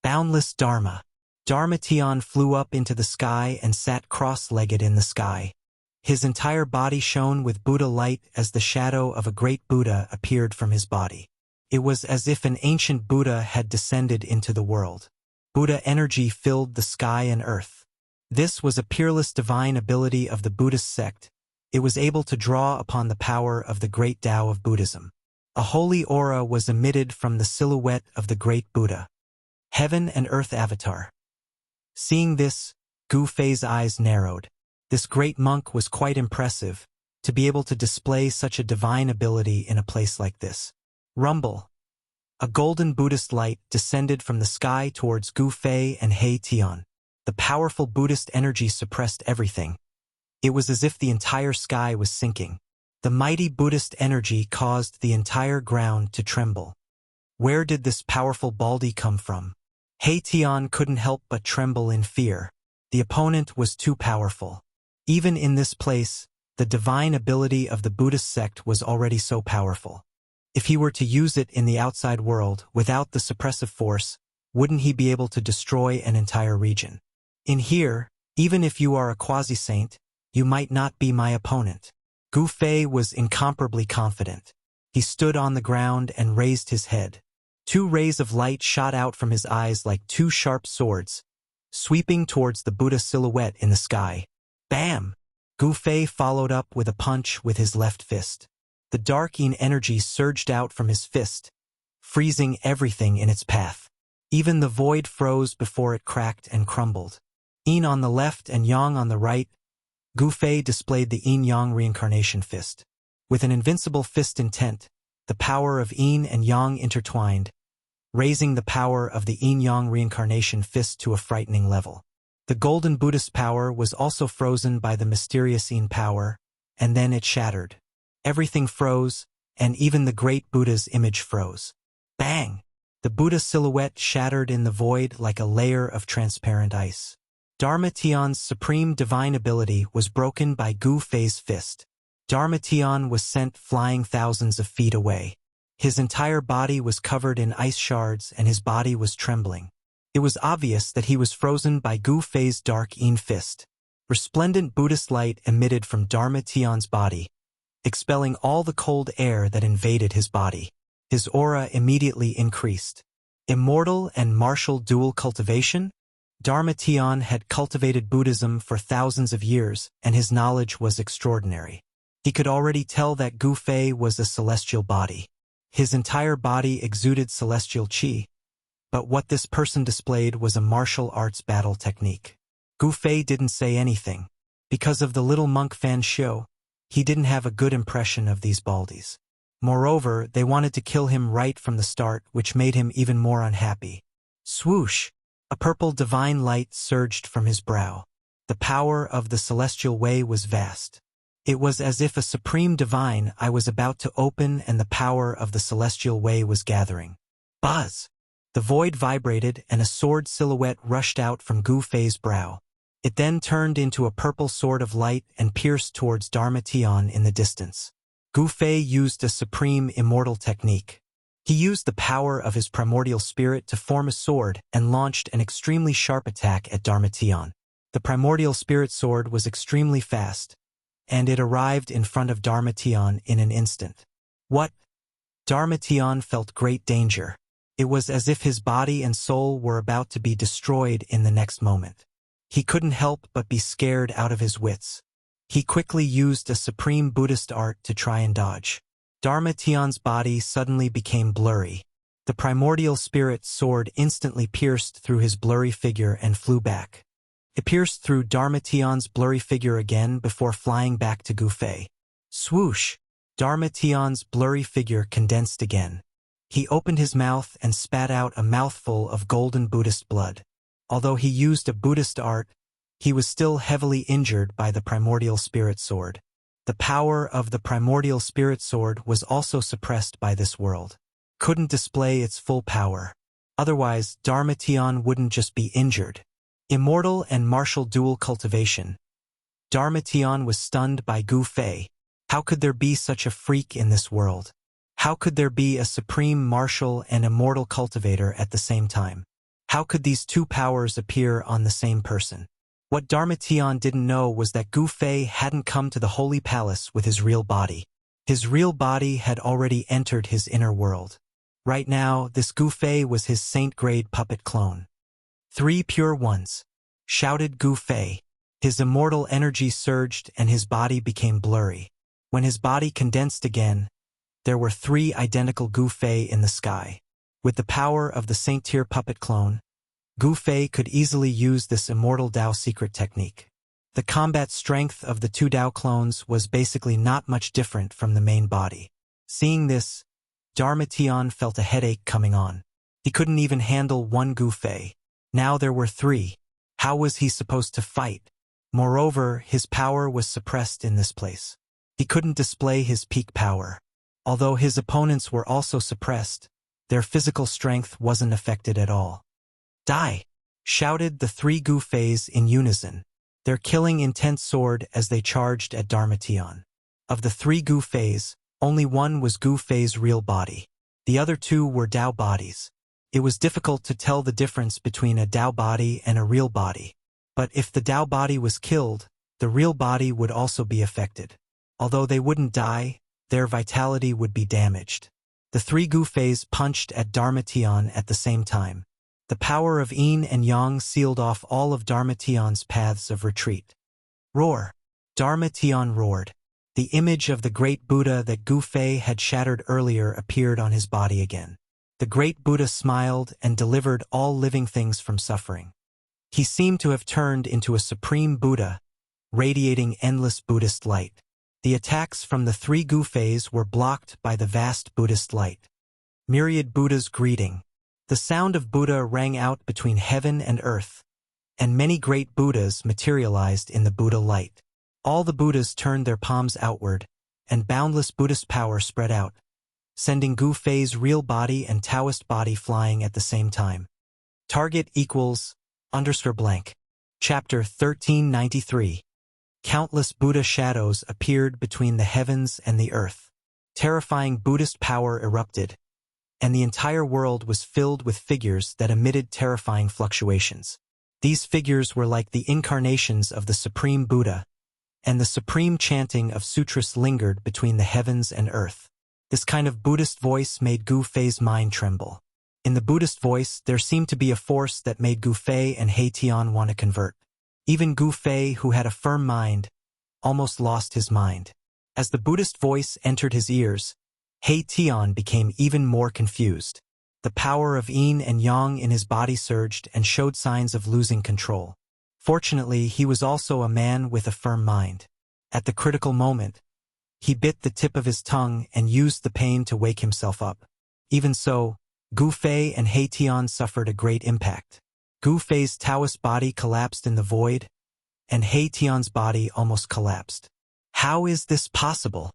Boundless Dharma. Dharma Tian flew up into the sky and sat cross-legged in the sky. His entire body shone with Buddha light as the shadow of a great Buddha appeared from his body. It was as if an ancient Buddha had descended into the world. Buddha energy filled the sky and earth. This was a peerless divine ability of the Buddhist sect. It was able to draw upon the power of the great Tao of Buddhism. A holy aura was emitted from the silhouette of the great Buddha. Heaven and earth avatar. Seeing this, Gu Fei's eyes narrowed. This great monk was quite impressive, to be able to display such a divine ability in a place like this. Rumble. A golden Buddhist light descended from the sky towards Gu Fei and He Tian. The powerful Buddhist energy suppressed everything. It was as if the entire sky was sinking. The mighty Buddhist energy caused the entire ground to tremble. Where did this powerful Baldi come from? He Tian couldn't help but tremble in fear. The opponent was too powerful. Even in this place, the divine ability of the Buddhist sect was already so powerful. If he were to use it in the outside world without the suppressive force, wouldn't he be able to destroy an entire region? In here, even if you are a quasi-saint, you might not be my opponent. Gu Fei was incomparably confident. He stood on the ground and raised his head. Two rays of light shot out from his eyes like two sharp swords, sweeping towards the Buddha silhouette in the sky. Bam! Gu Fei followed up with a punch with his left fist. The dark yin energy surged out from his fist, freezing everything in its path. Even the void froze before it cracked and crumbled. Yin on the left and yang on the right, Gu Fei displayed the yin-yang reincarnation fist. With an invincible fist intent, the power of yin and yang intertwined, raising the power of the yin-yang reincarnation fist to a frightening level. The golden Buddhist power was also frozen by the mysterious yin power, and then it shattered. Everything froze, and even the great Buddha's image froze. Bang! The Buddha silhouette shattered in the void like a layer of transparent ice. Dharma Tian's supreme divine ability was broken by Gu Fei's fist. Dharma Tian was sent flying thousands of feet away. His entire body was covered in ice shards and his body was trembling. It was obvious that he was frozen by Gu Fei's dark yin fist. Resplendent Buddhist light emitted from Dharma Tian's body, expelling all the cold air that invaded his body. His aura immediately increased. Immortal and martial dual cultivation? Dharma Tian had cultivated Buddhism for thousands of years, and his knowledge was extraordinary. He could already tell that Gu Fei was a celestial body. His entire body exuded celestial qi, but what this person displayed was a martial arts battle technique. Gu Fei didn't say anything. Because of the little monk Fan Xiu, he didn't have a good impression of these baldies. Moreover, they wanted to kill him right from the start, which made him even more unhappy. Swoosh! A purple divine light surged from his brow. The power of the celestial way was vast. It was as if a supreme divine eye was about to open and the power of the celestial way was gathering. Buzz! The void vibrated and a sword silhouette rushed out from Gu Fei's brow. It then turned into a purple sword of light and pierced towards Dharma Tian in the distance. Gu Fei used a supreme immortal technique. He used the power of his primordial spirit to form a sword and launched an extremely sharp attack at Dharma Tian. The primordial spirit sword was extremely fast, and it arrived in front of Dharma Tian in an instant. What? Dharma Tian felt great danger. It was as if his body and soul were about to be destroyed in the next moment. He couldn't help but be scared out of his wits. He quickly used a supreme Buddhist art to try and dodge. Dharma Tian's body suddenly became blurry. The primordial spirit sword instantly pierced through his blurry figure and flew back. It pierced through Dharma Tian's blurry figure again before flying back to Gu Fei. Swoosh! Dharma Tian's blurry figure condensed again. He opened his mouth and spat out a mouthful of golden Buddhist blood. Although he used a Buddhist art, he was still heavily injured by the primordial spirit sword. The power of the primordial spirit sword was also suppressed by this world. Couldn't display its full power. Otherwise, Dharma Tian wouldn't just be injured. Immortal and martial dual cultivation. Dharma Tian was stunned by Gu Fei. How could there be such a freak in this world? How could there be a supreme martial and immortal cultivator at the same time? How could these two powers appear on the same person? What Dharma Tian didn't know was that Gu Fei hadn't come to the Holy Palace with his real body. His real body had already entered his inner world. Right now, this Gu Fei was his saint-grade puppet clone. 3 pure ones, shouted Gu Fei. His immortal energy surged and his body became blurry. When his body condensed again, there were 3 identical Gu Fei in the sky. With the power of the saint-tier puppet clone, Gu Fei could easily use this immortal Dao secret technique. The combat strength of the 2 Dao clones was basically not much different from the main body. Seeing this, Dharma Tian felt a headache coming on. He couldn't even handle 1 Gu Fei. Now there were 3. How was he supposed to fight? Moreover, his power was suppressed in this place. He couldn't display his peak power. Although his opponents were also suppressed, their physical strength wasn't affected at all. Die! Shouted the 3 Gu Feis in unison, their killing intent sword as they charged at Dharma Tian. Of the 3 Gu Feis, only 1 was Gu Fei's real body. The other 2 were Dao bodies. It was difficult to tell the difference between a Dao body and a real body. But if the Dao body was killed, the real body would also be affected. Although they wouldn't die, their vitality would be damaged. The 3 Gu Feis punched at Dharma Tian at the same time. The power of Yin and Yang sealed off all of Dharma Tian's paths of retreat. Roar! Dharma Tian roared. The image of the great Buddha that Gu Fei had shattered earlier appeared on his body again. The great Buddha smiled and delivered all living things from suffering. He seemed to have turned into a supreme Buddha, radiating endless Buddhist light. The attacks from the 3 Gu Feis were blocked by the vast Buddhist light. Myriad Buddhas greeting. The sound of Buddha rang out between heaven and earth, and many great Buddhas materialized in the Buddha light. All the Buddhas turned their palms outward, and boundless Buddhist power spread out, sending Gu Fei's real body and Taoist body flying at the same time. Target equals _blank. Chapter 1393. Countless Buddha shadows appeared between the heavens and the earth. Terrifying Buddhist power erupted, and the entire world was filled with figures that emitted terrifying fluctuations. These figures were like the incarnations of the Supreme Buddha, and the supreme chanting of sutras lingered between the heavens and earth. This kind of Buddhist voice made Gu Fei's mind tremble. In the Buddhist voice, there seemed to be a force that made Gu Fei and He Tian want to convert. Even Gu Fei, who had a firm mind, almost lost his mind. As the Buddhist voice entered his ears, He Tian became even more confused. The power of Yin and Yang in his body surged and showed signs of losing control. Fortunately, he was also a man with a firm mind. At the critical moment, he bit the tip of his tongue and used the pain to wake himself up. Even so, Gu Fei and He Tian suffered a great impact. Gu Fei's Taoist body collapsed in the void, and He Tian's body almost collapsed. How is this possible?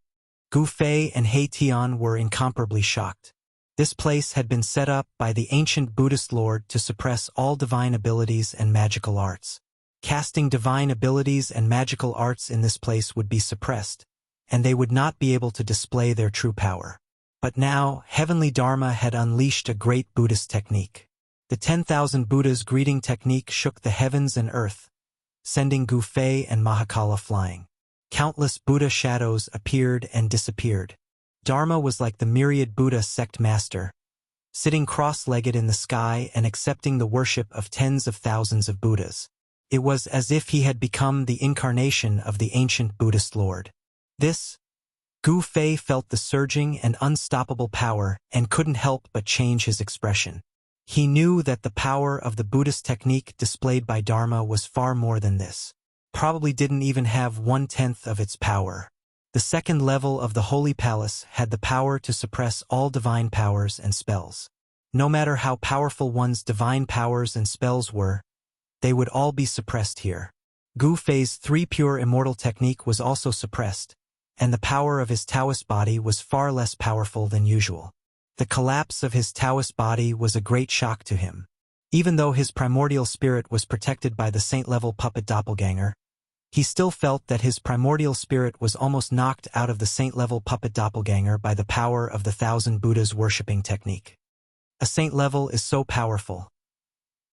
Gu Fei and He Tian were incomparably shocked. This place had been set up by the ancient Buddhist lord to suppress all divine abilities and magical arts. Casting divine abilities and magical arts in this place would be suppressed, and they would not be able to display their true power. But now, Heavenly Dharma had unleashed a great Buddhist technique. The 10,000 Buddhas greeting technique shook the heavens and earth, sending Gu Fei and Mahakala flying. Countless Buddha shadows appeared and disappeared. Dharma was like the myriad Buddha sect master, sitting cross-legged in the sky and accepting the worship of tens of thousands of Buddhas. It was as if he had become the incarnation of the ancient Buddhist lord. Gu Fei felt the surging and unstoppable power and couldn't help but change his expression. He knew that the power of the Buddhist technique displayed by Dharma was far more than this. Probably didn't even have 1/10 of its power. The second level of the Holy Palace had the power to suppress all divine powers and spells. No matter how powerful one's divine powers and spells were, they would all be suppressed here. Gu Fei's 3 pure immortal technique was also suppressed, and the power of his Taoist body was far less powerful than usual. The collapse of his Taoist body was a great shock to him. Even though his primordial spirit was protected by the saint-level puppet doppelganger, he still felt that his primordial spirit was almost knocked out of the saint-level puppet doppelganger by the power of the 1,000 Buddhas worshipping technique. A saint level is so powerful.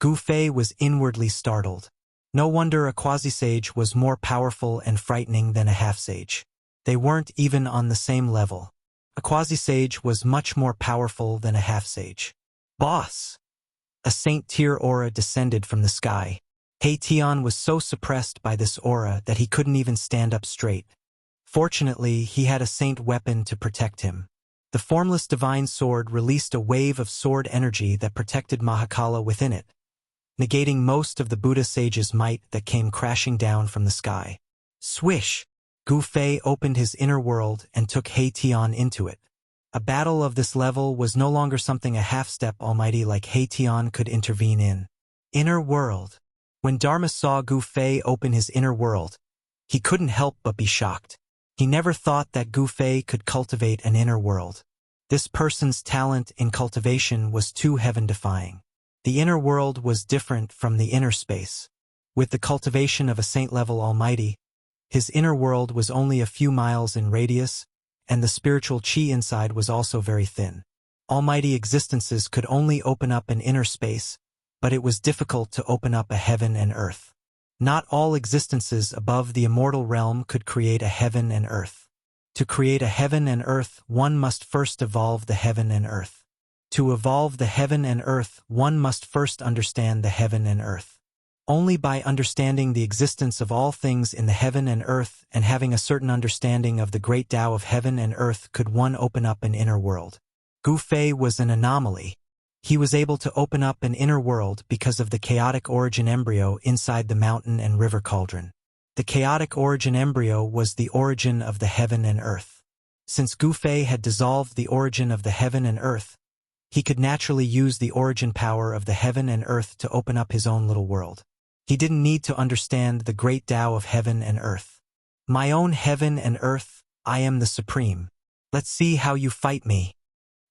Gu Fei was inwardly startled. No wonder a quasi-sage was more powerful and frightening than a half-sage. They weren't even on the same level. A quasi-sage was much more powerful than a half-sage. Boss! A saint-tier aura descended from the sky. He Tian was so suppressed by this aura that he couldn't even stand up straight. Fortunately, he had a saint weapon to protect him. The formless divine sword released a wave of sword energy that protected Mahakala within it, negating most of the Buddha sage's might that came crashing down from the sky. Swish! Gu Fei opened his inner world and took He Tian into it. A battle of this level was no longer something a half-step almighty like He Tian could intervene in. Inner world. When Dharma saw Gu Fei open his inner world, he couldn't help but be shocked. He never thought that Gu Fei could cultivate an inner world. This person's talent in cultivation was too heaven-defying. The inner world was different from the inner space. With the cultivation of a saint-level almighty, his inner world was only a few miles in radius, and the spiritual chi inside was also very thin. Almighty existences could only open up an inner space, but it was difficult to open up a heaven and earth. Not all existences above the immortal realm could create a heaven and earth. To create a heaven and earth, one must first evolve the heaven and earth. To evolve the heaven and earth, one must first understand the heaven and earth. Only by understanding the existence of all things in the heaven and earth and having a certain understanding of the great Tao of heaven and earth could one open up an inner world. Gu Fei was an anomaly. He was able to open up an inner world because of the chaotic origin embryo inside the mountain and river cauldron. The chaotic origin embryo was the origin of the heaven and earth. Since Gu Fei had dissolved the origin of the heaven and earth, he could naturally use the origin power of the heaven and earth to open up his own little world. He didn't need to understand the great Tao of heaven and earth. My own heaven and earth, I am the supreme. Let's see how you fight me.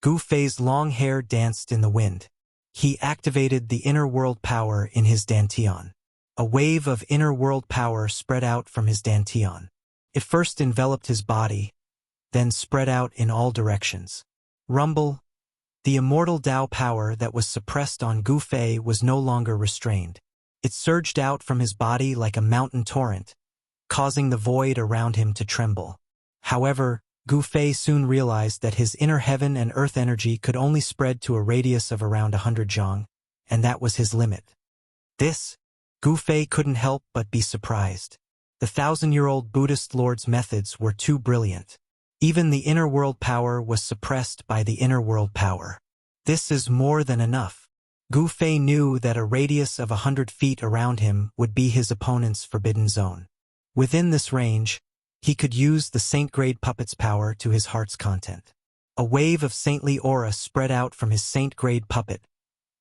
Gu Fei's long hair danced in the wind. He activated the inner world power in his dantian. A wave of inner world power spread out from his dantian. It first enveloped his body, then spread out in all directions. Rumble. The immortal Tao power that was suppressed on Gu Fei was no longer restrained. It surged out from his body like a mountain torrent, causing the void around him to tremble. However, Gu Fei soon realized that his inner heaven and earth energy could only spread to a radius of around 100 zhang, and that was his limit. Gu Fei couldn't help but be surprised. The 1,000-year-old Buddhist lord's methods were too brilliant. Even the inner world power was suppressed by the inner world power. This is more than enough. Gu Fei knew that a radius of 100 feet around him would be his opponent's forbidden zone. Within this range, he could use the saint-grade puppet's power to his heart's content. A wave of saintly aura spread out from his saint-grade puppet,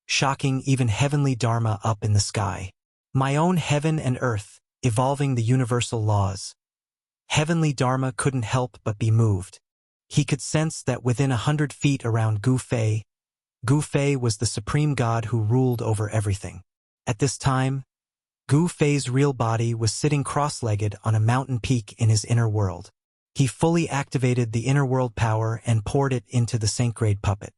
shocking even heavenly Dharma up in the sky. My own heaven and earth, evolving the universal laws. Heavenly Dharma couldn't help but be moved. He could sense that within 100 feet around Gu Fei was the supreme god who ruled over everything. At this time, Gu Fei's real body was sitting cross-legged on a mountain peak in his inner world. He fully activated the inner world power and poured it into the saint-grade puppet.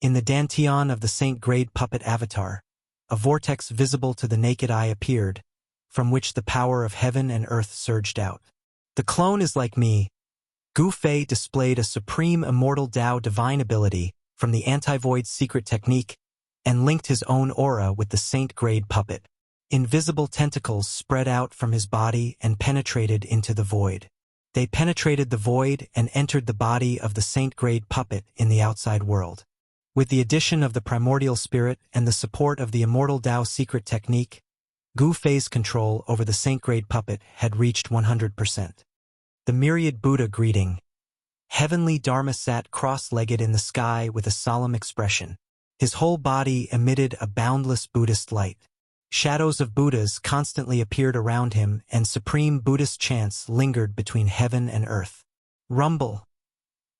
In the dantian of the saint-grade puppet avatar, a vortex visible to the naked eye appeared, from which the power of heaven and earth surged out. The clone is like me. Gu Fei displayed a supreme immortal Dao divine ability from the anti-void secret technique and linked his own aura with the saint-grade puppet. Invisible tentacles spread out from his body and penetrated into the void. They penetrated the void and entered the body of the saint-grade puppet in the outside world. With the addition of the primordial spirit and the support of the immortal Dao secret technique, Gu Fei's control over the saint-grade puppet had reached 100%. The myriad Buddha greeting. Heavenly Dharma sat cross-legged in the sky with a solemn expression. His whole body emitted a boundless Buddhist light. Shadows of Buddhas constantly appeared around him, and supreme Buddhist chants lingered between heaven and earth. Rumble.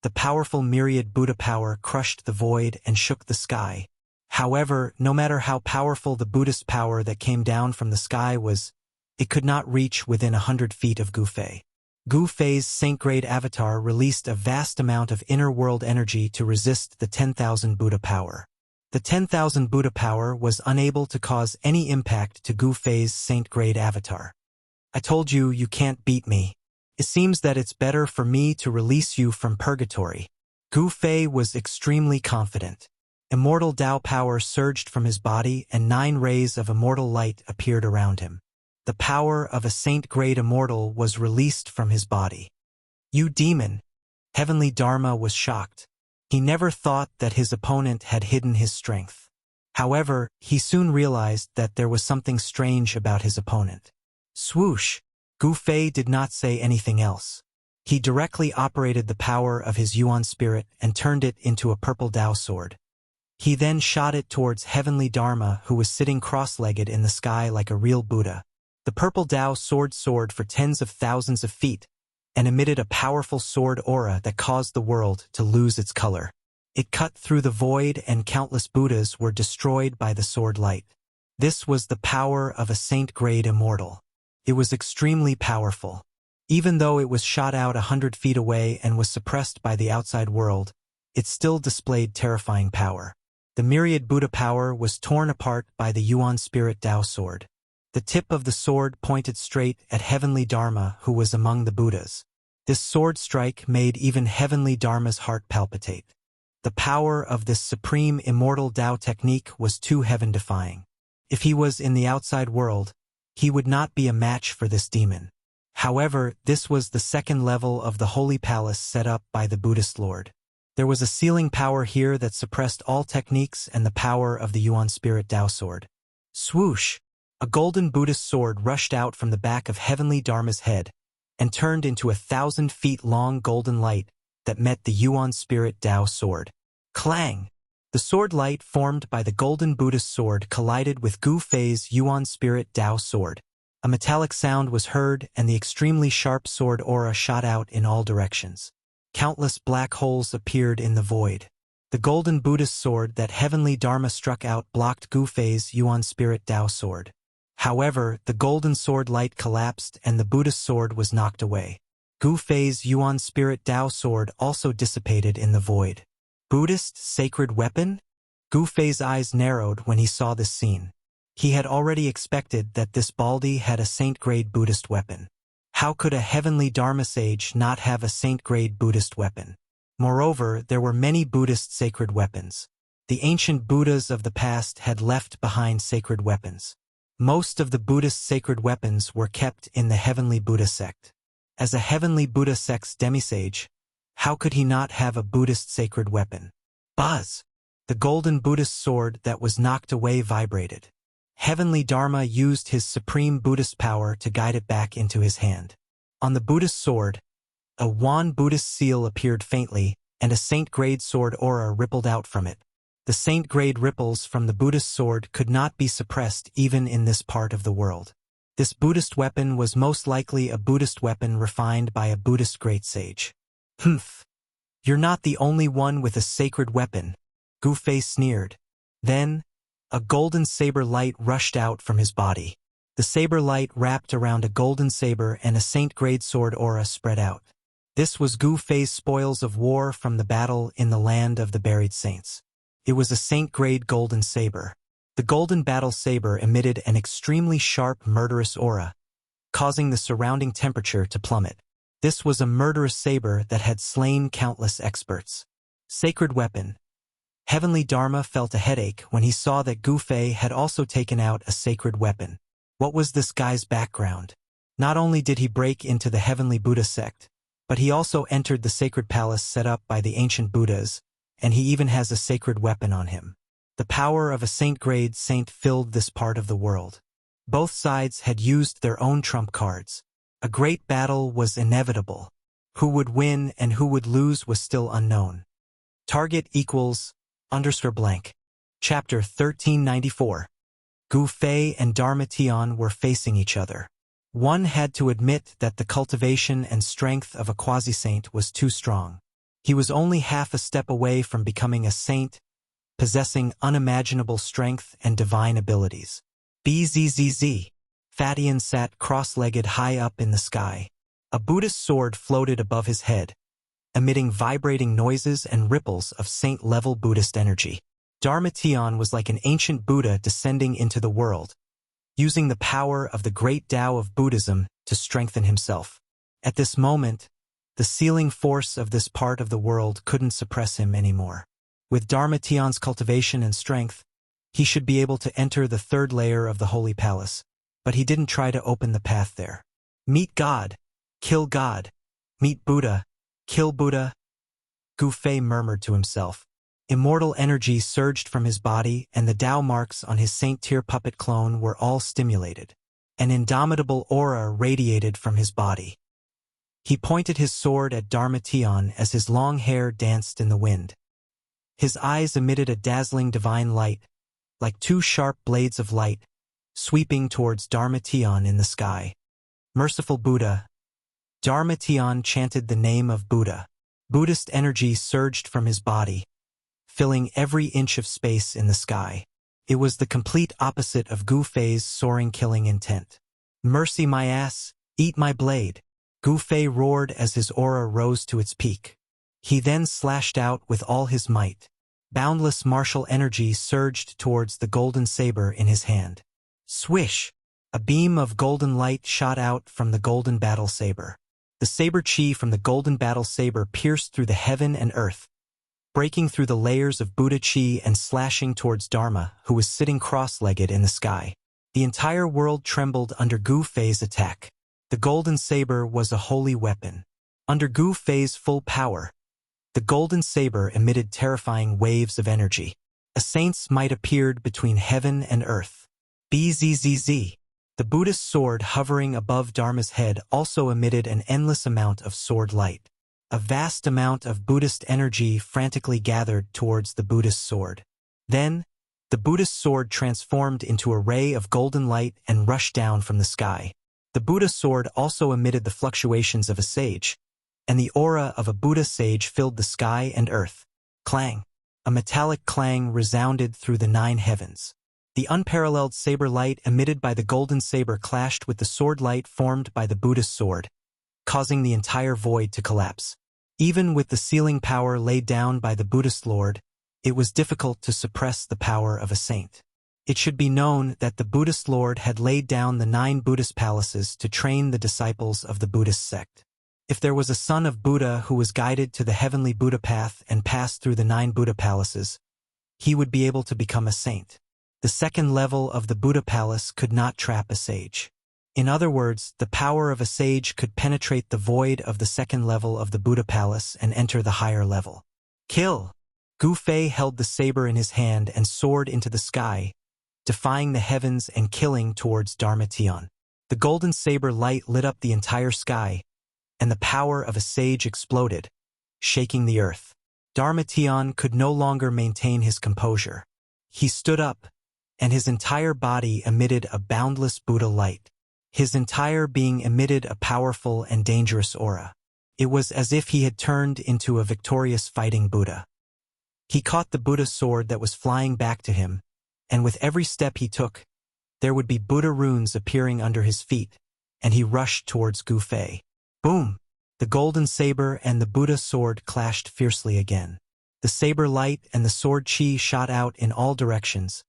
The powerful myriad Buddha power crushed the void and shook the sky. However, no matter how powerful the Buddhist power that came down from the sky was, it could not reach within 100 feet of Gu Fei. Gu Fei's saint-grade avatar released a vast amount of inner world energy to resist the 10,000 Buddha power. The 10,000 Buddha power was unable to cause any impact to Gu Fei's saint-grade avatar. I told you, you can't beat me. It seems that it's better for me to release you from purgatory. Gu Fei was extremely confident. Immortal Dao power surged from his body and 9 rays of immortal light appeared around him. The power of a saint-grade immortal was released from his body. You demon! Heavenly Dharma was shocked. He never thought that his opponent had hidden his strength. However, he soon realized that there was something strange about his opponent. Swoosh! Gu Fei did not say anything else. He directly operated the power of his Yuan spirit and turned it into a purple Dao sword. He then shot it towards Heavenly Dharma, who was sitting cross-legged in the sky like a real Buddha. The purple Dao sword soared for tens of thousands of feet and emitted a powerful sword aura that caused the world to lose its color. It cut through the void and countless Buddhas were destroyed by the sword light. This was the power of a saint-grade immortal. It was extremely powerful. Even though it was shot out 100 feet away and was suppressed by the outside world, it still displayed terrifying power. The myriad Buddha power was torn apart by the Yuan spirit Dao sword. The tip of the sword pointed straight at Heavenly Dharma, who was among the Buddhas. This sword strike made even Heavenly Dharma's heart palpitate. The power of this supreme immortal Dao technique was too heaven-defying. If he was in the outside world, he would not be a match for this demon. However, this was the second level of the holy palace set up by the Buddhist Lord. There was a sealing power here that suppressed all techniques and the power of the Yuan spirit Dao sword. Swoosh! A golden Buddhist sword rushed out from the back of Heavenly Dharma's head and turned into 1,000 feet long golden light that met the Yuan spirit Dao sword. Clang! The sword light formed by the golden Buddhist sword collided with Gu Fei's Yuan spirit Dao sword. A metallic sound was heard and the extremely sharp sword aura shot out in all directions. Countless black holes appeared in the void. The golden Buddhist sword that Heavenly Dharma struck out blocked Gu Fei's Yuan spirit Dao sword. However, the golden sword light collapsed and the Buddhist sword was knocked away. Gu Fei's Yuan spirit Dao sword also dissipated in the void. Buddhist sacred weapon? Gu Fei's eyes narrowed when he saw this scene. He had already expected that this Baldi had a saint-grade Buddhist weapon. How could a Heavenly Dharma sage not have a saint-grade Buddhist weapon? Moreover, there were many Buddhist sacred weapons. The ancient Buddhas of the past had left behind sacred weapons. Most of the Buddhist sacred weapons were kept in the Heavenly Buddha sect. As a Heavenly Buddha sect's demisage, how could he not have a Buddhist sacred weapon? Buzz! The golden Buddhist sword that was knocked away vibrated. Heavenly Dharma used his supreme Buddhist power to guide it back into his hand. On the Buddhist sword, a Wan Buddhist seal appeared faintly, and a saint-grade sword aura rippled out from it. The saint-grade ripples from the Buddhist sword could not be suppressed even in this part of the world. This Buddhist weapon was most likely a Buddhist weapon refined by a Buddhist great sage. Humph! You're not the only one with a sacred weapon, Gu Fei sneered. Then, a golden saber light rushed out from his body. The saber light wrapped around a golden saber and a saint-grade sword aura spread out. This was Gu Fei's spoils of war from the battle in the land of the buried saints. It was a saint-grade golden saber. The golden battle saber emitted an extremely sharp, murderous aura, causing the surrounding temperature to plummet. This was a murderous saber that had slain countless experts. Sacred weapon. Heavenly Dharma felt a headache when he saw that Gu Fei had also taken out a sacred weapon. What was this guy's background? Not only did he break into the Heavenly Buddha sect, but he also entered the sacred palace set up by the ancient Buddhas, and he even has a sacred weapon on him. The power of a saint-grade saint filled this part of the world. Both sides had used their own trump cards. A great battle was inevitable. Who would win and who would lose was still unknown. Target equals _blank. Chapter 1394. Gu Fei and Dharma Tian were facing each other. One had to admit that the cultivation and strength of a quasi-saint was too strong. He was only half a step away from becoming a saint, possessing unimaginable strength and divine abilities. Bzzz. Fatian sat cross-legged high up in the sky. A Buddhist sword floated above his head, emitting vibrating noises and ripples of saint-level Buddhist energy. Dharma Tian was like an ancient Buddha descending into the world, using the power of the great Tao of Buddhism to strengthen himself. At this moment, the sealing force of this part of the world couldn't suppress him anymore. With Dharma Tian's cultivation and strength, he should be able to enter the third layer of the Holy Palace, but he didn't try to open the path there. Meet God, kill God. Meet Buddha, kill Buddha. Gu Fei murmured to himself. Immortal energy surged from his body, and the Tao marks on his Saint-Tier puppet clone were all stimulated. An indomitable aura radiated from his body. He pointed his sword at Dharma Tian as his long hair danced in the wind. His eyes emitted a dazzling divine light, like two sharp blades of light, sweeping towards Dharma Tian in the sky. Merciful Buddha. Dharma Tian chanted the name of Buddha. Buddhist energy surged from his body, filling every inch of space in the sky. It was the complete opposite of Gu Fei's soaring killing intent. Mercy my ass, eat my blade. Gu Fei roared as his aura rose to its peak. He then slashed out with all his might. Boundless martial energy surged towards the golden saber in his hand. Swish! A beam of golden light shot out from the golden battle saber. The saber chi from the golden battle saber pierced through the heaven and earth, breaking through the layers of Buddha chi and slashing towards Dharma, who was sitting cross-legged in the sky. The entire world trembled under Gu Fei's attack. The golden saber was a holy weapon. Under Gu Fei's full power, the golden saber emitted terrifying waves of energy. A saint's might appeared between heaven and earth. Bzzz. The Buddhist sword hovering above Dharma's head also emitted an endless amount of sword light. A vast amount of Buddhist energy frantically gathered towards the Buddhist sword. Then, the Buddhist sword transformed into a ray of golden light and rushed down from the sky. The Buddha sword also emitted the fluctuations of a sage, and the aura of a Buddha sage filled the sky and earth. Clang! A metallic clang resounded through the 9 heavens. The unparalleled saber light emitted by the golden saber clashed with the sword light formed by the Buddhist sword, causing the entire void to collapse. Even with the sealing power laid down by the Buddhist Lord, it was difficult to suppress the power of a saint. It should be known that the Buddhist Lord had laid down the 9 Buddhist palaces to train the disciples of the Buddhist sect. If there was a son of Buddha who was guided to the heavenly Buddha path and passed through the 9 Buddha palaces, he would be able to become a saint. The second level of the Buddha palace could not trap a sage. In other words, the power of a sage could penetrate the void of the second level of the Buddha palace and enter the higher level. Kill! Gu Fei held the saber in his hand and soared into the sky, defying the heavens and killing towards Dharma Tian. The golden saber light lit up the entire sky, and the power of a sage exploded, shaking the earth. Dharma Tian could no longer maintain his composure. He stood up, and his entire body emitted a boundless Buddha light. His entire being emitted a powerful and dangerous aura. It was as if he had turned into a victorious fighting Buddha. He caught the Buddha sword that was flying back to him, and with every step he took, there would be Buddha runes appearing under his feet, and he rushed towards Gu Fei. Boom! The golden saber and the Buddha sword clashed fiercely again. The saber light and the sword chi shot out in all directions,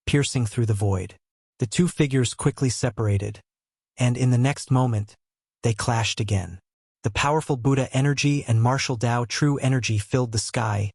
piercing through the void. The two figures quickly separated, and in the next moment, they clashed again. The powerful Buddha energy and martial Tao true energy filled the sky,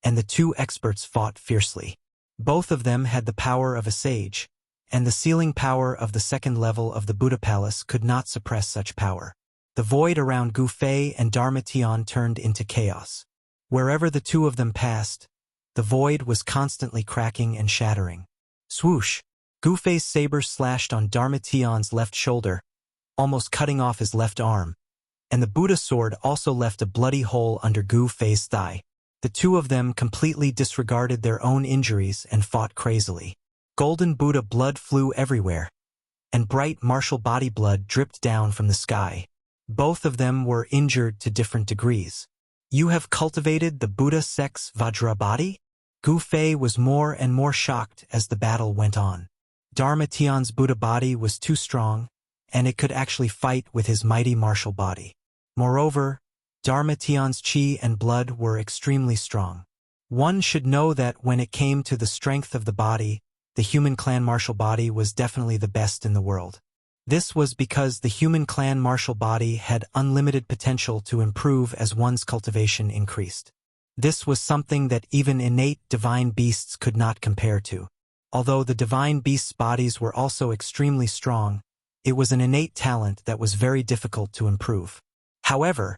and the two experts fought fiercely. Both of them had the power of a sage, and the sealing power of the second level of the Buddha Palace could not suppress such power. The void around Gu Fei and Dharma Tian turned into chaos. Wherever the two of them passed, the void was constantly cracking and shattering. Swoosh! Gu Fei's saber slashed on Dharma Tian's left shoulder, almost cutting off his left arm, and the Buddha sword also left a bloody hole under Gu Fei's thigh. The two of them completely disregarded their own injuries and fought crazily. Golden Buddha blood flew everywhere, and bright martial body blood dripped down from the sky. Both of them were injured to different degrees. You have cultivated the Buddha sex Vajra body? Gu Fei was more and more shocked as the battle went on. Dharma Tian's Buddha body was too strong, and it could actually fight with his mighty martial body. Moreover, Dharma Tian's chi and blood were extremely strong. One should know that when it came to the strength of the body, the human clan martial body was definitely the best in the world. This was because the human clan martial body had unlimited potential to improve as one's cultivation increased. This was something that even innate divine beasts could not compare to. Although the divine beasts' bodies were also extremely strong, it was an innate talent that was very difficult to improve. However,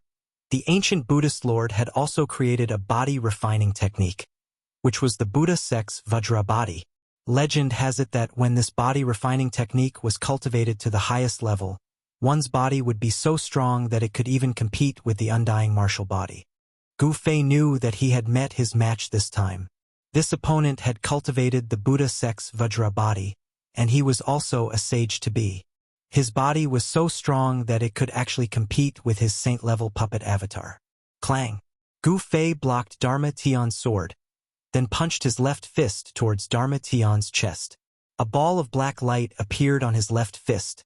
the ancient Buddhist lord had also created a body refining technique, which was the Buddha sex Vajra body. Legend has it that when this body refining technique was cultivated to the highest level, one's body would be so strong that it could even compete with the undying martial body. Gu Fei knew that he had met his match this time. This opponent had cultivated the Buddha sex Vajra body, and he was also a sage to be. His body was so strong that it could actually compete with his saint-level puppet avatar. Clang! Gu Fei blocked Dharma Tian's sword, then punched his left fist towards Dharma Tian's chest. A ball of black light appeared on his left fist,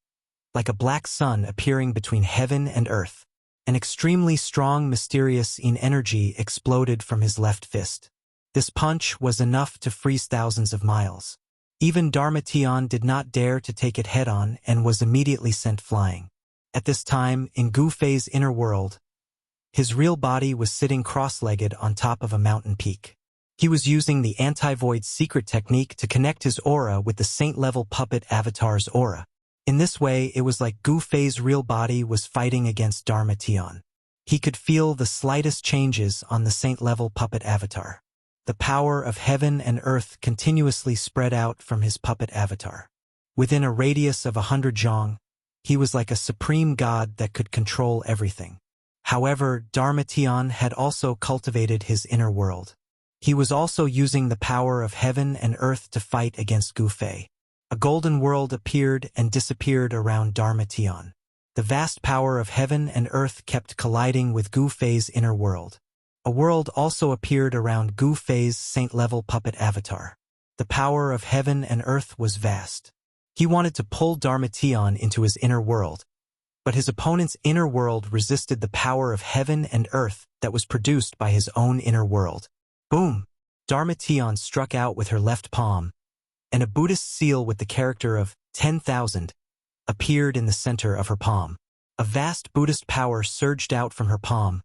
like a black sun appearing between heaven and earth. An extremely strong, mysterious energy exploded from his left fist. This punch was enough to freeze thousands of miles. Even Dharma Tian did not dare to take it head-on and was immediately sent flying. At this time, in Gu Fei's inner world, his real body was sitting cross-legged on top of a mountain peak. He was using the anti-void secret technique to connect his aura with the saint-level puppet avatar's aura. In this way, it was like Gu Fei's real body was fighting against Dharma Tian. He could feel the slightest changes on the saint-level puppet avatar. The power of heaven and earth continuously spread out from his puppet avatar. Within a radius of 100 zhang, he was like a supreme god that could control everything. However, Dharma Tian had also cultivated his inner world. He was also using the power of heaven and earth to fight against Gu Fei. A golden world appeared and disappeared around Dharma Tian. The vast power of heaven and earth kept colliding with Gu Fei's inner world. A world also appeared around Gu Fei's saint-level puppet avatar. The power of heaven and earth was vast. He wanted to pull Dharma Tian into his inner world, but his opponent's inner world resisted the power of heaven and earth that was produced by his own inner world. Boom! Dharma Tian struck out with her left palm, and a Buddhist seal with the character of 10,000 appeared in the center of her palm. A vast Buddhist power surged out from her palm,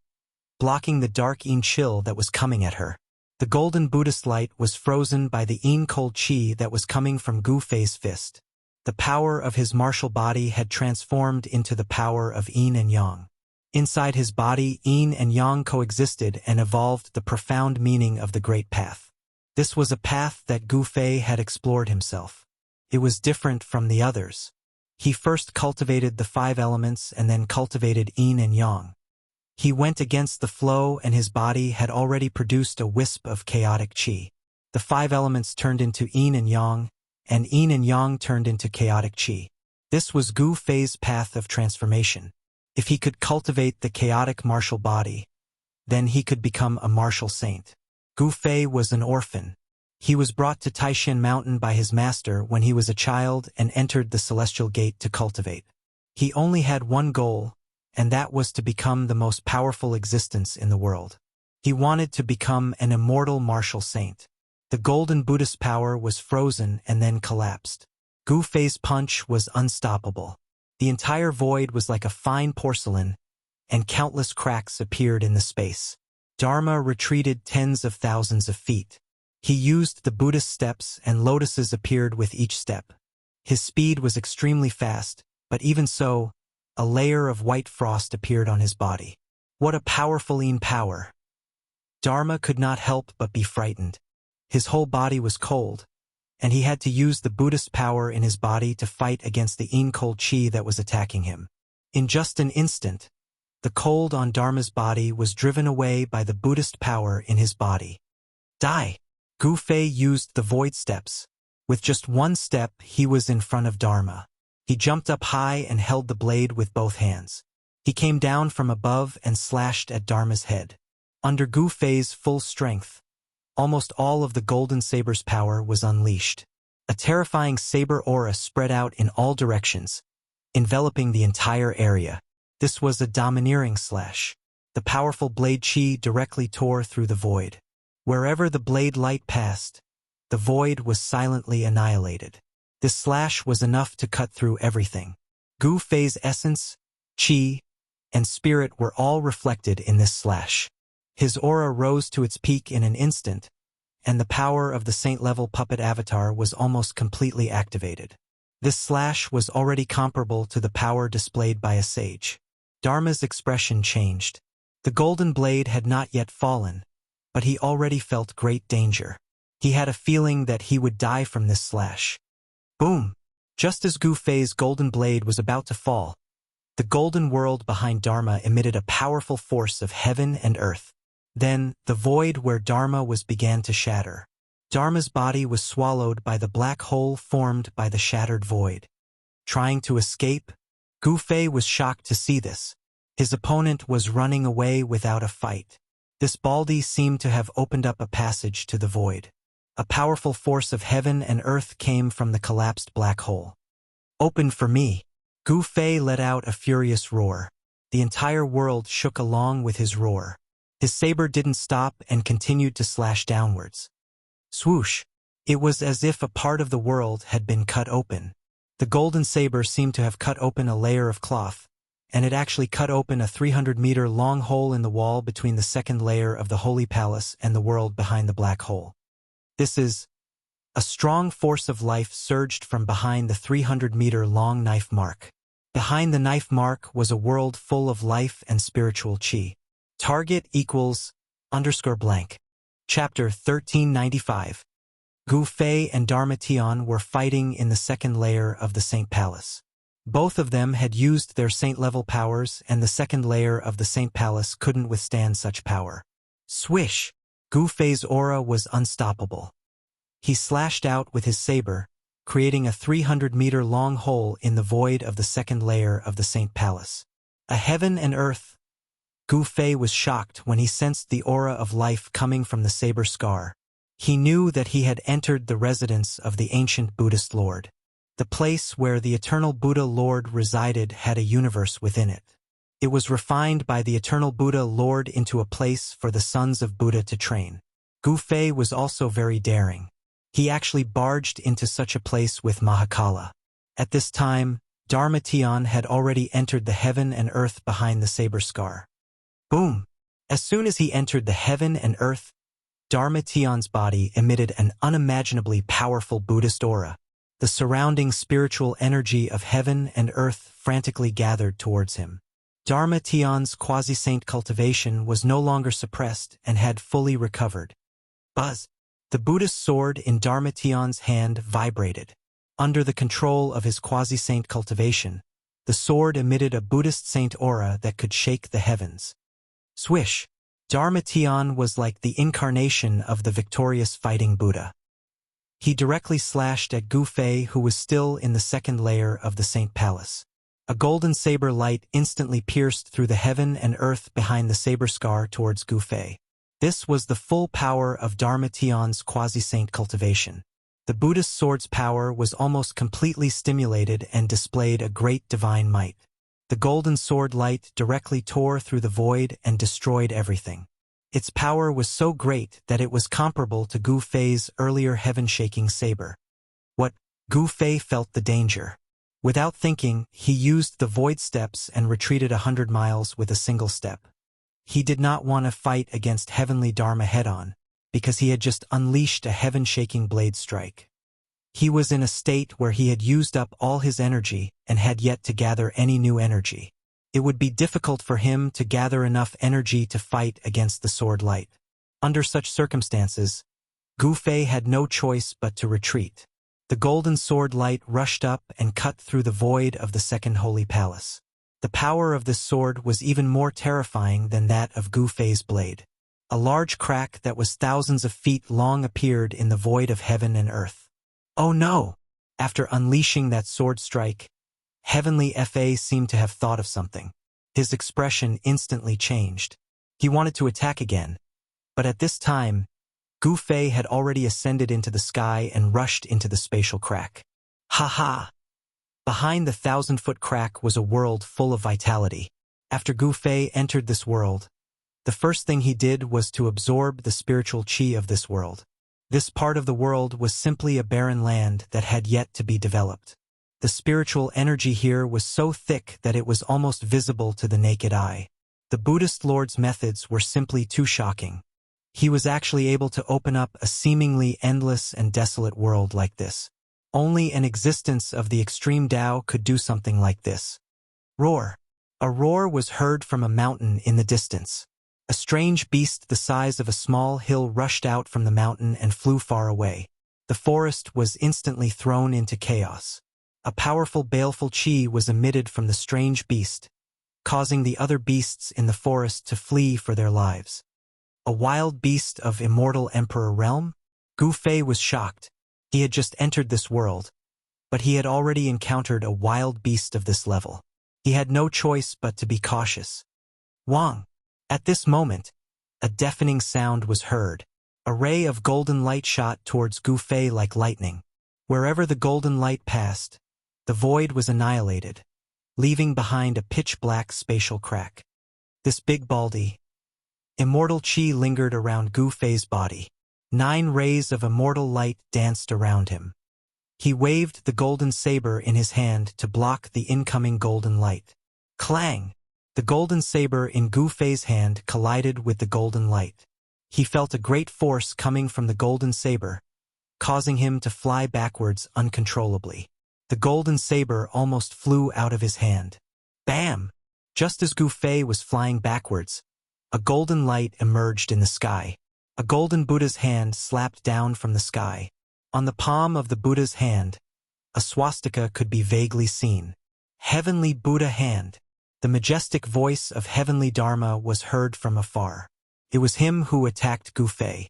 blocking the dark chill that was coming at her. The golden Buddhist light was frozen by the cold chi that was coming from Gu Fei's fist. The power of his martial body had transformed into the power of yin and yang. Inside his body, yin and yang coexisted and evolved the profound meaning of the Great Path. This was a path that Gu Fei had explored himself. It was different from the others. He first cultivated the 5 elements and then cultivated yin and yang. He went against the flow and his body had already produced a wisp of chaotic qi. The 5 elements turned into yin and yang turned into chaotic qi. This was Gu Fei's path of transformation. If he could cultivate the chaotic martial body, then he could become a martial saint. Gu Fei was an orphan. He was brought to Taishan Mountain by his master when he was a child and entered the Celestial Gate to cultivate. He only had one goal, and that was to become the most powerful existence in the world. He wanted to become an immortal martial saint. The golden Buddhist power was frozen and then collapsed. Gu Fei's punch was unstoppable. The entire void was like a fine porcelain, and countless cracks appeared in the space. Dharma retreated tens of thousands of feet. He used the Buddhist steps and lotuses appeared with each step. His speed was extremely fast, but even so, a layer of white frost appeared on his body. What a powerful yin power! Dharma could not help but be frightened. His whole body was cold, and he had to use the Buddhist power in his body to fight against the yin cold qi that was attacking him. In just an instant, the cold on Dharma's body was driven away by the Buddhist power in his body. Die! Gu Fei used the void steps. With just one step, he was in front of Dharma. He jumped up high and held the blade with both hands. He came down from above and slashed at Dharma's head. Under Gu Fei's full strength, almost all of the golden saber's power was unleashed. A terrifying saber aura spread out in all directions, enveloping the entire area. This was a domineering slash. The powerful blade qi directly tore through the void. Wherever the blade light passed, the void was silently annihilated. This slash was enough to cut through everything. Gu Fei's essence, qi, and spirit were all reflected in this slash. His aura rose to its peak in an instant, and the power of the saint-level puppet avatar was almost completely activated. This slash was already comparable to the power displayed by a sage. Dharma's expression changed. The golden blade had not yet fallen, but he already felt great danger. He had a feeling that he would die from this slash. Boom! Just as Gu Fei's golden blade was about to fall, the golden world behind Dharma emitted a powerful force of heaven and earth. Then, the void where Dharma was began to shatter. Dharma's body was swallowed by the black hole formed by the shattered void. Trying to escape, Gu Fei was shocked to see this. His opponent was running away without a fight. This baldy seemed to have opened up a passage to the void. A powerful force of heaven and earth came from the collapsed black hole. Open for me! Gu Fei let out a furious roar. The entire world shook along with his roar. His saber didn't stop and continued to slash downwards. Swoosh! It was as if a part of the world had been cut open. The golden saber seemed to have cut open a layer of cloth, and it actually cut open a 300-meter-long hole in the wall between the second layer of the Holy Palace and the world behind the black hole. This is... A strong force of life surged from behind the 300-meter-long knife mark. Behind the knife mark was a world full of life and spiritual qi. Target equals _blank. Chapter 1395. Gu Fei and Dharma Tian were fighting in the second layer of the Saint Palace. Both of them had used their saint-level powers, and the second layer of the Saint Palace couldn't withstand such power. Swish! Gu Fei's aura was unstoppable. He slashed out with his saber, creating a 300-meter-long hole in the void of the second layer of the Saint Palace. A heaven and earth. Gu Fei was shocked when he sensed the aura of life coming from the saber scar. He knew that he had entered the residence of the ancient Buddhist Lord. The place where the eternal Buddha Lord resided had a universe within it. It was refined by the eternal Buddha Lord into a place for the sons of Buddha to train. Gu Fei was also very daring. He actually barged into such a place with Mahakala. At this time, Dharma Tian had already entered the heaven and earth behind the saber scar. Boom! As soon as he entered the heaven and earth, Dharma Tian's body emitted an unimaginably powerful Buddhist aura. The surrounding spiritual energy of heaven and earth frantically gathered towards him. Dharma Tion's quasi-saint cultivation was no longer suppressed and had fully recovered. Buzz! The Buddhist sword in Dharma Tion's hand vibrated. Under the control of his quasi-saint cultivation, the sword emitted a Buddhist saint aura that could shake the heavens. Swish! Dharma Tion was like the incarnation of the victorious fighting Buddha. He directly slashed at Gu Fei, who was still in the second layer of the Saint Palace. A golden saber light instantly pierced through the heaven and earth behind the saber scar towards Gu Fei. This was the full power of Dharma Tion's quasi-saint cultivation. The Buddhist sword's power was almost completely stimulated and displayed a great divine might. The golden sword light directly tore through the void and destroyed everything. Its power was so great that it was comparable to Gu Fei's earlier heaven-shaking saber. Gu Fei felt the danger. Without thinking, he used the void steps and retreated 100 miles with a single step. He did not want to fight against heavenly Dharma head-on, because he had just unleashed a heaven-shaking blade strike. He was in a state where he had used up all his energy and had yet to gather any new energy. It would be difficult for him to gather enough energy to fight against the sword light. Under such circumstances, Gu Fei had no choice but to retreat. The golden sword light rushed up and cut through the void of the second holy palace. The power of this sword was even more terrifying than that of Gu Fei's blade. A large crack that was thousands of feet long appeared in the void of heaven and earth. Oh no! After unleashing that sword strike, Heavenly Fa seemed to have thought of something. His expression instantly changed. He wanted to attack again, but at this time, Gu Fei had already ascended into the sky and rushed into the spatial crack. Ha ha! Behind the 1,000-foot crack was a world full of vitality. After Gu Fei entered this world, the first thing he did was to absorb the spiritual qi of this world. This part of the world was simply a barren land that had yet to be developed. The spiritual energy here was so thick that it was almost visible to the naked eye. The Buddhist Lord's methods were simply too shocking. He was actually able to open up a seemingly endless and desolate world like this. Only an existence of the extreme Tao could do something like this. Roar! A roar was heard from a mountain in the distance. A strange beast the size of a small hill rushed out from the mountain and flew far away. The forest was instantly thrown into chaos. A powerful baleful qi was emitted from the strange beast, causing the other beasts in the forest to flee for their lives. A wild beast of Immortal Emperor realm? Gu Fei was shocked. He had just entered this world, but he had already encountered a wild beast of this level. He had no choice but to be cautious. Wang! At this moment, a deafening sound was heard. A ray of golden light shot towards Gu Fei like lightning. Wherever the golden light passed, the void was annihilated, leaving behind a pitch-black spatial crack. This big baldy, immortal qi lingered around Gu Fei's body. 9 rays of immortal light danced around him. He waved the golden saber in his hand to block the incoming golden light. Clang! The golden saber in Gu Fei's hand collided with the golden light. He felt a great force coming from the golden saber, causing him to fly backwards uncontrollably. The golden saber almost flew out of his hand. Bam! Just as Gu Fei was flying backwards, a golden light emerged in the sky. A golden Buddha's hand slapped down from the sky. On the palm of the Buddha's hand, a swastika could be vaguely seen. Heavenly Buddha hand. The majestic voice of heavenly Dharma was heard from afar. It was him who attacked Gu Fei.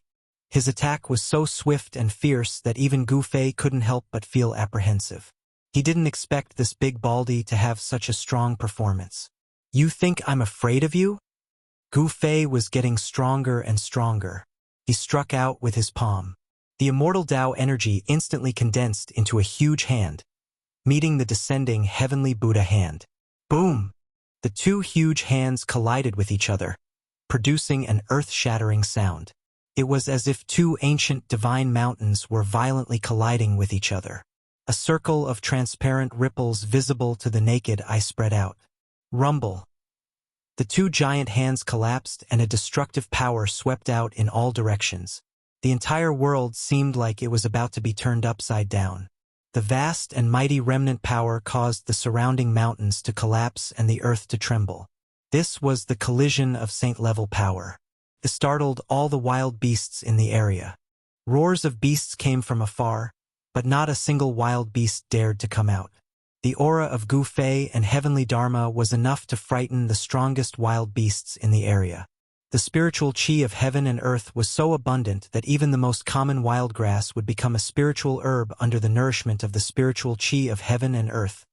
His attack was so swift and fierce that even Gu Fei couldn't help but feel apprehensive. He didn't expect this big baldy to have such a strong performance. You think I'm afraid of you? Gu Fei was getting stronger and stronger. He struck out with his palm. The immortal Tao energy instantly condensed into a huge hand, meeting the descending heavenly Buddha hand. Boom! The 2 huge hands collided with each other, producing an earth-shattering sound. It was as if 2 ancient divine mountains were violently colliding with each other. A circle of transparent ripples visible to the naked eye spread out. Rumble! The 2 giant hands collapsed and a destructive power swept out in all directions. The entire world seemed like it was about to be turned upside down. The vast and mighty remnant power caused the surrounding mountains to collapse and the earth to tremble. This was the collision of saint-level power. It startled all the wild beasts in the area. Roars of beasts came from afar, but not a single wild beast dared to come out. The aura of Gu Fei and heavenly Dharma was enough to frighten the strongest wild beasts in the area. The spiritual qi of heaven and earth was so abundant that even the most common wild grass would become a spiritual herb under the nourishment of the spiritual qi of heaven and earth,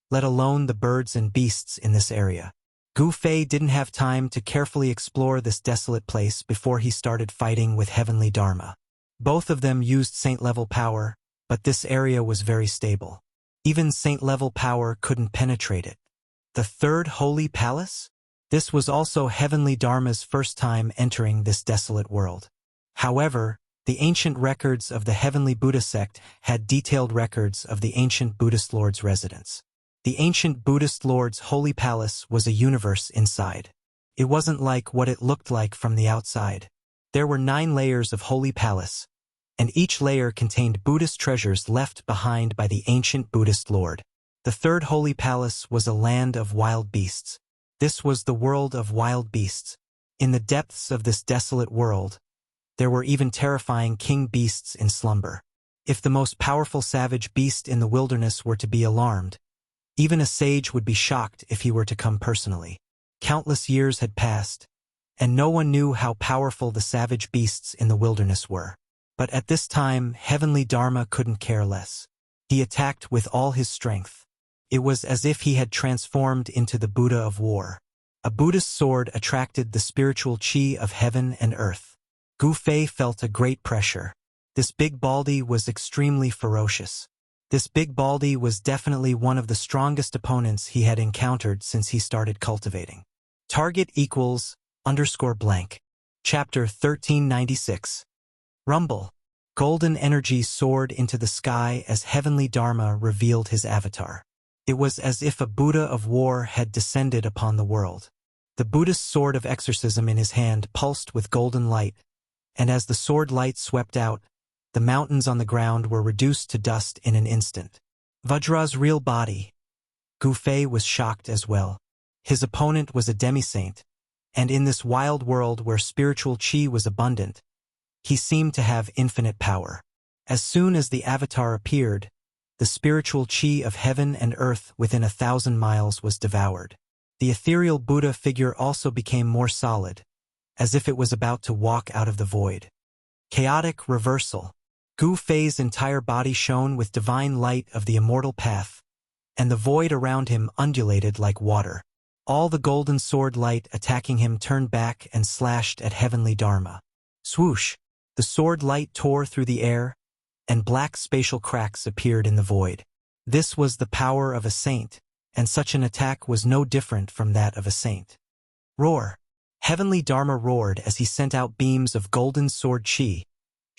let alone the birds and beasts in this area. Gu Fei didn't have time to carefully explore this desolate place before he started fighting with heavenly Dharma. Both of them used saint-level power, but this area was very stable. Even saint-level power couldn't penetrate it. The third holy palace? This was also heavenly Dharma's first time entering this desolate world. However, the ancient records of the heavenly Buddha sect had detailed records of the ancient Buddhist lord's residence. The ancient Buddhist lord's holy palace was a universe inside. It wasn't like what it looked like from the outside. There were 9 layers of holy palace, and each layer contained Buddhist treasures left behind by the ancient Buddhist lord. The third holy palace was a land of wild beasts. This was the world of wild beasts. In the depths of this desolate world, there were even terrifying king beasts in slumber. If the most powerful savage beast in the wilderness were to be alarmed, even a sage would be shocked if he were to come personally. Countless years had passed, and no one knew how powerful the savage beasts in the wilderness were. But at this time, heavenly Dharma couldn't care less. He attacked with all his strength. It was as if he had transformed into the Buddha of war. A Buddhist sword attracted the spiritual qi of heaven and earth. Gu Fei felt a great pressure. This big baldy was extremely ferocious. This big baldy was definitely one of the strongest opponents he had encountered since he started cultivating. Target equals _blank. Chapter 1396. Rumble. Golden energy soared into the sky as heavenly Dharma revealed his avatar. It was as if a Buddha of war had descended upon the world. The Buddhist sword of exorcism in his hand pulsed with golden light, and as the sword light swept out, the mountains on the ground were reduced to dust in an instant. Vajra's real body. Gu Fei was shocked as well. His opponent was a demi-saint, and in this wild world where spiritual qi was abundant, he seemed to have infinite power. As soon as the avatar appeared, the spiritual qi of heaven and earth within 1,000 miles was devoured. The ethereal Buddha figure also became more solid, as if it was about to walk out of the void. Chaotic reversal. Gu Fei's entire body shone with divine light of the immortal path, and the void around him undulated like water. All the golden sword light attacking him turned back and slashed at heavenly Dharma. Swoosh! The sword light tore through the air, and black spatial cracks appeared in the void. This was the power of a saint, and such an attack was no different from that of a saint. Roar! Heavenly Dharma roared as he sent out beams of golden sword qi,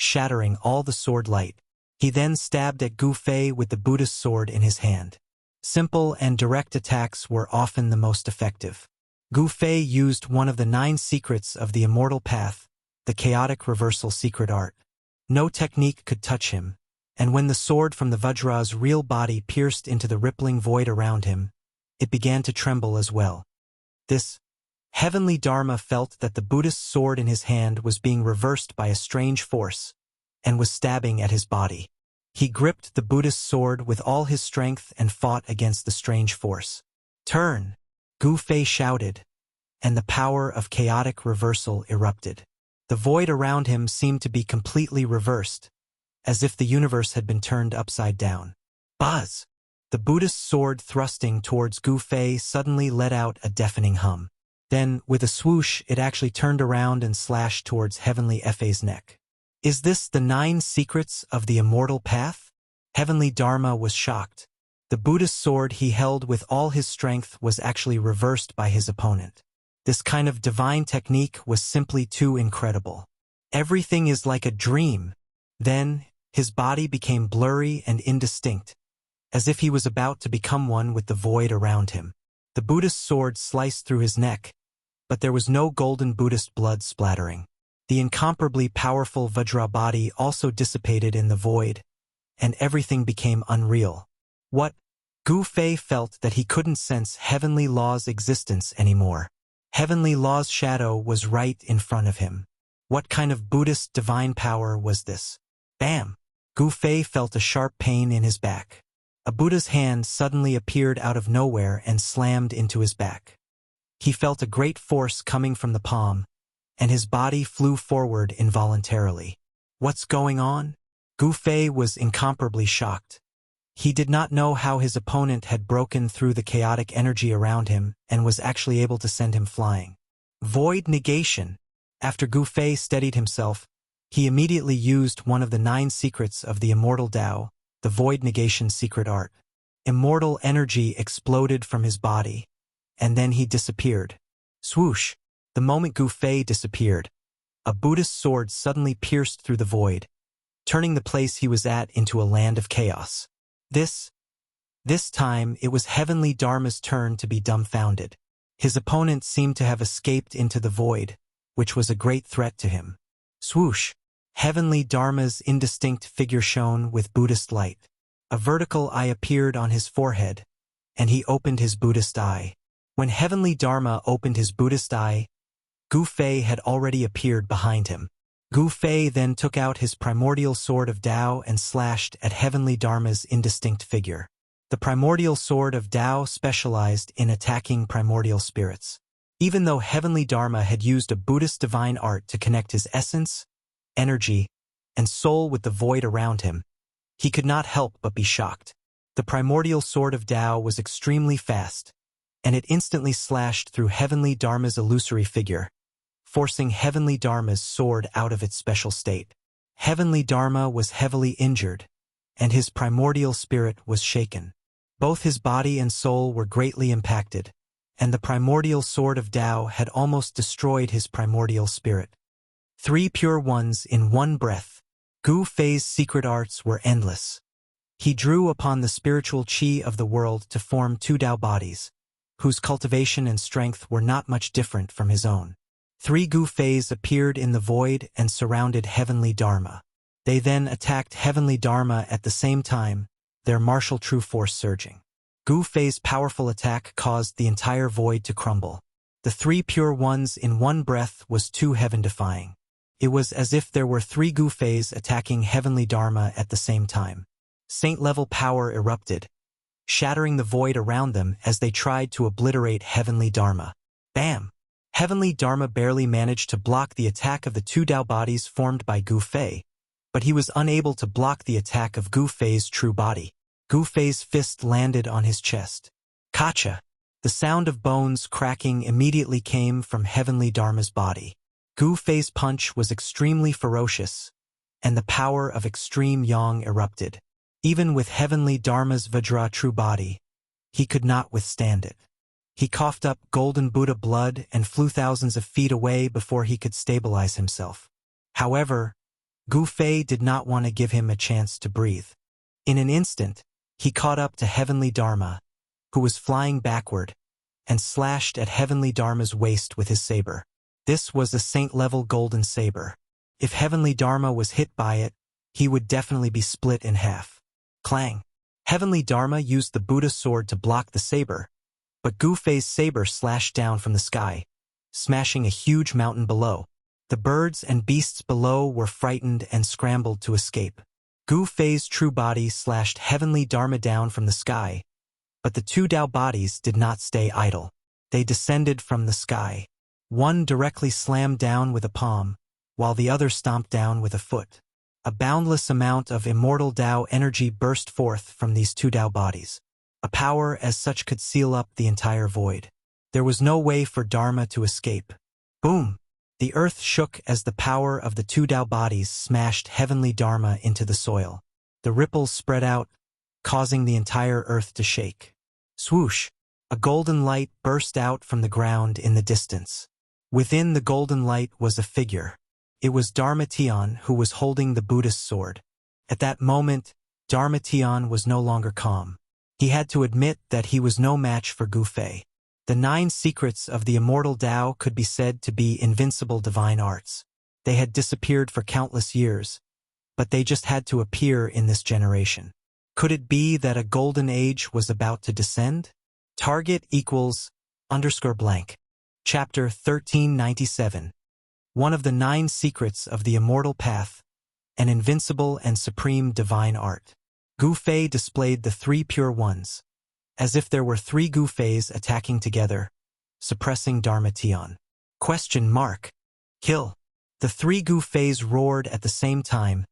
shattering all the sword light. He then stabbed at Gu Fei with the Buddhist sword in his hand. Simple and direct attacks were often the most effective. Gu Fei used one of the 9 secrets of the immortal path, the chaotic reversal secret art. No technique could touch him, and when the sword from the Vajra's real body pierced into the rippling void around him, it began to tremble as well. This heavenly Dharma felt that the Buddhist sword in his hand was being reversed by a strange force, and was stabbing at his body. He gripped the Buddhist sword with all his strength and fought against the strange force. Turn! Gu Fei shouted, and the power of chaotic reversal erupted. The void around him seemed to be completely reversed, as if the universe had been turned upside down. Buzz! The Buddhist sword thrusting towards Gu Fei suddenly let out a deafening hum. Then, with a swoosh, it actually turned around and slashed towards Heavenly Fei's neck. Is this the 9 secrets of the immortal path? Heavenly Dharma was shocked. The Buddhist sword he held with all his strength was actually reversed by his opponent. This kind of divine technique was simply too incredible. Everything is like a dream. Then, his body became blurry and indistinct, as if he was about to become one with the void around him. The Buddhist sword sliced through his neck, but there was no golden Buddhist blood splattering. The incomparably powerful Vajra body also dissipated in the void, and everything became unreal. What? Gu Fei felt that he couldn't sense heavenly law's existence anymore. Heavenly Law's shadow was right in front of him. What kind of Buddhist divine power was this? Bam! Gu Fei felt a sharp pain in his back. A Buddha's hand suddenly appeared out of nowhere and slammed into his back. He felt a great force coming from the palm, and his body flew forward involuntarily. What's going on? Gu Fei was incomparably shocked. He did not know how his opponent had broken through the chaotic energy around him and was actually able to send him flying. Void negation. After Gu Fei steadied himself, he immediately used one of the 9 secrets of the Immortal Tao, the void negation secret art. Immortal energy exploded from his body, and then he disappeared. Swoosh! The moment Gu Fei disappeared, a Buddhist sword suddenly pierced through the void, turning the place he was at into a land of chaos. This time, it was Heavenly Dharma's turn to be dumbfounded. His opponent seemed to have escaped into the void, which was a great threat to him. Swoosh! Heavenly Dharma's indistinct figure shone with Buddhist light. A vertical eye appeared on his forehead, and he opened his Buddhist eye. When Heavenly Dharma opened his Buddhist eye, Gu Fei had already appeared behind him. Gu Fei then took out his primordial sword of Tao and slashed at Heavenly Dharma's indistinct figure. The primordial sword of Tao specialized in attacking primordial spirits. Even though Heavenly Dharma had used a Buddhist divine art to connect his essence, energy, and soul with the void around him, he could not help but be shocked. The primordial sword of Tao was extremely fast, and it instantly slashed through Heavenly Dharma's illusory figure, forcing Heavenly Dharma's sword out of its special state. Heavenly Dharma was heavily injured, and his primordial spirit was shaken. Both his body and soul were greatly impacted, and the primordial sword of Tao had almost destroyed his primordial spirit. 3 pure ones in one breath. Gu Fei's secret arts were endless. He drew upon the spiritual qi of the world to form 2 Tao bodies, whose cultivation and strength were not much different from his own. 3 Gu Feis appeared in the void and surrounded Heavenly Dharma. They then attacked Heavenly Dharma at the same time, their martial true force surging. Gu Fei's powerful attack caused the entire void to crumble. The 3 pure ones in one breath was too heaven-defying. It was as if there were 3 Gu Feis attacking Heavenly Dharma at the same time. Saint-level power erupted, shattering the void around them as they tried to obliterate Heavenly Dharma. Bam! Heavenly Dharma barely managed to block the attack of the 2 Tao bodies formed by Gu Fei, but he was unable to block the attack of Gu Fei's true body. Gu Fei's fist landed on his chest. Kacha! The sound of bones cracking immediately came from Heavenly Dharma's body. Gu Fei's punch was extremely ferocious, and the power of extreme yang erupted. Even with Heavenly Dharma's Vajra true body, he could not withstand it. He coughed up golden Buddha blood and flew thousands of feet away before he could stabilize himself. However, Gu Fei did not want to give him a chance to breathe. In an instant, he caught up to Heavenly Dharma, who was flying backward, and slashed at Heavenly Dharma's waist with his saber. This was a saint-level golden saber. If Heavenly Dharma was hit by it, he would definitely be split in half. Clang! Heavenly Dharma used the Buddha sword to block the saber, but Gu Fei's saber slashed down from the sky, smashing a huge mountain below. The birds and beasts below were frightened and scrambled to escape. Gu Fei's true body slashed Heavenly Dharma down from the sky, but the 2 Tao bodies did not stay idle. They descended from the sky. One directly slammed down with a palm, while the other stomped down with a foot. A boundless amount of immortal Tao energy burst forth from these 2 Tao bodies. A power as such could seal up the entire void. There was no way for Dharma to escape. Boom! The earth shook as the power of the 2 Tao bodies smashed Heavenly Dharma into the soil. The ripples spread out, causing the entire earth to shake. Swoosh! A golden light burst out from the ground in the distance. Within the golden light was a figure. It was Dharma Tian who was holding the Buddhist sword. At that moment, Dharma Tian was no longer calm. He had to admit that he was no match for Gu Fei. The 9 secrets of the Immortal Tao could be said to be invincible divine arts. They had disappeared for countless years, but they just had to appear in this generation. Could it be that a golden age was about to descend? Target equals _blank. Chapter 1397. One of the 9 secrets of the immortal path, an invincible and supreme divine art. Gu Fei displayed the 3 pure ones, as if there were 3 Gu Feis attacking together, suppressing Dharma Tian. Kill. The 3 Gu Feis roared at the same time,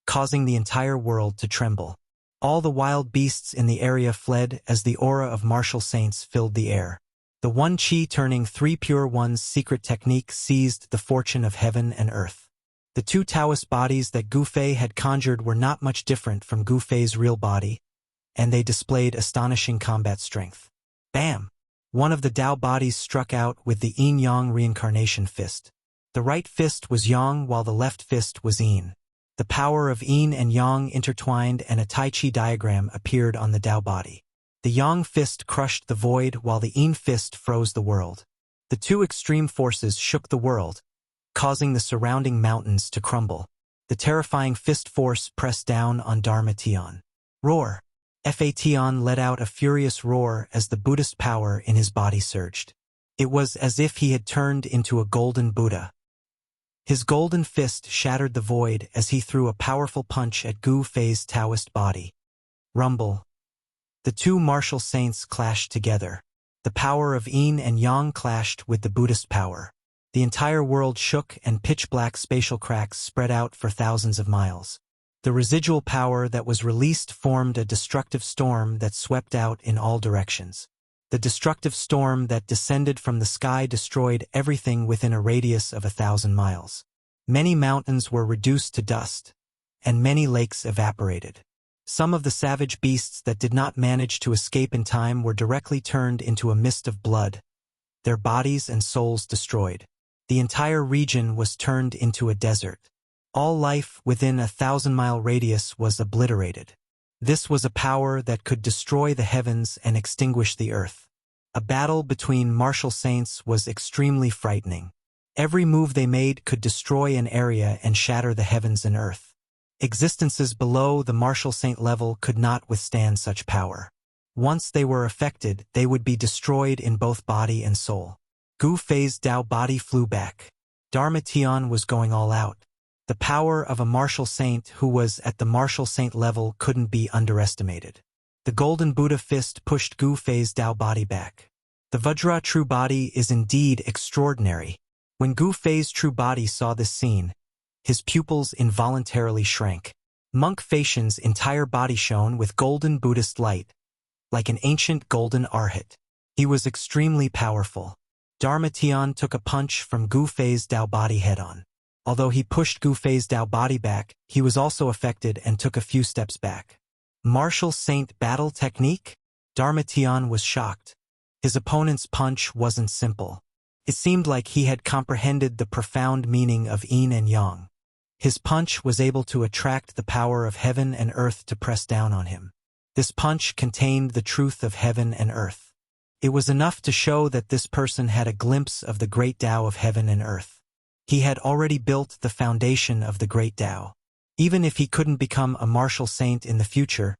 causing the entire world to tremble. All the wild beasts in the area fled as the aura of martial saints filled the air. The one Qi turning 3 pure ones secret technique seized the fortune of heaven and earth. The 2 Taoist bodies that Gu Fei had conjured were not much different from Gu Fei's real body, and they displayed astonishing combat strength. Bam! One of the Tao bodies struck out with the Yin-Yang reincarnation fist. The right fist was Yang while the left fist was Yin. The power of Yin and Yang intertwined and a Tai Chi diagram appeared on the Tao body. The Yang fist crushed the void while the Yin fist froze the world. The 2 extreme forces shook the world, causing the surrounding mountains to crumble. The terrifying fist force pressed down on Dharma Tian. Roar! Fa Tian let out a furious roar as the Buddhist power in his body surged. It was as if he had turned into a golden Buddha. His golden fist shattered the void as he threw a powerful punch at Gu Fei's Taoist body. Rumble. The 2 martial saints clashed together. The power of Yin and Yang clashed with the Buddhist power. The entire world shook and pitch-black spatial cracks spread out for thousands of miles. The residual power that was released formed a destructive storm that swept out in all directions. The destructive storm that descended from the sky destroyed everything within a radius of 1,000 miles. Many mountains were reduced to dust, and many lakes evaporated. Some of the savage beasts that did not manage to escape in time were directly turned into a mist of blood, their bodies and souls destroyed. The entire region was turned into a desert. All life within a 1,000-mile radius was obliterated. This was a power that could destroy the heavens and extinguish the earth. A battle between martial saints was extremely frightening. Every move they made could destroy an area and shatter the heavens and earth. Existences below the martial saint level could not withstand such power. Once they were affected, they would be destroyed in both body and soul. Gu Fei's Tao body flew back. Dharma Tian was going all out. The power of a martial saint who was at the martial saint level couldn't be underestimated. The golden Buddha fist pushed Gu Fei's Tao body back. The Vajra true body is indeed extraordinary. When Gu Fei's true body saw this scene, his pupils involuntarily shrank. Monk Feishan's entire body shone with golden Buddhist light, like an ancient golden arhat. He was extremely powerful. Dharma Tian took a punch from Gu Fei's Tao body head-on. Although he pushed Gu Fei's Tao body back, he was also affected and took a few steps back. Martial saint battle technique? Dharma Tian was shocked. His opponent's punch wasn't simple. It seemed like he had comprehended the profound meaning of Yin and Yang. His punch was able to attract the power of heaven and earth to press down on him. This punch contained the truth of heaven and earth. It was enough to show that this person had a glimpse of the great Tao of heaven and earth. He had already built the foundation of the great Tao. Even if he couldn't become a martial saint in the future,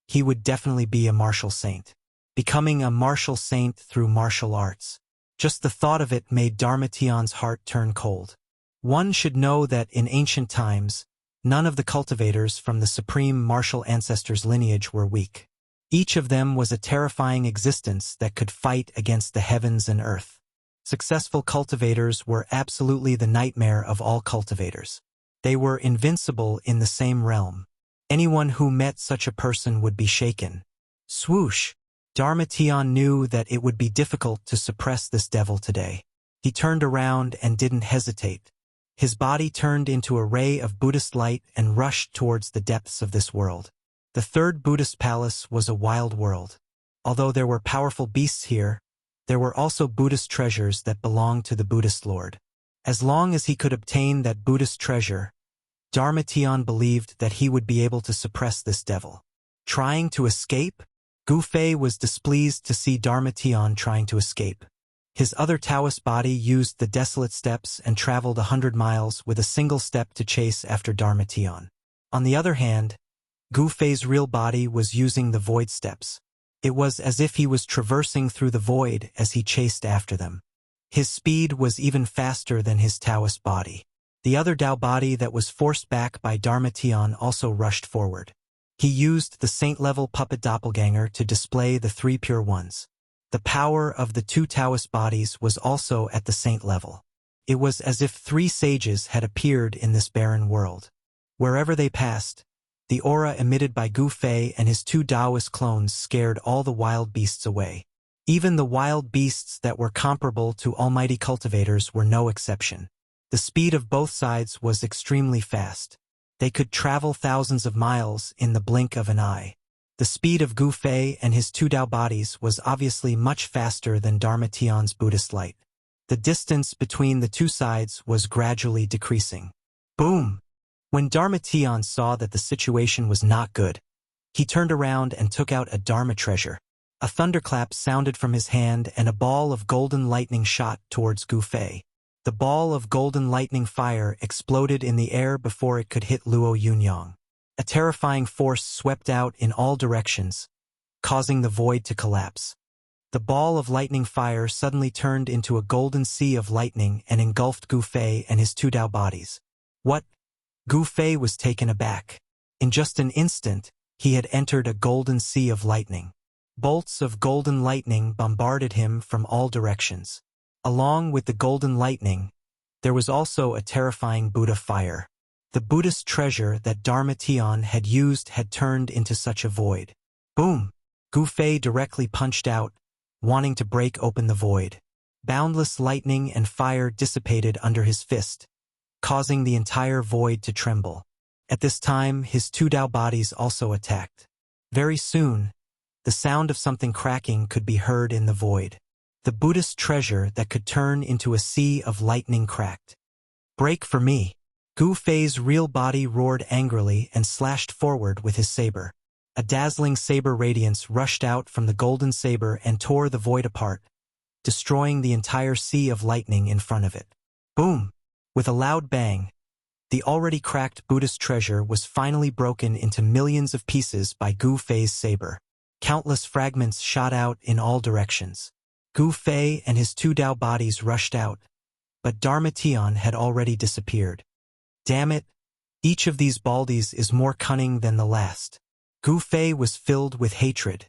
he would definitely be a martial saint. Becoming a martial saint through martial arts. Just the thought of it made Dharma Tian's heart turn cold. One should know that in ancient times, none of the cultivators from the supreme martial ancestors' lineage were weak. Each of them was a terrifying existence that could fight against the heavens and earth. Successful cultivators were absolutely the nightmare of all cultivators. They were invincible in the same realm. Anyone who met such a person would be shaken. Swoosh! Dharma Tian knew that it would be difficult to suppress this devil today. He turned around and didn't hesitate. His body turned into a ray of Buddhist light and rushed towards the depths of this world. The 3rd Buddhist palace was a wild world. Although there were powerful beasts here, there were also Buddhist treasures that belonged to the Buddhist Lord. As long as he could obtain that Buddhist treasure, Dharma Tian believed that he would be able to suppress this devil. Trying to escape? Gu Fei was displeased to see Dharma Tian trying to escape. His other Taoist body used the desolate steppes and traveled 100 miles with a single step to chase after Dharma Tian. On the other hand, Gu Fei's real body was using the void steppes. It was as if he was traversing through the void as he chased after them. His speed was even faster than his Taoist body. The other Tao body that was forced back by Darmation also rushed forward. He used the saint-level puppet doppelganger to display the three pure ones. The power of the two Taoist bodies was also at the saint level. It was as if three sages had appeared in this barren world. Wherever they passed, the aura emitted by Gu Fei and his two Taoist clones scared all the wild beasts away. Even the wild beasts that were comparable to almighty cultivators were no exception. The speed of both sides was extremely fast. They could travel thousands of miles in the blink of an eye. The speed of Gu Fei and his two Tao bodies was obviously much faster than Darmation's Buddhist light. The distance between the two sides was gradually decreasing. Boom! When Darmation saw that the situation was not good, he turned around and took out a Dharma treasure. A thunderclap sounded from his hand and a ball of golden lightning shot towards Gu Fei. The ball of golden lightning fire exploded in the air before it could hit Luo Yunyang. A terrifying force swept out in all directions, causing the void to collapse. The ball of lightning fire suddenly turned into a golden sea of lightning and engulfed Gu Fei and his two Tao bodies. What? Gu Fei was taken aback. In just an instant, he had entered a golden sea of lightning. Bolts of golden lightning bombarded him from all directions. Along with the golden lightning, there was also a terrifying Buddha fire. The Buddhist treasure that Darmation had used had turned into such a void. Boom! Gu Fei directly punched out, wanting to break open the void. Boundless lightning and fire dissipated under his fist, causing the entire void to tremble. At this time, his two Tao bodies also attacked. Very soon, the sound of something cracking could be heard in the void. The Buddhist treasure that could turn into a sea of lightning cracked. Break for me! Gu Fei's real body roared angrily and slashed forward with his saber. A dazzling saber radiance rushed out from the golden saber and tore the void apart, destroying the entire sea of lightning in front of it. Boom! With a loud bang, the already cracked Buddhist treasure was finally broken into millions of pieces by Gu Fei's saber. Countless fragments shot out in all directions. Gu Fei and his two Tao bodies rushed out, but Darmation had already disappeared. Damn it! Each of these baldies is more cunning than the last. Gu Fei was filled with hatred.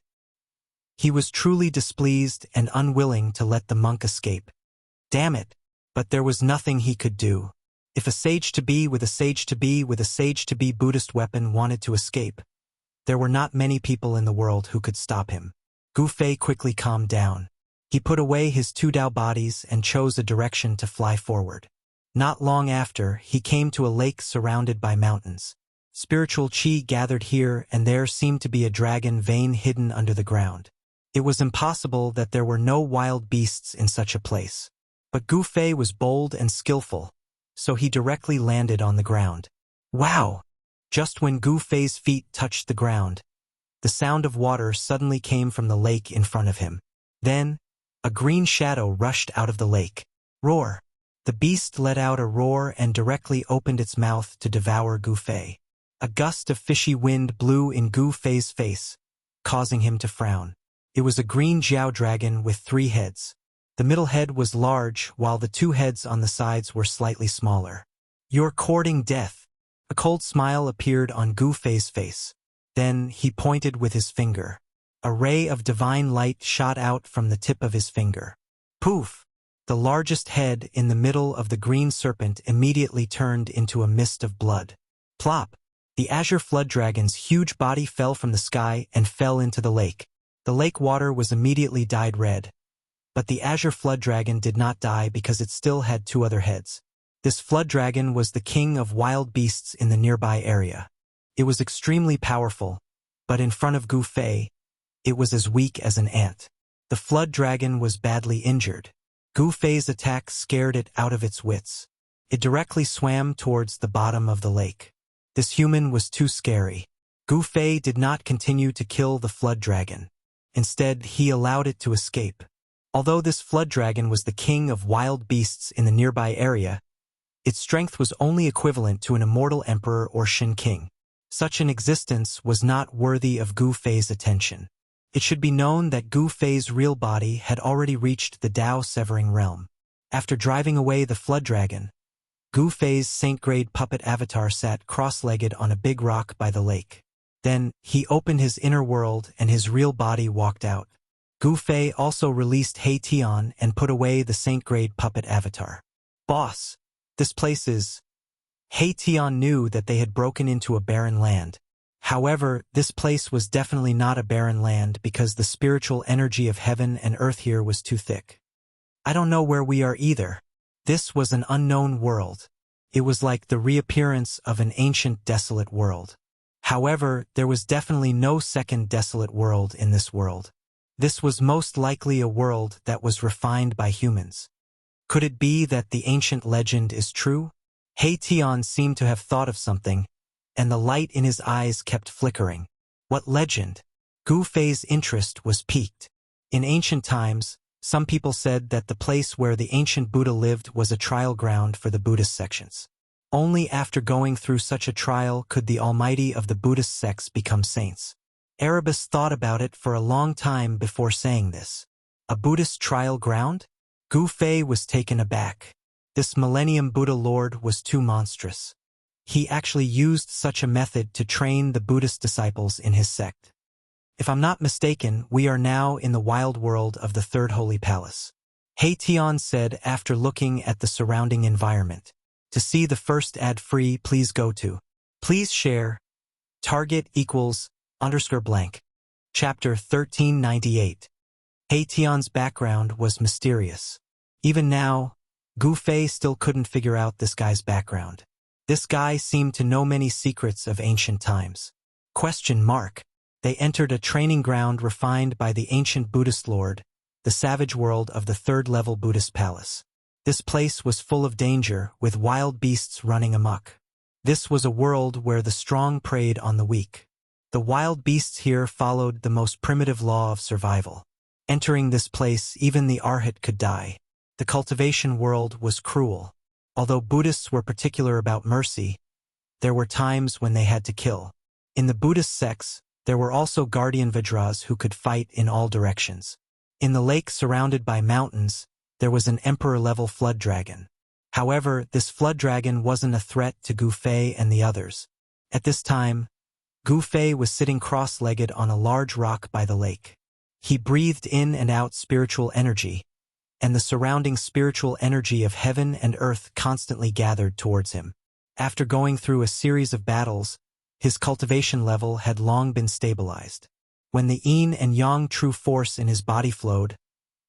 He was truly displeased and unwilling to let the monk escape. Damn it! But there was nothing he could do. If a sage-to-be with a sage-to-be with a sage-to-be Buddhist weapon wanted to escape, there were not many people in the world who could stop him. Gu Fei quickly calmed down. He put away his two Tao bodies and chose a direction to fly forward. Not long after, he came to a lake surrounded by mountains. Spiritual qi gathered here and there seemed to be a dragon vein hidden under the ground. It was impossible that there were no wild beasts in such a place. But Gu Fei was bold and skillful, so he directly landed on the ground. Wow! Just when Gu Fei's feet touched the ground, the sound of water suddenly came from the lake in front of him. Then, a green shadow rushed out of the lake. Roar! The beast let out a roar and directly opened its mouth to devour Gu Fei. A gust of fishy wind blew in Gu Fei's face, causing him to frown. It was a green Jiao dragon with 3 heads. The middle head was large, while the 2 heads on the sides were slightly smaller. You're courting death. A cold smile appeared on Gu Fei's face. Then he pointed with his finger. A ray of divine light shot out from the tip of his finger. Poof! The largest head in the middle of the green serpent immediately turned into a mist of blood. Plop! The azure flood dragon's huge body fell from the sky and fell into the lake. The lake water was immediately dyed red. But the azure flood dragon did not die because it still had 2 other heads. This flood dragon was the king of wild beasts in the nearby area. It was extremely powerful, but in front of Gu Fei, it was as weak as an ant. The flood dragon was badly injured. Gu Fei's attack scared it out of its wits. It directly swam towards the bottom of the lake. This human was too scary. Gu Fei did not continue to kill the flood dragon. Instead, he allowed it to escape. Although this flood dragon was the king of wild beasts in the nearby area, its strength was only equivalent to an immortal emperor or Shin king. Such an existence was not worthy of Gu Fei's attention. It should be known that Gu Fei's real body had already reached the Tao severing realm. After driving away the flood dragon, Gu Fei's saint-grade puppet avatar sat cross-legged on a big rock by the lake. Then, he opened his inner world and his real body walked out. Gu Fei also released He Tian and put away the saint-grade puppet avatar. Boss, this place is... He Tian knew that they had broken into a barren land. However, this place was definitely not a barren land because the spiritual energy of heaven and earth here was too thick. I don't know where we are either. This was an unknown world. It was like the reappearance of an ancient desolate world. However, there was definitely no second desolate world in this world. This was most likely a world that was refined by humans. Could it be that the ancient legend is true? He Tian seemed to have thought of something, and the light in his eyes kept flickering. What legend? Gu Fei's interest was piqued. In ancient times, some people said that the place where the ancient Buddha lived was a trial ground for the Buddhist sections. Only after going through such a trial could the almighty of the Buddhist sects become saints. Erebus thought about it for a long time before saying this. A Buddhist trial ground? Gu Fei was taken aback. This Millennium Buddha Lord was too monstrous. He actually used such a method to train the Buddhist disciples in his sect. If I'm not mistaken, we are now in the wild world of the Third Holy Palace. He Tian said after looking at the surrounding environment. To see the first ad-free, please go to. Please share. Target equals _blank. Chapter 1398. He Tian's background was mysterious. Even now, Gu Fei still couldn't figure out this guy's background. This guy seemed to know many secrets of ancient times. Question mark. They entered a training ground refined by the ancient Buddhist lord, the savage world of the third-level Buddhist palace. This place was full of danger, with wild beasts running amok. This was a world where the strong preyed on the weak. The wild beasts here followed the most primitive law of survival. Entering this place, even the Arhat could die. The cultivation world was cruel. Although Buddhists were particular about mercy, there were times when they had to kill. In the Buddhist sects, there were also guardian Vajras who could fight in all directions. In the lake surrounded by mountains, there was an emperor-level flood dragon. However, this flood dragon wasn't a threat to Gu Fei and the others. At this time, Gu Fei was sitting cross-legged on a large rock by the lake. He breathed in and out spiritual energy, and the surrounding spiritual energy of heaven and earth constantly gathered towards him. After going through a series of battles, his cultivation level had long been stabilized. When the yin and yang true force in his body flowed,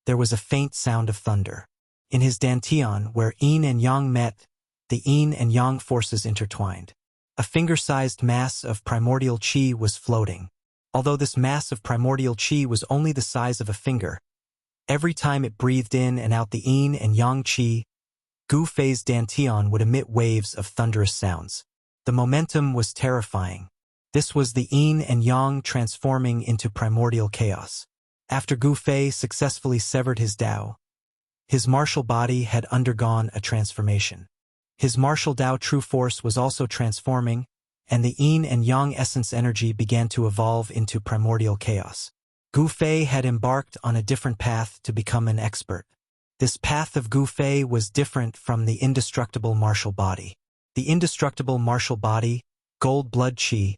there was a faint sound of thunder. In his dantian, where yin and yang met, the yin and yang forces intertwined. A finger-sized mass of primordial qi was floating. Although this mass of primordial qi was only the size of a finger, every time it breathed in and out the yin and yang qi, Gu Fei's dantian would emit waves of thunderous sounds. The momentum was terrifying. This was the yin and yang transforming into primordial chaos. After Gu Fei successfully severed his Tao, his martial body had undergone a transformation. His martial Tao true force was also transforming, and the yin and yang essence energy began to evolve into primordial chaos. Gu Fei had embarked on a different path to become an expert. This path of Gu Fei was different from the indestructible martial body. The indestructible martial body, gold blood qi,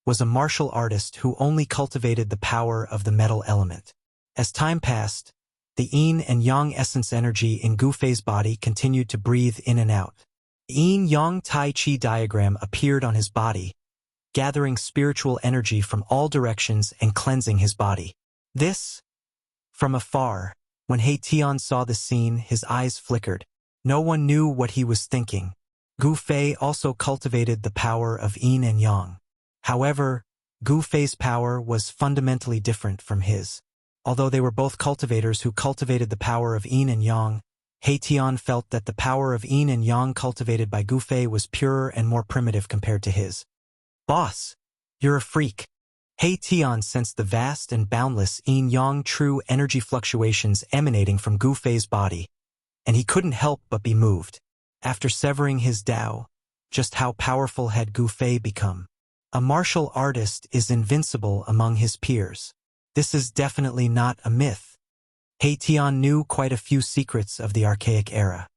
was a martial artist who only cultivated the power of the metal element. As time passed, the yin and yang essence energy in Gu Fei's body continued to breathe in and out. The yin-yang tai chi diagram appeared on his body, gathering spiritual energy from all directions and cleansing his body. This, from afar, when He Tian saw the scene, his eyes flickered. No one knew what he was thinking. Gu Fei also cultivated the power of yin and yang. However, Gu Fei's power was fundamentally different from his. Although they were both cultivators who cultivated the power of yin and yang, He Tian felt that the power of yin and yang cultivated by Gu Fei was purer and more primitive compared to his. Boss, you're a freak. He Tian sensed the vast and boundless yin-yang true energy fluctuations emanating from Gu Fei's body, and he couldn't help but be moved. After severing his Tao, just how powerful had Gu Fei become? A martial artist is invincible among his peers. This is definitely not a myth. He Tian knew quite a few secrets of the archaic era.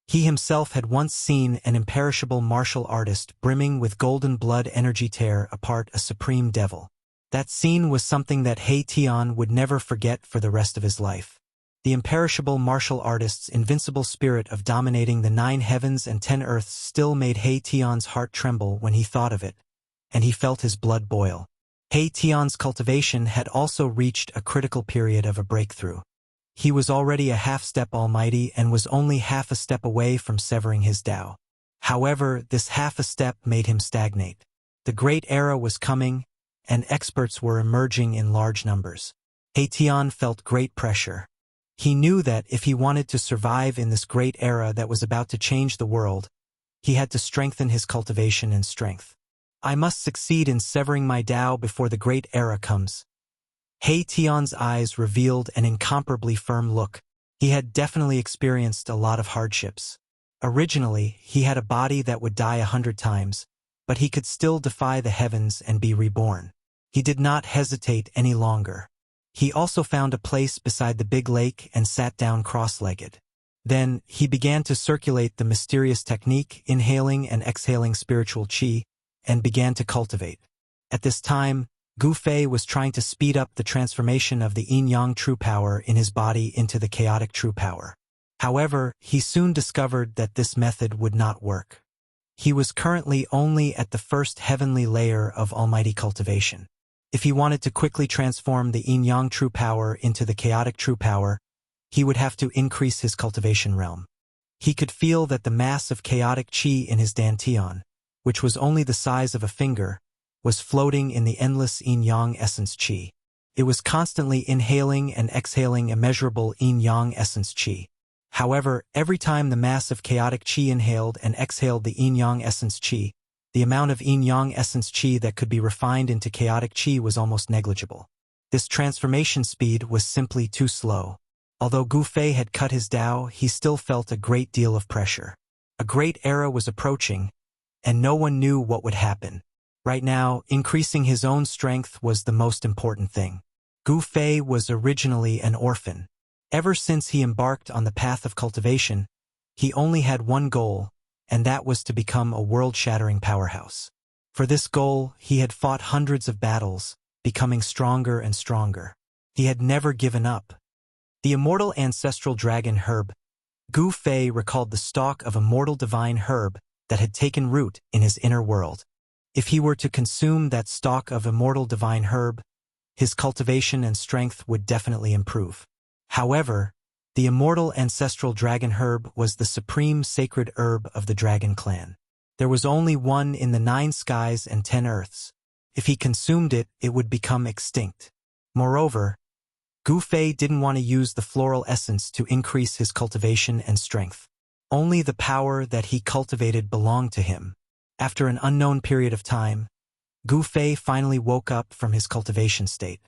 He himself had once seen an imperishable martial artist brimming with golden blood energy tear apart a supreme devil. That scene was something that He Tian would never forget for the rest of his life. The imperishable martial artist's invincible spirit of dominating the 9 heavens and 10 earths still made He Tian's heart tremble when he thought of it, and he felt his blood boil. He Tian's cultivation had also reached a critical period of a breakthrough. He was already a half-step almighty and was only half a step away from severing his Tao. However, this half a step made him stagnate. The great era was coming, and experts were emerging in large numbers. He Tian felt great pressure. He knew that if he wanted to survive in this great era that was about to change the world, he had to strengthen his cultivation and strength. I must succeed in severing my Tao before the great era comes. He Tian's eyes revealed an incomparably firm look. He had definitely experienced a lot of hardships. Originally, he had a body that would die 100 times, but he could still defy the heavens and be reborn. He did not hesitate any longer. He also found a place beside the big lake and sat down cross-legged. Then, he began to circulate the mysterious technique, inhaling and exhaling spiritual qi, and began to cultivate. At this time, Gu Fei was trying to speed up the transformation of the yin-yang true power in his body into the chaotic true power. However, he soon discovered that this method would not work. He was currently only at the first heavenly layer of almighty cultivation. If he wanted to quickly transform the yin-yang true power into the chaotic true power, he would have to increase his cultivation realm. He could feel that the mass of chaotic qi in his dantian, which was only the size of a finger, was floating in the endless yin-yang essence qi. It was constantly inhaling and exhaling immeasurable yin-yang essence qi. However, every time the mass of chaotic qi inhaled and exhaled the yin-yang essence qi, the amount of yin-yang essence qi that could be refined into chaotic qi was almost negligible. This transformation speed was simply too slow. Although Gu Fei had cut his Tao, he still felt a great deal of pressure. A great era was approaching, and no one knew what would happen. Right now, increasing his own strength was the most important thing. Gu Fei was originally an orphan. Ever since he embarked on the path of cultivation, he only had one goal, and that was to become a world-shattering powerhouse. For this goal, he had fought hundreds of battles, becoming stronger and stronger. He had never given up. The immortal ancestral dragon herb, Gu Fei recalled the stalk of immortal divine herb that had taken root in his inner world. If he were to consume that stalk of immortal divine herb, his cultivation and strength would definitely improve. However, the immortal ancestral dragon herb was the supreme sacred herb of the dragon clan. There was only one in the 9 skies and 10 earths. If he consumed it, it would become extinct. Moreover, Gu Fei didn't want to use the floral essence to increase his cultivation and strength. Only the power that he cultivated belonged to him. After an unknown period of time, Gu Fei finally woke up from his cultivation state.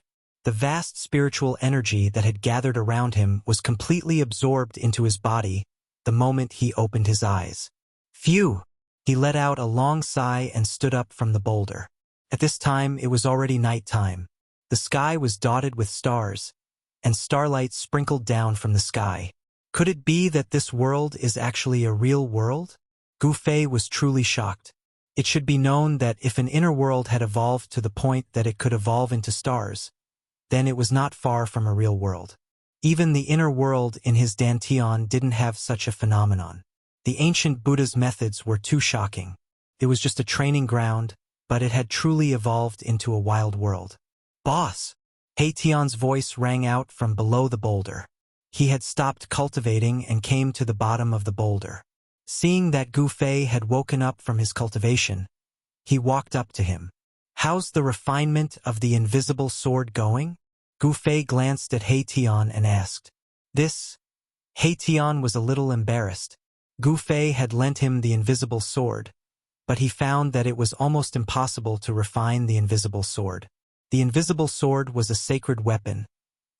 The vast spiritual energy that had gathered around him was completely absorbed into his body the moment he opened his eyes. Phew! He let out a long sigh and stood up from the boulder. At this time, it was already night time. The sky was dotted with stars, and starlight sprinkled down from the sky. Could it be that this world is actually a real world? Gu Fei was truly shocked. It should be known that if an inner world had evolved to the point that it could evolve into stars, then it was not far from a real world. Even the inner world in his dantian didn't have such a phenomenon. The ancient Buddha's methods were too shocking. It was just a training ground, but it had truly evolved into a wild world. Boss! He Tian's voice rang out from below the boulder. He had stopped cultivating and came to the bottom of the boulder. Seeing that Gu Fei had woken up from his cultivation, he walked up to him. How's the refinement of the invisible sword going? Gu Fei glanced at He Tian and asked. He Tian was a little embarrassed. Gu Fei had lent him the invisible sword, but he found that it was almost impossible to refine the invisible sword. The invisible sword was a sacred weapon,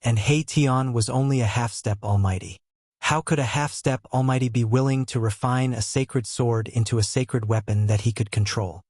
and He Tian was only a half-step almighty. How could a half-step almighty be willing to refine a sacred sword into a sacred weapon that he could control?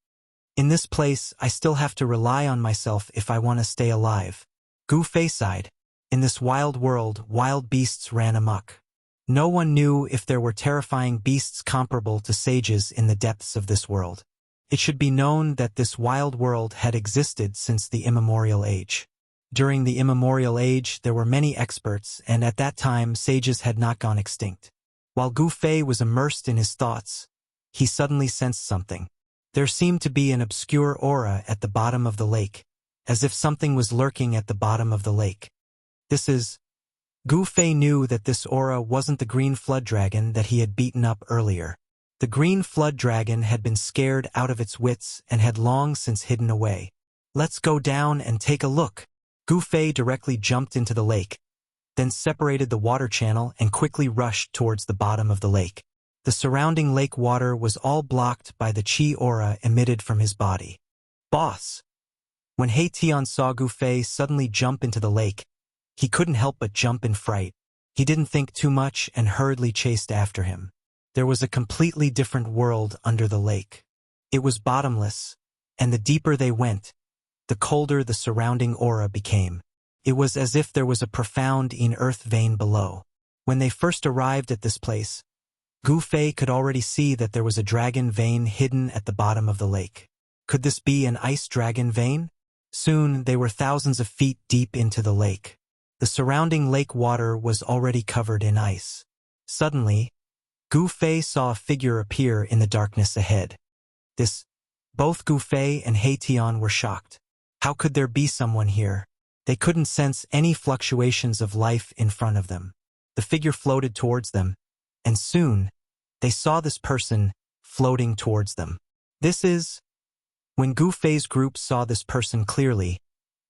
In this place, I still have to rely on myself if I want to stay alive. Gu Fei sighed. In this wild world, wild beasts ran amok. No one knew if there were terrifying beasts comparable to sages in the depths of this world. It should be known that this wild world had existed since the immemorial age. During the immemorial age, there were many experts, and at that time, sages had not gone extinct. While Gu Fei was immersed in his thoughts, he suddenly sensed something. There seemed to be an obscure aura at the bottom of the lake, as if something was lurking at the bottom of the lake. Gu Fei knew that this aura wasn't the green flood dragon that he had beaten up earlier. The green flood dragon had been scared out of its wits and had long since hidden away. Let's go down and take a look. Gu Fei directly jumped into the lake, then separated the water channel and quickly rushed towards the bottom of the lake. The surrounding lake water was all blocked by the chi aura emitted from his body. Boss! When He Tian saw Gu Fei suddenly jump into the lake, he couldn't help but jump in fright. He didn't think too much and hurriedly chased after him. There was a completely different world under the lake. It was bottomless, and the deeper they went, the colder the surrounding aura became. It was as if there was a profound in-earth vein below. When they first arrived at this place, Gu Fei could already see that there was a dragon vein hidden at the bottom of the lake. Could this be an ice dragon vein? Soon they were thousands of feet deep into the lake. The surrounding lake water was already covered in ice. Suddenly, Gu Fei saw a figure appear in the darkness ahead. Both Gu Fei and He Tian were shocked. How could there be someone here? They couldn't sense any fluctuations of life in front of them. The figure floated towards them, and soon, they saw this person floating towards them. When Gu Fei's group saw this person clearly,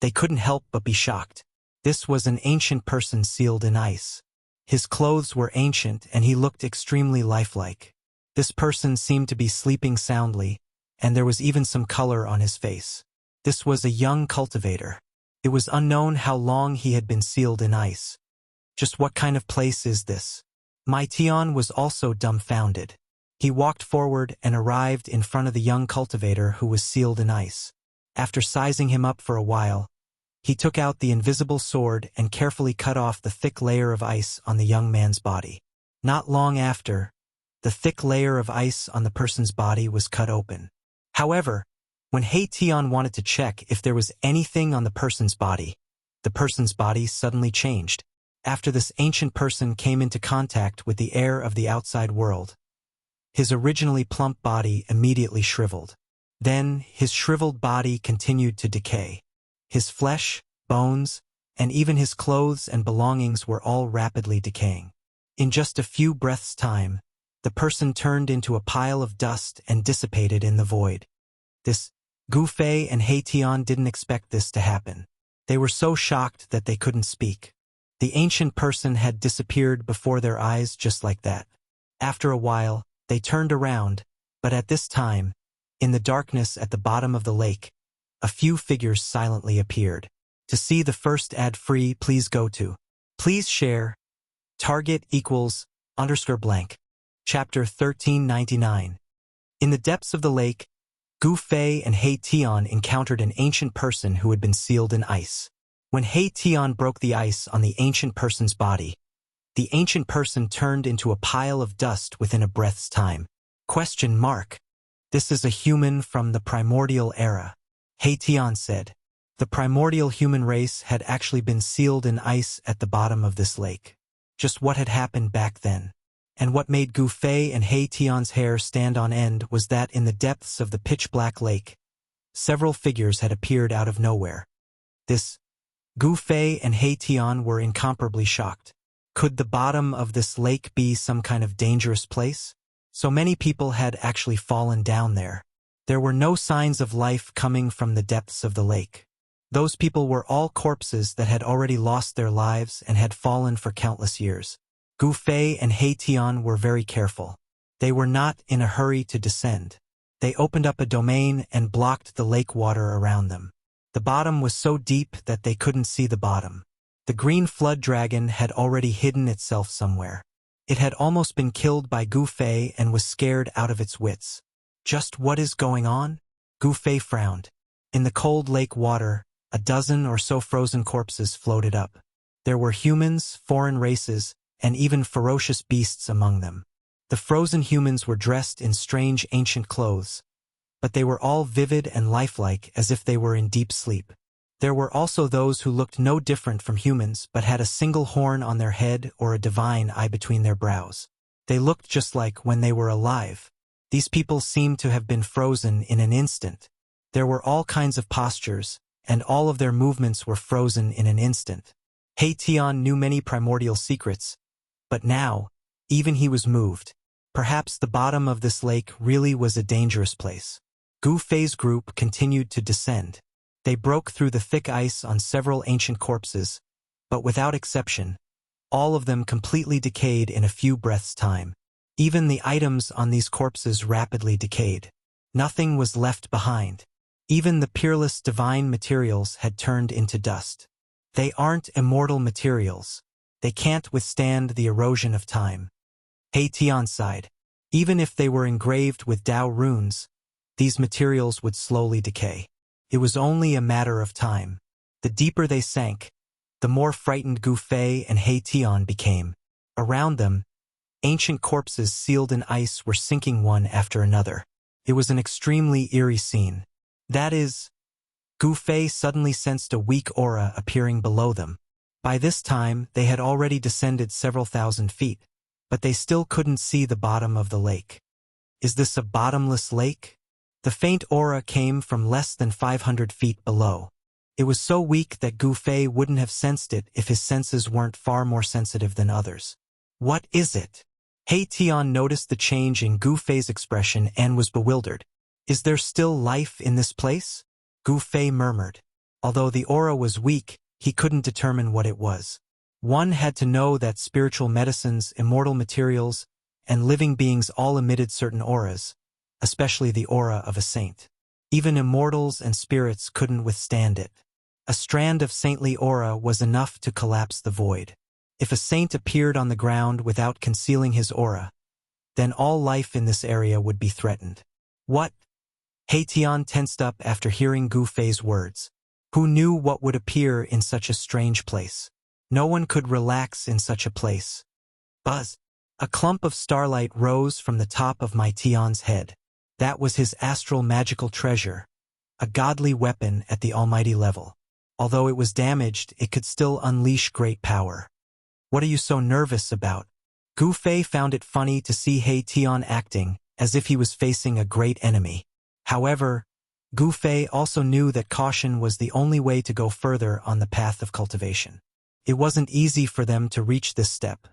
they couldn't help but be shocked. This was an ancient person sealed in ice. His clothes were ancient and he looked extremely lifelike. This person seemed to be sleeping soundly, and there was even some color on his face. This was a young cultivator. It was unknown how long he had been sealed in ice. Just what kind of place is this? Mai Tian was also dumbfounded. He walked forward and arrived in front of the young cultivator who was sealed in ice. After sizing him up for a while, he took out the invisible sword and carefully cut off the thick layer of ice on the young man's body. Not long after, the thick layer of ice on the person's body was cut open. However, when He Tian wanted to check if there was anything on the person's body suddenly changed. After this ancient person came into contact with the air of the outside world, his originally plump body immediately shriveled. Then, his shriveled body continued to decay. His flesh, bones, and even his clothes and belongings were all rapidly decaying. In just a few breaths' time, the person turned into a pile of dust and dissipated in the void. Gu Fei and He Tian didn't expect this to happen. They were so shocked that they couldn't speak. The ancient person had disappeared before their eyes just like that. After a while, they turned around, but at this time, in the darkness at the bottom of the lake, a few figures silently appeared. To see the first ad-free, please go to. Please share. Target equals _blank. Chapter 1399. In the depths of the lake, Gu Fei and He Tian encountered an ancient person who had been sealed in ice. When He Tian broke the ice on the ancient person's body, the ancient person turned into a pile of dust within a breath's time. This is a human from the primordial era, He Tian said. The primordial human race had actually been sealed in ice at the bottom of this lake. Just what had happened back then? And what made Gu Fei and He Tian's hair stand on end was that in the depths of the pitch-black lake, several figures had appeared out of nowhere. Gu Fei and He Tian were incomparably shocked. Could the bottom of this lake be some kind of dangerous place? So many people had actually fallen down there. There were no signs of life coming from the depths of the lake. Those people were all corpses that had already lost their lives and had fallen for countless years. Gu Fei and He Tian were very careful. They were not in a hurry to descend. They opened up a domain and blocked the lake water around them. The bottom was so deep that they couldn't see the bottom. The green flood dragon had already hidden itself somewhere. It had almost been killed by Gu Fei and was scared out of its wits. Just what is going on? Gu Fei frowned. In the cold lake water, a dozen or so frozen corpses floated up. There were humans, foreign races, and even ferocious beasts among them. The frozen humans were dressed in strange ancient clothes, but they were all vivid and lifelike as if they were in deep sleep. There were also those who looked no different from humans but had a single horn on their head or a divine eye between their brows. They looked just like when they were alive. These people seemed to have been frozen in an instant. There were all kinds of postures, and all of their movements were frozen in an instant. Tian knew many primordial secrets, but now, even he was moved. Perhaps the bottom of this lake really was a dangerous place. Gu Fei's group continued to descend. They broke through the thick ice on several ancient corpses, but without exception, all of them completely decayed in a few breaths' time. Even the items on these corpses rapidly decayed. Nothing was left behind. Even the peerless divine materials had turned into dust. They aren't immortal materials. They can't withstand the erosion of time. Tian sighed. Even if they were engraved with Tao runes, these materials would slowly decay. It was only a matter of time. The deeper they sank, the more frightened Gu Fei and Tian became. Around them, ancient corpses sealed in ice were sinking one after another. It was an extremely eerie scene. That is, Gu Fei suddenly sensed a weak aura appearing below them. By this time, they had already descended several thousand feet, but they still couldn't see the bottom of the lake. Is this a bottomless lake? The faint aura came from less than 500 feet below. It was so weak that Gu Fei wouldn't have sensed it if his senses weren't far more sensitive than others. What is it? Tian noticed the change in Gu Fei's expression and was bewildered. Is there still life in this place? Gu Fei murmured. Although the aura was weak, he couldn't determine what it was. One had to know that spiritual medicines, immortal materials, and living beings all emitted certain auras, especially the aura of a saint. Even immortals and spirits couldn't withstand it. A strand of saintly aura was enough to collapse the void. If a saint appeared on the ground without concealing his aura, then all life in this area would be threatened. What? Tian tensed up after hearing Gu Fei's words. Who knew what would appear in such a strange place? No one could relax in such a place. Buzz! A clump of starlight rose from the top of my Tian's head. That was his astral magical treasure, a godly weapon at the almighty level. Although it was damaged, it could still unleash great power. What are you so nervous about? Gu Fei found it funny to see Tian acting as if he was facing a great enemy. However, Gu Fei also knew that caution was the only way to go further on the path of cultivation. It wasn't easy for them to reach this step.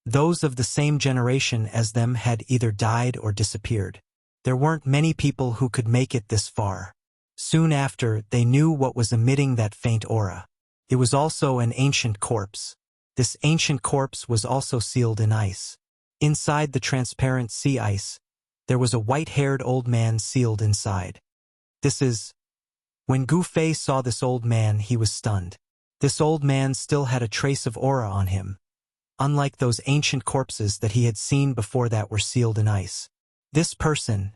Those of the same generation as them had either died or disappeared. There weren't many people who could make it this far. Soon after, they knew what was emitting that faint aura. It was also an ancient corpse. This ancient corpse was also sealed in ice. Inside the transparent sea ice, there was a white-haired old man sealed inside. When Gu Fei saw this old man, he was stunned. This old man still had a trace of aura on him, unlike those ancient corpses that he had seen before that were sealed in ice. This person,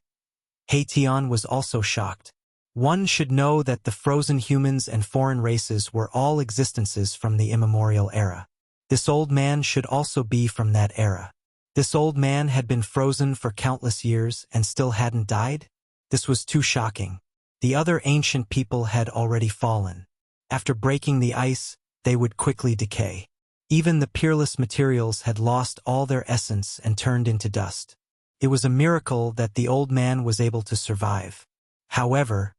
Tian was also shocked. One should know that the frozen humans and foreign races were all existences from the immemorial era. This old man should also be from that era. This old man had been frozen for countless years and still hadn't died? This was too shocking. The other ancient people had already fallen. After breaking the ice, they would quickly decay. Even the peerless materials had lost all their essence and turned into dust. It was a miracle that the old man was able to survive. However,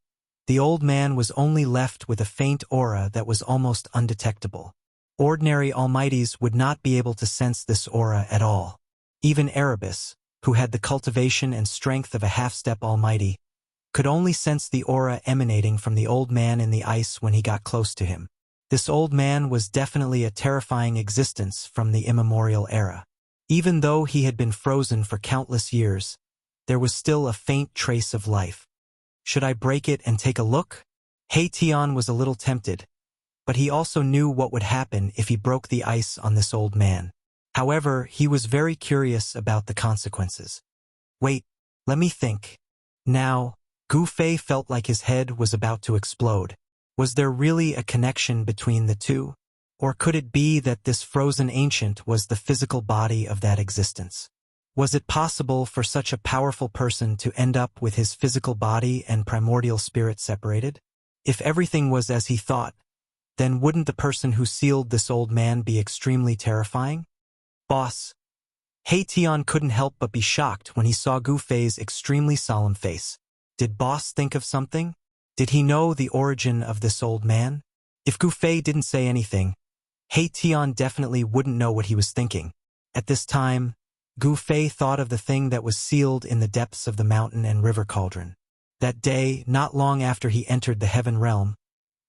the old man was only left with a faint aura that was almost undetectable. Ordinary almighties would not be able to sense this aura at all. Even Erebus, who had the cultivation and strength of a half-step almighty, could only sense the aura emanating from the old man in the ice when he got close to him. This old man was definitely a terrifying existence from the immemorial era. Even though he had been frozen for countless years, there was still a faint trace of life. Should I break it and take a look? Tian was a little tempted, but he also knew what would happen if he broke the ice on this old man. However, he was very curious about the consequences. Wait, let me think. Now, Gu Fei felt like his head was about to explode. Was there really a connection between the two? Or could it be that this frozen ancient was the physical body of that existence? Was it possible for such a powerful person to end up with his physical body and primordial spirit separated? If everything was as he thought, then wouldn't the person who sealed this old man be extremely terrifying? Boss. Hei Tian couldn't help but be shocked when he saw Gu Fei's extremely solemn face. Did Boss think of something? Did he know the origin of this old man? If Gu Fei didn't say anything, Hei Tian definitely wouldn't know what he was thinking. At this time, Gu Fei thought of the thing that was sealed in the depths of the mountain and river cauldron. That day, not long after he entered the Heaven Realm,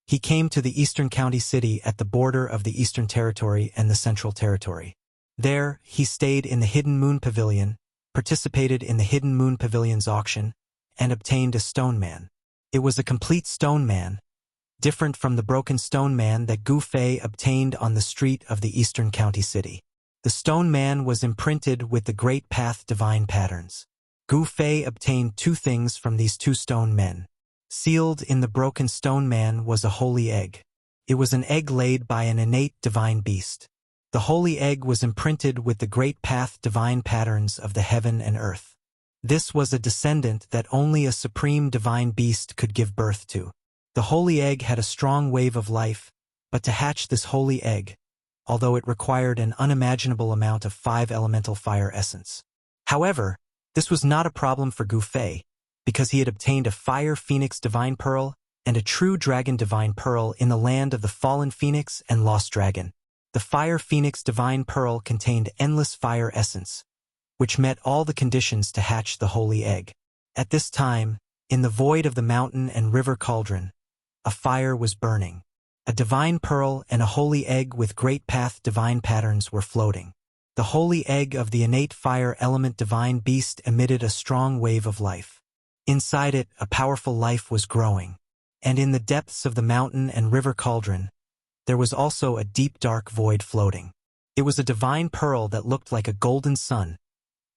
he came to the Eastern County City at the border of the Eastern Territory and the Central Territory. There, he stayed in the Hidden Moon Pavilion, participated in the Hidden Moon Pavilion's auction, and obtained a stone man. It was a complete stone man, different from the broken stone man that Gu Fei obtained on the street of the Eastern County City. The stone man was imprinted with the Great Path divine patterns. Gu Fei obtained two things from these two stone men. Sealed in the broken stone man was a holy egg. It was an egg laid by an innate divine beast. The holy egg was imprinted with the Great Path divine patterns of the heaven and earth. This was a descendant that only a supreme divine beast could give birth to. The holy egg had a strong wave of life, but to hatch this holy egg, although it required an unimaginable amount of 5 elemental fire essence. However, this was not a problem for Gu Fei, because he had obtained a Fire Phoenix Divine Pearl and a True Dragon Divine Pearl in the land of the Fallen Phoenix and Lost Dragon. The Fire Phoenix Divine Pearl contained endless fire essence, which met all the conditions to hatch the holy egg. At this time, in the void of the mountain and river cauldron, a fire was burning. A divine pearl and a holy egg with Great Path divine patterns were floating. The holy egg of the innate fire element divine beast emitted a strong wave of life. Inside it, a powerful life was growing. And in the depths of the mountain and river cauldron, there was also a deep dark void floating. It was a divine pearl that looked like a golden sun,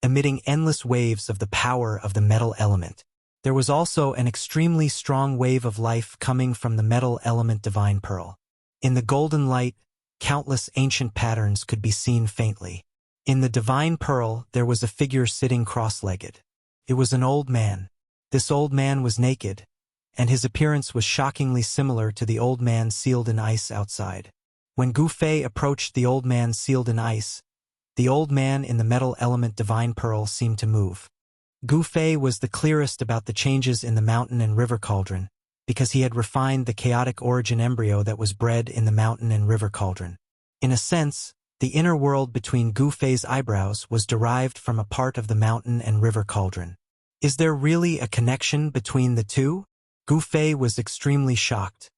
emitting endless waves of the power of the metal element. There was also an extremely strong wave of life coming from the metal element divine pearl. In the golden light, countless ancient patterns could be seen faintly. In the divine pearl, there was a figure sitting cross-legged. It was an old man. This old man was naked, and his appearance was shockingly similar to the old man sealed in ice outside. When Gu Fei approached the old man sealed in ice, the old man in the metal element divine pearl seemed to move. Gu Fei was the clearest about the changes in the mountain and river cauldron, because he had refined the chaotic origin embryo that was bred in the mountain and river cauldron. In a sense, the inner world between Gu Fei's eyebrows was derived from a part of the mountain and river cauldron. Is there really a connection between the two? Gu Fei was extremely shocked.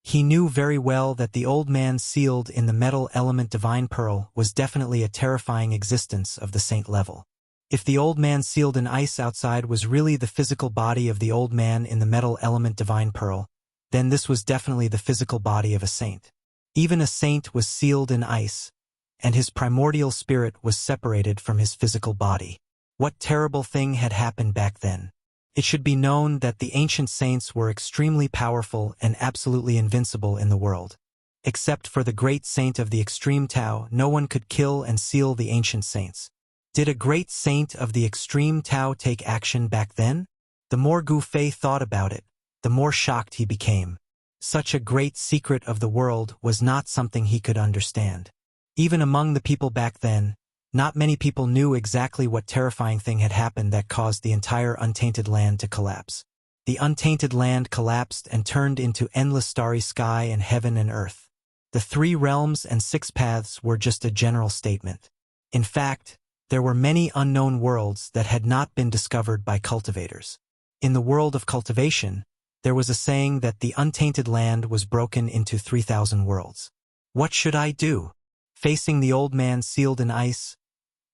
He knew very well that the old man sealed in the metal element divine pearl was definitely a terrifying existence of the saint level. If the old man sealed in ice outside was really the physical body of the old man in the metal element divine pearl, then this was definitely the physical body of a saint. Even a saint was sealed in ice, and his primordial spirit was separated from his physical body. What terrible thing had happened back then? It should be known that the ancient saints were extremely powerful and absolutely invincible in the world. Except for the great saint of the extreme Tao, no one could kill and seal the ancient saints. Did a great saint of the extreme Tao take action back then? The more Gu Fei thought about it, the more shocked he became. Such a great secret of the world was not something he could understand. Even among the people back then, not many people knew exactly what terrifying thing had happened that caused the entire untainted land to collapse. The untainted land collapsed and turned into endless starry sky and heaven and earth. The 3 realms and 6 paths were just a general statement. In fact, there were many unknown worlds that had not been discovered by cultivators. In the world of cultivation, there was a saying that the untainted land was broken into 3,000 worlds. What should I do? Facing the old man sealed in ice,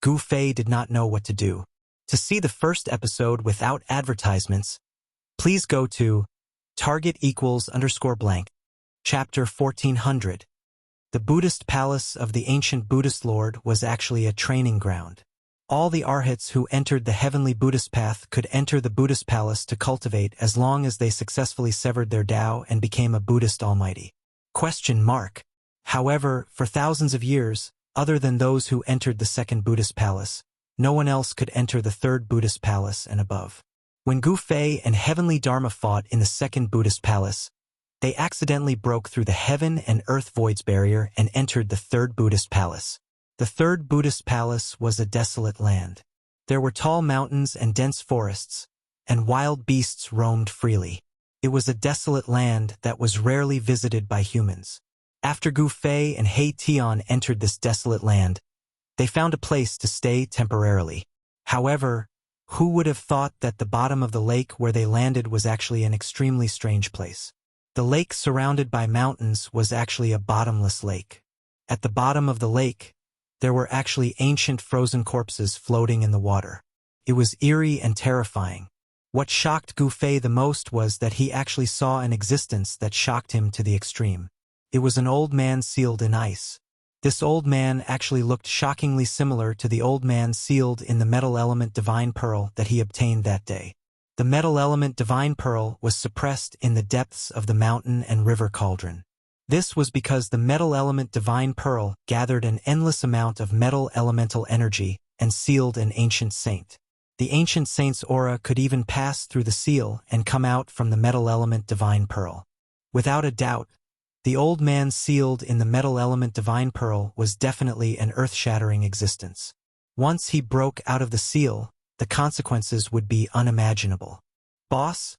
Gu Fei did not know what to do. To see the first episode without advertisements, please go to target=_blank, chapter 1400. The Buddhist palace of the ancient Buddhist lord was actually a training ground. All the arhats who entered the heavenly Buddhist path could enter the Buddhist palace to cultivate as long as they successfully severed their Tao and became a Buddhist almighty. Question mark. However, for thousands of years, other than those who entered the second Buddhist palace, no one else could enter the third Buddhist palace and above. When Gu Fei and Heavenly Dharma fought in the second Buddhist palace, they accidentally broke through the heaven and earth voids barrier and entered the third Buddhist palace. The third Buddhist palace was a desolate land. There were tall mountains and dense forests, and wild beasts roamed freely. It was a desolate land that was rarely visited by humans. After Gu Fei and He Tian entered this desolate land, they found a place to stay temporarily. However, who would have thought that the bottom of the lake where they landed was actually an extremely strange place? The lake surrounded by mountains was actually a bottomless lake. At the bottom of the lake, there were actually ancient frozen corpses floating in the water. It was eerie and terrifying. What shocked Gu Fei the most was that he actually saw an existence that shocked him to the extreme. It was an old man sealed in ice. This old man actually looked shockingly similar to the old man sealed in the metal element divine pearl that he obtained that day. The metal element divine pearl was suppressed in the depths of the mountain and river cauldron. This was because the metal element divine pearl gathered an endless amount of metal elemental energy and sealed an ancient saint. The ancient saint's aura could even pass through the seal and come out from the metal element divine pearl. Without a doubt, the old man sealed in the metal element divine pearl was definitely an earth-shattering existence. Once he broke out of the seal, the consequences would be unimaginable. Boss?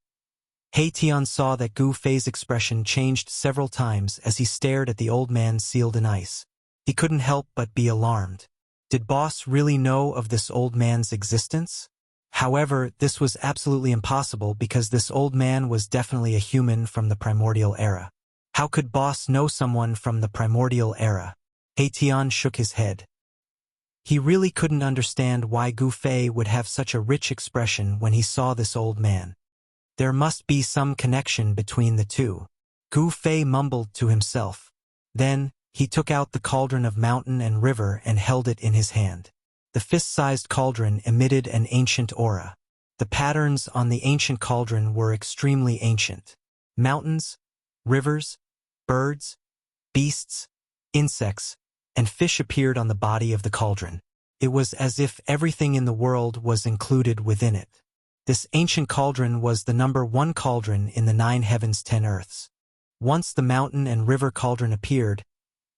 He Tian saw that Gu Fei's expression changed several times as he stared at the old man sealed in ice. He couldn't help but be alarmed. Did Boss really know of this old man's existence? However, this was absolutely impossible because this old man was definitely a human from the primordial era. How could Boss know someone from the primordial era? He Tian shook his head. He really couldn't understand why Gu Fei would have such a rich expression when he saw this old man. There must be some connection between the two. Gu Fei mumbled to himself. Then, he took out the cauldron of mountain and river and held it in his hand. The fist-sized cauldron emitted an ancient aura. The patterns on the ancient cauldron were extremely ancient. Mountains, rivers, birds, beasts, insects, and fish appeared on the body of the cauldron. It was as if everything in the world was included within it. This ancient cauldron was the number 1 cauldron in the 9 heavens 10 earths. Once the mountain and river cauldron appeared,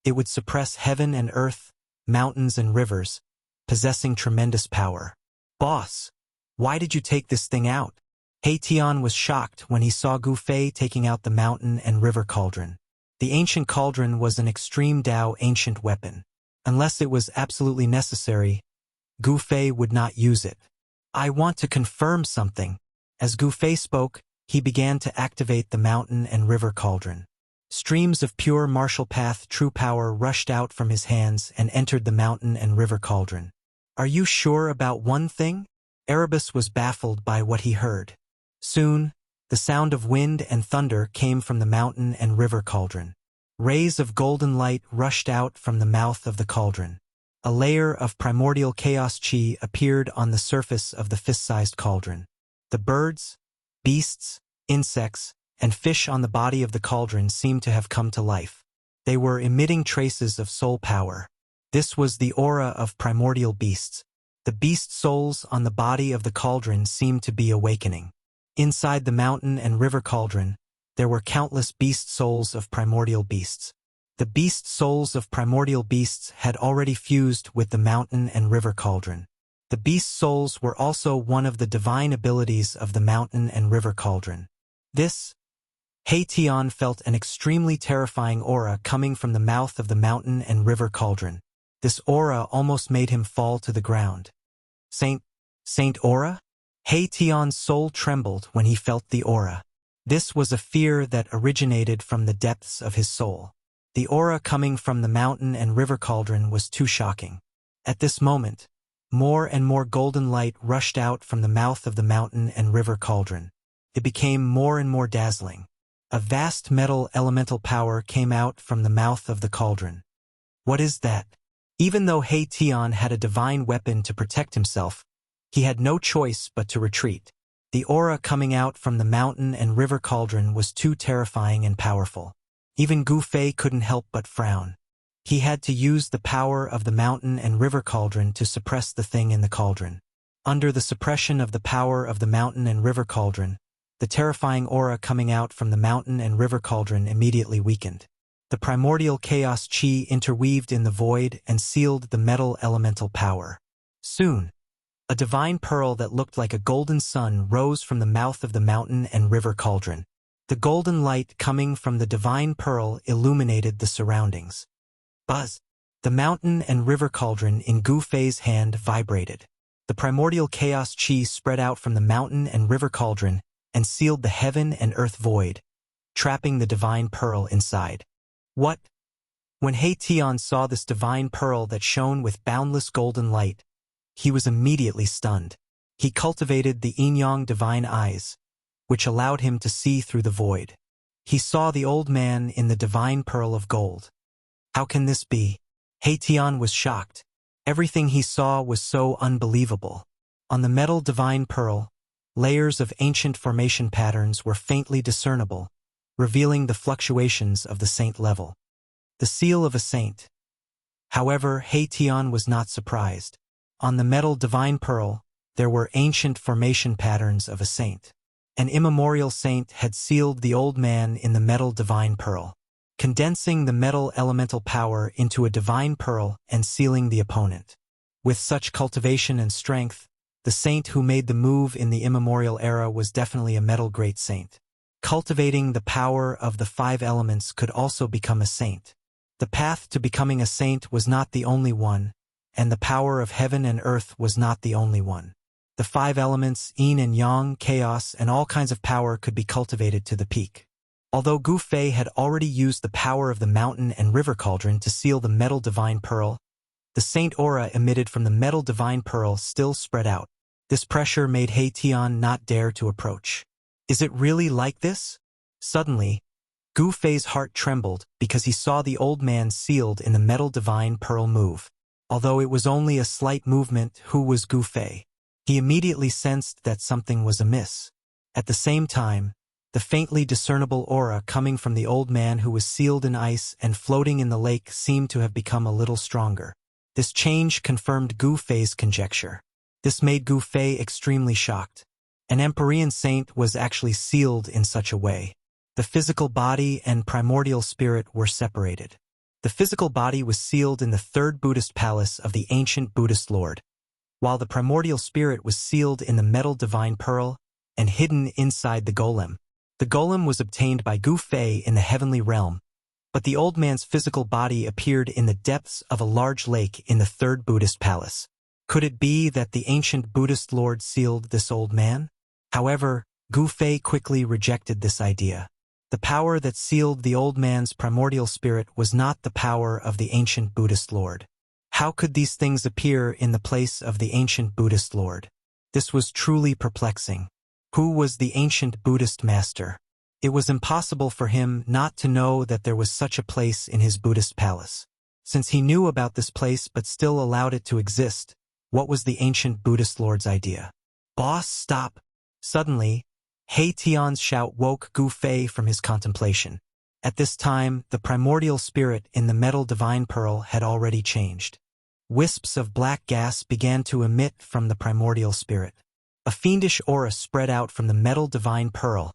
it would suppress heaven and earth, mountains and rivers, possessing tremendous power. Boss, why did you take this thing out? He Tian was shocked when he saw Gu Fei taking out the mountain and river cauldron. The ancient cauldron was an extreme Dao ancient weapon. Unless it was absolutely necessary, Gu Fei would not use it. I want to confirm something. As Gu Fei spoke, he began to activate the mountain and river cauldron. Streams of pure martial path true power rushed out from his hands and entered the mountain and river cauldron. Are you sure about one thing? Erebus was baffled by what he heard. Soon, the sound of wind and thunder came from the mountain and river cauldron. Rays of golden light rushed out from the mouth of the cauldron. A layer of primordial chaos chi appeared on the surface of the fist-sized cauldron. The birds, beasts, insects, and fish on the body of the cauldron seemed to have come to life. They were emitting traces of soul power. This was the aura of primordial beasts. The beast souls on the body of the cauldron seemed to be awakening. Inside the mountain and river cauldron, there were countless beast souls of primordial beasts. The beast souls of primordial beasts had already fused with the mountain and river cauldron. The beast souls were also one of the divine abilities of the mountain and river cauldron. He Tian felt an extremely terrifying aura coming from the mouth of the mountain and river cauldron. This aura almost made him fall to the ground. Saint aura? He Tian's soul trembled when he felt the aura. This was a fear that originated from the depths of his soul. The aura coming from the mountain and river cauldron was too shocking. At this moment, more and more golden light rushed out from the mouth of the mountain and river cauldron. It became more and more dazzling. A vast metal elemental power came out from the mouth of the cauldron. What is that? Even though He Tian had a divine weapon to protect himself, he had no choice but to retreat. The aura coming out from the mountain and river cauldron was too terrifying and powerful. Even Gu Fei couldn't help but frown. He had to use the power of the mountain and river cauldron to suppress the thing in the cauldron. Under the suppression of the power of the mountain and river cauldron, the terrifying aura coming out from the mountain and river cauldron immediately weakened. The primordial chaos chi interweaved in the void and sealed the metal elemental power. Soon, a divine pearl that looked like a golden sun rose from the mouth of the mountain and river cauldron. The golden light coming from the divine pearl illuminated the surroundings. Buzz! The mountain and river cauldron in Gu Fei's hand vibrated. The primordial chaos chi spread out from the mountain and river cauldron and sealed the heaven and earth void, trapping the divine pearl inside. What? When He Tian saw this divine pearl that shone with boundless golden light, he was immediately stunned. He cultivated the yin-yang divine eyes, which allowed him to see through the void. He saw the old man in the divine pearl of gold. How can this be? He Tian was shocked. Everything he saw was so unbelievable. On the metal divine pearl, layers of ancient formation patterns were faintly discernible, revealing the fluctuations of the saint level. The seal of a saint. However, He Tian was not surprised. On the metal divine pearl, there were ancient formation patterns of a saint. An immemorial saint had sealed the old man in the metal divine pearl, condensing the metal elemental power into a divine pearl and sealing the opponent. With such cultivation and strength, the saint who made the move in the immemorial era was definitely a metal great saint. Cultivating the power of the 5 elements could also become a saint. The path to becoming a saint was not the only one, and the power of heaven and earth was not the only one. The 5 elements, yin and yang, chaos, and all kinds of power could be cultivated to the peak. Although Gu Fei had already used the power of the mountain and river cauldron to seal the metal divine pearl, the saint aura emitted from the metal divine pearl still spread out. This pressure made He Tian not dare to approach. Is it really like this? Suddenly, Gu Fei's heart trembled because he saw the old man sealed in the metal divine pearl move. Although it was only a slight movement, who was Gu Fei? He immediately sensed that something was amiss. At the same time, the faintly discernible aura coming from the old man who was sealed in ice and floating in the lake seemed to have become a little stronger. This change confirmed Gu Fei's conjecture. This made Gu Fei extremely shocked. An Empyrean saint was actually sealed in such a way. The physical body and primordial spirit were separated. The physical body was sealed in the 3rd Buddhist palace of the ancient Buddhist Lord, while the primordial spirit was sealed in the metal divine pearl and hidden inside the golem. The golem was obtained by Gu Fei in the heavenly realm, but the old man's physical body appeared in the depths of a large lake in the 3rd Buddhist palace. Could it be that the ancient Buddhist Lord sealed this old man? However, Gu Fei quickly rejected this idea. The power that sealed the old man's primordial spirit was not the power of the ancient Buddhist Lord. How could these things appear in the place of the ancient Buddhist Lord? This was truly perplexing. Who was the ancient Buddhist master? It was impossible for him not to know that there was such a place in his Buddhist palace. Since he knew about this place but still allowed it to exist, what was the ancient Buddhist Lord's idea? Boss, stop! Suddenly, He Tian's shout woke Gu Fei from his contemplation. At this time, the primordial spirit in the metal divine pearl had already changed. Wisps of black gas began to emit from the primordial spirit. A fiendish aura spread out from the metal divine pearl,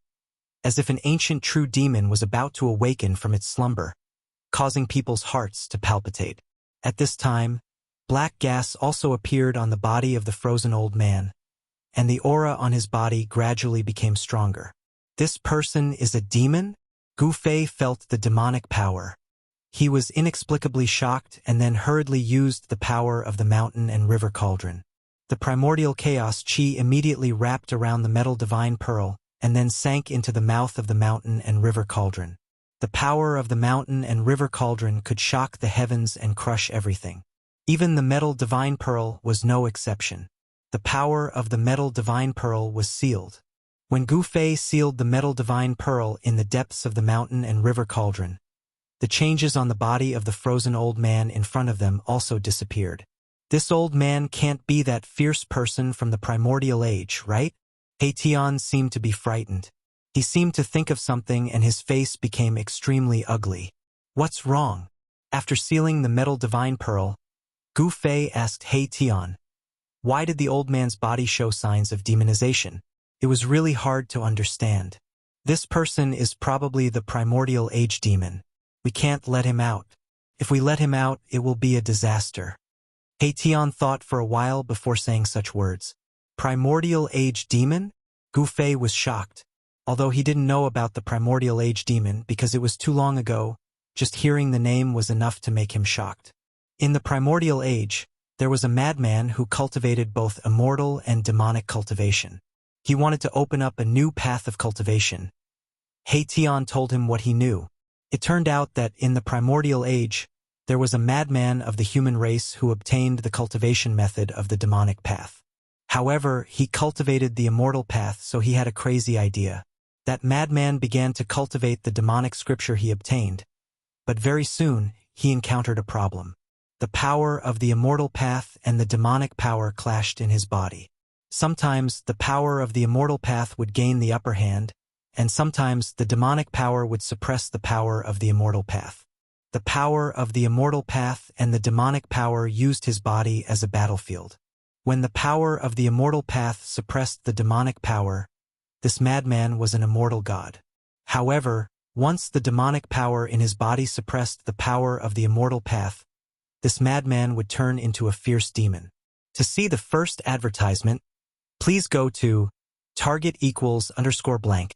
as if an ancient true demon was about to awaken from its slumber, causing people's hearts to palpitate. At this time, black gas also appeared on the body of the frozen old man, and the aura on his body gradually became stronger. This person is a demon? Gu Fei felt the demonic power. He was inexplicably shocked and then hurriedly used the power of the mountain and river cauldron. The primordial chaos chi immediately wrapped around the metal divine pearl and then sank into the mouth of the mountain and river cauldron. The power of the mountain and river cauldron could shock the heavens and crush everything. Even the metal divine pearl was no exception. The power of the metal divine pearl was sealed. When Gu Fei sealed the metal divine pearl in the depths of the mountain and river cauldron, the changes on the body of the frozen old man in front of them also disappeared. This old man can't be that fierce person from the primordial age, right? He Tian seemed to be frightened. He seemed to think of something and his face became extremely ugly. What's wrong? After sealing the metal divine pearl, Gu Fei asked He Tian, why did the old man's body show signs of demonization? It was really hard to understand. This person is probably the primordial age demon. We can't let him out. If we let him out, it will be a disaster. He Tian thought for a while before saying such words. Primordial age demon? Gu Fei was shocked. Although he didn't know about the primordial age demon because it was too long ago, just hearing the name was enough to make him shocked. In the primordial age, there was a madman who cultivated both immortal and demonic cultivation. He wanted to open up a new path of cultivation. He Tian told him what he knew. It turned out that in the primordial age, there was a madman of the human race who obtained the cultivation method of the demonic path. However, he cultivated the immortal path, so he had a crazy idea. That madman began to cultivate the demonic scripture he obtained, but very soon, he encountered a problem. The power of the immortal path and the demonic power clashed in his body. Sometimes the power of the immortal path would gain the upper hand, and sometimes the demonic power would suppress the power of the immortal path. The power of the immortal path and the demonic power used his body as a battlefield. When the power of the immortal path suppressed the demonic power, this madman was an immortal god. However, once the demonic power in his body suppressed the power of the immortal path, this madman would turn into a fierce demon. To see the first advertisement, please go to target=_blank,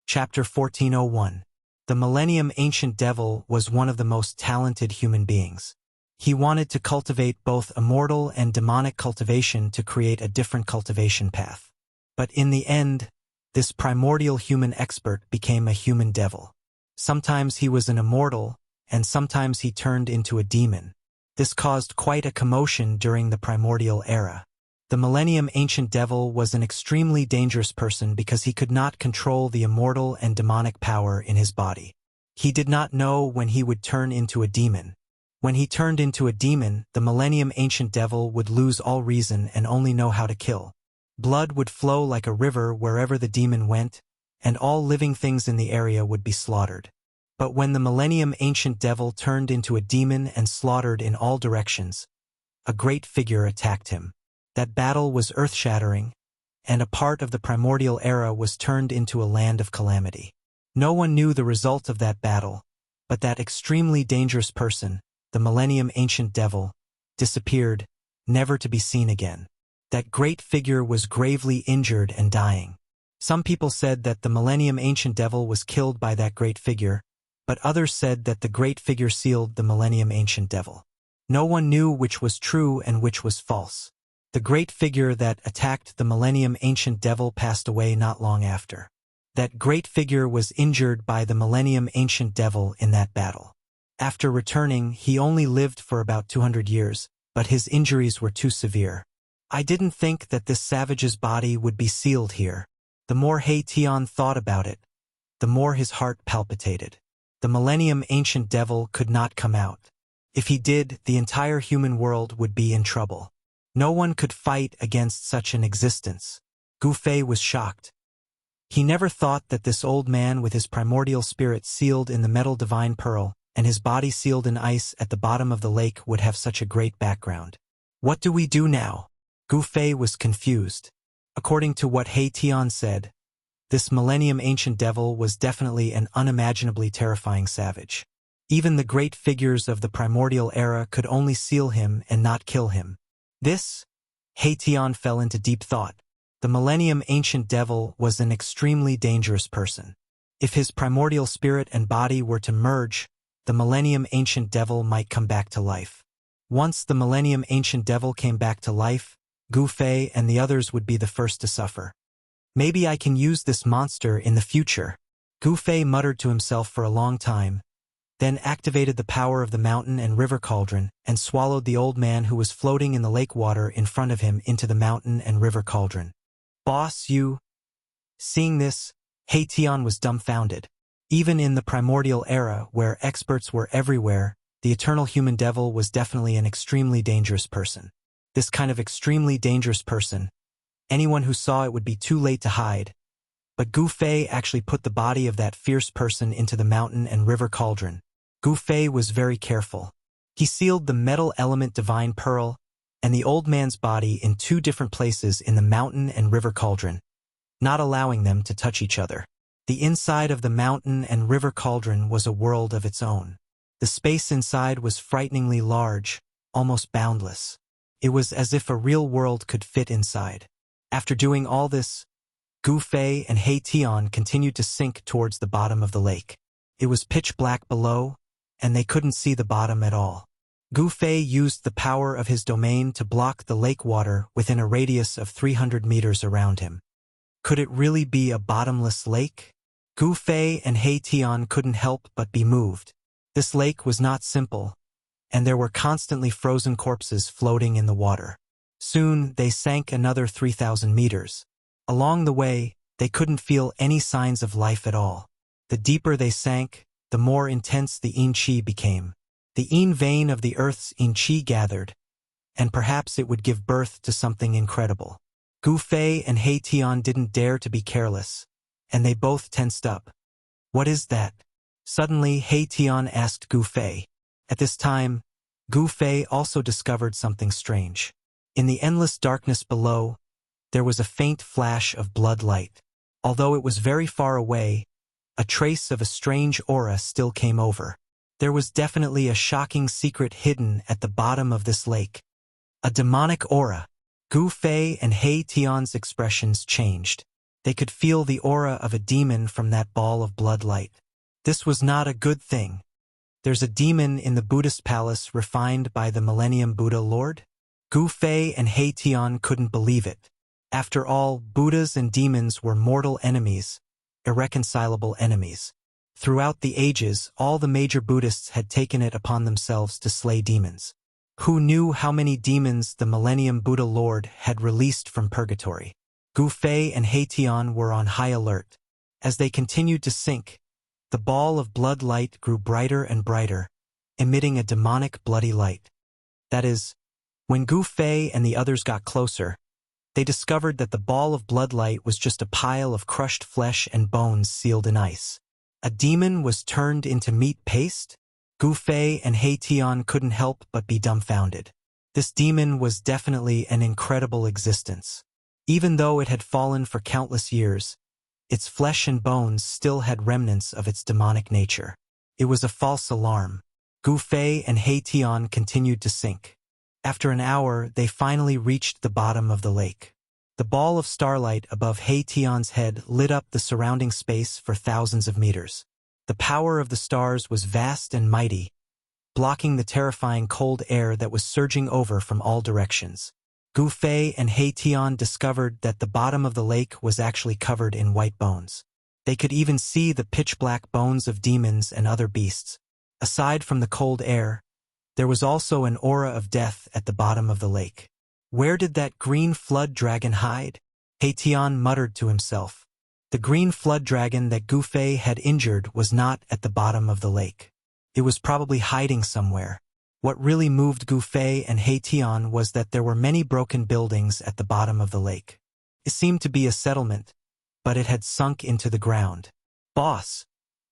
chapter 1401. The Millennium Ancient Devil was one of the most talented human beings. He wanted to cultivate both immortal and demonic cultivation to create a different cultivation path. But in the end, this primordial human expert became a human devil. Sometimes he was an immortal, and sometimes he turned into a demon. This caused quite a commotion during the primordial era. The Millennium Ancient Devil was an extremely dangerous person because he could not control the immortal and demonic power in his body. He did not know when he would turn into a demon. When he turned into a demon, the Millennium Ancient Devil would lose all reason and only know how to kill. Blood would flow like a river wherever the demon went, and all living things in the area would be slaughtered. But when the Millennium Ancient Devil turned into a demon and slaughtered in all directions, a great figure attacked him. That battle was earth-shattering, and a part of the primordial era was turned into a land of calamity. No one knew the result of that battle, but that extremely dangerous person, the Millennium Ancient Devil, disappeared, never to be seen again. That great figure was gravely injured and dying. Some people said that the Millennium Ancient Devil was killed by that great figure, but others said that the great figure sealed the Millennium Ancient Devil. No one knew which was true and which was false. The great figure that attacked the Millennium Ancient Devil passed away not long after. That great figure was injured by the Millennium Ancient Devil in that battle. After returning, he only lived for about 200 years, but his injuries were too severe. I didn't think that this savage's body would be sealed here. The more He Tian thought about it, the more his heart palpitated. The Millennium Ancient Devil could not come out. If he did, the entire human world would be in trouble. No one could fight against such an existence. Gu Fei was shocked. He never thought that this old man with his primordial spirit sealed in the metal divine pearl and his body sealed in ice at the bottom of the lake would have such a great background. What do we do now? Gu Fei was confused. According to what He Tian said, this Millennium Ancient Devil was definitely an unimaginably terrifying savage. Even the great figures of the primordial era could only seal him and not kill him. He Tian fell into deep thought. The Millennium Ancient Devil was an extremely dangerous person. If his primordial spirit and body were to merge, the Millennium Ancient Devil might come back to life. Once the Millennium Ancient Devil came back to life, Gu Fei and the others would be the first to suffer. Maybe I can use this monster in the future. Gu Fei muttered to himself for a long time, then activated the power of the mountain and river cauldron and swallowed the old man who was floating in the lake water in front of him into the mountain and river cauldron. Boss, you... Seeing this, He Tian was dumbfounded. Even in the primordial era, where experts were everywhere, the eternal human devil was definitely an extremely dangerous person. This kind of extremely dangerous person, anyone who saw it would be too late to hide. But Gu Fei actually put the body of that fierce person into the mountain and river cauldron. Gu Fei was very careful. He sealed the metal element divine pearl and the old man's body in 2 different places in the mountain and river cauldron, not allowing them to touch each other. The inside of the mountain and river cauldron was a world of its own. The space inside was frighteningly large, almost boundless. It was as if a real world could fit inside. After doing all this, Gu Fei and He Tian continued to sink towards the bottom of the lake. It was pitch black below, and they couldn't see the bottom at all. Gu Fei used the power of his domain to block the lake water within a radius of 300 meters around him. Could it really be a bottomless lake? Gu Fei and He Tian couldn't help but be moved. This lake was not simple, and there were constantly frozen corpses floating in the water. Soon, they sank another 3,000 meters. Along the way, they couldn't feel any signs of life at all. The deeper they sank, the more intense the yin qi became. The yin vein of the earth's yin qi gathered, and perhaps it would give birth to something incredible. Gu Fei and He Tian didn't dare to be careless, and they both tensed up. What is that? Suddenly, He Tian asked Gu Fei. At this time, Gu Fei also discovered something strange. In the endless darkness below, there was a faint flash of blood light. Although it was very far away, a trace of a strange aura still came over. There was definitely a shocking secret hidden at the bottom of this lake. A demonic aura. Gu Fei and He Tian's expressions changed. They could feel the aura of a demon from that ball of blood light. This was not a good thing. There's a demon in the Buddhist palace refined by the Millennium Buddha Lord? Gu Fei and He Tian couldn't believe it. After all, Buddhas and demons were mortal enemies, irreconcilable enemies. Throughout the ages, all the major Buddhists had taken it upon themselves to slay demons. Who knew how many demons the Millennium Buddha Lord had released from purgatory? Gu Fei and He Tian were on high alert. As they continued to sink, the ball of blood light grew brighter and brighter, emitting a demonic bloody light. That is, when Gu Fei and the others got closer, they discovered that the ball of blood light was just a pile of crushed flesh and bones sealed in ice. A demon was turned into meat paste? Gu Fei and He Tian couldn't help but be dumbfounded. This demon was definitely an incredible existence. Even though it had fallen for countless years, its flesh and bones still had remnants of its demonic nature. It was a false alarm. Gu Fei and He Tian continued to sink. After an hour, they finally reached the bottom of the lake. The ball of starlight above He Tian's head lit up the surrounding space for thousands of meters. The power of the stars was vast and mighty, blocking the terrifying cold air that was surging over from all directions. Gu Fei and He Tian discovered that the bottom of the lake was actually covered in white bones. They could even see the pitch-black bones of demons and other beasts. Aside from the cold air, there was also an aura of death at the bottom of the lake. Where did that green flood dragon hide? He Tian muttered to himself. The green flood dragon that Gu Fei had injured was not at the bottom of the lake. It was probably hiding somewhere. What really moved Gu Fei and He Tian was that there were many broken buildings at the bottom of the lake. It seemed to be a settlement, but it had sunk into the ground. Boss,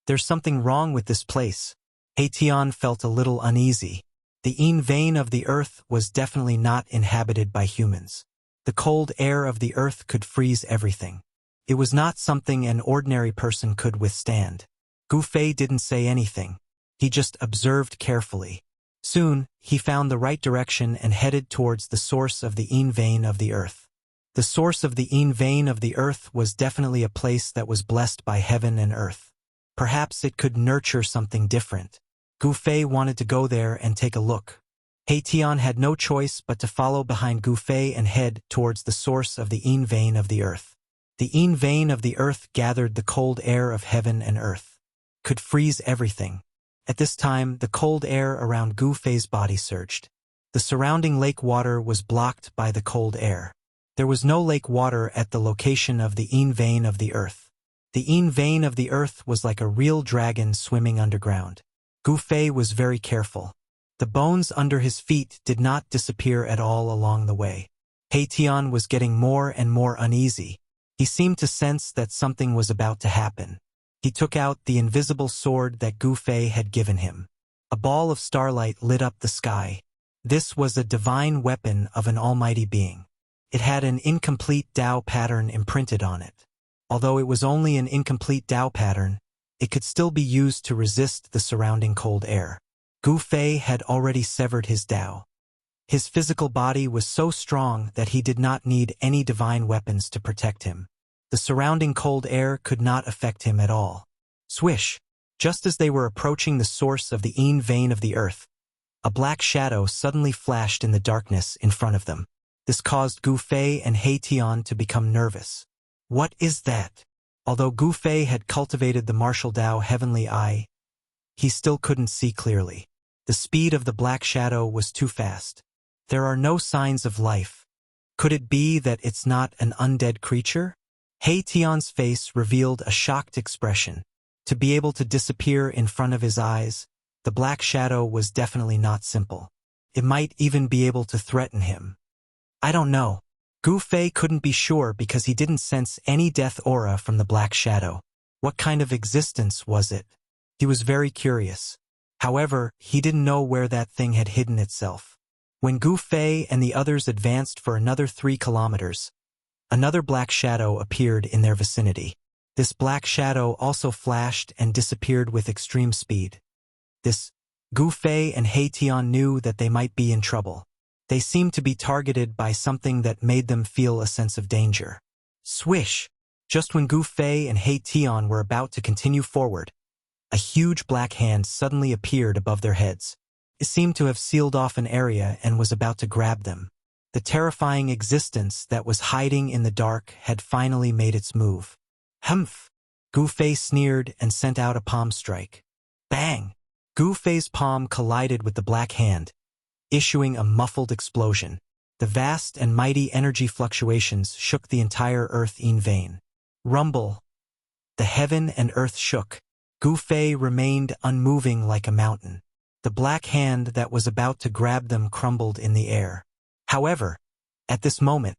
there's something wrong with this place. He Tian felt a little uneasy. The yin vein of the earth was definitely not inhabited by humans. The cold air of the earth could freeze everything. It was not something an ordinary person could withstand. Gu Fei didn't say anything. He just observed carefully. Soon, he found the right direction and headed towards the source of the yin vein of the earth. The source of the yin vein of the earth was definitely a place that was blessed by heaven and earth. Perhaps it could nurture something different. Gu Fei wanted to go there and take a look. He Tian had no choice but to follow behind Gu Fei and head towards the source of the yin vein of the earth. The yin vein of the earth gathered the cold air of heaven and earth. Could freeze everything. At this time, the cold air around Gu Fei's body surged. The surrounding lake water was blocked by the cold air. There was no lake water at the location of the yin vein of the earth. The yin vein of the earth was like a real dragon swimming underground. Gu Fei was very careful. The bones under his feet did not disappear at all along the way. He Tian was getting more and more uneasy. He seemed to sense that something was about to happen. He took out the invisible sword that Gu Fei had given him. A ball of starlight lit up the sky. This was a divine weapon of an almighty being. It had an incomplete Tao pattern imprinted on it. Although it was only an incomplete Tao pattern, it could still be used to resist the surrounding cold air. Gu Fei had already severed his Tao. His physical body was so strong that he did not need any divine weapons to protect him. The surrounding cold air could not affect him at all. Swish! Just as they were approaching the source of the Yin vein of the earth, a black shadow suddenly flashed in the darkness in front of them. This caused Gu Fei and He Tian to become nervous. What is that? Although Gu Fei had cultivated the martial Tao Heavenly Eye, he still couldn't see clearly. The speed of the black shadow was too fast. There are no signs of life. Could it be that it's not an undead creature? He Tian's face revealed a shocked expression. To be able to disappear in front of his eyes, the black shadow was definitely not simple. It might even be able to threaten him. I don't know. Gu Fei couldn't be sure because he didn't sense any death aura from the black shadow. What kind of existence was it? He was very curious. However, he didn't know where that thing had hidden itself. When Gu Fei and the others advanced for another 3 kilometers, another black shadow appeared in their vicinity. This black shadow also flashed and disappeared with extreme speed. Gu Fei and He Tian knew that they might be in trouble. They seemed to be targeted by something that made them feel a sense of danger. Swish! Just when Gu Fei and He Tian were about to continue forward, a huge black hand suddenly appeared above their heads. It seemed to have sealed off an area and was about to grab them. The terrifying existence that was hiding in the dark had finally made its move. Humph! Gu Fei sneered and sent out a palm strike. Bang! Gu Fei's palm collided with the black hand, issuing a muffled explosion. The vast and mighty energy fluctuations shook the entire Earth-Yin vein. Rumble! The heaven and earth shook. Gu Fei remained unmoving like a mountain. The black hand that was about to grab them crumbled in the air. However, at this moment,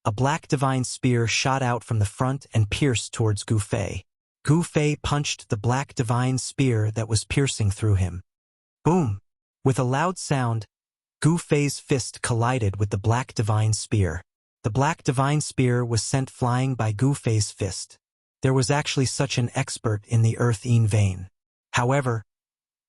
a black divine spear shot out from the front and pierced towards Gu Fei. Gu Fei punched the black divine spear that was piercing through him. Boom! With a loud sound, Gu Fei's fist collided with the black divine spear. The black divine spear was sent flying by Gu Fei's fist. There was actually such an expert in the Earth-Yin vein. However,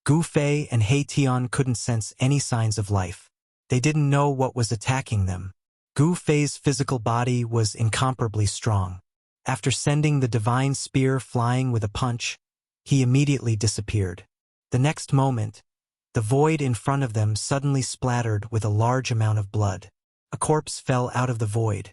Gu Fei and He Tian couldn't sense any signs of life. They didn't know what was attacking them. Gu Fei's physical body was incomparably strong. After sending the divine spear flying with a punch, he immediately disappeared. The next moment, the void in front of them suddenly splattered with a large amount of blood. A corpse fell out of the void.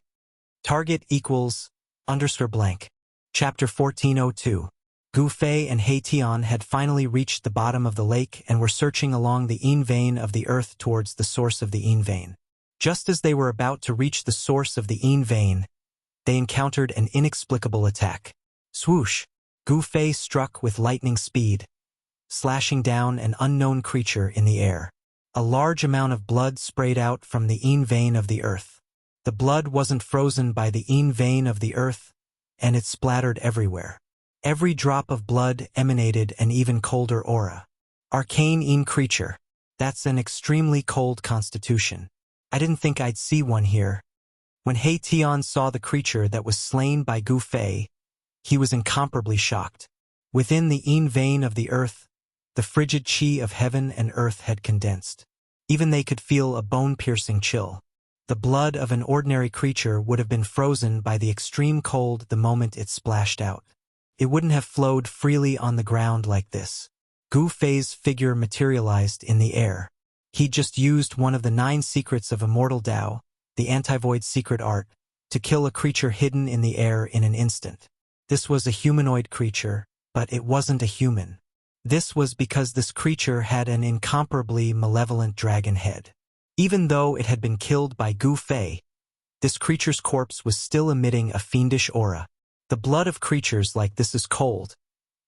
Target equals _blank. Chapter 1402. Gu Fei and He Tian had finally reached the bottom of the lake and were searching along the Yin vein of the earth towards the source of the Yin vein. Just as they were about to reach the source of the Yin vein, they encountered an inexplicable attack. Swoosh! Gu Fei struck with lightning speed, slashing down an unknown creature in the air. A large amount of blood sprayed out from the Yin vein of the earth. The blood wasn't frozen by the Yin vein of the earth, and it splattered everywhere. Every drop of blood emanated an even colder aura. Arcane Yin creature. That's an extremely cold constitution. I didn't think I'd see one here. When He Tian saw the creature that was slain by Gu Fei, he was incomparably shocked. Within the Yin vein of the earth, the frigid qi of heaven and earth had condensed. Even they could feel a bone-piercing chill. The blood of an ordinary creature would have been frozen by the extreme cold the moment it splashed out. It wouldn't have flowed freely on the ground like this. Gu Fei's figure materialized in the air. He'd just used one of the 9 secrets of Immortal Tao, the anti-void secret art, to kill a creature hidden in the air in an instant. This was a humanoid creature, but it wasn't a human. This was because this creature had an incomparably malevolent dragon head. Even though it had been killed by Gu Fei, this creature's corpse was still emitting a fiendish aura. The blood of creatures like this is cold,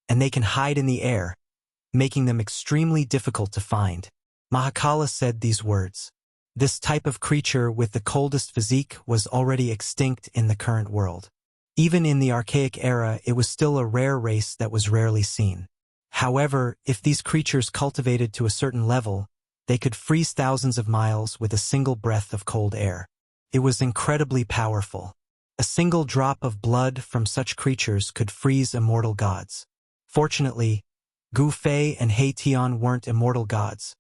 and they can hide in the air, making them extremely difficult to find. Mahakala said these words. This type of creature with the coldest physique was already extinct in the current world. Even in the archaic era, it was still a rare race that was rarely seen. However, if these creatures cultivated to a certain level, they could freeze thousands of miles with a single breath of cold air. It was incredibly powerful. A single drop of blood from such creatures could freeze immortal gods. Fortunately, Gu Fei and He Tian weren't immortal gods,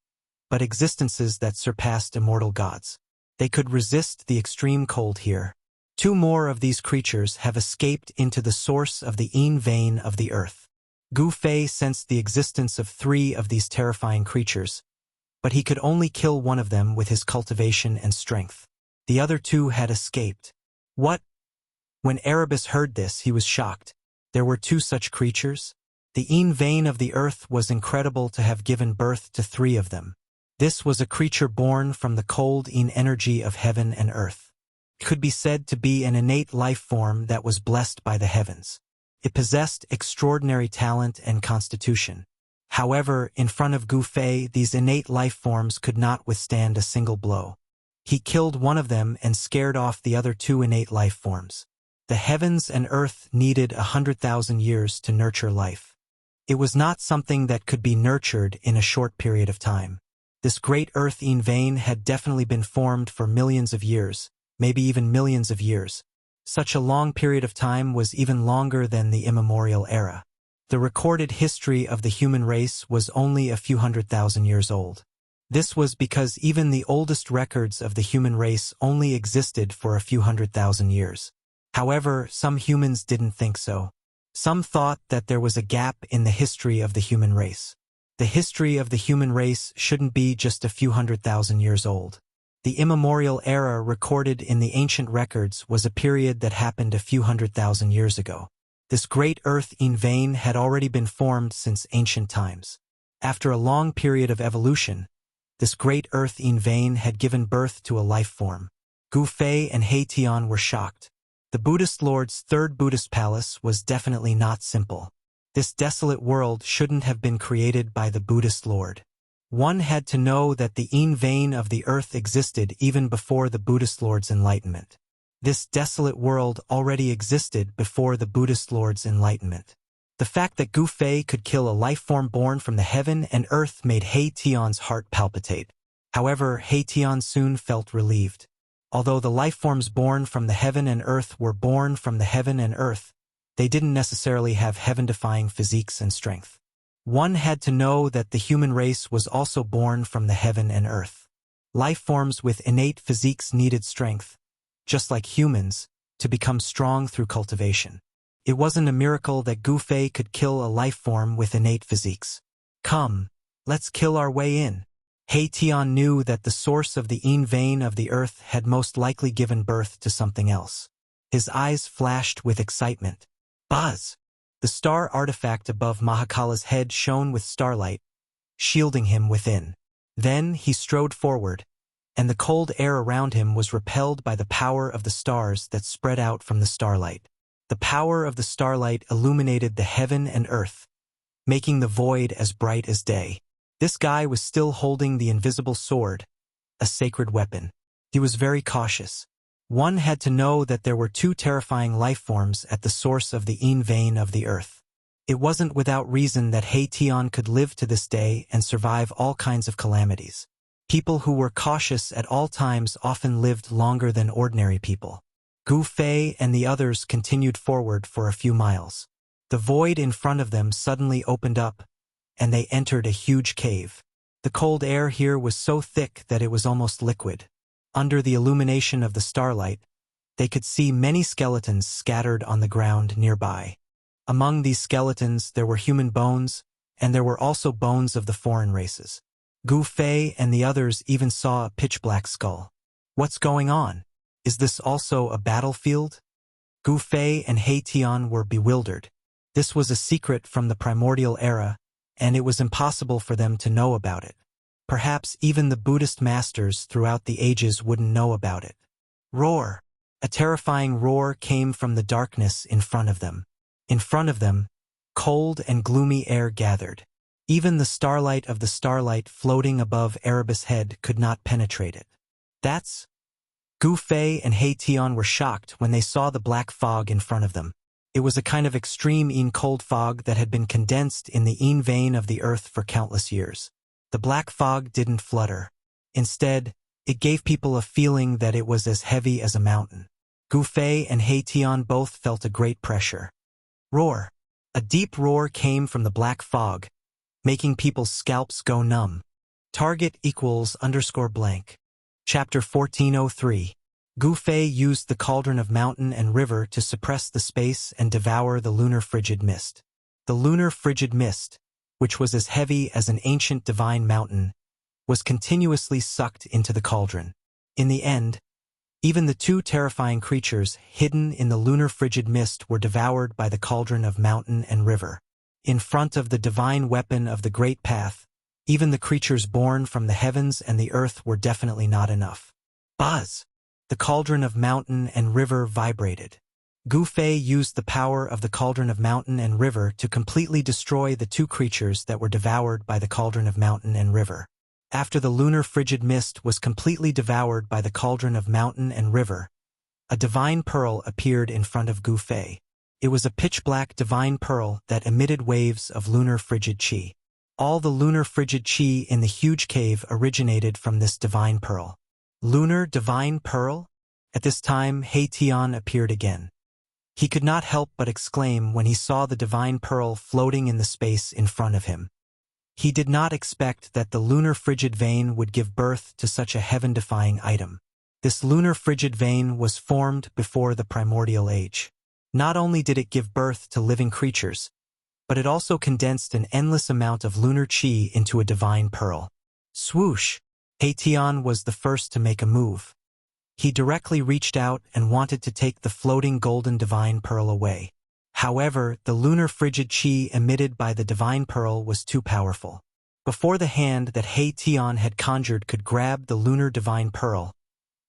but existences that surpassed immortal gods. They could resist the extreme cold here. Two more of these creatures have escaped into the source of the Yin vein of the earth. Gu Fei sensed the existence of 3 of these terrifying creatures, but he could only kill one of them with his cultivation and strength. The other 2 had escaped. What? When Erebus heard this, he was shocked. There were 2 such creatures? The Yin vein of the earth was incredible to have given birth to 3 of them. This was a creature born from the cold Yin energy of heaven and earth. It could be said to be an innate life form that was blessed by the heavens. It possessed extraordinary talent and constitution. However, in front of Gu Fei, these innate life forms could not withstand a single blow. He killed one of them and scared off the other 2 innate life forms. The heavens and earth needed 100,000 years to nurture life. It was not something that could be nurtured in a short period of time. This great earth Yin vein had definitely been formed for millions of years, maybe even millions of years. Such a long period of time was even longer than the immemorial era. The recorded history of the human race was only a few 100,000 years old. This was because even the oldest records of the human race only existed for a few 100,000 years. However, some humans didn't think so. Some thought that there was a gap in the history of the human race. The history of the human race shouldn't be just a few 100,000 years old. The immemorial era recorded in the ancient records was a period that happened a few 100,000 years ago. This great earth Yin vein had already been formed since ancient times. After a long period of evolution, this great earth Yin vein had given birth to a life form. Gu Fei and He Tian were shocked. The Buddhist Lord's 3rd Buddhist palace was definitely not simple. This desolate world shouldn't have been created by the Buddhist Lord. One had to know that the Yin vein of the earth existed even before the Buddhist Lord's enlightenment. This desolate world already existed before the Buddhist Lord's enlightenment. The fact that Gu Fei could kill a life form born from the heaven and earth made He Tian's heart palpitate. However, He Tian soon felt relieved. Although the life forms born from the heaven and earth were born from the heaven and earth, they didn't necessarily have heaven-defying physiques and strength. One had to know that the human race was also born from the heaven and earth. Life forms with innate physiques needed strength, just like humans, to become strong through cultivation. It wasn't a miracle that Gu Fei could kill a life form with innate physiques. Come, let's kill our way in. He Tian knew that the source of the Yin vein of the earth had most likely given birth to something else. His eyes flashed with excitement. Buzz! The star artifact above Mahakala's head shone with starlight, shielding him within. Then he strode forward, and the cold air around him was repelled by the power of the stars that spread out from the starlight. The power of the starlight illuminated the heaven and earth, making the void as bright as day. This guy was still holding the invisible sword, a sacred weapon. He was very cautious. One had to know that there were 2 terrifying life forms at the source of the Yin vein of the earth. It wasn't without reason that He Tian could live to this day and survive all kinds of calamities. People who were cautious at all times often lived longer than ordinary people. Gu Fei and the others continued forward for a few miles. The void in front of them suddenly opened up, and they entered a huge cave. The cold air here was so thick that it was almost liquid. Under the illumination of the starlight, they could see many skeletons scattered on the ground nearby. Among these skeletons there were human bones, and there were also bones of the foreign races. Gu Fei and the others even saw a pitch-black skull. What's going on? Is this also a battlefield? Gu Fei and He Tian were bewildered. This was a secret from the primordial era, and it was impossible for them to know about it. Perhaps even the Buddhist masters throughout the ages wouldn't know about it. Roar! A terrifying roar came from the darkness in front of them. In front of them, cold and gloomy air gathered. Even the starlight of the starlight floating above Erebus' head could not penetrate it. That's... Gu Fei and He Tian were shocked when they saw the black fog in front of them. It was a kind of extreme cold fog that had been condensed in the vein of the earth for countless years. The black fog didn't flutter. Instead, it gave people a feeling that it was as heavy as a mountain. Gu Fei and He Tian both felt a great pressure. Roar. A deep roar came from the black fog, making people's scalps go numb. Target =_ blank. Chapter 1403. Gu Fei used the cauldron of mountain and river to suppress the space and devour the lunar frigid mist. The lunar frigid mist, which was as heavy as an ancient divine mountain, was continuously sucked into the cauldron. In the end, even the two terrifying creatures hidden in the lunar frigid mist were devoured by the cauldron of mountain and river. In front of the divine weapon of the great path, even the creatures born from the heavens and the earth were definitely not enough. Buzz! The cauldron of mountain and river vibrated. Gu Fei used the power of the cauldron of mountain and river to completely destroy the two creatures that were devoured by the cauldron of mountain and river. After the lunar frigid mist was completely devoured by the cauldron of mountain and river, a divine pearl appeared in front of Gu Fei. It was a pitch-black divine pearl that emitted waves of lunar frigid qi. All the lunar frigid qi in the huge cave originated from this divine pearl. Lunar divine pearl? At this time, He Tian appeared again. He could not help but exclaim when he saw the divine pearl floating in the space in front of him. He did not expect that the lunar frigid vein would give birth to such a heaven-defying item. This lunar frigid vein was formed before the primordial age. Not only did it give birth to living creatures, but it also condensed an endless amount of lunar qi into a divine pearl. Swoosh! He Tian was the first to make a move. He directly reached out and wanted to take the floating golden divine pearl away. However, the lunar frigid qi emitted by the divine pearl was too powerful. Before the hand that He Tian had conjured could grab the lunar divine pearl,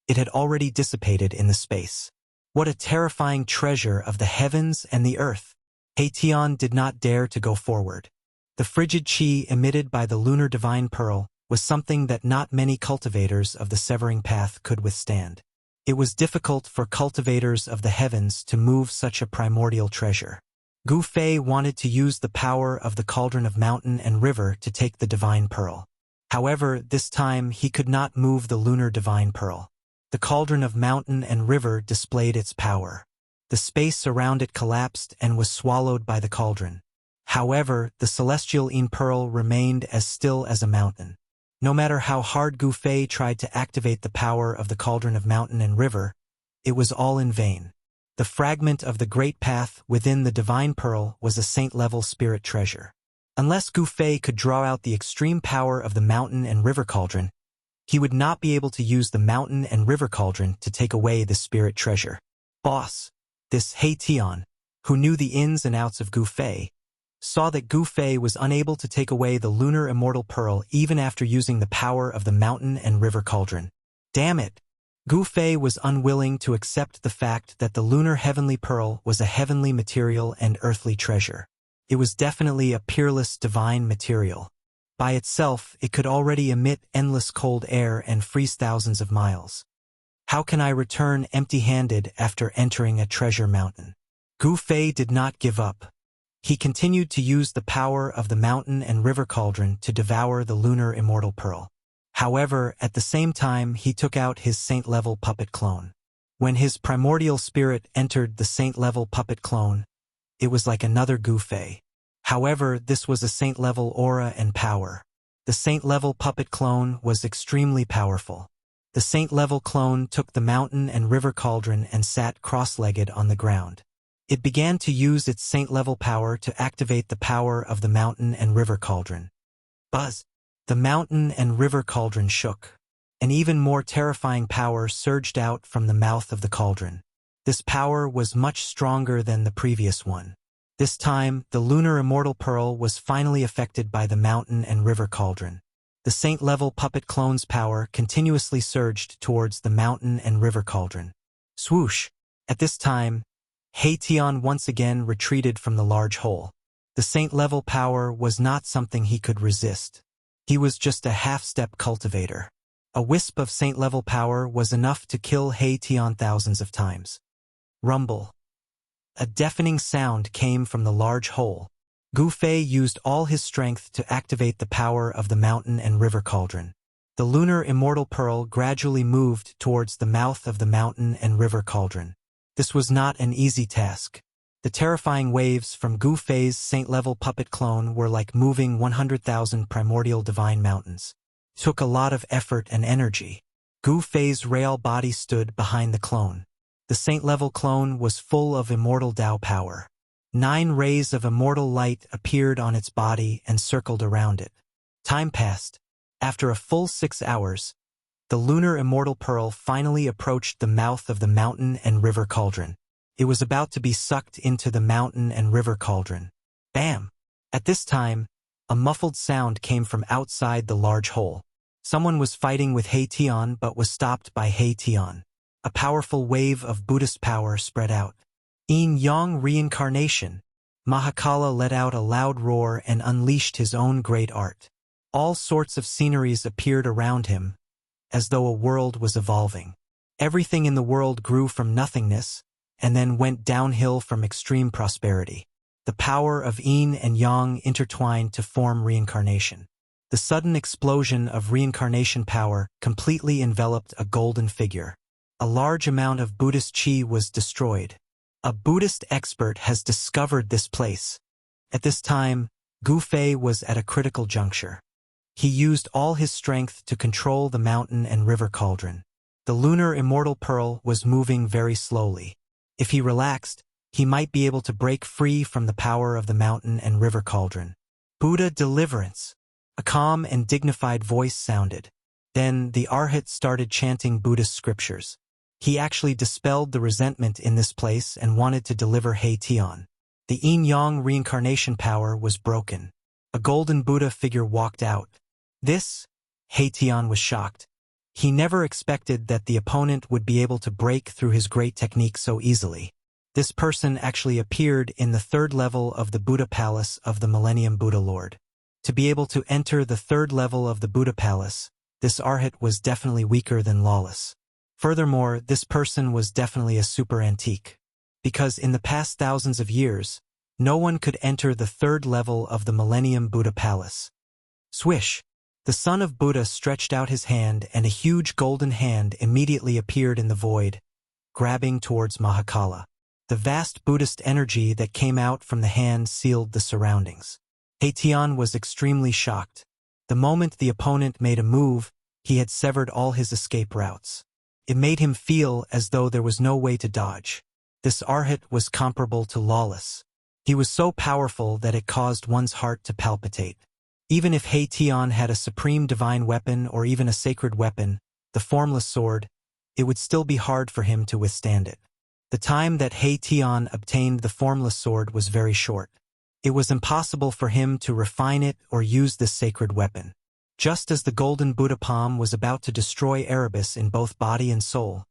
it had already dissipated in the space. What a terrifying treasure of the heavens and the earth! He Tian did not dare to go forward. The frigid qi emitted by the lunar divine pearl was something that not many cultivators of the severing path could withstand. It was difficult for cultivators of the heavens to move such a primordial treasure. Gu Fei wanted to use the power of the cauldron of mountain and river to take the divine pearl. However, this time he could not move the lunar divine pearl. The cauldron of mountain and river displayed its power. The space around it collapsed and was swallowed by the cauldron. However, the celestial pearl remained as still as a mountain. No matter how hard Gu Fei tried to activate the power of the cauldron of mountain and river, it was all in vain. The fragment of the great path within the divine pearl was a saint-level spirit treasure. Unless Gu Fei could draw out the extreme power of the mountain and river cauldron, he would not be able to use the mountain and river cauldron to take away the spirit treasure. Boss, this He Tian, who knew the ins and outs of Gu Fei, saw that Gu Fei was unable to take away the lunar immortal pearl even after using the power of the mountain and river cauldron. Damn it! Gu Fei was unwilling to accept the fact that the lunar heavenly pearl was a heavenly material and earthly treasure. It was definitely a peerless divine material. By itself, it could already emit endless cold air and freeze thousands of miles. How can I return empty-handed after entering a treasure mountain? Gu Fei did not give up. He continued to use the power of the mountain and river cauldron to devour the lunar immortal pearl. However, at the same time he took out his saint-level puppet clone. When his primordial spirit entered the saint-level puppet clone, it was like another Gu Fei. However, this was a saint-level aura and power. The saint-level puppet clone was extremely powerful. The saint-level clone took the mountain and river cauldron and sat cross-legged on the ground. It began to use its saint-level power to activate the power of the mountain and river cauldron. Buzz! The mountain and river cauldron shook. An even more terrifying power surged out from the mouth of the cauldron. This power was much stronger than the previous one. This time, the lunar immortal pearl was finally affected by the mountain and river cauldron. The saint-level puppet clone's power continuously surged towards the mountain and river cauldron. Swoosh! At this time, He Tian once again retreated from the large hole. The saint-level power was not something he could resist. He was just a half-step cultivator. A wisp of saint-level power was enough to kill He Tian thousands of times. Rumble. A deafening sound came from the large hole. Gu Fei used all his strength to activate the power of the mountain and river cauldron. The lunar immortal pearl gradually moved towards the mouth of the mountain and river cauldron. This was not an easy task. The terrifying waves from Gu Fei's saint-level puppet clone were like moving 100,000 primordial divine mountains. It took a lot of effort and energy. Gu Fei's real body stood behind the clone. The saint-level clone was full of immortal Tao power. 9 rays of immortal light appeared on its body and circled around it. Time passed. After a full 6 hours, the lunar immortal pearl finally approached the mouth of the mountain and river cauldron. It was about to be sucked into the mountain and river cauldron. Bam! At this time, a muffled sound came from outside the large hole. Someone was fighting with He Tian but was stopped by He Tian. A powerful wave of Buddhist power spread out. Yin Yang reincarnation. Mahakala let out a loud roar and unleashed his own great art. All sorts of sceneries appeared around him, as though a world was evolving. Everything in the world grew from nothingness, and then went downhill from extreme prosperity. The power of Yin and Yang intertwined to form reincarnation. The sudden explosion of reincarnation power completely enveloped a golden figure. A large amount of Buddhist qi was destroyed. A Buddhist expert has discovered this place. At this time, Gu Fei was at a critical juncture. He used all his strength to control the mountain and river cauldron. The lunar immortal pearl was moving very slowly. If he relaxed, he might be able to break free from the power of the mountain and river cauldron. Buddha deliverance. A calm and dignified voice sounded. Then the Arhat started chanting Buddhist scriptures. He actually dispelled the resentment in this place and wanted to deliver He Tian. The Yin-Yang reincarnation power was broken. A golden Buddha figure walked out. This, He Tian was shocked. He never expected that the opponent would be able to break through his great technique so easily. This person actually appeared in the 3rd level of the Buddha Palace of the Millennium Buddha Lord. To be able to enter the 3rd level of the Buddha Palace, this Arhat was definitely weaker than Lawless. Furthermore, this person was definitely a super antique. Because in the past thousands of years, no one could enter the 3rd level of the Millennium Buddha Palace. Swish! The son of Buddha stretched out his hand and a huge golden hand immediately appeared in the void, grabbing towards Mahakala. The vast Buddhist energy that came out from the hand sealed the surroundings. He Tian was extremely shocked. The moment the opponent made a move, he had severed all his escape routes. It made him feel as though there was no way to dodge. This Arhat was comparable to Lawless. He was so powerful that it caused one's heart to palpitate. Even if He Tian had a supreme divine weapon or even a sacred weapon, the formless sword, it would still be hard for him to withstand it. The time that He Tian obtained the formless sword was very short. It was impossible for him to refine it or use this sacred weapon. Just as the golden Buddha palm was about to destroy Erebus in both body and soul,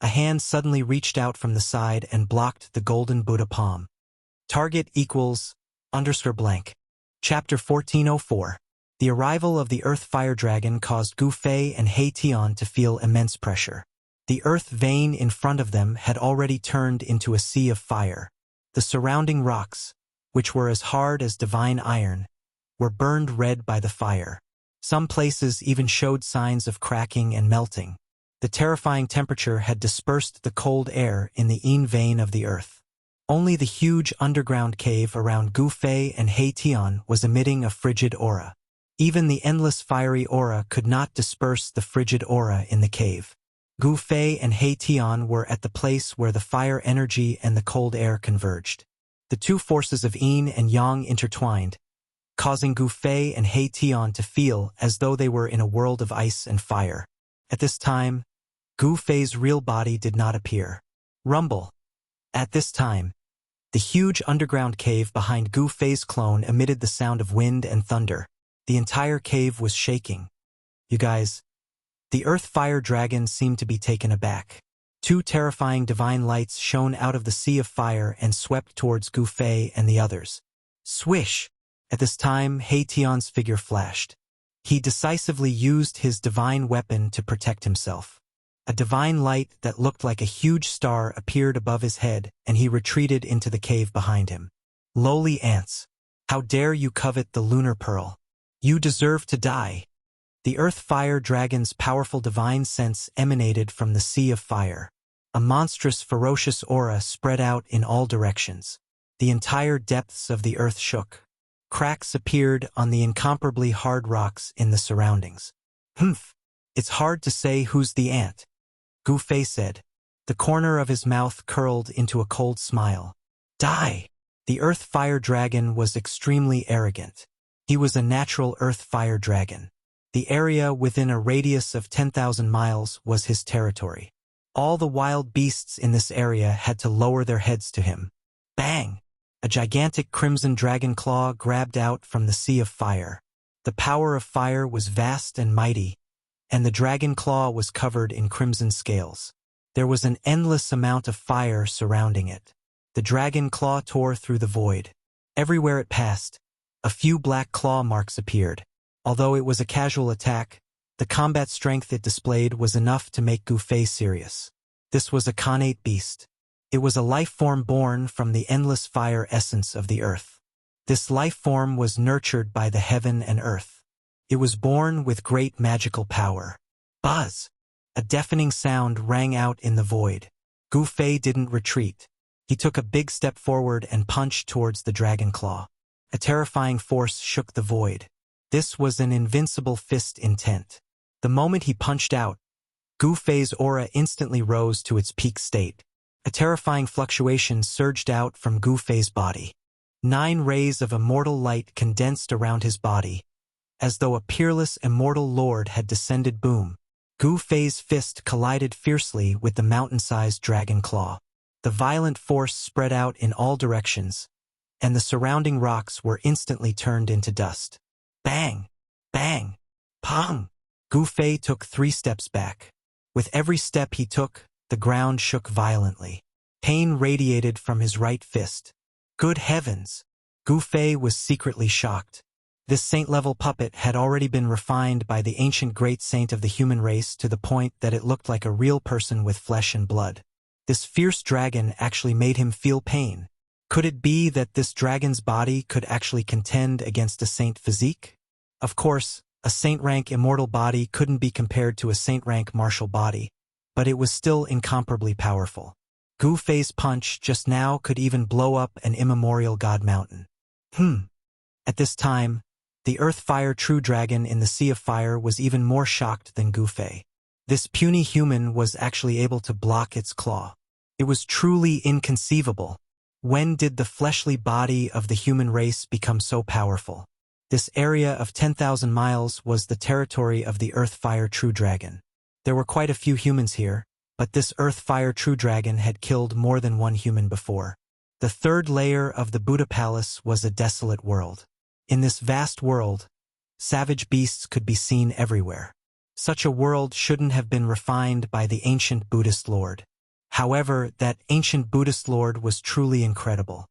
a hand suddenly reached out from the side and blocked the golden Buddha palm. Target equals _blank. Chapter 1404. The arrival of the Earth Fire Dragon caused Gu Fei and He Tian to feel immense pressure. The earth vein in front of them had already turned into a sea of fire. The surrounding rocks, which were as hard as divine iron, were burned red by the fire. Some places even showed signs of cracking and melting. The terrifying temperature had dispersed the cold air in the Yin vein of the earth. Only the huge underground cave around Gu Fei and He Tian was emitting a frigid aura. Even the endless fiery aura could not disperse the frigid aura in the cave. Gu Fei and He Tian were at the place where the fire energy and the cold air converged. The two forces of Yin and Yang intertwined, causing Gu Fei and He Tian to feel as though they were in a world of ice and fire. At this time, Gu Fei's real body did not appear. Rumble. At this time, the huge underground cave behind Gu Fei's clone emitted the sound of wind and thunder. The entire cave was shaking. You guys, the Earth Fire Dragon seemed to be taken aback. Two terrifying divine lights shone out of the sea of fire and swept towards Gu Fei and the others. Swish! At this time, He Tian's figure flashed. He decisively used his divine weapon to protect himself. A divine light that looked like a huge star appeared above his head, and he retreated into the cave behind him. Lowly ants, how dare you covet the lunar pearl? You deserve to die. The earth fire dragon's powerful divine sense emanated from the sea of fire. A monstrous, ferocious aura spread out in all directions. The entire depths of the earth shook. Cracks appeared on the incomparably hard rocks in the surroundings. Humph! It's hard to say who's the ant, Gu Fei said. The corner of his mouth curled into a cold smile. Die! The earth fire dragon was extremely arrogant. He was a natural earth fire dragon. The area within a radius of 10,000 miles was his territory. All the wild beasts in this area had to lower their heads to him. Bang! A gigantic crimson dragon claw grabbed out from the sea of fire. The power of fire was vast and mighty, and the dragon claw was covered in crimson scales. There was an endless amount of fire surrounding it. The dragon claw tore through the void. Everywhere it passed, a few black claw marks appeared. Although it was a casual attack, the combat strength it displayed was enough to make Gu Fei serious. This was a Khanate beast. It was a life form born from the endless fire essence of the earth. This life form was nurtured by the heaven and earth. It was born with great magical power. Buzz! A deafening sound rang out in the void. Gu Fei didn't retreat. He took a big step forward and punched towards the dragon claw. A terrifying force shook the void. This was an invincible fist intent. The moment he punched out, Gu Fei's aura instantly rose to its peak state. A terrifying fluctuation surged out from Gu Fei's body. 9 rays of immortal light condensed around his body, as though a peerless immortal lord had descended. Boom! Gu Fei's fist collided fiercely with the mountain-sized dragon claw. The violent force spread out in all directions, and the surrounding rocks were instantly turned into dust. Bang! Bang! Pong! Gu Fei took 3 steps back. With every step he took, the ground shook violently. Pain radiated from his right fist. Good heavens! Gu Fei was secretly shocked. This saint-level puppet had already been refined by the ancient great saint of the human race to the point that it looked like a real person with flesh and blood. This fierce dragon actually made him feel pain. Could it be that this dragon's body could actually contend against a saint physique? Of course, a saint-rank immortal body couldn't be compared to a saint-rank martial body, but it was still incomparably powerful. Gu Fei's punch just now could even blow up an immemorial god mountain. At this time, the earth-fire true dragon in the sea of fire was even more shocked than Gu Fei. This puny human was actually able to block its claw. It was truly inconceivable. When did the fleshly body of the human race become so powerful? This area of 10,000 miles was the territory of the earth-fire true dragon. There were quite a few humans here, but this earth-fire true dragon had killed more than one human before. The 3rd layer of the Buddha Palace was a desolate world. In this vast world, savage beasts could be seen everywhere. Such a world shouldn't have been refined by the ancient Buddhist lord. However, that ancient Buddhist lord was truly incredible.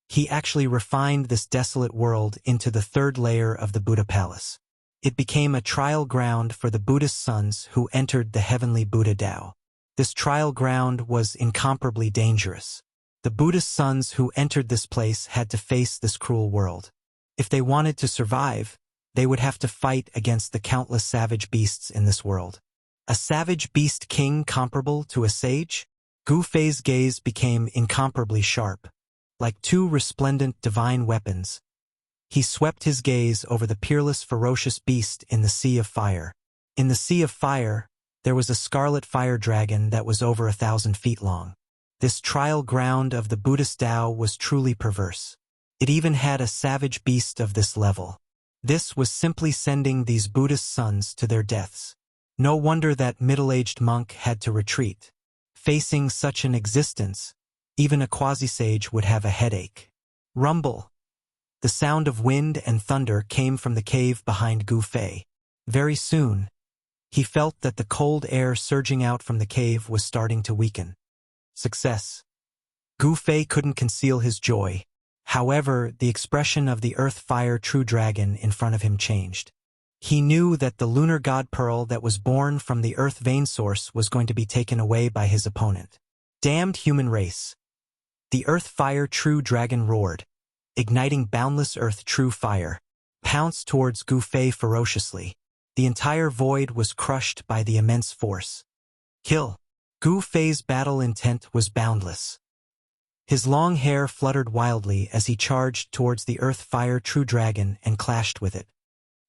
He actually refined this desolate world into the 3rd layer of the Buddha Palace. It became a trial ground for the Buddhist sons who entered the heavenly Buddha Tao. This trial ground was incomparably dangerous. The Buddhist sons who entered this place had to face this cruel world. If they wanted to survive, they would have to fight against the countless savage beasts in this world. A savage beast king comparable to a sage? Gu Fei's gaze became incomparably sharp. Like 2 resplendent divine weapons, he swept his gaze over the peerless ferocious beast in the sea of fire. In the sea of fire, there was a scarlet fire dragon that was over 1,000 feet long. This trial ground of the Buddhist Tao was truly perverse. It even had a savage beast of this level. This was simply sending these Buddhist sons to their deaths. No wonder that middle-aged monk had to retreat. Facing such an existence, even a quasi-sage would have a headache. Rumble! The sound of wind and thunder came from the cave behind Gu Fei. Very soon, he felt that the cold air surging out from the cave was starting to weaken. Success! Gu Fei couldn't conceal his joy. However, the expression of the earth-fire true dragon in front of him changed. He knew that the lunar god pearl that was born from the earth vein source was going to be taken away by his opponent. Damned human race. The earth fire true dragon roared, igniting boundless earth true fire, pounced towards Gu Fei ferociously. The entire void was crushed by the immense force. Kill. Gu Fei's battle intent was boundless. His long hair fluttered wildly as he charged towards the earth fire true dragon and clashed with it.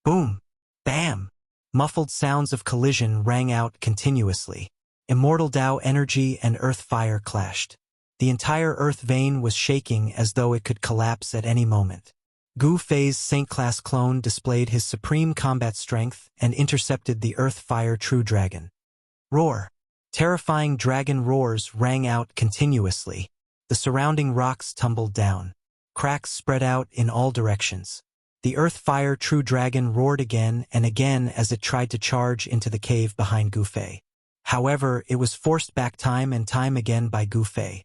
Boom! Bam! Muffled sounds of collision rang out continuously. Immortal Tao energy and earth fire clashed. The entire earth vein was shaking as though it could collapse at any moment. Gu Fei's Saint-class clone displayed his supreme combat strength and intercepted the earth fire true dragon. Roar! Terrifying dragon roars rang out continuously. The surrounding rocks tumbled down. Cracks spread out in all directions. The earth fire true dragon roared again and again as it tried to charge into the cave behind Gu Fei. However, it was forced back time and time again by Gu Fei.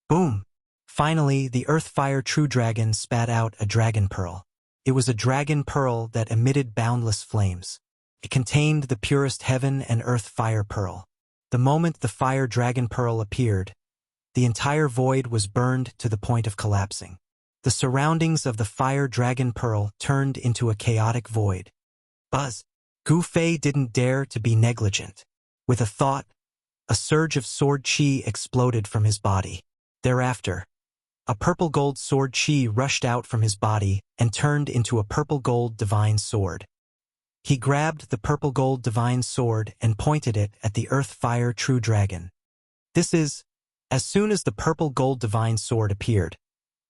Boom! Finally, the earth fire true dragon spat out a dragon pearl. It was a dragon pearl that emitted boundless flames. It contained the purest heaven and earth fire pearl. The moment the fire dragon pearl appeared, the entire void was burned to the point of collapsing. The surroundings of the fire dragon pearl turned into a chaotic void. Buzz! Gu Fei didn't dare to be negligent. With a thought, a surge of sword chi exploded from his body. Thereafter, a purple gold sword chi rushed out from his body and turned into a purple gold divine sword. He grabbed the purple gold divine sword and pointed it at the earth fire true dragon. As soon as the purple gold divine sword appeared,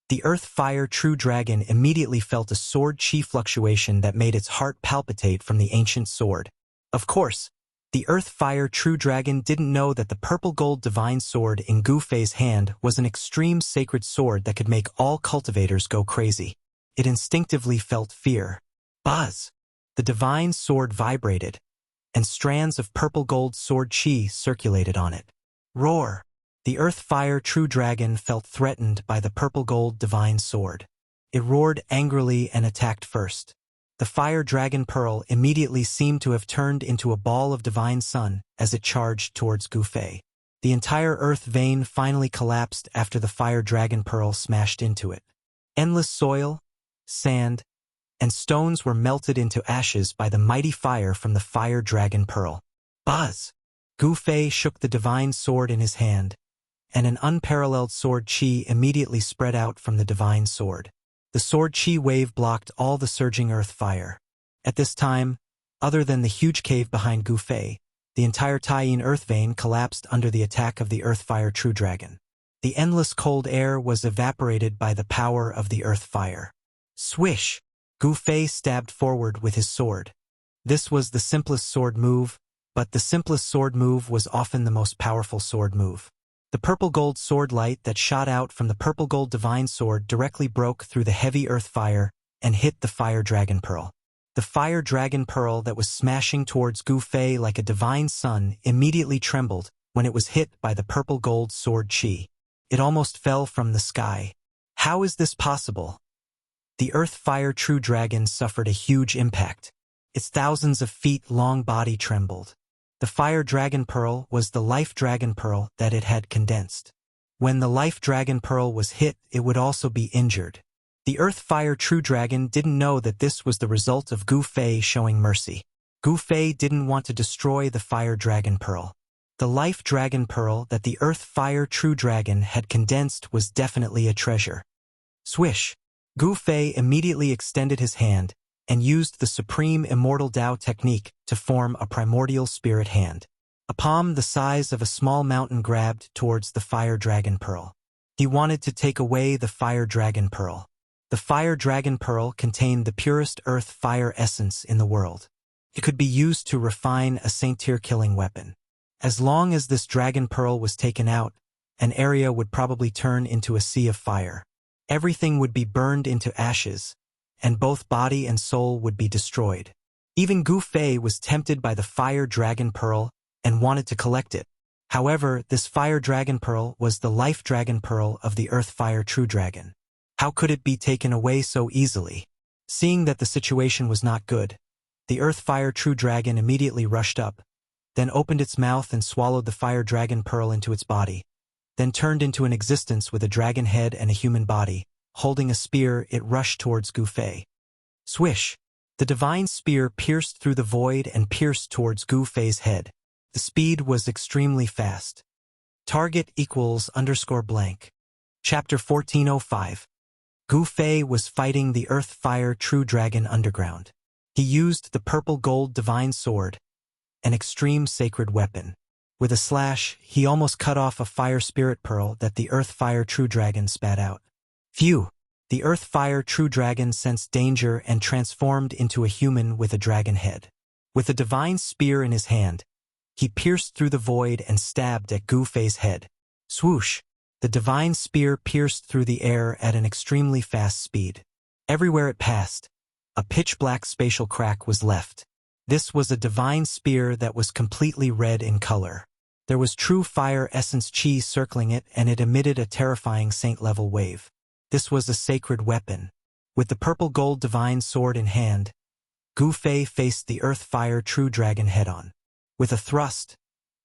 the earth fire true dragon immediately felt a sword chi fluctuation that made its heart palpitate from the ancient sword. Of course, the earth fire true dragon didn't know that the purple gold divine sword in Gu Fei's hand was an extreme sacred sword that could make all cultivators go crazy. It instinctively felt fear. Buzz! The divine sword vibrated, and strands of purple gold sword chi circulated on it. Roar! The earth fire true dragon felt threatened by the purple gold divine sword. It roared angrily and attacked first. The fire dragon pearl immediately seemed to have turned into a ball of divine sun as it charged towards Gu Fei. The entire earth vein finally collapsed after the fire dragon pearl smashed into it. Endless soil, sand, and stones were melted into ashes by the mighty fire from the fire dragon pearl. Buzz! Gu Fei shook the divine sword in his hand, and an unparalleled sword chi immediately spread out from the divine sword. The sword chi wave blocked all the surging earth fire. At this time, other than the huge cave behind Gu Fei, the entire Taiyin earth vein collapsed under the attack of the earth fire true dragon. The endless cold air was evaporated by the power of the earth fire. Swish! Gu Fei stabbed forward with his sword. This was the simplest sword move, but the simplest sword move was often the most powerful sword move. The purple gold sword light that shot out from the purple gold divine sword directly broke through the heavy earth fire and hit the fire dragon pearl. The fire dragon pearl that was smashing towards Gu Fei like a divine sun immediately trembled when it was hit by the purple gold sword chi. It almost fell from the sky. How is this possible? The earth fire true dragon suffered a huge impact. Its thousands of feet long body trembled. The fire dragon pearl was the life dragon pearl that it had condensed. When the life dragon pearl was hit, it would also be injured. The earth fire true dragon didn't know that this was the result of Gu Fei showing mercy. Gu Fei didn't want to destroy the fire dragon pearl. The life dragon pearl that the earth fire true dragon had condensed was definitely a treasure. Swish! Gu Fei immediately extended his hand and used the supreme Immortal Tao technique to form a primordial spirit hand. A palm the size of a small mountain grabbed towards the fire dragon pearl. He wanted to take away the fire dragon pearl. The fire dragon pearl contained the purest earth fire essence in the world. It could be used to refine a saint-tier killing weapon. As long as this dragon pearl was taken out, an area would probably turn into a sea of fire. Everything would be burned into ashes, and both body and soul would be destroyed. Even Gu Fei was tempted by the fire dragon pearl and wanted to collect it. However, this fire dragon pearl was the life dragon pearl of the earth fire true dragon. How could it be taken away so easily? Seeing that the situation was not good, The Earth-Fire True Dragon immediately rushed up, then opened its mouth and swallowed the Fire Dragon Pearl into its body, then turned into an existence with a dragon head and a human body. Holding a spear, it rushed towards Gu Fei. Swish! The divine spear pierced through the void and pierced towards Gu Fei's head. The speed was extremely fast. Target =_ blank. Chapter 1405. Gu Fei was fighting the Earth-Fire True Dragon underground. He used the purple gold divine sword, an extreme sacred weapon. With a slash, he almost cut off a fire spirit pearl that the Earth-Fire True Dragon spat out. Phew! The Earth-Fire True Dragon sensed danger and transformed into a human with a dragon head. With a divine spear in his hand, he pierced through the void and stabbed at Gu Fei's head. Swoosh! The divine spear pierced through the air at an extremely fast speed. Everywhere it passed, a pitch-black spatial crack was left. This was a divine spear that was completely red in color. There was true fire essence chi circling it, and it emitted a terrifying saint-level wave. This was a sacred weapon. With the purple gold divine sword in hand, Gu Fei faced the Earth-Fire True Dragon head-on. With a thrust,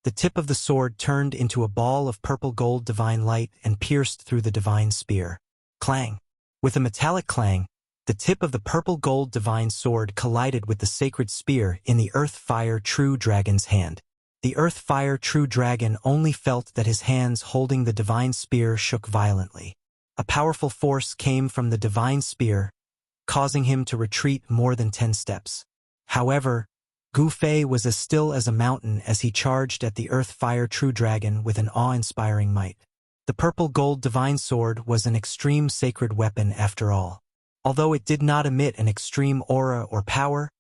the tip of the sword turned into a ball of purple gold divine light and pierced through the divine spear. Clang! With a metallic clang, the tip of the purple gold divine sword collided with the sacred spear in the Earth-Fire True Dragon's hand. The Earth-Fire True Dragon only felt that his hands holding the divine spear shook violently. A powerful force came from the divine spear, causing him to retreat more than 10 steps. However, Gu Fei was as still as a mountain as he charged at the Earth-Fire True Dragon with an awe-inspiring might. The purple gold divine sword was an extreme sacred weapon after all. Although it did not emit an extreme aura or power,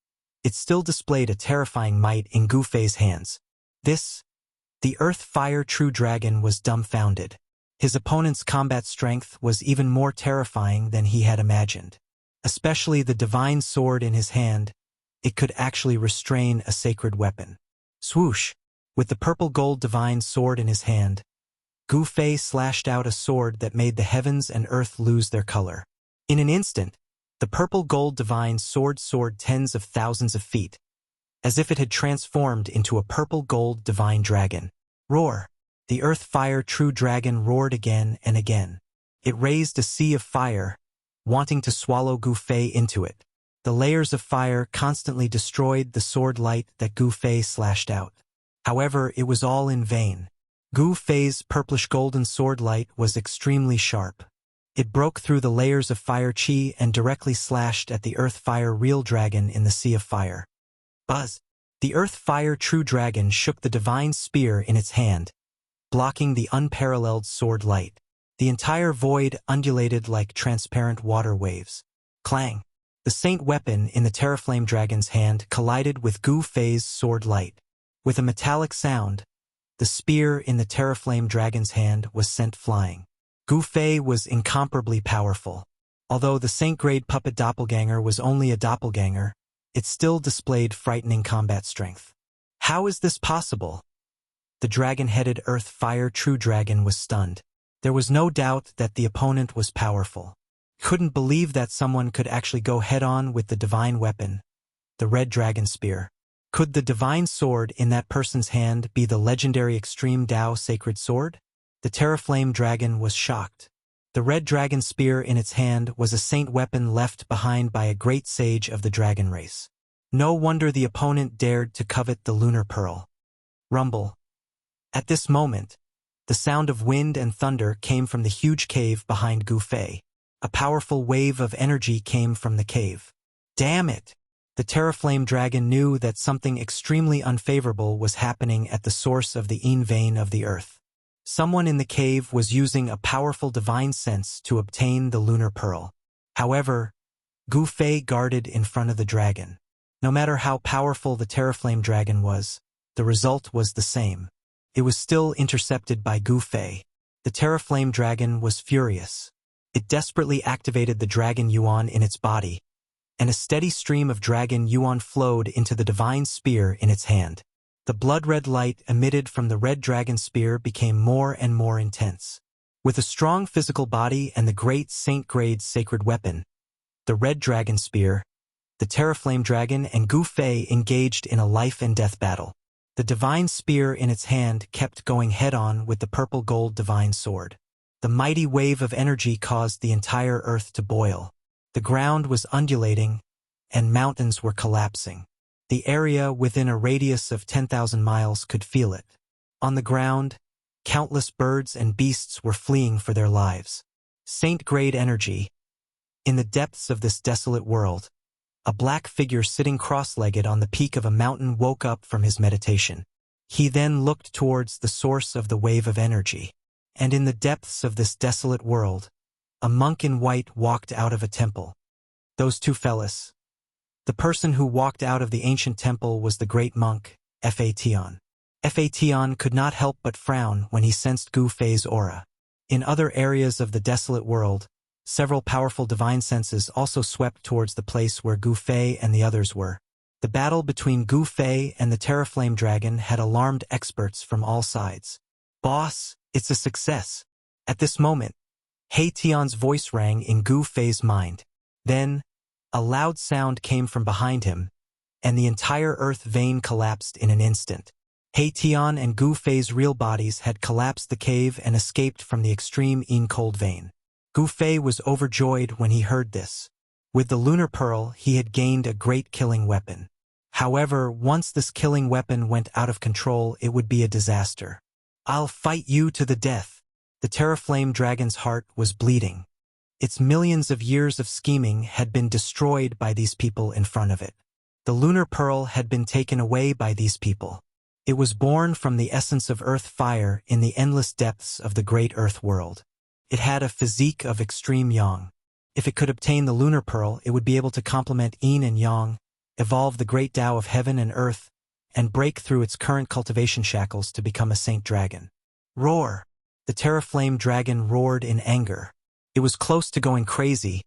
it still displayed a terrifying might in Gu Fei's hands. The Earth-Fire True Dragon was dumbfounded. His opponent's combat strength was even more terrifying than he had imagined. Especially the divine sword in his hand, it could actually restrain a sacred weapon. Swoosh! With the purple gold divine sword in his hand, Gu Fei slashed out a sword that made the heavens and earth lose their color. In an instant, the purple gold divine sword soared tens of thousands of feet, as if it had transformed into a purple gold divine dragon. Roar! The Earth-Fire True Dragon roared again and again. It raised a sea of fire, wanting to swallow Gu Fei into it. The layers of fire constantly destroyed the sword light that Gu Fei slashed out. However, it was all in vain. Gu Fei's purplish-golden sword light was extremely sharp. It broke through the layers of fire chi and directly slashed at the Earth-Fire Real Dragon in the sea of fire. Buzz! The Earth-Fire True Dragon shook the divine spear in its hand, blocking the unparalleled sword light. The entire void undulated like transparent water waves. Clang! The saint weapon in the Terraflame Dragon's hand collided with Gu Fei's sword light. With a metallic sound, the spear in the Terraflame Dragon's hand was sent flying. Gu Fei was incomparably powerful. Although the saint-grade puppet doppelganger was only a doppelganger, it still displayed frightening combat strength. How is this possible? The dragon-headed Earth-Fire True Dragon was stunned. There was no doubt that the opponent was powerful. Couldn't believe that someone could actually go head-on with the divine weapon, the red dragon spear. Could the divine sword in that person's hand be the legendary Extreme Tao Sacred Sword? The Terraflame Dragon was shocked. The red dragon spear in its hand was a saint weapon left behind by a great sage of the dragon race. No wonder the opponent dared to covet the lunar pearl. Rumble. At this moment, the sound of wind and thunder came from the huge cave behind Gu Fei. A powerful wave of energy came from the cave. Damn it! The Terraflame Dragon knew that something extremely unfavorable was happening at the source of the Yin vein of the earth. Someone in the cave was using a powerful divine sense to obtain the lunar pearl. However, Gu Fei guarded in front of the dragon. No matter how powerful the Terraflame Dragon was, the result was the same. It was still intercepted by Gu Fei. The Terraflame Dragon was furious. It desperately activated the Dragon Yuan in its body, and a steady stream of Dragon Yuan flowed into the divine spear in its hand. The blood-red light emitted from the red dragon spear became more and more intense. With a strong physical body and the great saint-grade sacred weapon, the red dragon spear, the Terraflame Dragon and Gu Fei engaged in a life-and-death battle. The divine spear in its hand kept going head-on with the purple-gold divine sword. The mighty wave of energy caused the entire earth to boil. The ground was undulating, and mountains were collapsing. The area within a radius of 10,000 miles could feel it. On the ground, countless birds and beasts were fleeing for their lives. Saint-grade energy. In the depths of this desolate world, a black figure sitting cross-legged on the peak of a mountain woke up from his meditation. He then looked towards the source of the wave of energy. And in the depths of this desolate world, a monk in white walked out of a temple. Those two fellas. The person who walked out of the ancient temple was the great monk, Fation. Fation could not help but frown when he sensed Gu Fei's aura. In other areas of the desolate world, several powerful divine senses also swept towards the place where Gu Fei and the others were. The battle between Gu Fei and the Terraflame Dragon had alarmed experts from all sides. "Boss, it's a success." At this moment, He Tian's voice rang in Gu Fei's mind. Then, a loud sound came from behind him, and the entire earth vein collapsed in an instant. He Tian and Gu Fei's real bodies had collapsed the cave and escaped from the extreme cold vein. Gu Fei was overjoyed when he heard this. With the lunar pearl, he had gained a great killing weapon. However, once this killing weapon went out of control, it would be a disaster. "I'll fight you to the death." The Terraflame Dragon's heart was bleeding. Its millions of years of scheming had been destroyed by these people in front of it. The lunar pearl had been taken away by these people. It was born from the essence of earth fire in the endless depths of the great earth world. It had a physique of extreme yang. If it could obtain the lunar pearl, it would be able to complement yin and yang, evolve the great Tao of heaven and earth, and break through its current cultivation shackles to become a saint dragon. Roar! The Terraflame Dragon roared in anger. It was close to going crazy,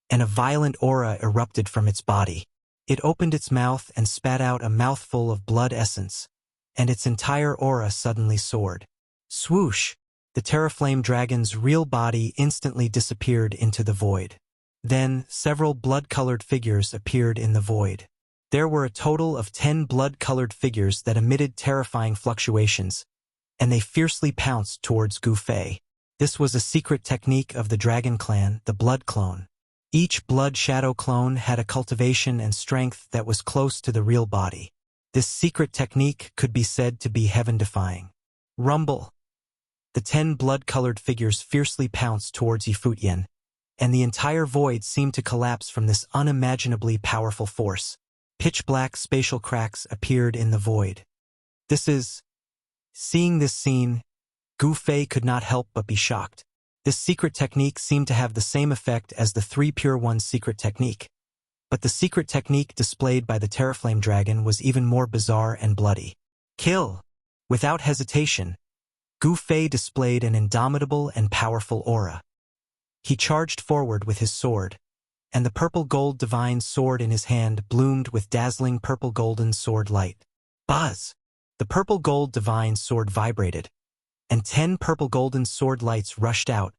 and a violent aura erupted from its body. It opened its mouth and spat out a mouthful of blood essence, and its entire aura suddenly soared. Swoosh! The Terraflame Dragon's real body instantly disappeared into the void. Then, several blood-colored figures appeared in the void. There were a total of 10 blood-colored figures that emitted terrifying fluctuations, and they fiercely pounced towards Gu Fei. This was a secret technique of the Dragon Clan, the Blood Clone. Each Blood Shadow clone had a cultivation and strength that was close to the real body. This secret technique could be said to be heaven-defying. Rumble! The 10 blood-colored figures fiercely pounced towards Yifutien, and the entire void seemed to collapse from this unimaginably powerful force. Pitch-black spatial cracks appeared in the void. Seeing this scene, Gu Fei could not help but be shocked. This secret technique seemed to have the same effect as the 3 Pure Ones secret technique. But the secret technique displayed by the Terraflame Dragon was even more bizarre and bloody. Kill! Without hesitation, Gu Fei displayed an indomitable and powerful aura. He charged forward with his sword, and the purple-gold divine sword in his hand bloomed with dazzling purple-golden sword light. Buzz! The purple-gold divine sword vibrated, and 10 purple-golden sword lights rushed out,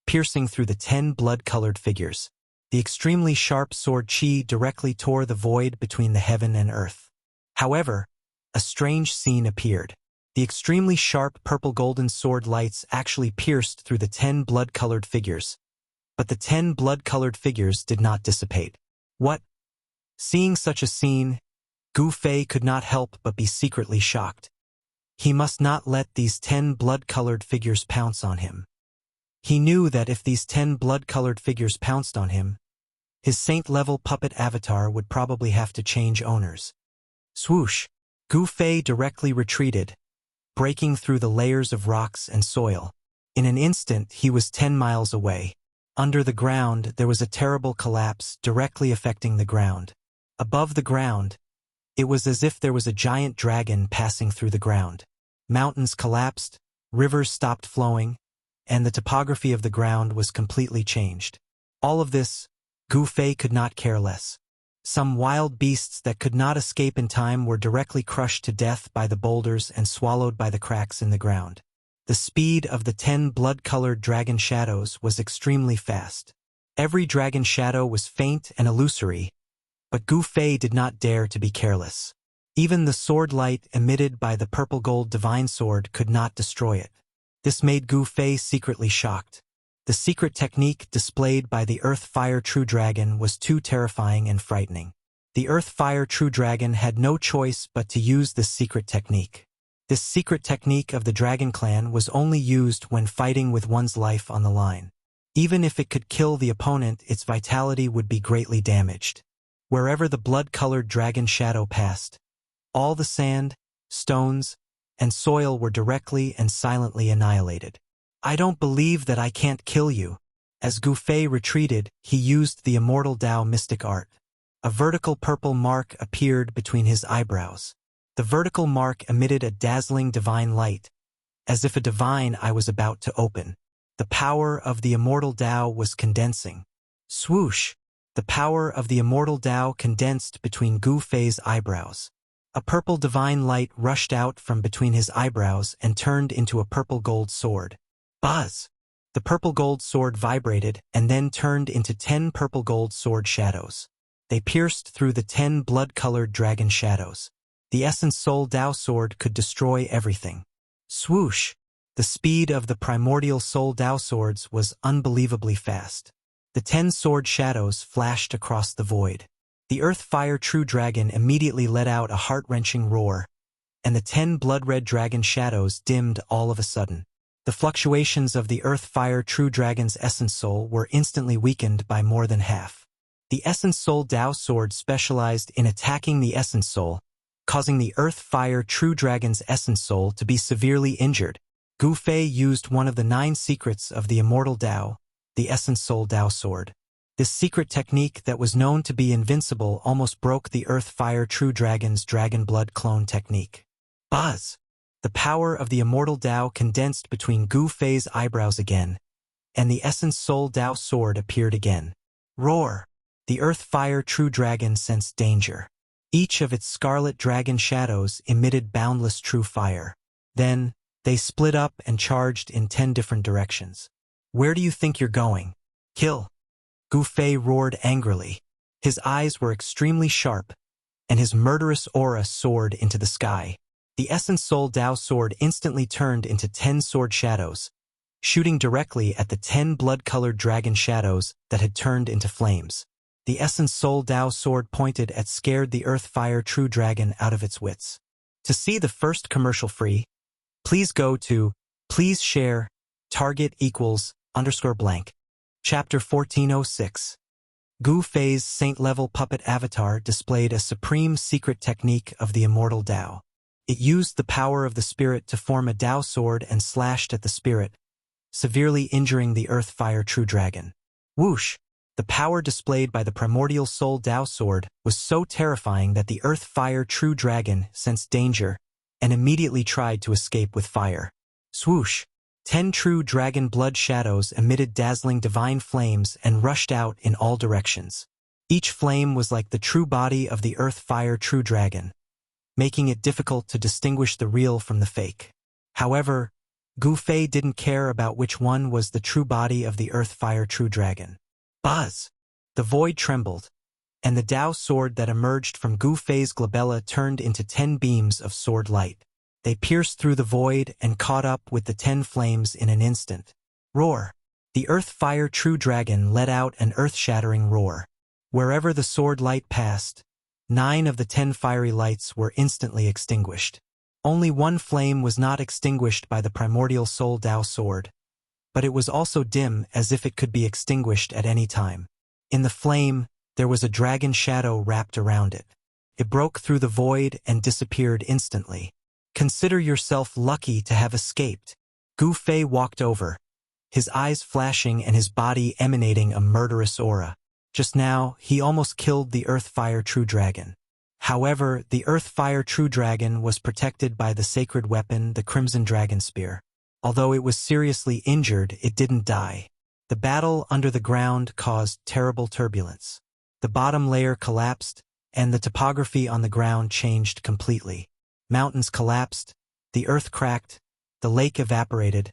piercing through the 10 blood-colored figures. The extremely sharp sword chi directly tore the void between the heaven and earth. However, a strange scene appeared. The extremely sharp purple-golden sword lights actually pierced through the 10 blood-colored figures, but the 10 blood-colored figures did not dissipate. What? Seeing such a scene, Gu Fei could not help but be secretly shocked. He must not let these 10 blood-colored figures pounce on him. He knew that if these 10 blood-colored figures pounced on him, his saint-level puppet avatar would probably have to change owners. Swoosh! Gu Fei directly retreated, breaking through the layers of rocks and soil. In an instant, he was 10 miles away. Under the ground, there was a terrible collapse directly affecting the ground. Above the ground, it was as if there was a giant dragon passing through the ground. Mountains collapsed, rivers stopped flowing, and the topography of the ground was completely changed. All of this, Gu Fei could not care less. Some wild beasts that could not escape in time were directly crushed to death by the boulders and swallowed by the cracks in the ground. The speed of the 10 blood-colored dragon shadows was extremely fast. Every dragon shadow was faint and illusory, But Gu Fei did not dare to be careless. Even the sword light emitted by the purple gold divine sword could not destroy it. This made Gu Fei secretly shocked. The secret technique displayed by the Earth Fire True Dragon was too terrifying and frightening. The Earth Fire True Dragon had no choice but to use this secret technique. This secret technique of the Dragon Clan was only used when fighting with one's life on the line. Even if it could kill the opponent, its vitality would be greatly damaged. Wherever the blood-colored dragon shadow passed, all the sand, stones, and soil were directly and silently annihilated. I don't believe that I can't kill you. As Gu Fei retreated, he used the Immortal Dao mystic art. A vertical purple mark appeared between his eyebrows. The vertical mark emitted a dazzling divine light, as if a divine eye was about to open. The power of the Immortal Dao was condensing. Swoosh! The power of the Immortal Dao condensed between Gu Fei's eyebrows. A purple divine light rushed out from between his eyebrows and turned into a purple gold sword. Buzz! The purple gold sword vibrated and then turned into 10 purple gold sword shadows. They pierced through the 10 blood-colored dragon shadows. The Essence Soul Dao sword could destroy everything. Swoosh! The speed of the primordial Soul Dao swords was unbelievably fast. The 10 sword shadows flashed across the void. The Earth Fire True Dragon immediately let out a heart-wrenching roar, and the 10 blood-red dragon shadows dimmed all of a sudden. The fluctuations of the Earth Fire True Dragon's Essence Soul were instantly weakened by more than half. The Essence Soul Dao sword specialized in attacking the Essence Soul, causing the Earth Fire True Dragon's Essence Soul to be severely injured. Gu Fei used one of the 9 secrets of the Immortal Dao, the Essence Soul Dao sword. This secret technique that was known to be invincible almost broke the Earth Fire True Dragon's Dragon Blood clone technique. Buzz! The power of the Immortal Dao condensed between Gu Fei's eyebrows again, and the Essence Soul Dao sword appeared again. Roar! The Earth Fire True Dragon sensed danger. Each of its scarlet dragon shadows emitted boundless true fire. Then, they split up and charged in 10 different directions. Where do you think you're going? Kill! Gu Fei roared angrily. His eyes were extremely sharp, and his murderous aura soared into the sky. The Essence Soul Dao sword instantly turned into 10 sword shadows, shooting directly at the 10 blood-colored dragon shadows that had turned into flames. The Essence Soul Dao sword pointed at scared the Earth Fire True Dragon out of its wits. To see the first commercial free, please go to please share target =_ blank. Chapter 1406. Gu Fei's saint-level puppet avatar displayed a supreme secret technique of the Immortal Dao. It used the power of the spirit to form a Dao sword and slashed at the spirit, severely injuring the Earth Fire True Dragon. Whoosh! The power displayed by the primordial Soul Dao sword was so terrifying that the Earth Fire True Dragon sensed danger and immediately tried to escape with fire. Swoosh! 10 true dragon blood shadows emitted dazzling divine flames and rushed out in all directions. Each flame was like the true body of the Earth Fire True Dragon, making it difficult to distinguish the real from the fake. However, Gu Fei didn't care about which one was the true body of the Earth Fire True Dragon. Buzz! The void trembled, and the Dao sword that emerged from Gu Fei's glabella turned into 10 beams of sword light. They pierced through the void and caught up with the 10 flames in an instant. Roar! The Earth Fire True Dragon let out an earth-shattering roar. Wherever the sword light passed, 9 of the 10 fiery lights were instantly extinguished. Only one flame was not extinguished by the primordial Soul Dao sword, but it was also dim as if it could be extinguished at any time. In the flame, there was a dragon shadow wrapped around it. It broke through the void and disappeared instantly. Consider yourself lucky to have escaped. Gu Fei walked over, his eyes flashing and his body emanating a murderous aura. Just now, he almost killed the Earth Fire True Dragon. However, the Earth Fire True Dragon was protected by the sacred weapon, the Crimson Dragon Spear. Although it was seriously injured, it didn't die. The battle under the ground caused terrible turbulence. The bottom layer collapsed, and the topography on the ground changed completely. Mountains collapsed, the earth cracked, the lake evaporated,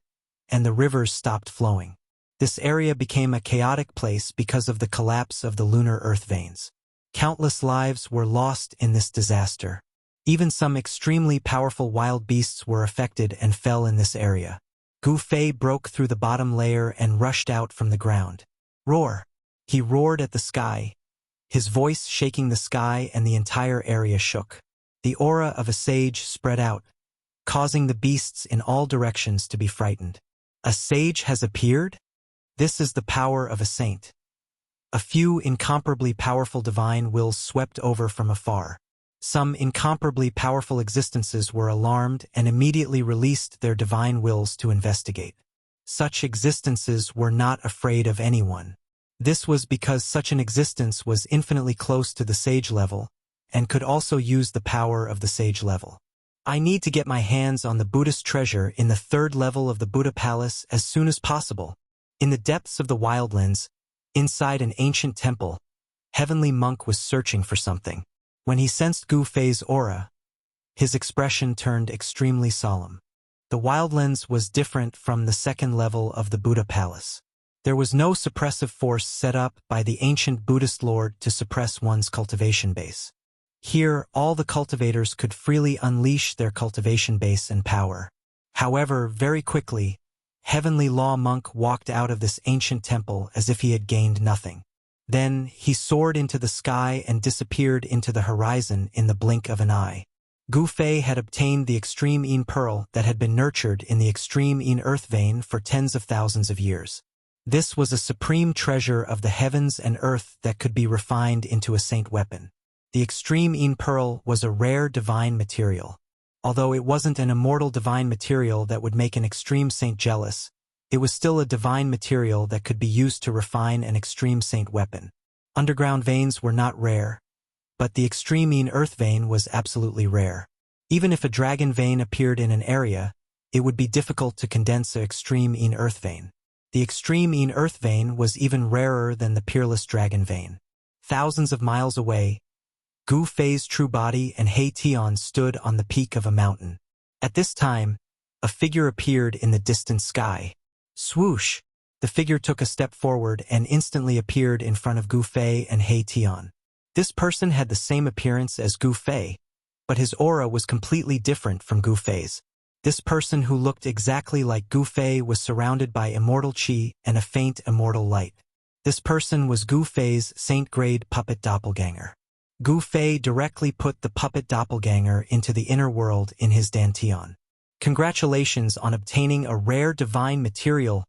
and the rivers stopped flowing. This area became a chaotic place because of the collapse of the lunar earth veins. Countless lives were lost in this disaster. Even some extremely powerful wild beasts were affected and fell in this area. Gu Fei broke through the bottom layer and rushed out from the ground. Roar! He roared at the sky, his voice shaking the sky, and the entire area shook. The aura of a sage spread out, causing the beasts in all directions to be frightened. A sage has appeared? This is the power of a saint. A few incomparably powerful divine wills swept over from afar. Some incomparably powerful existences were alarmed and immediately released their divine wills to investigate. Such existences were not afraid of anyone. This was because such an existence was infinitely close to the sage level and could also use the power of the sage level. I need to get my hands on the Buddhist treasure in the 3rd level of the Buddha Palace as soon as possible. In the depths of the wildlands, inside an ancient temple, Heavenly Monk was searching for something. When he sensed Gu Fei's aura, his expression turned extremely solemn. The wildlands was different from the 2nd level of the Buddha Palace. There was no suppressive force set up by the ancient Buddhist lord to suppress one's cultivation base. Here, all the cultivators could freely unleash their cultivation base and power. However, very quickly, Heavenly Law Monk walked out of this ancient temple as if he had gained nothing. Then, he soared into the sky and disappeared into the horizon in the blink of an eye. Gu Fei had obtained the extreme Yin Pearl that had been nurtured in the extreme Yin Earth vein for tens of thousands of years. This was a supreme treasure of the heavens and earth that could be refined into a saint weapon. The extreme Yin Pearl was a rare divine material. Although it wasn't an immortal divine material that would make an extreme saint jealous, it was still a divine material that could be used to refine an extreme saint weapon. Underground veins were not rare, but the extreme Yin Earth vein was absolutely rare. Even if a dragon vein appeared in an area, it would be difficult to condense an extreme Yin Earth vein. The extreme Yin Earth vein was even rarer than the peerless dragon vein. Thousands of miles away, Gu Fei's true body and He Tian stood on the peak of a mountain. At this time, a figure appeared in the distant sky. Swoosh! The figure took a step forward and instantly appeared in front of Gu Fei and He Tian. This person had the same appearance as Gu Fei, but his aura was completely different from Gu Fei's. This person who looked exactly like Gu Fei was surrounded by immortal qi and a faint immortal light. This person was Gu Fei's saint-grade puppet doppelganger. Gu Fei directly put the puppet doppelganger into the inner world in his dantian. Congratulations on obtaining a rare divine material,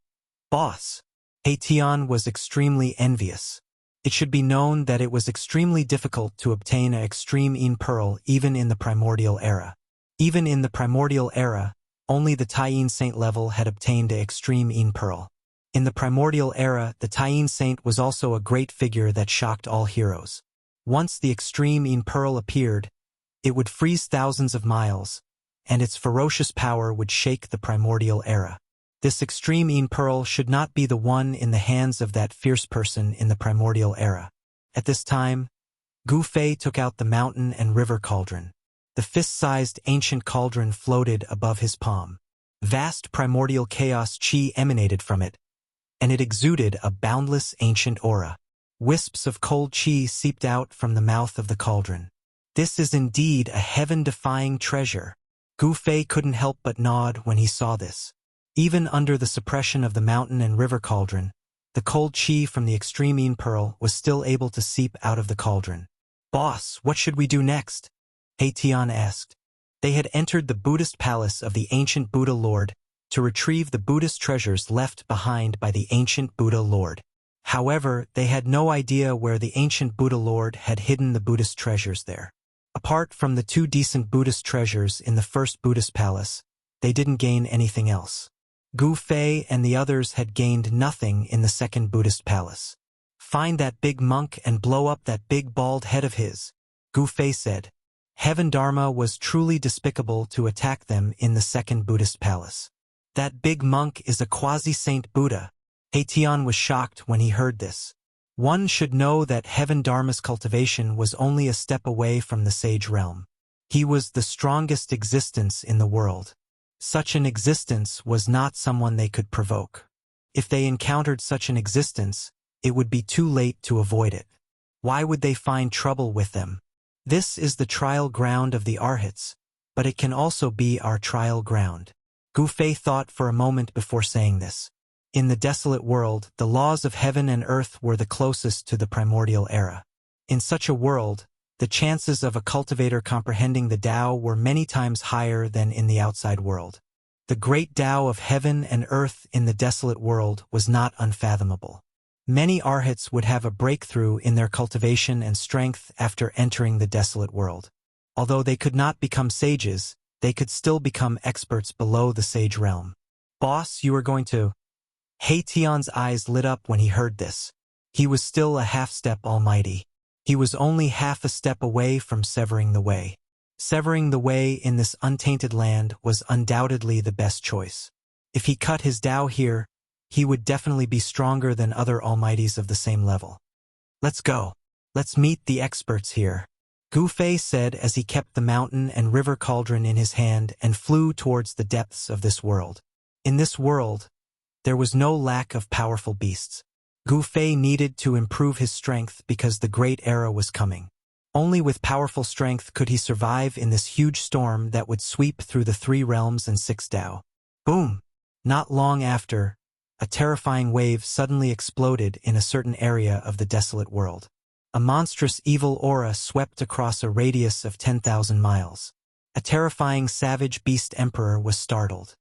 boss. He Tian was extremely envious. It should be known that it was extremely difficult to obtain an extreme Yin Pearl even in the primordial era. Even in the primordial era, only the Taiyin Saint level had obtained an extreme Yin Pearl. In the primordial era, the Taiyin Saint was also a great figure that shocked all heroes. Once the extreme Yin Pearl appeared, it would freeze thousands of miles, and its ferocious power would shake the primordial era. This extreme Yin Pearl should not be the one in the hands of that fierce person in the primordial era. At this time, Gu Fei took out the mountain and river cauldron. The fist-sized ancient cauldron floated above his palm. Vast primordial chaos qi emanated from it, and it exuded a boundless ancient aura. Wisps of cold qi seeped out from the mouth of the cauldron. This is indeed a heaven-defying treasure. Gu Fei couldn't help but nod when he saw this. Even under the suppression of the mountain and river cauldron, the cold qi from the extreme Yin Pearl was still able to seep out of the cauldron. Boss, what should we do next? He Tian asked. They had entered the Buddhist palace of the ancient Buddha Lord to retrieve the Buddhist treasures left behind by the ancient Buddha Lord. However, they had no idea where the ancient Buddha Lord had hidden the Buddhist treasures there. Apart from the 2 decent Buddhist treasures in the first Buddhist palace, they didn't gain anything else. Gu Fei and the others had gained nothing in the second Buddhist palace. Find that big monk and blow up that big bald head of his, Gu Fei said. Heaven Dharma was truly despicable to attack them in the second Buddhist palace. That big monk is a quasi-saint Buddha. He Tian was shocked when he heard this. One should know that Heaven Dharma's cultivation was only a step away from the sage realm. He was the strongest existence in the world. Such an existence was not someone they could provoke. If they encountered such an existence, it would be too late to avoid it. Why would they find trouble with them? This is the trial ground of the Arhats, but it can also be our trial ground. Gu Fei thought for a moment before saying this. In the desolate world, the laws of heaven and earth were the closest to the primordial era. In such a world, the chances of a cultivator comprehending the Tao were many times higher than in the outside world. The great Tao of heaven and earth in the desolate world was not unfathomable. Many Arhats would have a breakthrough in their cultivation and strength after entering the desolate world. Although they could not become sages, they could still become experts below the sage realm. Boss, you are going to... He Tian's eyes lit up when he heard this. He was still a half-step almighty. He was only half a step away from severing the way. Severing the way in this untainted land was undoubtedly the best choice. If he cut his Tao here, he would definitely be stronger than other almighties of the same level. Let's go. Let's meet the experts here. Gu Fei said as he kept the mountain and river cauldron in his hand and flew towards the depths of this world. In this world, there was no lack of powerful beasts. Gu Fei needed to improve his strength because the great era was coming. Only with powerful strength could he survive in this huge storm that would sweep through the 3 realms and 6 Tao. Boom! Not long after, a terrifying wave suddenly exploded in a certain area of the desolate world. A monstrous evil aura swept across a radius of 10,000 miles. A terrifying savage beast emperor was startled.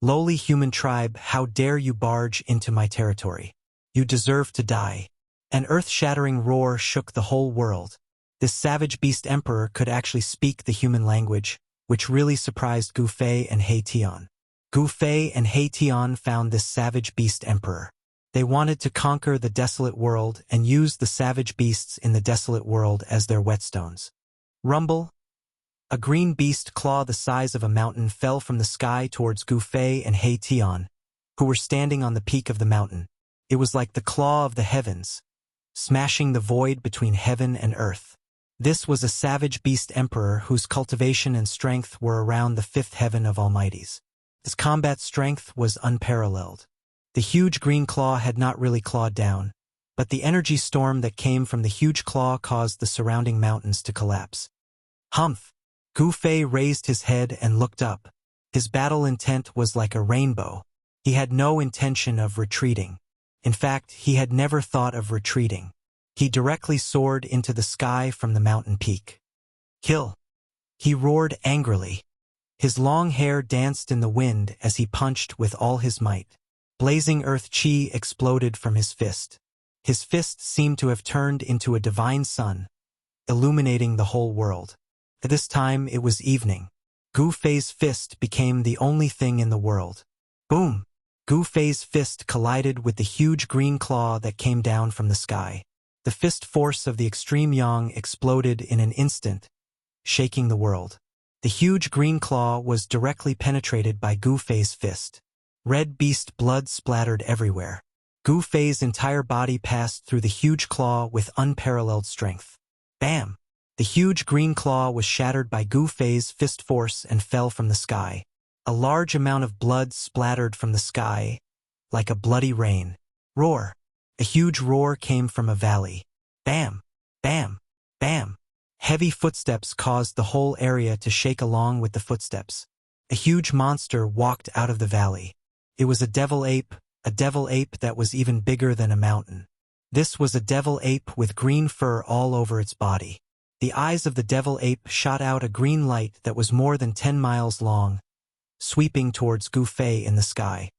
Lowly human tribe, how dare you barge into my territory? You deserve to die. An earth-shattering roar shook the whole world. This savage beast emperor could actually speak the human language, which really surprised Gu Fei and He Tian. Gu Fei and He Tian found this savage beast emperor. They wanted to conquer the desolate world and use the savage beasts in the desolate world as their whetstones. Rumble! A green beast claw the size of a mountain fell from the sky towards Gu Fei and He Tian, who were standing on the peak of the mountain. It was like the claw of the heavens, smashing the void between heaven and earth. This was a savage beast emperor whose cultivation and strength were around the 5th heaven of almighties. His combat strength was unparalleled. The huge green claw had not really clawed down, but the energy storm that came from the huge claw caused the surrounding mountains to collapse. Humph! Gu Fei raised his head and looked up. His battle intent was like a rainbow. He had no intention of retreating. In fact, he had never thought of retreating. He directly soared into the sky from the mountain peak. Kill! He roared angrily. His long hair danced in the wind as he punched with all his might. Blazing earth chi exploded from his fist. His fist seemed to have turned into a divine sun, illuminating the whole world. At this time, it was evening. Gu Fei's fist became the only thing in the world. Boom! Gu Fei's fist collided with the huge green claw that came down from the sky. The fist force of the extreme yang exploded in an instant, shaking the world. The huge green claw was directly penetrated by Gu Fei's fist. Red beast blood splattered everywhere. Gu Fei's entire body passed through the huge claw with unparalleled strength. Bam! The huge green claw was shattered by Gu Fei's fist force and fell from the sky. A large amount of blood splattered from the sky, like a bloody rain. Roar! A huge roar came from a valley. Bam! Bam! Bam! Heavy footsteps caused the whole area to shake along with the footsteps. A huge monster walked out of the valley. It was a devil ape that was even bigger than a mountain. This was a devil ape with green fur all over its body. The eyes of the devil ape shot out a green light that was more than 10 miles long, sweeping towards Gu Fei in the sky.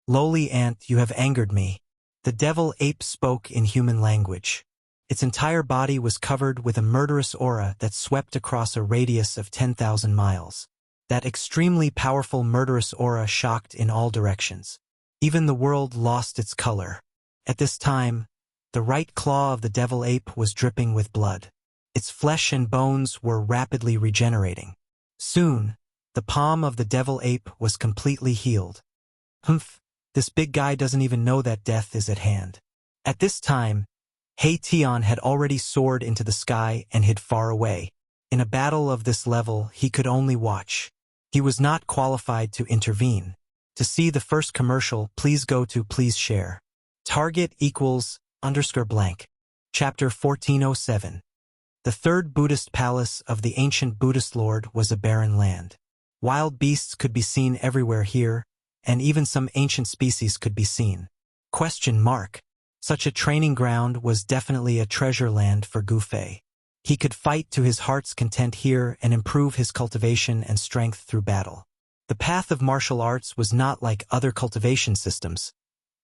Lowly ant, you have angered me. The devil ape spoke in human language. Its entire body was covered with a murderous aura that swept across a radius of 10,000 miles. That extremely powerful murderous aura shocked in all directions. Even the world lost its color. At this time, the right claw of the devil ape was dripping with blood. Its flesh and bones were rapidly regenerating. Soon, the palm of the devil ape was completely healed. Humph, this big guy doesn't even know that death is at hand. At this time, He Tian had already soared into the sky and hid far away. In a battle of this level, he could only watch. He was not qualified to intervene. To see the first commercial, please go to please share. Target equals _blank. Chapter 1407. The third Buddhist palace of the ancient Buddhist lord was a barren land. Wild beasts could be seen everywhere here, and even some ancient species could be seen. Question mark. Such a training ground was definitely a treasure land for Gu Fei. He could fight to his heart's content here and improve his cultivation and strength through battle. The path of martial arts was not like other cultivation systems,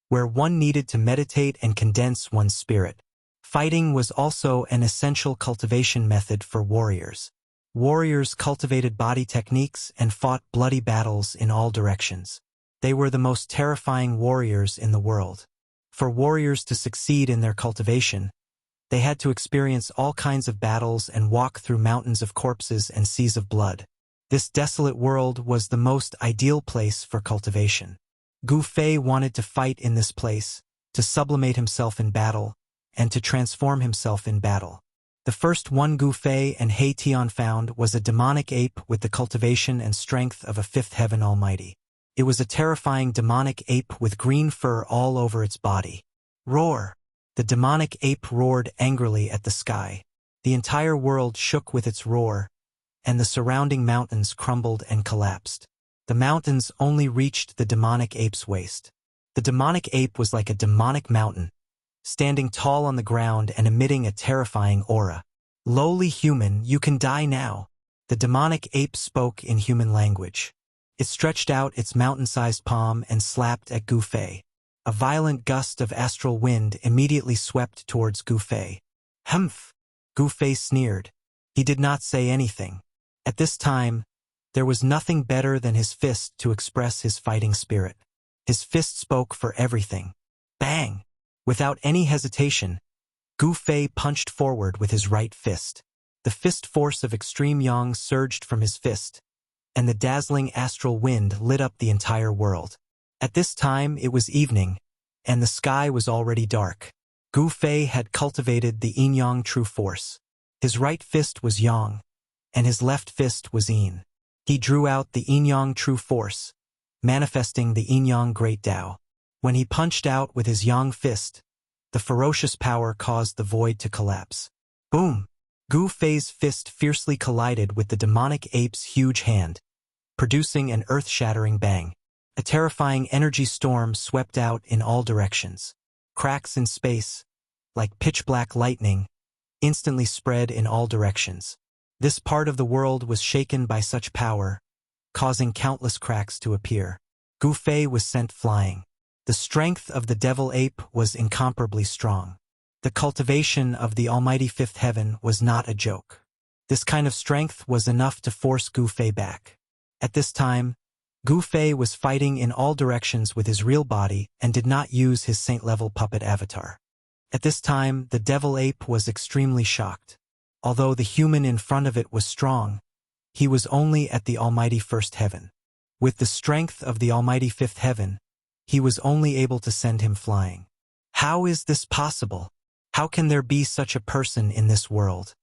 where one needed to meditate and condense one's spirit. Fighting was also an essential cultivation method for warriors. Warriors cultivated body techniques and fought bloody battles in all directions. They were the most terrifying warriors in the world. For warriors to succeed in their cultivation, they had to experience all kinds of battles and walk through mountains of corpses and seas of blood. This desolate world was the most ideal place for cultivation. Gu Fei wanted to fight in this place, to sublimate himself in battle, and to transform himself in battle. The first one Gu Fei and He Tian found was a demonic ape with the cultivation and strength of a fifth heaven almighty. It was a terrifying demonic ape with green fur all over its body. Roar! The demonic ape roared angrily at the sky. The entire world shook with its roar, and the surrounding mountains crumbled and collapsed. The mountains only reached the demonic ape's waist. The demonic ape was like a demonic mountain, standing tall on the ground and emitting a terrifying aura. Lowly human, you can die now. The demonic ape spoke in human language. It stretched out its mountain-sized palm and slapped at Gu Fei. A violent gust of astral wind immediately swept towards Gu Fei. Humph! Gu Fei sneered. He did not say anything. At this time, there was nothing better than his fist to express his fighting spirit. His fist spoke for everything. Bang! Without any hesitation, Gu Fei punched forward with his right fist. The fist force of extreme yang surged from his fist, and the dazzling astral wind lit up the entire world. At this time it was evening, and the sky was already dark. Gu Fei had cultivated the yin-yang true force. His right fist was yang, and his left fist was yin. He drew out the yin-yang true force, manifesting the yin-yang great Tao. When he punched out with his yang fist, the ferocious power caused the void to collapse. Boom! Gu Fei's fist fiercely collided with the demonic ape's huge hand, producing an earth-shattering bang. A terrifying energy storm swept out in all directions. Cracks in space, like pitch-black lightning, instantly spread in all directions. This part of the world was shaken by such power, causing countless cracks to appear. Gu Fei was sent flying. The strength of the devil ape was incomparably strong. The cultivation of the almighty fifth heaven was not a joke. This kind of strength was enough to force Gu Fei back. At this time, Gu Fei was fighting in all directions with his real body and did not use his saint-level puppet avatar. At this time, the devil ape was extremely shocked. Although the human in front of it was strong, he was only at the almighty first heaven. With the strength of the almighty fifth heaven, he was only able to send him flying. How is this possible? How can there be such a person in this world?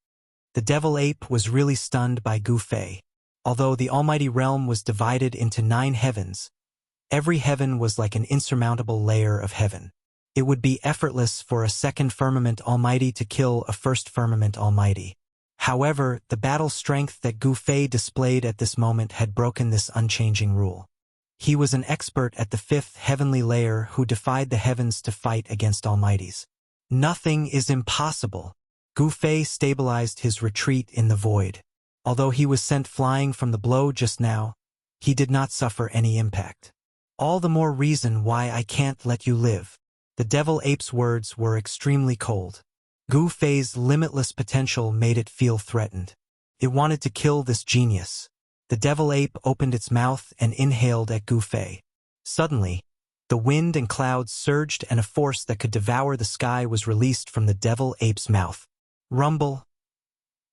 The devil ape was really stunned by Gu Fei. Although the almighty realm was divided into 9 heavens, every heaven was like an insurmountable layer of heaven. It would be effortless for a second firmament almighty to kill a first firmament almighty. However, the battle strength that Gu Fei displayed at this moment had broken this unchanging rule. He was an expert at the 5th heavenly layer who defied the heavens to fight against almighties. Nothing is impossible. Gu Fei stabilized his retreat in the void. Although he was sent flying from the blow just now, he did not suffer any impact. All the more reason why I can't let you live. The devil ape's words were extremely cold. Gu Fei's limitless potential made it feel threatened. It wanted to kill this genius. The devil ape opened its mouth and inhaled at Gu Fei. Suddenly, the wind and clouds surged and a force that could devour the sky was released from the devil ape's mouth. Rumble.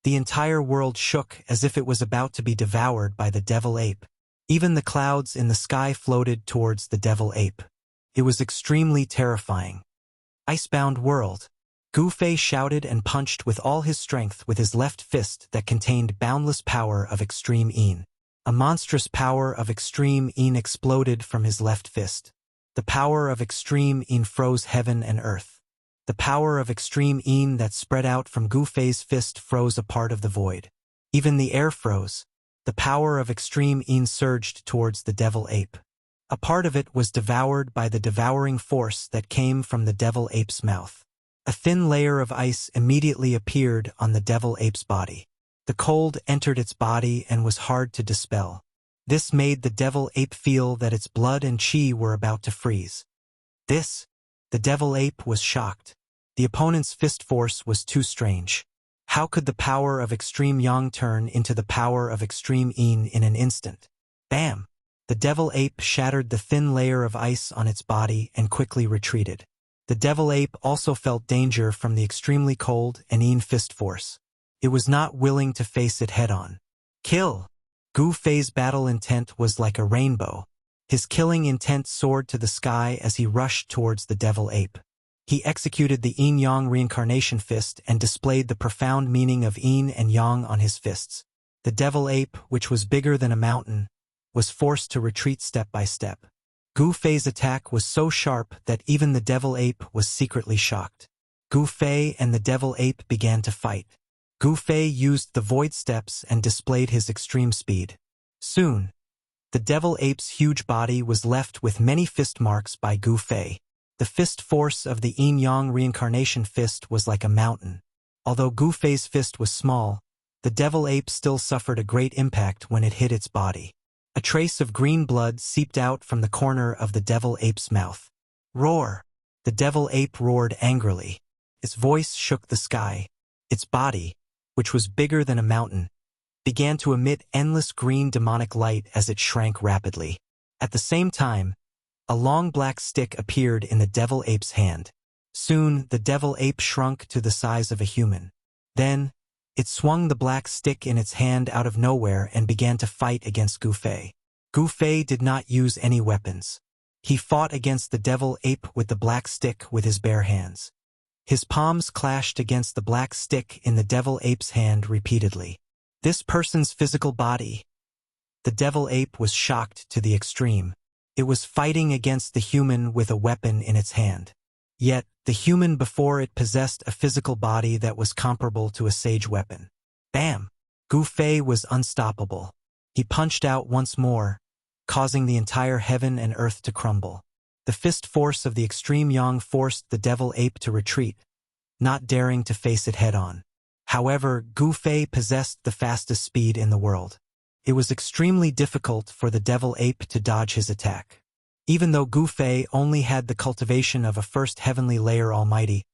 The entire world shook as if it was about to be devoured by the devil ape. Even the clouds in the sky floated towards the devil ape. It was extremely terrifying. Icebound world. Gu Fei shouted and punched with all his strength with his left fist that contained boundless power of extreme yin. A monstrous power of extreme yin exploded from his left fist. The power of extreme yin froze heaven and earth. The power of extreme Yin that spread out from Gu Fei's fist froze a part of the void. Even the air froze. The power of extreme Yin surged towards the devil ape. A part of it was devoured by the devouring force that came from the devil ape's mouth. A thin layer of ice immediately appeared on the devil ape's body. The cold entered its body and was hard to dispel. This made the devil ape feel that its blood and chi were about to freeze. The devil ape was shocked. The opponent's fist force was too strange. How could the power of extreme Yang turn into the power of extreme Yin in an instant? Bam! The devil ape shattered the thin layer of ice on its body and quickly retreated. The devil ape also felt danger from the extremely cold and Yin fist force. It was not willing to face it head-on. Kill! Gu Fei's battle intent was like a rainbow. His killing intent soared to the sky as he rushed towards the devil ape. He executed the Yin-Yang reincarnation fist and displayed the profound meaning of Yin and Yang on his fists. The devil ape, which was bigger than a mountain, was forced to retreat step by step. Gu Fei's attack was so sharp that even the devil ape was secretly shocked. Gu Fei and the devil ape began to fight. Gu Fei used the void steps and displayed his extreme speed. Soon, the devil ape's huge body was left with many fist marks by Gu Fei. The fist force of the Yin-Yang reincarnation fist was like a mountain. Although Gu Fei's fist was small, the devil ape still suffered a great impact when it hit its body. A trace of green blood seeped out from the corner of the devil ape's mouth. Roar! The devil ape roared angrily. Its voice shook the sky. Its body, which was bigger than a mountain, began to emit endless green demonic light as it shrank rapidly. At the same time, a long black stick appeared in the devil ape's hand. Soon, the devil ape shrunk to the size of a human. Then, it swung the black stick in its hand out of nowhere and began to fight against Gu Fei. Gu Fei did not use any weapons. He fought against the devil ape with the black stick with his bare hands. His palms clashed against the black stick in the devil ape's hand repeatedly. This person's physical body. The devil ape was shocked to the extreme. It was fighting against the human with a weapon in its hand. Yet, the human before it possessed a physical body that was comparable to a sage weapon. Bam! Gu Fei was unstoppable. He punched out once more, causing the entire heaven and earth to crumble. The fist force of the extreme Yang forced the devil ape to retreat, not daring to face it head-on. However, Gu Fei possessed the fastest speed in the world. It was extremely difficult for the devil ape to dodge his attack. Even though Gu Fei only had the cultivation of a first heavenly layer almighty,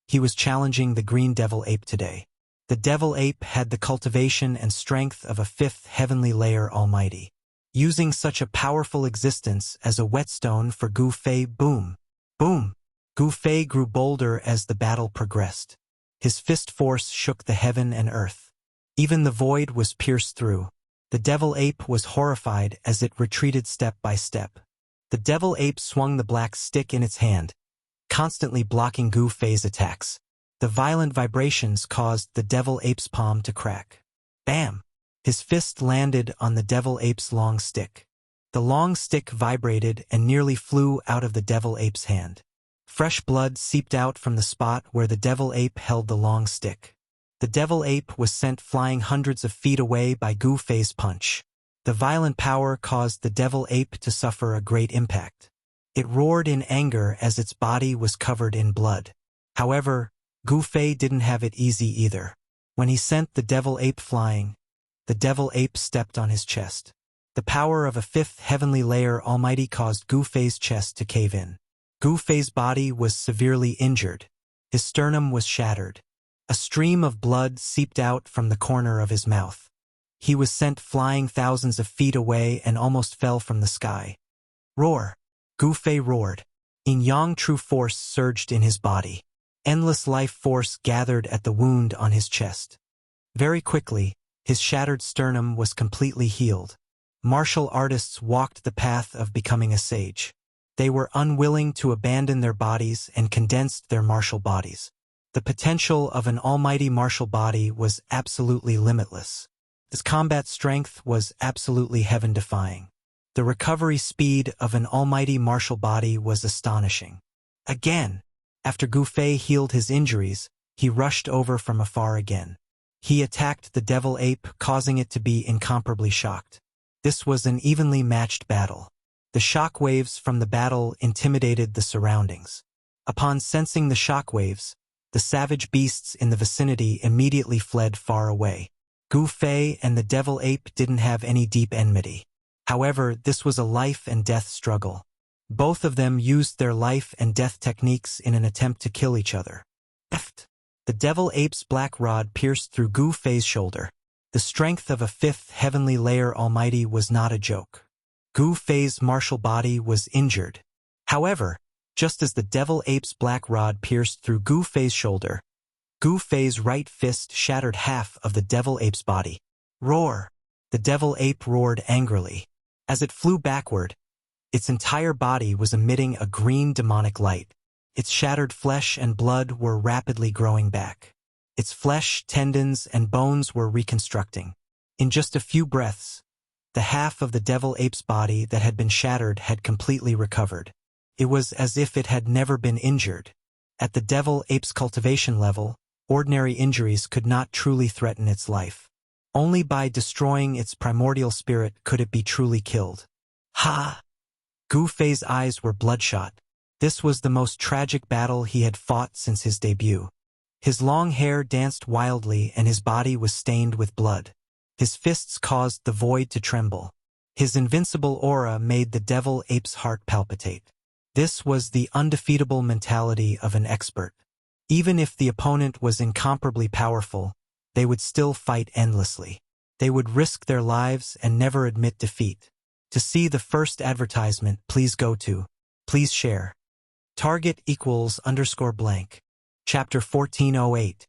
he was challenging the green devil ape today. The devil ape had the cultivation and strength of a fifth heavenly layer almighty. Using such a powerful existence as a whetstone for Gu Fei, boom, boom. Gu Fei grew bolder as the battle progressed. His fist force shook the heaven and earth. Even the void was pierced through. The devil ape was horrified as it retreated step by step. The devil ape swung the black stick in its hand, constantly blocking Gu Fei's attacks. The violent vibrations caused the devil ape's palm to crack. Bam! His fist landed on the devil ape's long stick. The long stick vibrated and nearly flew out of the devil ape's hand. Fresh blood seeped out from the spot where the devil ape held the long stick. The devil ape was sent flying hundreds of feet away by Gu Fei's punch. The violent power caused the devil ape to suffer a great impact. It roared in anger as its body was covered in blood. However, Gu Fei didn't have it easy either. When he sent the devil ape flying, the devil ape stepped on his chest. The power of a fifth heavenly layer almighty caused Gu Fei's chest to cave in. Gu Fei's body was severely injured. His sternum was shattered. A stream of blood seeped out from the corner of his mouth. He was sent flying thousands of feet away and almost fell from the sky. Roar! Gu Fei roared. Yin-Yang true force surged in his body. Endless life force gathered at the wound on his chest. Very quickly, his shattered sternum was completely healed. Martial artists walked the path of becoming a sage. They were unwilling to abandon their bodies and condensed their martial bodies. The potential of an almighty martial body was absolutely limitless. His combat strength was absolutely heaven-defying. The recovery speed of an almighty martial body was astonishing. Again, After Gu Fei healed his injuries, he rushed over from afar again. He attacked the devil ape, causing it to be incomparably shocked. This was an evenly matched battle. The shock waves from the battle intimidated the surroundings. Upon sensing the shock waves, the savage beasts in the vicinity immediately fled far away. Gu Fei and the devil ape didn't have any deep enmity. However, this was a life and death struggle. Both of them used their life and death techniques in an attempt to kill each other. The devil ape's black rod pierced through Gu Fei's shoulder. The strength of a fifth heavenly layer almighty was not a joke. Gu Fei's martial body was injured. However, just as the devil ape's black rod pierced through Gu Fei's shoulder, Gu Fei's right fist shattered half of the devil ape's body. Roar! The devil ape roared angrily. As it flew backward, its entire body was emitting a green demonic light. Its shattered flesh and blood were rapidly growing back. Its flesh, tendons, and bones were reconstructing. In just a few breaths, the half of the devil ape's body that had been shattered had completely recovered. It was as if it had never been injured. At the devil ape's cultivation level, ordinary injuries could not truly threaten its life. Only by destroying its primordial spirit could it be truly killed. Ha! Gu Fei's eyes were bloodshot. This was the most tragic battle he had fought since his debut. His long hair danced wildly and his body was stained with blood. His fists caused the void to tremble. His invincible aura made the devil ape's heart palpitate. This was the undefeatable mentality of an expert. Even if the opponent was incomparably powerful, they would still fight endlessly. They would risk their lives and never admit defeat. To see the first advertisement, please go to. Please share. Target =_blank. Chapter 1408.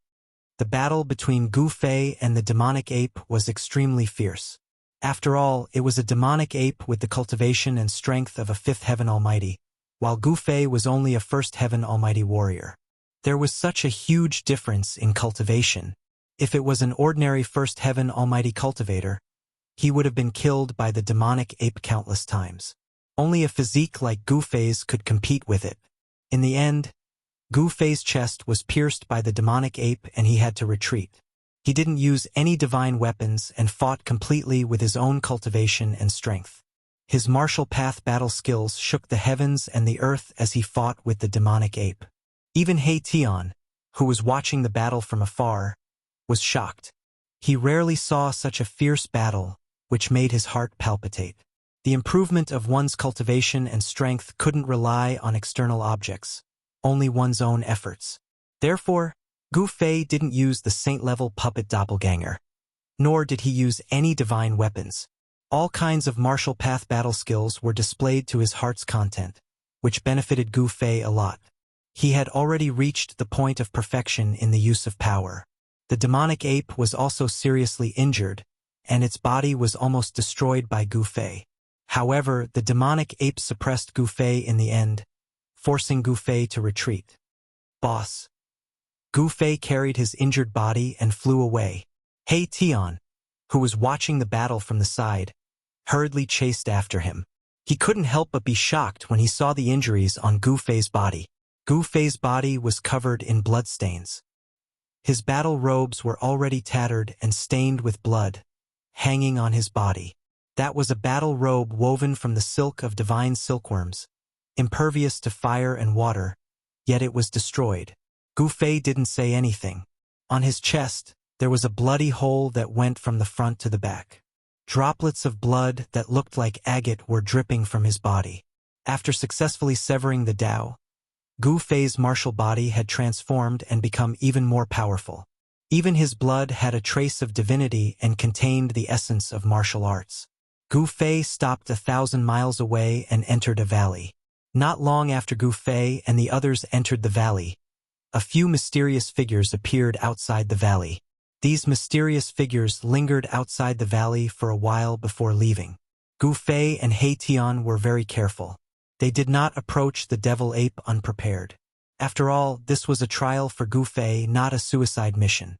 The battle between Gu Fei and the demonic ape was extremely fierce. After all, it was a demonic ape with the cultivation and strength of a fifth heaven almighty, while Gu Fei was only a first heaven almighty warrior. There was such a huge difference in cultivation. If it was an ordinary first heaven almighty cultivator, he would have been killed by the demonic ape countless times. Only a physique like Gu Fei's could compete with it. In the end, Gu Fei's chest was pierced by the demonic ape and he had to retreat. He didn't use any divine weapons and fought completely with his own cultivation and strength. His martial path battle skills shook the heavens and the earth as he fought with the demonic ape. Even He Tian, who was watching the battle from afar, was shocked. He rarely saw such a fierce battle, which made his heart palpitate. The improvement of one's cultivation and strength couldn't rely on external objects, only one's own efforts. Therefore, Gu Fei didn't use the saint-level puppet doppelganger, nor did he use any divine weapons. All kinds of martial path battle skills were displayed to his heart's content, which benefited Gu Fei a lot. He had already reached the point of perfection in the use of power. The demonic ape was also seriously injured, and its body was almost destroyed by Gu Fei. However, the demonic ape suppressed Gu Fei in the end, forcing Gu Fei to retreat. Boss. Gu Fei carried his injured body and flew away. He Tian, who was watching the battle from the side, hurriedly chased after him. He couldn't help but be shocked when he saw the injuries on Gu Fei's body. Gu Fei's body was covered in bloodstains. His battle robes were already tattered and stained with blood, hanging on his body. That was a battle robe woven from the silk of divine silkworms, impervious to fire and water, yet it was destroyed. Gu Fei didn't say anything. On his chest, there was a bloody hole that went from the front to the back. Droplets of blood that looked like agate were dripping from his body. After successfully severing the Tao, Gu Fei's martial body had transformed and become even more powerful. Even his blood had a trace of divinity and contained the essence of martial arts. Gu Fei stopped 1,000 miles away and entered a valley. Not long after Gu Fei and the others entered the valley, a few mysterious figures appeared outside the valley. These mysterious figures lingered outside the valley for a while before leaving. Gu Fei and He Tian were very careful. They did not approach the devil ape unprepared. After all, this was a trial for Gu Fei, not a suicide mission.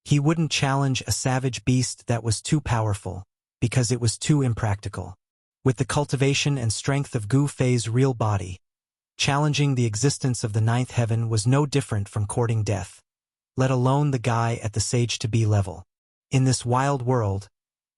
He wouldn't challenge a savage beast that was too powerful, because it was too impractical. With the cultivation and strength of Gu Fei's real body, Challenging the existence of the ninth heaven was no different from courting death, let alone the guy at the sage-to-be level. In this wild world,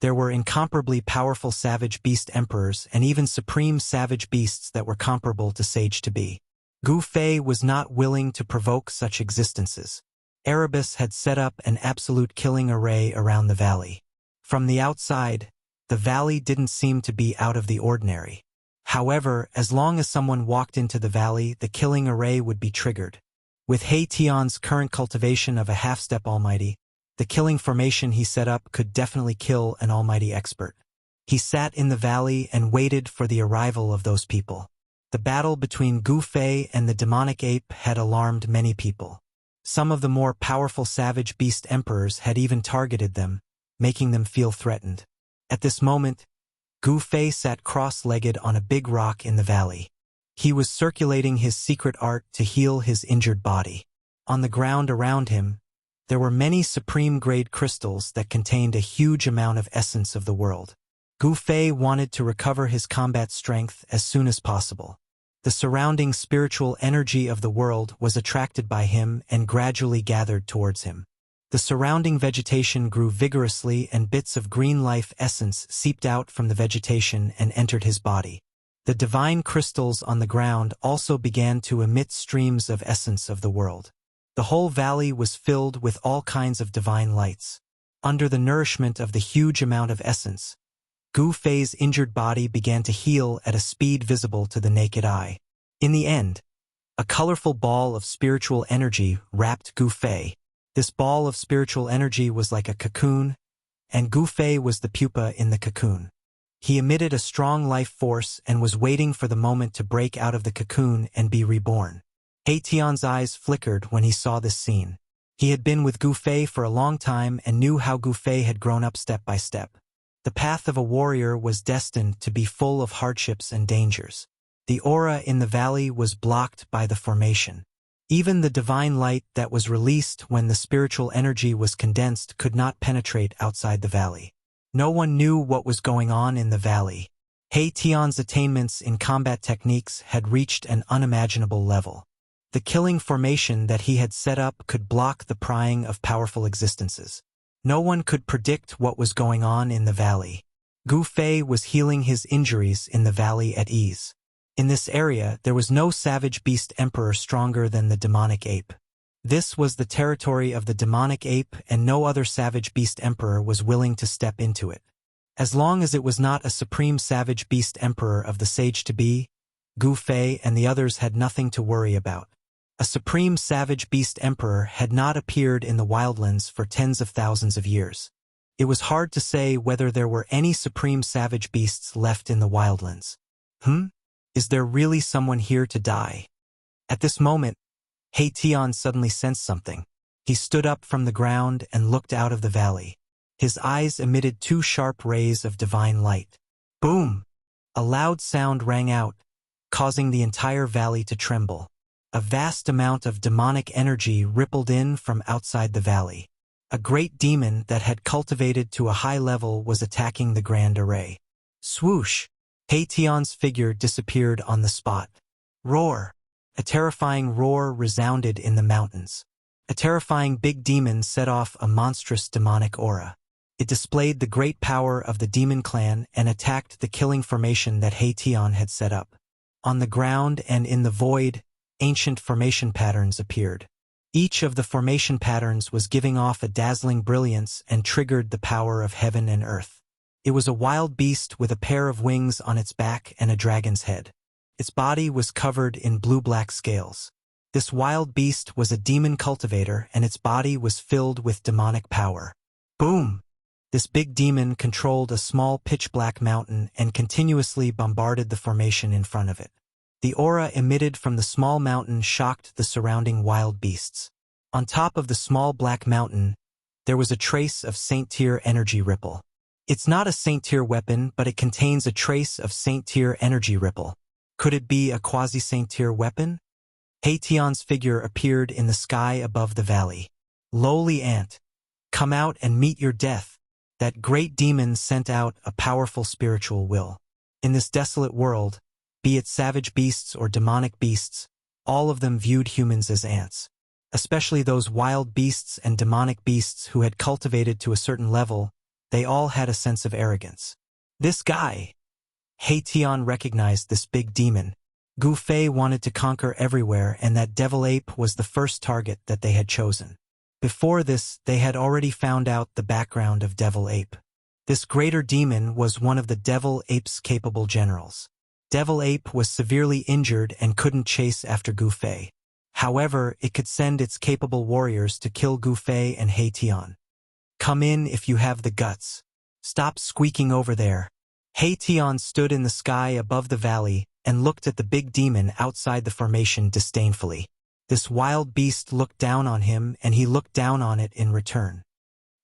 there were incomparably powerful savage beast emperors and even supreme savage beasts that were comparable to sage-to-be. Gu Fei was not willing to provoke such existences. Erebus had set up an absolute killing array around the valley. From the outside, the valley didn't seem to be out of the ordinary. However, as long as someone walked into the valley, the killing array would be triggered. With He Tian's current cultivation of a half-step almighty, the killing formation he set up could definitely kill an almighty expert. He sat in the valley and waited for the arrival of those people. The battle between Gu Fei and the demonic ape had alarmed many people. Some of the more powerful savage beast emperors had even targeted them, making them feel threatened. At this moment, Gu Fei sat cross-legged on a big rock in the valley. He was circulating his secret art to heal his injured body. On the ground around him, there were many supreme-grade crystals that contained a huge amount of essence of the world. Gu Fei wanted to recover his combat strength as soon as possible. The surrounding spiritual energy of the world was attracted by him and gradually gathered towards him. The surrounding vegetation grew vigorously and bits of green life essence seeped out from the vegetation and entered his body. The divine crystals on the ground also began to emit streams of essence of the world. The whole valley was filled with all kinds of divine lights. Under the nourishment of the huge amount of essence, Gu Fei's injured body began to heal at a speed visible to the naked eye. In the end, a colorful ball of spiritual energy wrapped Gu Fei. This ball of spiritual energy was like a cocoon, and Gu Fei was the pupa in the cocoon. He emitted a strong life force and was waiting for the moment to break out of the cocoon and be reborn. He Tian's eyes flickered when he saw this scene. He had been with Gu Fei for a long time and knew how Gu Fei had grown up step by step. The path of a warrior was destined to be full of hardships and dangers. The aura in the valley was blocked by the formation. Even the divine light that was released when the spiritual energy was condensed could not penetrate outside the valley. No one knew what was going on in the valley. He Tian's attainments in combat techniques had reached an unimaginable level. The killing formation that he had set up could block the prying of powerful existences. No one could predict what was going on in the valley. Gu Fei was healing his injuries in the valley at ease. In this area, there was no savage beast emperor stronger than the demonic ape. This was the territory of the demonic ape, and no other savage beast emperor was willing to step into it. As long as it was not a supreme savage beast emperor of the sage-to-be, Gu Fei and the others had nothing to worry about. A supreme savage beast emperor had not appeared in the wildlands for tens of thousands of years. It was hard to say whether there were any supreme savage beasts left in the wildlands. Is there really someone here to die? At this moment, He Tian suddenly sensed something. He stood up from the ground and looked out of the valley. His eyes emitted two sharp rays of divine light. Boom! A loud sound rang out, causing the entire valley to tremble. A vast amount of demonic energy rippled in from outside the valley. A great demon that had cultivated to a high level was attacking the grand array. Swoosh! He Tian's figure disappeared on the spot. Roar! A terrifying roar resounded in the mountains. A terrifying big demon set off a monstrous demonic aura. It displayed the great power of the demon clan and attacked the killing formation that He Tian had set up. On the ground and in the void, ancient formation patterns appeared. Each of the formation patterns was giving off a dazzling brilliance and triggered the power of heaven and earth. It was a wild beast with a pair of wings on its back and a dragon's head. Its body was covered in blue-black scales. This wild beast was a demon cultivator, and its body was filled with demonic power. Boom! This big demon controlled a small pitch-black mountain and continuously bombarded the formation in front of it. The aura emitted from the small mountain shocked the surrounding wild beasts. On top of the small black mountain, there was a trace of Saint-Tier energy ripple. It's not a Saint-Tier weapon, but it contains a trace of Saint-Tier energy ripple. Could it be a quasi-Saint-Tier weapon? He Tian's figure appeared in the sky above the valley. Lowly ant, come out and meet your death. That great demon sent out a powerful spiritual will. In this desolate world, be it savage beasts or demonic beasts, all of them viewed humans as ants. Especially those wild beasts and demonic beasts who had cultivated to a certain level, they all had a sense of arrogance. This guy! Tian recognized this big demon. Gu Fei wanted to conquer everywhere, and that devil ape was the first target that they had chosen. Before this, they had already found out the background of Devil Ape. This greater demon was one of the Devil Ape's capable generals. Devil Ape was severely injured and couldn't chase after Gu Fei. However, it could send its capable warriors to kill Gu Fei and Tian. Come in if you have the guts. Stop squeaking over there. Tian stood in the sky above the valley and looked at the big demon outside the formation disdainfully. This wild beast looked down on him, and he looked down on it in return.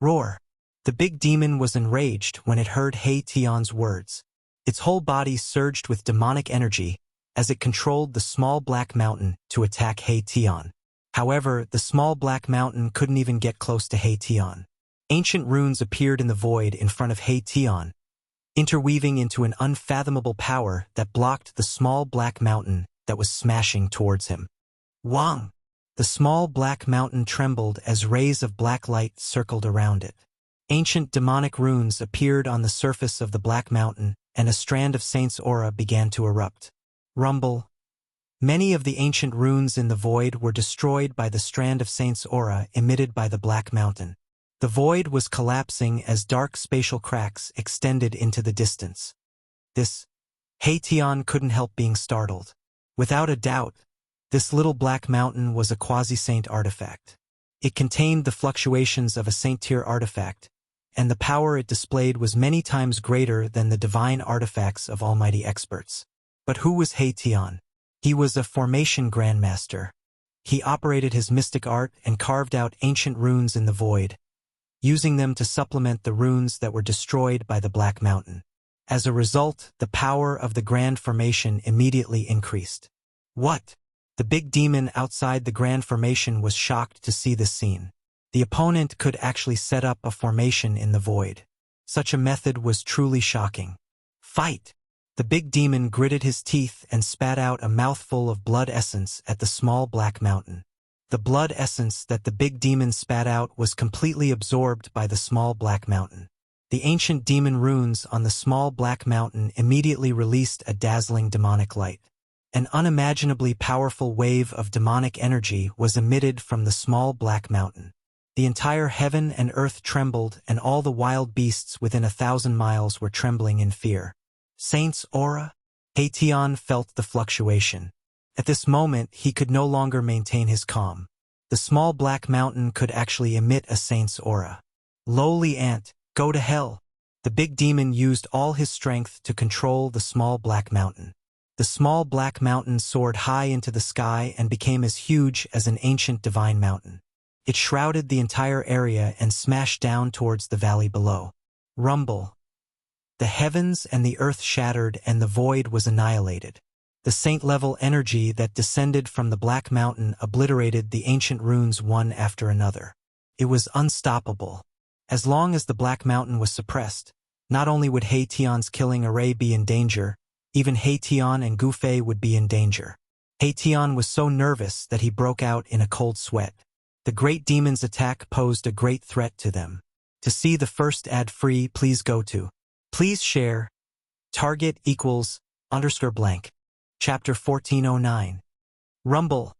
Roar! The big demon was enraged when it heard Tian's words. Its whole body surged with demonic energy as it controlled the small black mountain to attack Tian. However, the small black mountain couldn't even get close to Tian. Ancient runes appeared in the void in front of Tian, interweaving into an unfathomable power that blocked the small black mountain that was smashing towards him. Wang! The small black mountain trembled as rays of black light circled around it. Ancient demonic runes appeared on the surface of the black mountain, and a strand of Saint's aura began to erupt. Rumble! Many of the ancient runes in the void were destroyed by the strand of Saint's aura emitted by the black mountain. The void was collapsing as dark spatial cracks extended into the distance. Tian couldn't help being startled. Without a doubt, this little black mountain was a quasi-saint artifact. It contained the fluctuations of a saint-tier artifact, and the power it displayed was many times greater than the divine artifacts of almighty experts. But who was Tian? He was a formation grandmaster. He operated his mystic art and carved out ancient runes in the void, using them to supplement the runes that were destroyed by the Black Mountain. As a result, the power of the Grand Formation immediately increased. What? The big demon outside the Grand Formation was shocked to see this scene. The opponent could actually set up a formation in the void. Such a method was truly shocking. Fight! The big demon gritted his teeth and spat out a mouthful of blood essence at the small Black Mountain. The blood essence that the big demon spat out was completely absorbed by the small Black Mountain. The ancient demon runes on the small Black Mountain immediately released a dazzling demonic light. An unimaginably powerful wave of demonic energy was emitted from the small Black Mountain. The entire heaven and earth trembled, and all the wild beasts within 1,000 miles were trembling in fear. Saint's aura? Tian felt the fluctuation. At this moment, he could no longer maintain his calm. The small Black Mountain could actually emit a saint's aura. Lowly ant, go to hell! The big demon used all his strength to control the small Black Mountain. The small Black Mountain soared high into the sky and became as huge as an ancient divine mountain. It shrouded the entire area and smashed down towards the valley below. Rumble! The heavens and the earth shattered, and the void was annihilated. The saint-level energy that descended from the Black Mountain obliterated the ancient runes one after another. It was unstoppable. As long as the Black Mountain was suppressed, not only would Tian's killing array be in danger, even Tian and Gu Fei would be in danger. Tian was so nervous that he broke out in a cold sweat. The great demon's attack posed a great threat to them. To see the first ad-free, please go to. Please share. Target equals _blank. Chapter 1409. Rumble.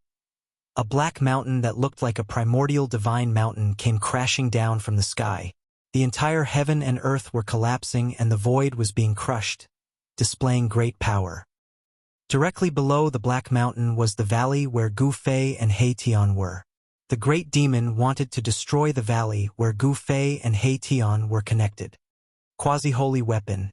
A black mountain that looked like a primordial divine mountain came crashing down from the sky. The entire heaven and earth were collapsing, and the void was being crushed, displaying great power. Directly below the Black Mountain was the valley where Gu Fei and Tian were. The great demon wanted to destroy the valley where Gu Fei and Tian were connected. Quasi-holy weapon.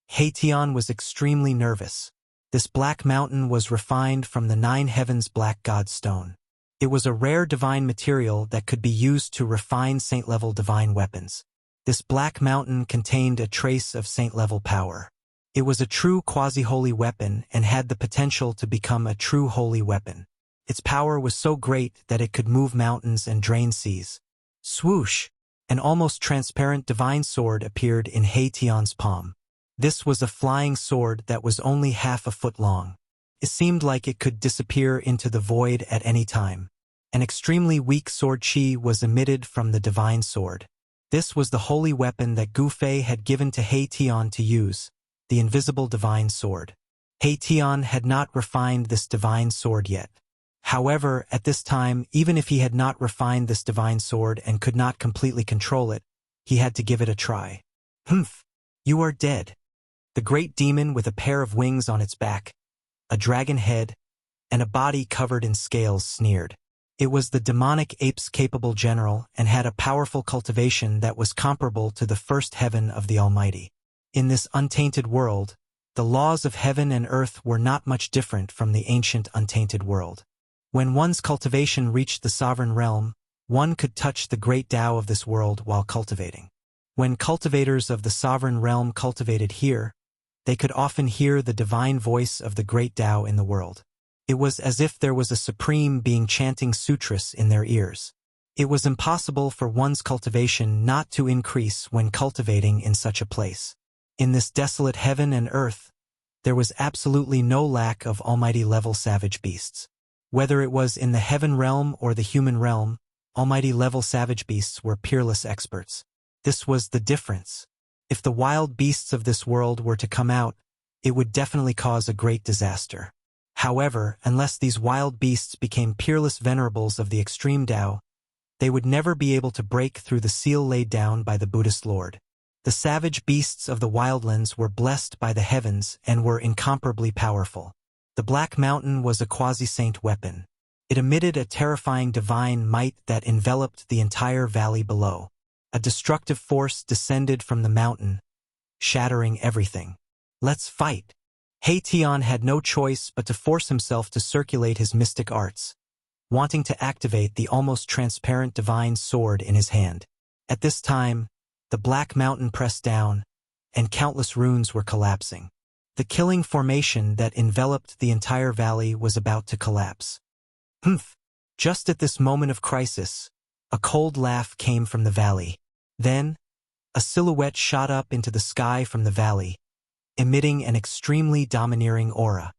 Tian was extremely nervous. This Black Mountain was refined from the 9 heavens Black God Stone. It was a rare divine material that could be used to refine saint-level divine weapons. This Black Mountain contained a trace of saint-level power. It was a true quasi-holy weapon and had the potential to become a true holy weapon. Its power was so great that it could move mountains and drain seas. Swoosh! An almost transparent divine sword appeared in Tian's palm. This was a flying sword that was only half a foot long. It seemed like it could disappear into the void at any time. An extremely weak sword chi was emitted from the divine sword. This was the holy weapon that Gu Fei had given to He Tian to use, the invisible divine sword. He Tian had not refined this divine sword yet. However, at this time, even if he had not refined this divine sword and could not completely control it, he had to give it a try. Humph! You are dead. The great demon with a pair of wings on its back, a dragon head, and a body covered in scales sneered. It was the demonic ape's capable general and had a powerful cultivation that was comparable to the first heaven of the Almighty. In this untainted world, the laws of heaven and earth were not much different from the ancient untainted world. When one's cultivation reached the sovereign realm, one could touch the great Tao of this world while cultivating. When cultivators of the sovereign realm cultivated here, they could often hear the divine voice of the great Tao in the world. It was as if there was a supreme being chanting sutras in their ears. It was impossible for one's cultivation not to increase when cultivating in such a place. In this desolate heaven and earth, there was absolutely no lack of almighty-level savage beasts. Whether it was in the heaven realm or the human realm, almighty-level savage beasts were peerless experts. This was the difference. If the wild beasts of this world were to come out, it would definitely cause a great disaster. However, unless these wild beasts became peerless venerables of the extreme Tao, they would never be able to break through the seal laid down by the Buddhist Lord. The savage beasts of the wildlands were blessed by the heavens and were incomparably powerful. The Black Mountain was a quasi-saint weapon. It emitted a terrifying divine might that enveloped the entire valley below. A destructive force descended from the mountain, shattering everything. Let's fight. He Tian had no choice but to force himself to circulate his mystic arts, wanting to activate the almost transparent divine sword in his hand. At this time, the Black Mountain pressed down, and countless runes were collapsing. The killing formation that enveloped the entire valley was about to collapse. Humph! Just at this moment of crisis, a cold laugh came from the valley. Then, a silhouette shot up into the sky from the valley, emitting an extremely domineering aura.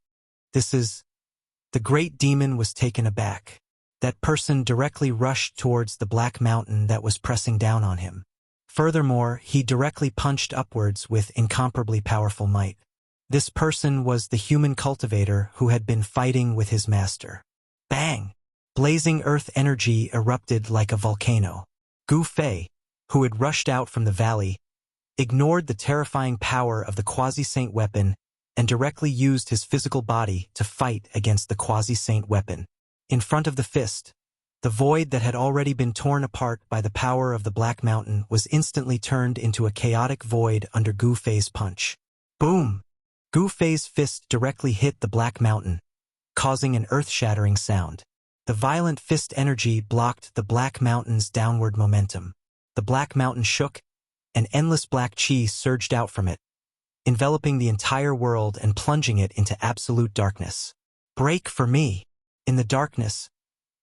The great demon was taken aback. That person directly rushed towards the Black Mountain that was pressing down on him. Furthermore, he directly punched upwards with incomparably powerful might. This person was the human cultivator who had been fighting with his master. Bang! Blazing earth energy erupted like a volcano. Gu Fei, who had rushed out from the valley, ignored the terrifying power of the quasi-saint weapon and directly used his physical body to fight against the quasi-saint weapon. In front of the fist, the void that had already been torn apart by the power of the Black Mountain was instantly turned into a chaotic void under Gu Fei's punch. Boom! Gu Fei's fist directly hit the Black Mountain, causing an earth-shattering sound. The violent fist energy blocked the Black Mountain's downward momentum. The Black Mountain shook, and endless black chi surged out from it, enveloping the entire world and plunging it into absolute darkness. Break for me! In the darkness,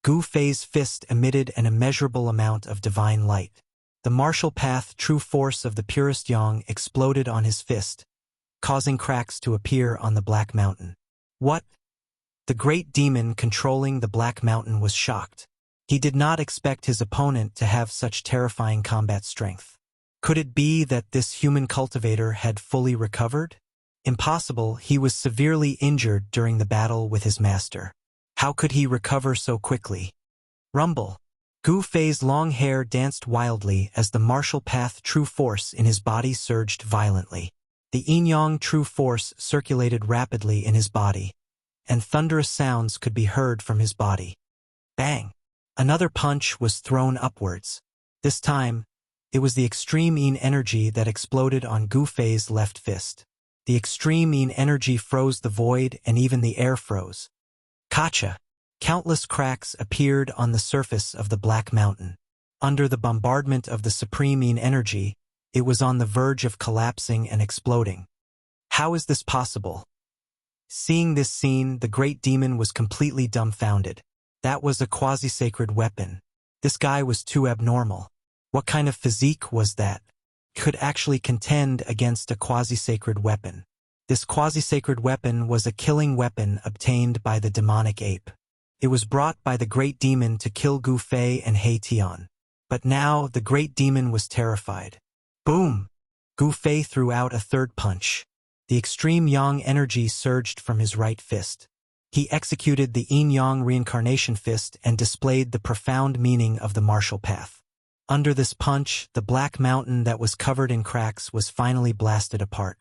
Gu Fei's fist emitted an immeasurable amount of divine light. The martial path true force of the purest yang exploded on his fist, causing cracks to appear on the Black Mountain. What? The great demon controlling the Black Mountain was shocked. He did not expect his opponent to have such terrifying combat strength. Could it be that this human cultivator had fully recovered? Impossible, he was severely injured during the battle with his master. How could he recover so quickly? Rumble. Gu Fei's long hair danced wildly as the martial path true force in his body surged violently. The yin-yang true force circulated rapidly in his body, and thunderous sounds could be heard from his body. Bang! Another punch was thrown upwards. This time, it was the extreme yin energy that exploded on Gu Fei's left fist. The extreme yin energy froze the void and even the air froze. Kacha! Countless cracks appeared on the surface of the Black Mountain. Under the bombardment of the supreme yin energy, it was on the verge of collapsing and exploding. How is this possible? Seeing this scene, the great demon was completely dumbfounded. That was a quasi-sacred weapon. This guy was too abnormal. What kind of physique was that? could actually contend against a quasi-sacred weapon. This quasi-sacred weapon was a killing weapon obtained by the demonic ape. It was brought by the great demon to kill Gu Fei and He Tian. But now the great demon was terrified. Boom! Gu Fei threw out a third punch. The extreme yang energy surged from his right fist. He executed the yin-yang reincarnation fist and displayed the profound meaning of the martial path. Under this punch, the black mountain that was covered in cracks was finally blasted apart.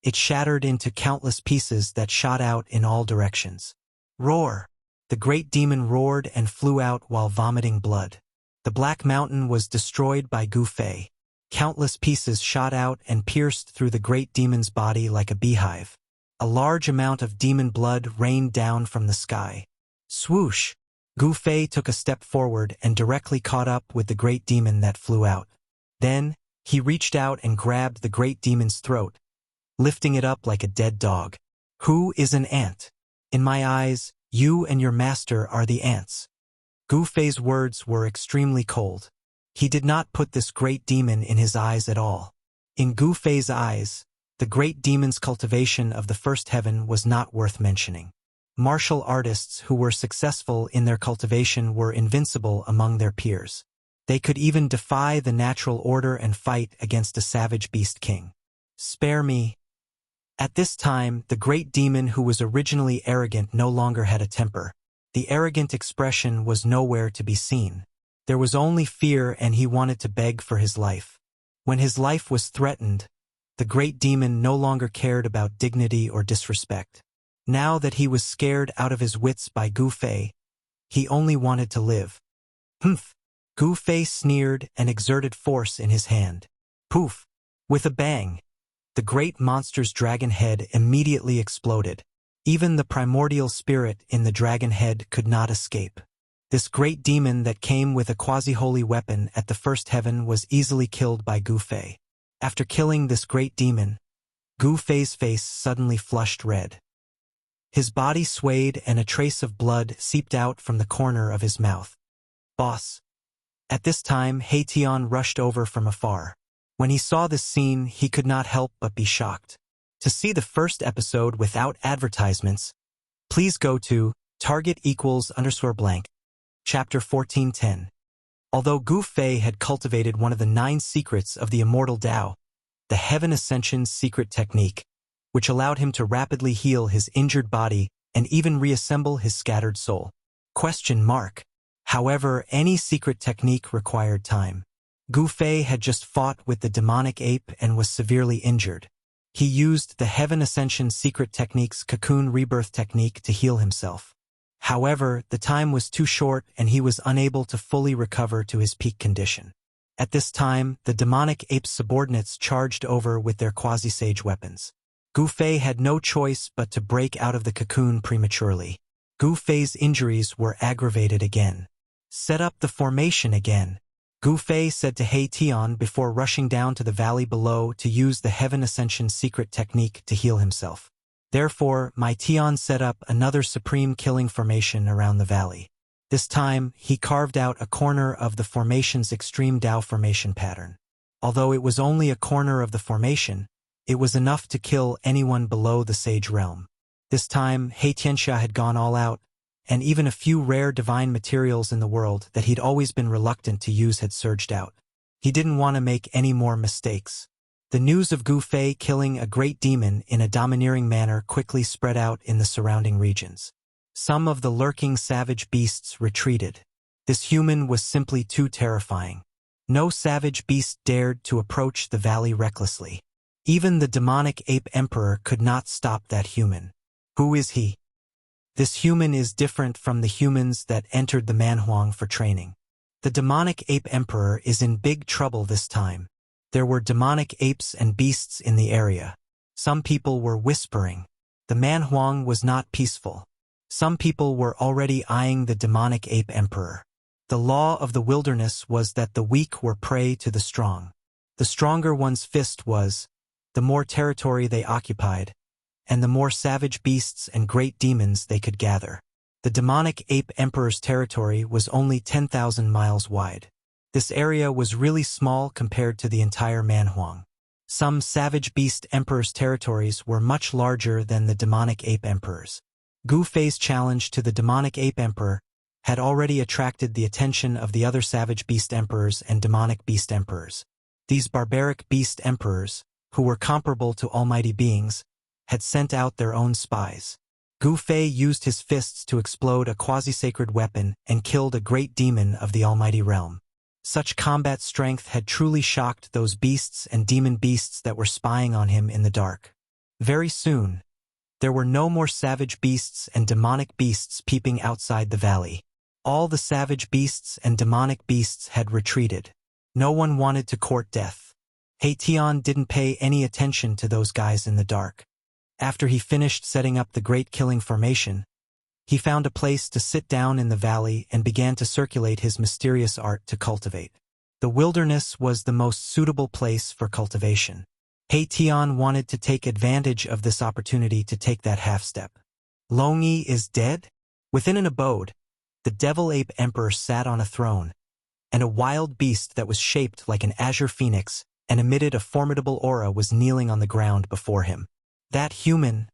It shattered into countless pieces that shot out in all directions. Roar! The great demon roared and flew out while vomiting blood. The black mountain was destroyed by Gu Fei. Countless pieces shot out and pierced through the great demon's body like a beehive. A large amount of demon blood rained down from the sky. Swoosh! Gu Fei took a step forward and directly caught up with the great demon that flew out. Then, he reached out and grabbed the great demon's throat, lifting it up like a dead dog. Who is an ant? In my eyes, you and your master are the ants. Gu Fei's words were extremely cold. He did not put this great demon in his eyes at all. In Gu Fei's eyes, the great demon's cultivation of the first heaven was not worth mentioning. Martial artists who were successful in their cultivation were invincible among their peers. They could even defy the natural order and fight against a savage beast king. Spare me. At this time, the great demon who was originally arrogant no longer had a temper. The arrogant expression was nowhere to be seen. There was only fear, and he wanted to beg for his life. When his life was threatened, the great demon no longer cared about dignity or disrespect. Now that he was scared out of his wits by Gu Fei, he only wanted to live. Humph! Gu Fei sneered and exerted force in his hand. Poof! With a bang, the great monster's dragon head immediately exploded. Even the primordial spirit in the dragon head could not escape. This great demon that came with a quasi-holy weapon at the first heaven was easily killed by Gu Fei. After killing this great demon, Gu Fei's face suddenly flushed red. His body swayed and a trace of blood seeped out from the corner of his mouth. Boss! At this time, He Tian rushed over from afar. When he saw this scene, he could not help but be shocked. To see the first episode without advertisements, please go to target=_blank. Chapter 1410. Although Gu Fei had cultivated one of the 9 secrets of the Immortal Tao, the Heaven Ascension's secret technique, which allowed him to rapidly heal his injured body and even reassemble his scattered soul. However, any secret technique required time. Gu Fei had just fought with the demonic ape and was severely injured. He used the Heaven Ascension secret technique's cocoon rebirth technique to heal himself. However, the time was too short and he was unable to fully recover to his peak condition. At this time, the demonic ape's subordinates charged over with their quasi-sage weapons. Gu Fei had no choice but to break out of the cocoon prematurely. Gu Fei's injuries were aggravated again. Set up the formation again, Gu Fei said to He Tian before rushing down to the valley below to use the Heaven Ascension secret technique to heal himself. Therefore, my Tian set up another supreme killing formation around the valley. This time, he carved out a corner of the formation's extreme Tao formation pattern. Although it was only a corner of the formation, it was enough to kill anyone below the Sage Realm. This time, He Tianxia had gone all out, and even a few rare divine materials in the world that he'd always been reluctant to use had surged out. He didn't want to make any more mistakes. The news of Gu Fei killing a great demon in a domineering manner quickly spread out in the surrounding regions. Some of the lurking savage beasts retreated. This human was simply too terrifying. No savage beast dared to approach the valley recklessly. Even the demonic ape emperor could not stop that human. Who is he? This human is different from the humans that entered the Manhuang for training. The demonic ape emperor is in big trouble this time. There were demonic apes and beasts in the area. Some people were whispering. The Manhuang was not peaceful. Some people were already eyeing the demonic ape emperor. The law of the wilderness was that the weak were prey to the strong. The stronger one's fist was, the more territory they occupied, and the more savage beasts and great demons they could gather. The demonic ape emperor's territory was only 10,000 miles wide. This area was really small compared to the entire Manhuang. Some savage beast emperor's territories were much larger than the demonic ape emperor's. Gu Fei's challenge to the demonic ape emperor had already attracted the attention of the other savage beast emperors and demonic beast emperors. These barbaric beast emperors, who were comparable to almighty beings, had sent out their own spies. Gu Fei used his fists to explode a quasi-sacred weapon and killed a great demon of the almighty realm. Such combat strength had truly shocked those beasts and demon beasts that were spying on him in the dark. Very soon, there were no more savage beasts and demonic beasts peeping outside the valley. All the savage beasts and demonic beasts had retreated. No one wanted to court death. He Tian didn't pay any attention to those guys in the dark. After he finished setting up the great killing formation, he found a place to sit down in the valley and began to circulate his mysterious art to cultivate. The wilderness was the most suitable place for cultivation. He Tian wanted to take advantage of this opportunity to take that half-step. Longyi is dead? Within an abode, the devil ape emperor sat on a throne, and a wild beast that was shaped like an azure phoenix and emitted a formidable aura was kneeling on the ground before him. That human,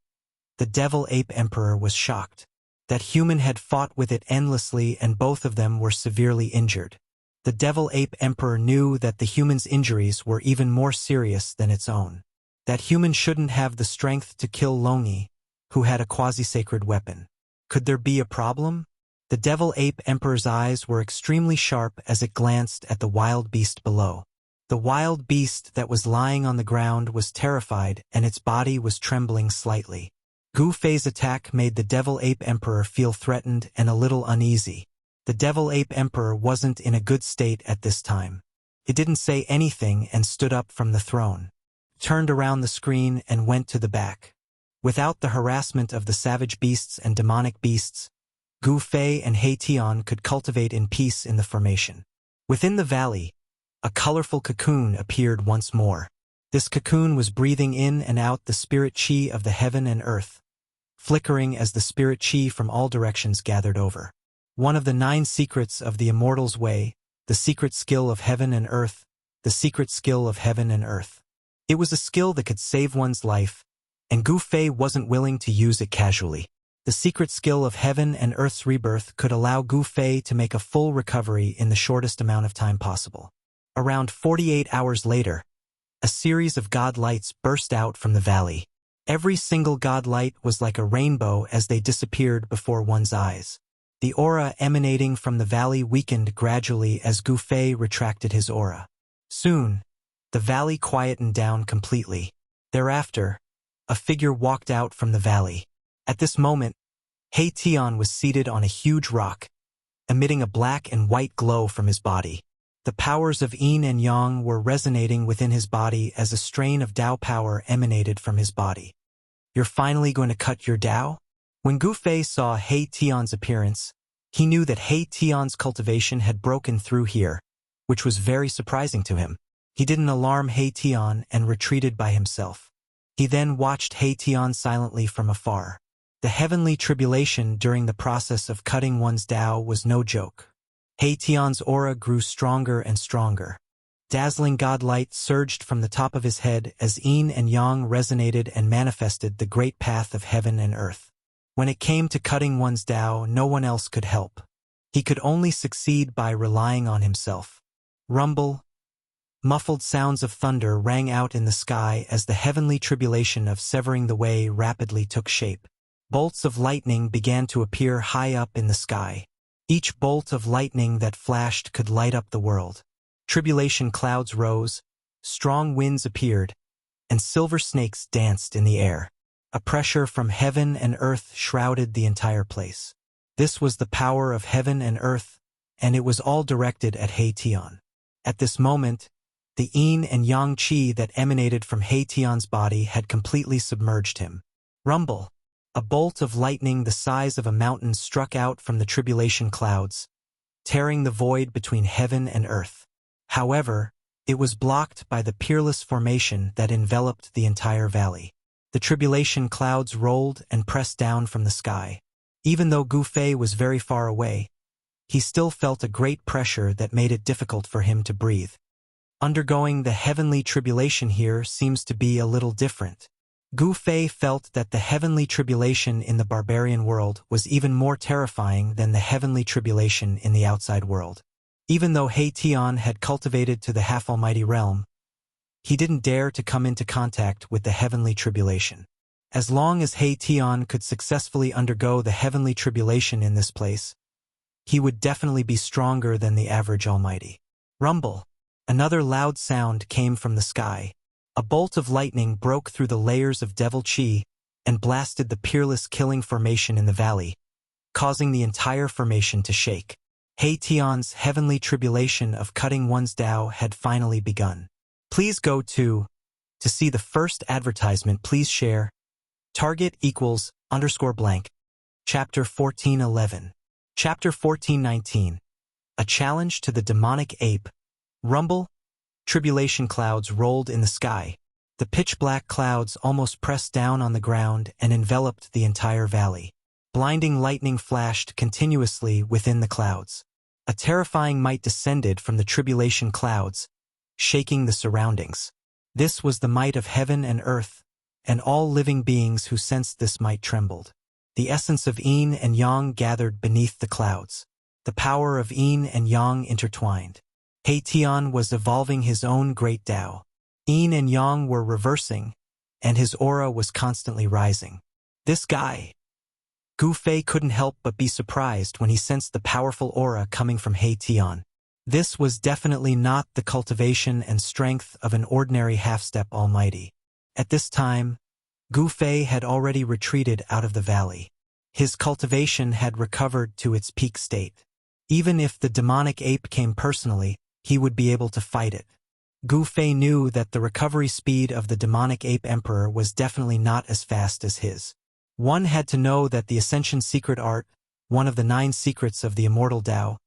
the devil ape emperor, was shocked. That human had fought with it endlessly and both of them were severely injured. The devil ape emperor knew that the human's injuries were even more serious than its own. That human shouldn't have the strength to kill Longyi, who had a quasi-sacred weapon. Could there be a problem? The devil ape emperor's eyes were extremely sharp as it glanced at the wild beast below. The wild beast that was lying on the ground was terrified and its body was trembling slightly. Gu Fei's attack made the devil ape emperor feel threatened and a little uneasy. The devil ape emperor wasn't in a good state at this time. It didn't say anything and stood up from the throne, turned around the screen and went to the back. Without the harassment of the savage beasts and demonic beasts, Gu Fei and He Tian could cultivate in peace in the formation. Within the valley, a colorful cocoon appeared once more. This cocoon was breathing in and out the spirit chi of the heaven and earth, flickering as the spirit chi from all directions gathered over. One of the 9 secrets of the Immortal's way, the secret skill of heaven and earth, the secret skill of heaven and earth. It was a skill that could save one's life, and Gu Fei wasn't willing to use it casually. The secret skill of heaven and earth's rebirth could allow Gu Fei to make a full recovery in the shortest amount of time possible. Around 48 hours later, a series of god lights burst out from the valley. Every single god light was like a rainbow as they disappeared before one's eyes. The aura emanating from the valley weakened gradually as Gu Fei retracted his aura. Soon, the valley quietened down completely. Thereafter, a figure walked out from the valley. At this moment, He Tian was seated on a huge rock, emitting a black and white glow from his body. The powers of yin and yang were resonating within his body as a strain of Tao power emanated from his body. You're finally going to cut your Tao? When Gu Fei saw He Tian's appearance, he knew that He Tian's cultivation had broken through here, which was very surprising to him. He didn't alarm He Tian and retreated by himself. He then watched He Tian silently from afar. The heavenly tribulation during the process of cutting one's Tao was no joke. He Tian's aura grew stronger and stronger. Dazzling godlight surged from the top of his head as yin and yang resonated and manifested the great path of heaven and earth. When it came to cutting one's Tao, no one else could help. He could only succeed by relying on himself. Rumble, muffled sounds of thunder rang out in the sky as the heavenly tribulation of severing the way rapidly took shape. Bolts of lightning began to appear high up in the sky. Each bolt of lightning that flashed could light up the world. Tribulation clouds rose, strong winds appeared, and silver snakes danced in the air. A pressure from heaven and earth shrouded the entire place. This was the power of heaven and earth, and it was all directed at He Tian. At this moment, the yin and yang qi that emanated from He Tian's body had completely submerged him. Rumble! A bolt of lightning the size of a mountain struck out from the tribulation clouds, tearing the void between heaven and earth. However, it was blocked by the peerless formation that enveloped the entire valley. The tribulation clouds rolled and pressed down from the sky. Even though Gu Fei was very far away, he still felt a great pressure that made it difficult for him to breathe. Undergoing the heavenly tribulation here seems to be a little different. Gu Fei felt that the heavenly tribulation in the barbarian world was even more terrifying than the heavenly tribulation in the outside world. Even though He Tian had cultivated to the half-almighty realm, he didn't dare to come into contact with the heavenly tribulation. As long as He Tian could successfully undergo the heavenly tribulation in this place, he would definitely be stronger than the average almighty. Rumble. Another loud sound came from the sky. A bolt of lightning broke through the layers of devil chi and blasted the peerless killing formation in the valley, causing the entire formation to shake. He Tian's heavenly tribulation of cutting one's Tao had finally begun. Please go to see the first advertisement. Please share. Target equals _blank. Chapter 14:11. Chapter 14:19. A challenge to the demonic ape. Rumble. Tribulation clouds rolled in the sky. The pitch-black clouds almost pressed down on the ground and enveloped the entire valley. Blinding lightning flashed continuously within the clouds. A terrifying might descended from the tribulation clouds, shaking the surroundings. This was the might of heaven and earth, and all living beings who sensed this might trembled. The essence of yin and yang gathered beneath the clouds. The power of yin and yang intertwined. He Tian was evolving his own great Tao. Yin and yang were reversing, and his aura was constantly rising. This guy. Gu Fei couldn't help but be surprised when he sensed the powerful aura coming from He Tian. This was definitely not the cultivation and strength of an ordinary half-step almighty. At this time, Gu Fei had already retreated out of the valley. His cultivation had recovered to its peak state. Even if the demonic ape came personally, he would be able to fight it. Gu Fei knew that the recovery speed of the demonic ape emperor was definitely not as fast as his. One had to know that the Ascension Secret Art, one of the 9 secrets of the Immortal Tao,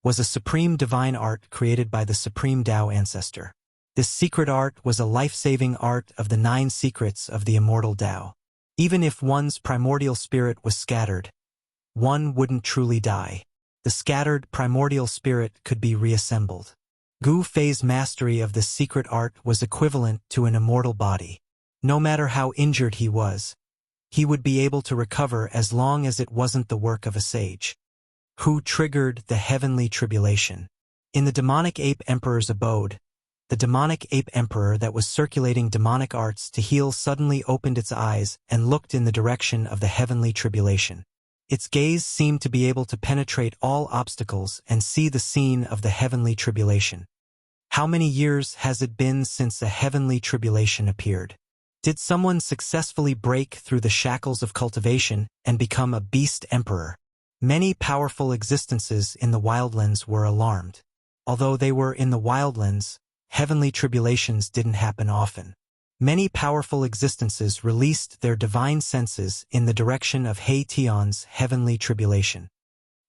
was a supreme divine art created by the Supreme Tao Ancestor. This secret art was a life-saving art of the 9 secrets of the Immortal Tao. Even if one's primordial spirit was scattered, one wouldn't truly die. The scattered primordial spirit could be reassembled. Gu Fei's mastery of this secret art was equivalent to an immortal body. No matter how injured he was, he would be able to recover as long as it wasn't the work of a sage. Who triggered the heavenly tribulation? In the demonic ape emperor's abode, the demonic ape emperor that was circulating demonic arts to heal suddenly opened its eyes and looked in the direction of the heavenly tribulation. Its gaze seemed to be able to penetrate all obstacles and see the scene of the heavenly tribulation. How many years has it been since a heavenly tribulation appeared? Did someone successfully break through the shackles of cultivation and become a beast emperor? Many powerful existences in the wildlands were alarmed. Although they were in the wildlands, heavenly tribulations didn't happen often. Many powerful existences released their divine senses in the direction of He Tian's heavenly tribulation.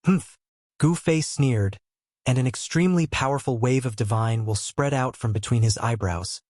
Humph! Gu Fei sneered, and an extremely powerful wave of divine will spread out from between his eyebrows,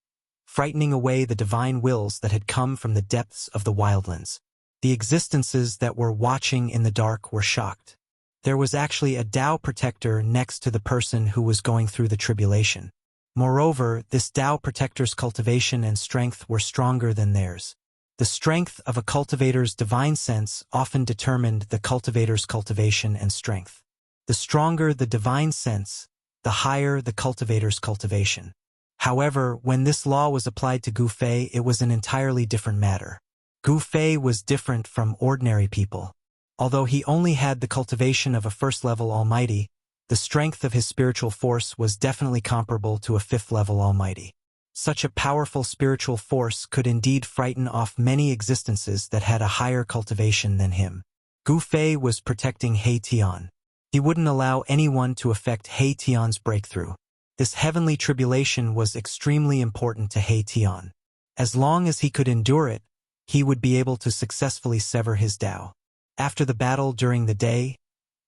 frightening away the divine wills that had come from the depths of the wildlands. The existences that were watching in the dark were shocked. There was actually a Tao protector next to the person who was going through the tribulation. Moreover, this Tao protector's cultivation and strength were stronger than theirs. The strength of a cultivator's divine sense often determined the cultivator's cultivation and strength. The stronger the divine sense, the higher the cultivator's cultivation. However, when this law was applied to Gu Fei, it was an entirely different matter. Gu Fei was different from ordinary people. Although he only had the cultivation of a first-level almighty, the strength of his spiritual force was definitely comparable to a 5th-level almighty. Such a powerful spiritual force could indeed frighten off many existences that had a higher cultivation than him. Gu Fei was protecting He Tian. He wouldn't allow anyone to affect He Tian's breakthrough. This heavenly tribulation was extremely important to He Tian. As long as he could endure it, he would be able to successfully sever his Tao. After the battle during the day,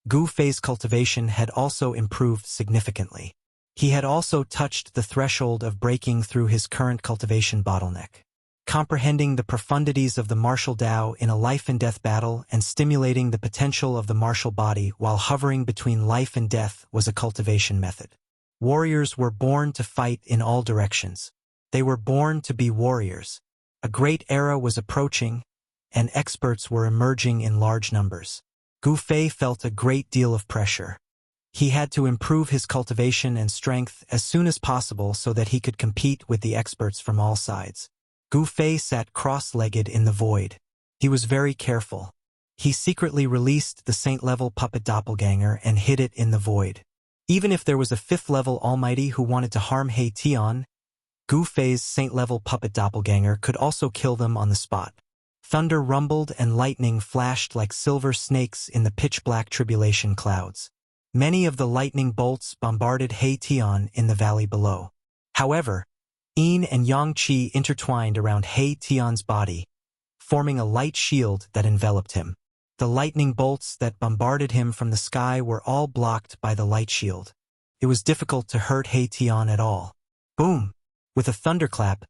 Gu Fei's cultivation had also improved significantly. He had also touched the threshold of breaking through his current cultivation bottleneck. comprehending the profundities of the martial Tao in a life-and-death battle and stimulating the potential of the martial body while hovering between life and death was a cultivation method. Warriors were born to fight in all directions. They were born to be warriors. A great era was approaching, and experts were emerging in large numbers. Gu Fei felt a great deal of pressure. He had to improve his cultivation and strength as soon as possible so that he could compete with the experts from all sides. Gu Fei sat cross-legged in the void. He was very careful. He secretly released the saint-level puppet doppelganger and hid it in the void. Even if there was a fifth-level almighty who wanted to harm He Tian, Gu Fei's saint-level puppet doppelganger could also kill them on the spot. Thunder rumbled and lightning flashed like silver snakes in the pitch-black tribulation clouds. Many of the lightning bolts bombarded He Tian in the valley below. However, Yin and Yang Qi intertwined around He Tian's body, forming a light shield that enveloped him. The lightning bolts that bombarded him from the sky were all blocked by the light shield. It was difficult to hurt He Tian at all. Boom! With a thunderclap,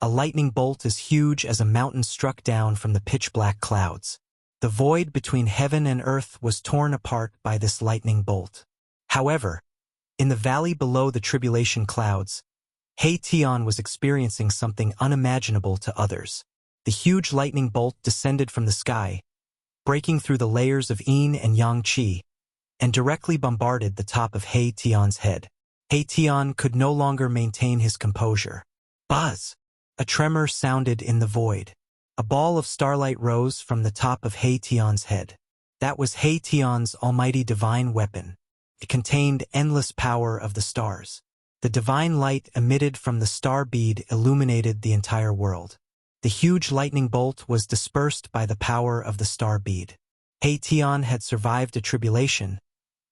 a lightning bolt as huge as a mountain struck down from the pitch-black clouds. The void between heaven and earth was torn apart by this lightning bolt. However, in the valley below the tribulation clouds, He Tian was experiencing something unimaginable to others. The huge lightning bolt descended from the sky, breaking through the layers of Yin and Yang Qi, and directly bombarded the top of He Tian's head. He Tian could no longer maintain his composure. Buzz! A tremor sounded in the void. A ball of starlight rose from the top of He Tian's head. That was He Tian's almighty divine weapon. It contained endless power of the stars. The divine light emitted from the star bead illuminated the entire world. The huge lightning bolt was dispersed by the power of the star bead. He Tian had survived a tribulation,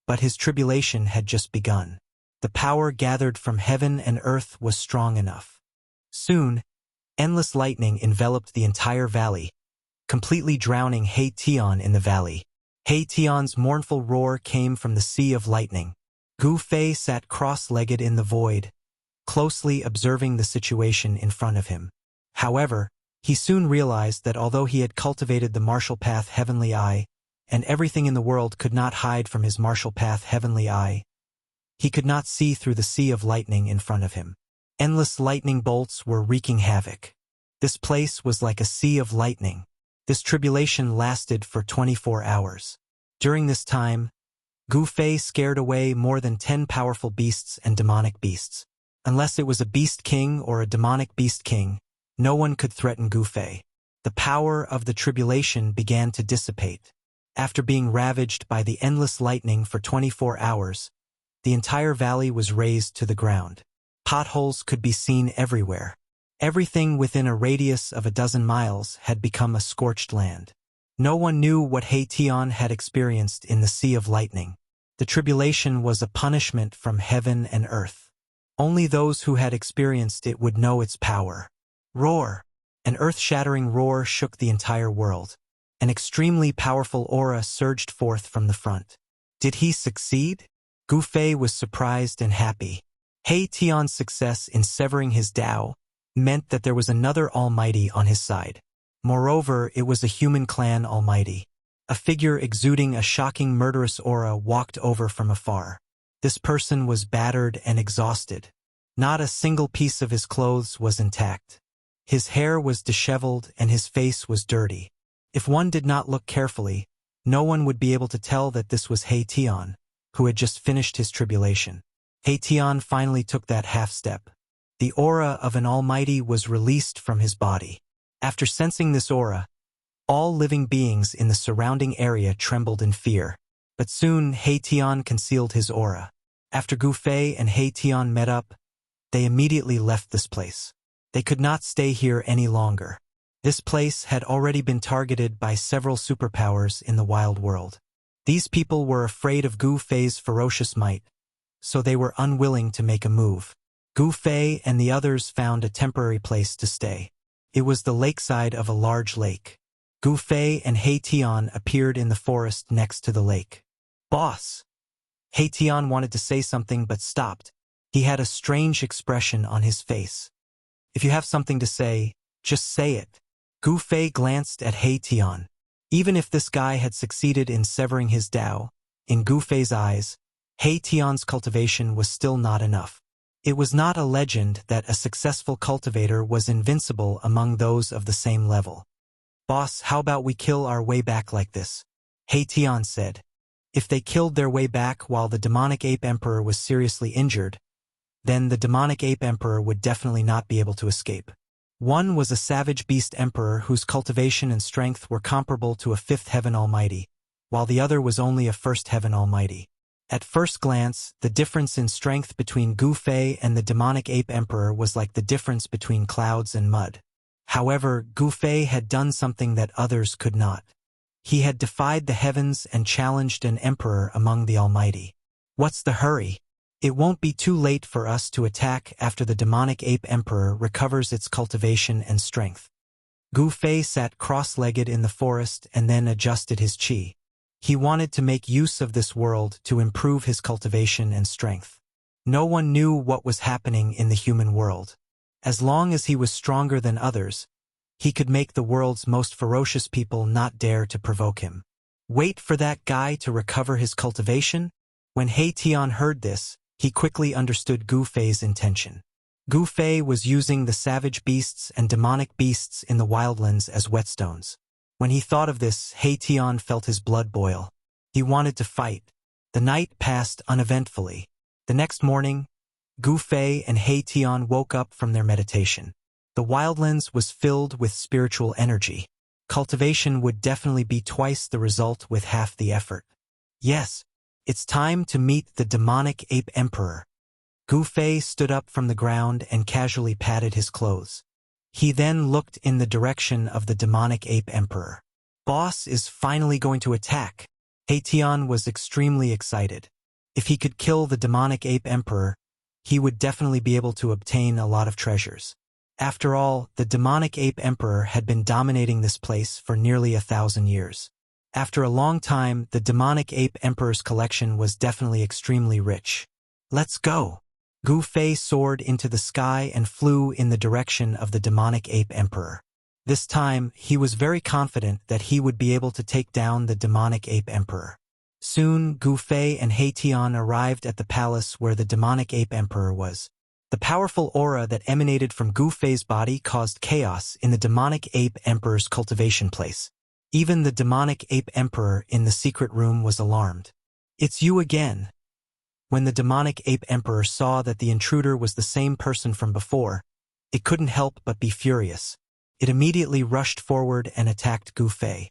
but his tribulation had just begun. The power gathered from heaven and earth was strong enough. Soon, endless lightning enveloped the entire valley, completely drowning He Tian in the valley. He Tian's mournful roar came from the sea of lightning. Gu Fei sat cross-legged in the void, closely observing the situation in front of him. However, he soon realized that although he had cultivated the martial path Heavenly Eye, and everything in the world could not hide from his martial path Heavenly Eye, he could not see through the sea of lightning in front of him. Endless lightning bolts were wreaking havoc. This place was like a sea of lightning. This tribulation lasted for 24 hours. During this time, Gu Fei scared away more than 10 powerful beasts and demonic beasts. Unless it was a beast king or a demonic beast king, no one could threaten Gu Fei. The power of the tribulation began to dissipate. After being ravaged by the endless lightning for 24 hours, the entire valley was razed to the ground. Potholes could be seen everywhere. Everything within a radius of a dozen miles had become a scorched land. No one knew what He Tian had experienced in the sea of lightning. The tribulation was a punishment from heaven and earth. Only those who had experienced it would know its power. Roar! An earth-shattering roar shook the entire world. An extremely powerful aura surged forth from the front. Did he succeed? Gu Fei was surprised and happy. He Tian's success in severing his Tao meant that there was another almighty on his side. Moreover, it was a human clan almighty. A figure exuding a shocking murderous aura walked over from afar. This person was battered and exhausted. Not a single piece of his clothes was intact. His hair was disheveled and his face was dirty. If one did not look carefully, no one would be able to tell that this was He Tian, who had just finished his tribulation. He Tian finally took that half-step. The aura of an almighty was released from his body. After sensing this aura, all living beings in the surrounding area trembled in fear. But soon He Tian concealed his aura. After Gu Fei and He Tian met up, they immediately left this place. They could not stay here any longer. This place had already been targeted by several superpowers in the wild world. These people were afraid of Gu Fei's ferocious might, so they were unwilling to make a move. Gu Fei and the others found a temporary place to stay. It was the lakeside of a large lake. Gu Fei and He Tian appeared in the forest next to the lake. "Boss!" He Tian wanted to say something but stopped. He had a strange expression on his face. "If you have something to say, Just say it. Gu Fei glanced at He Tian. Even if this guy had succeeded in severing his Tao, in Gu Fei's eyes, He Tian's cultivation was still not enough. It was not a legend that a successful cultivator was invincible among those of the same level. Boss, how about we kill our way back like this? He Tian said. If they killed their way back while the demonic ape emperor was seriously injured, then the demonic ape emperor would definitely not be able to escape. One was a savage beast emperor whose cultivation and strength were comparable to a fifth heaven almighty, while the other was only a first heaven almighty. At first glance, the difference in strength between Gu Fei and the demonic ape emperor was like the difference between clouds and mud. However, Gu Fei had done something that others could not. He had defied the heavens and challenged an emperor among the almighty. What's the hurry? It won't be too late for us to attack after the demonic ape emperor recovers its cultivation and strength. Gu Fei sat cross-legged in the forest and then adjusted his qi. He wanted to make use of this world to improve his cultivation and strength. No one knew what was happening in the human world. As long as he was stronger than others, he could make the world's most ferocious people not dare to provoke him. Wait for that guy to recover his cultivation? When He Tian heard this, he quickly understood Gu Fei's intention. Gu Fei was using the savage beasts and demonic beasts in the wildlands as whetstones. When he thought of this, He Tian felt his blood boil. He wanted to fight. The night passed uneventfully. The next morning, Gu Fei and He Tian woke up from their meditation. The wildlands was filled with spiritual energy. Cultivation would definitely be twice the result with half the effort. Yes, it's time to meet the demonic ape emperor. Gu Fei stood up from the ground and casually patted his clothes. He then looked in the direction of the demonic ape emperor. Boss is finally going to attack. He Tian was extremely excited. If he could kill the demonic ape emperor, he would definitely be able to obtain a lot of treasures. After all, the demonic ape emperor had been dominating this place for nearly 1,000 years. After a long time, the demonic ape emperor's collection was definitely extremely rich. Let's go! Gu Fei soared into the sky and flew in the direction of the demonic ape emperor. This time, he was very confident that he would be able to take down the demonic ape emperor. Soon, Gu Fei and He Tian arrived at the palace where the demonic ape emperor was. The powerful aura that emanated from Gu Fei's body caused chaos in the demonic ape emperor's cultivation place. Even the demonic ape emperor in the secret room was alarmed. It's you again. When the demonic ape emperor saw that the intruder was the same person from before, it couldn't help but be furious. It immediately rushed forward and attacked Gu Fei.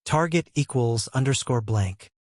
Target =_blank.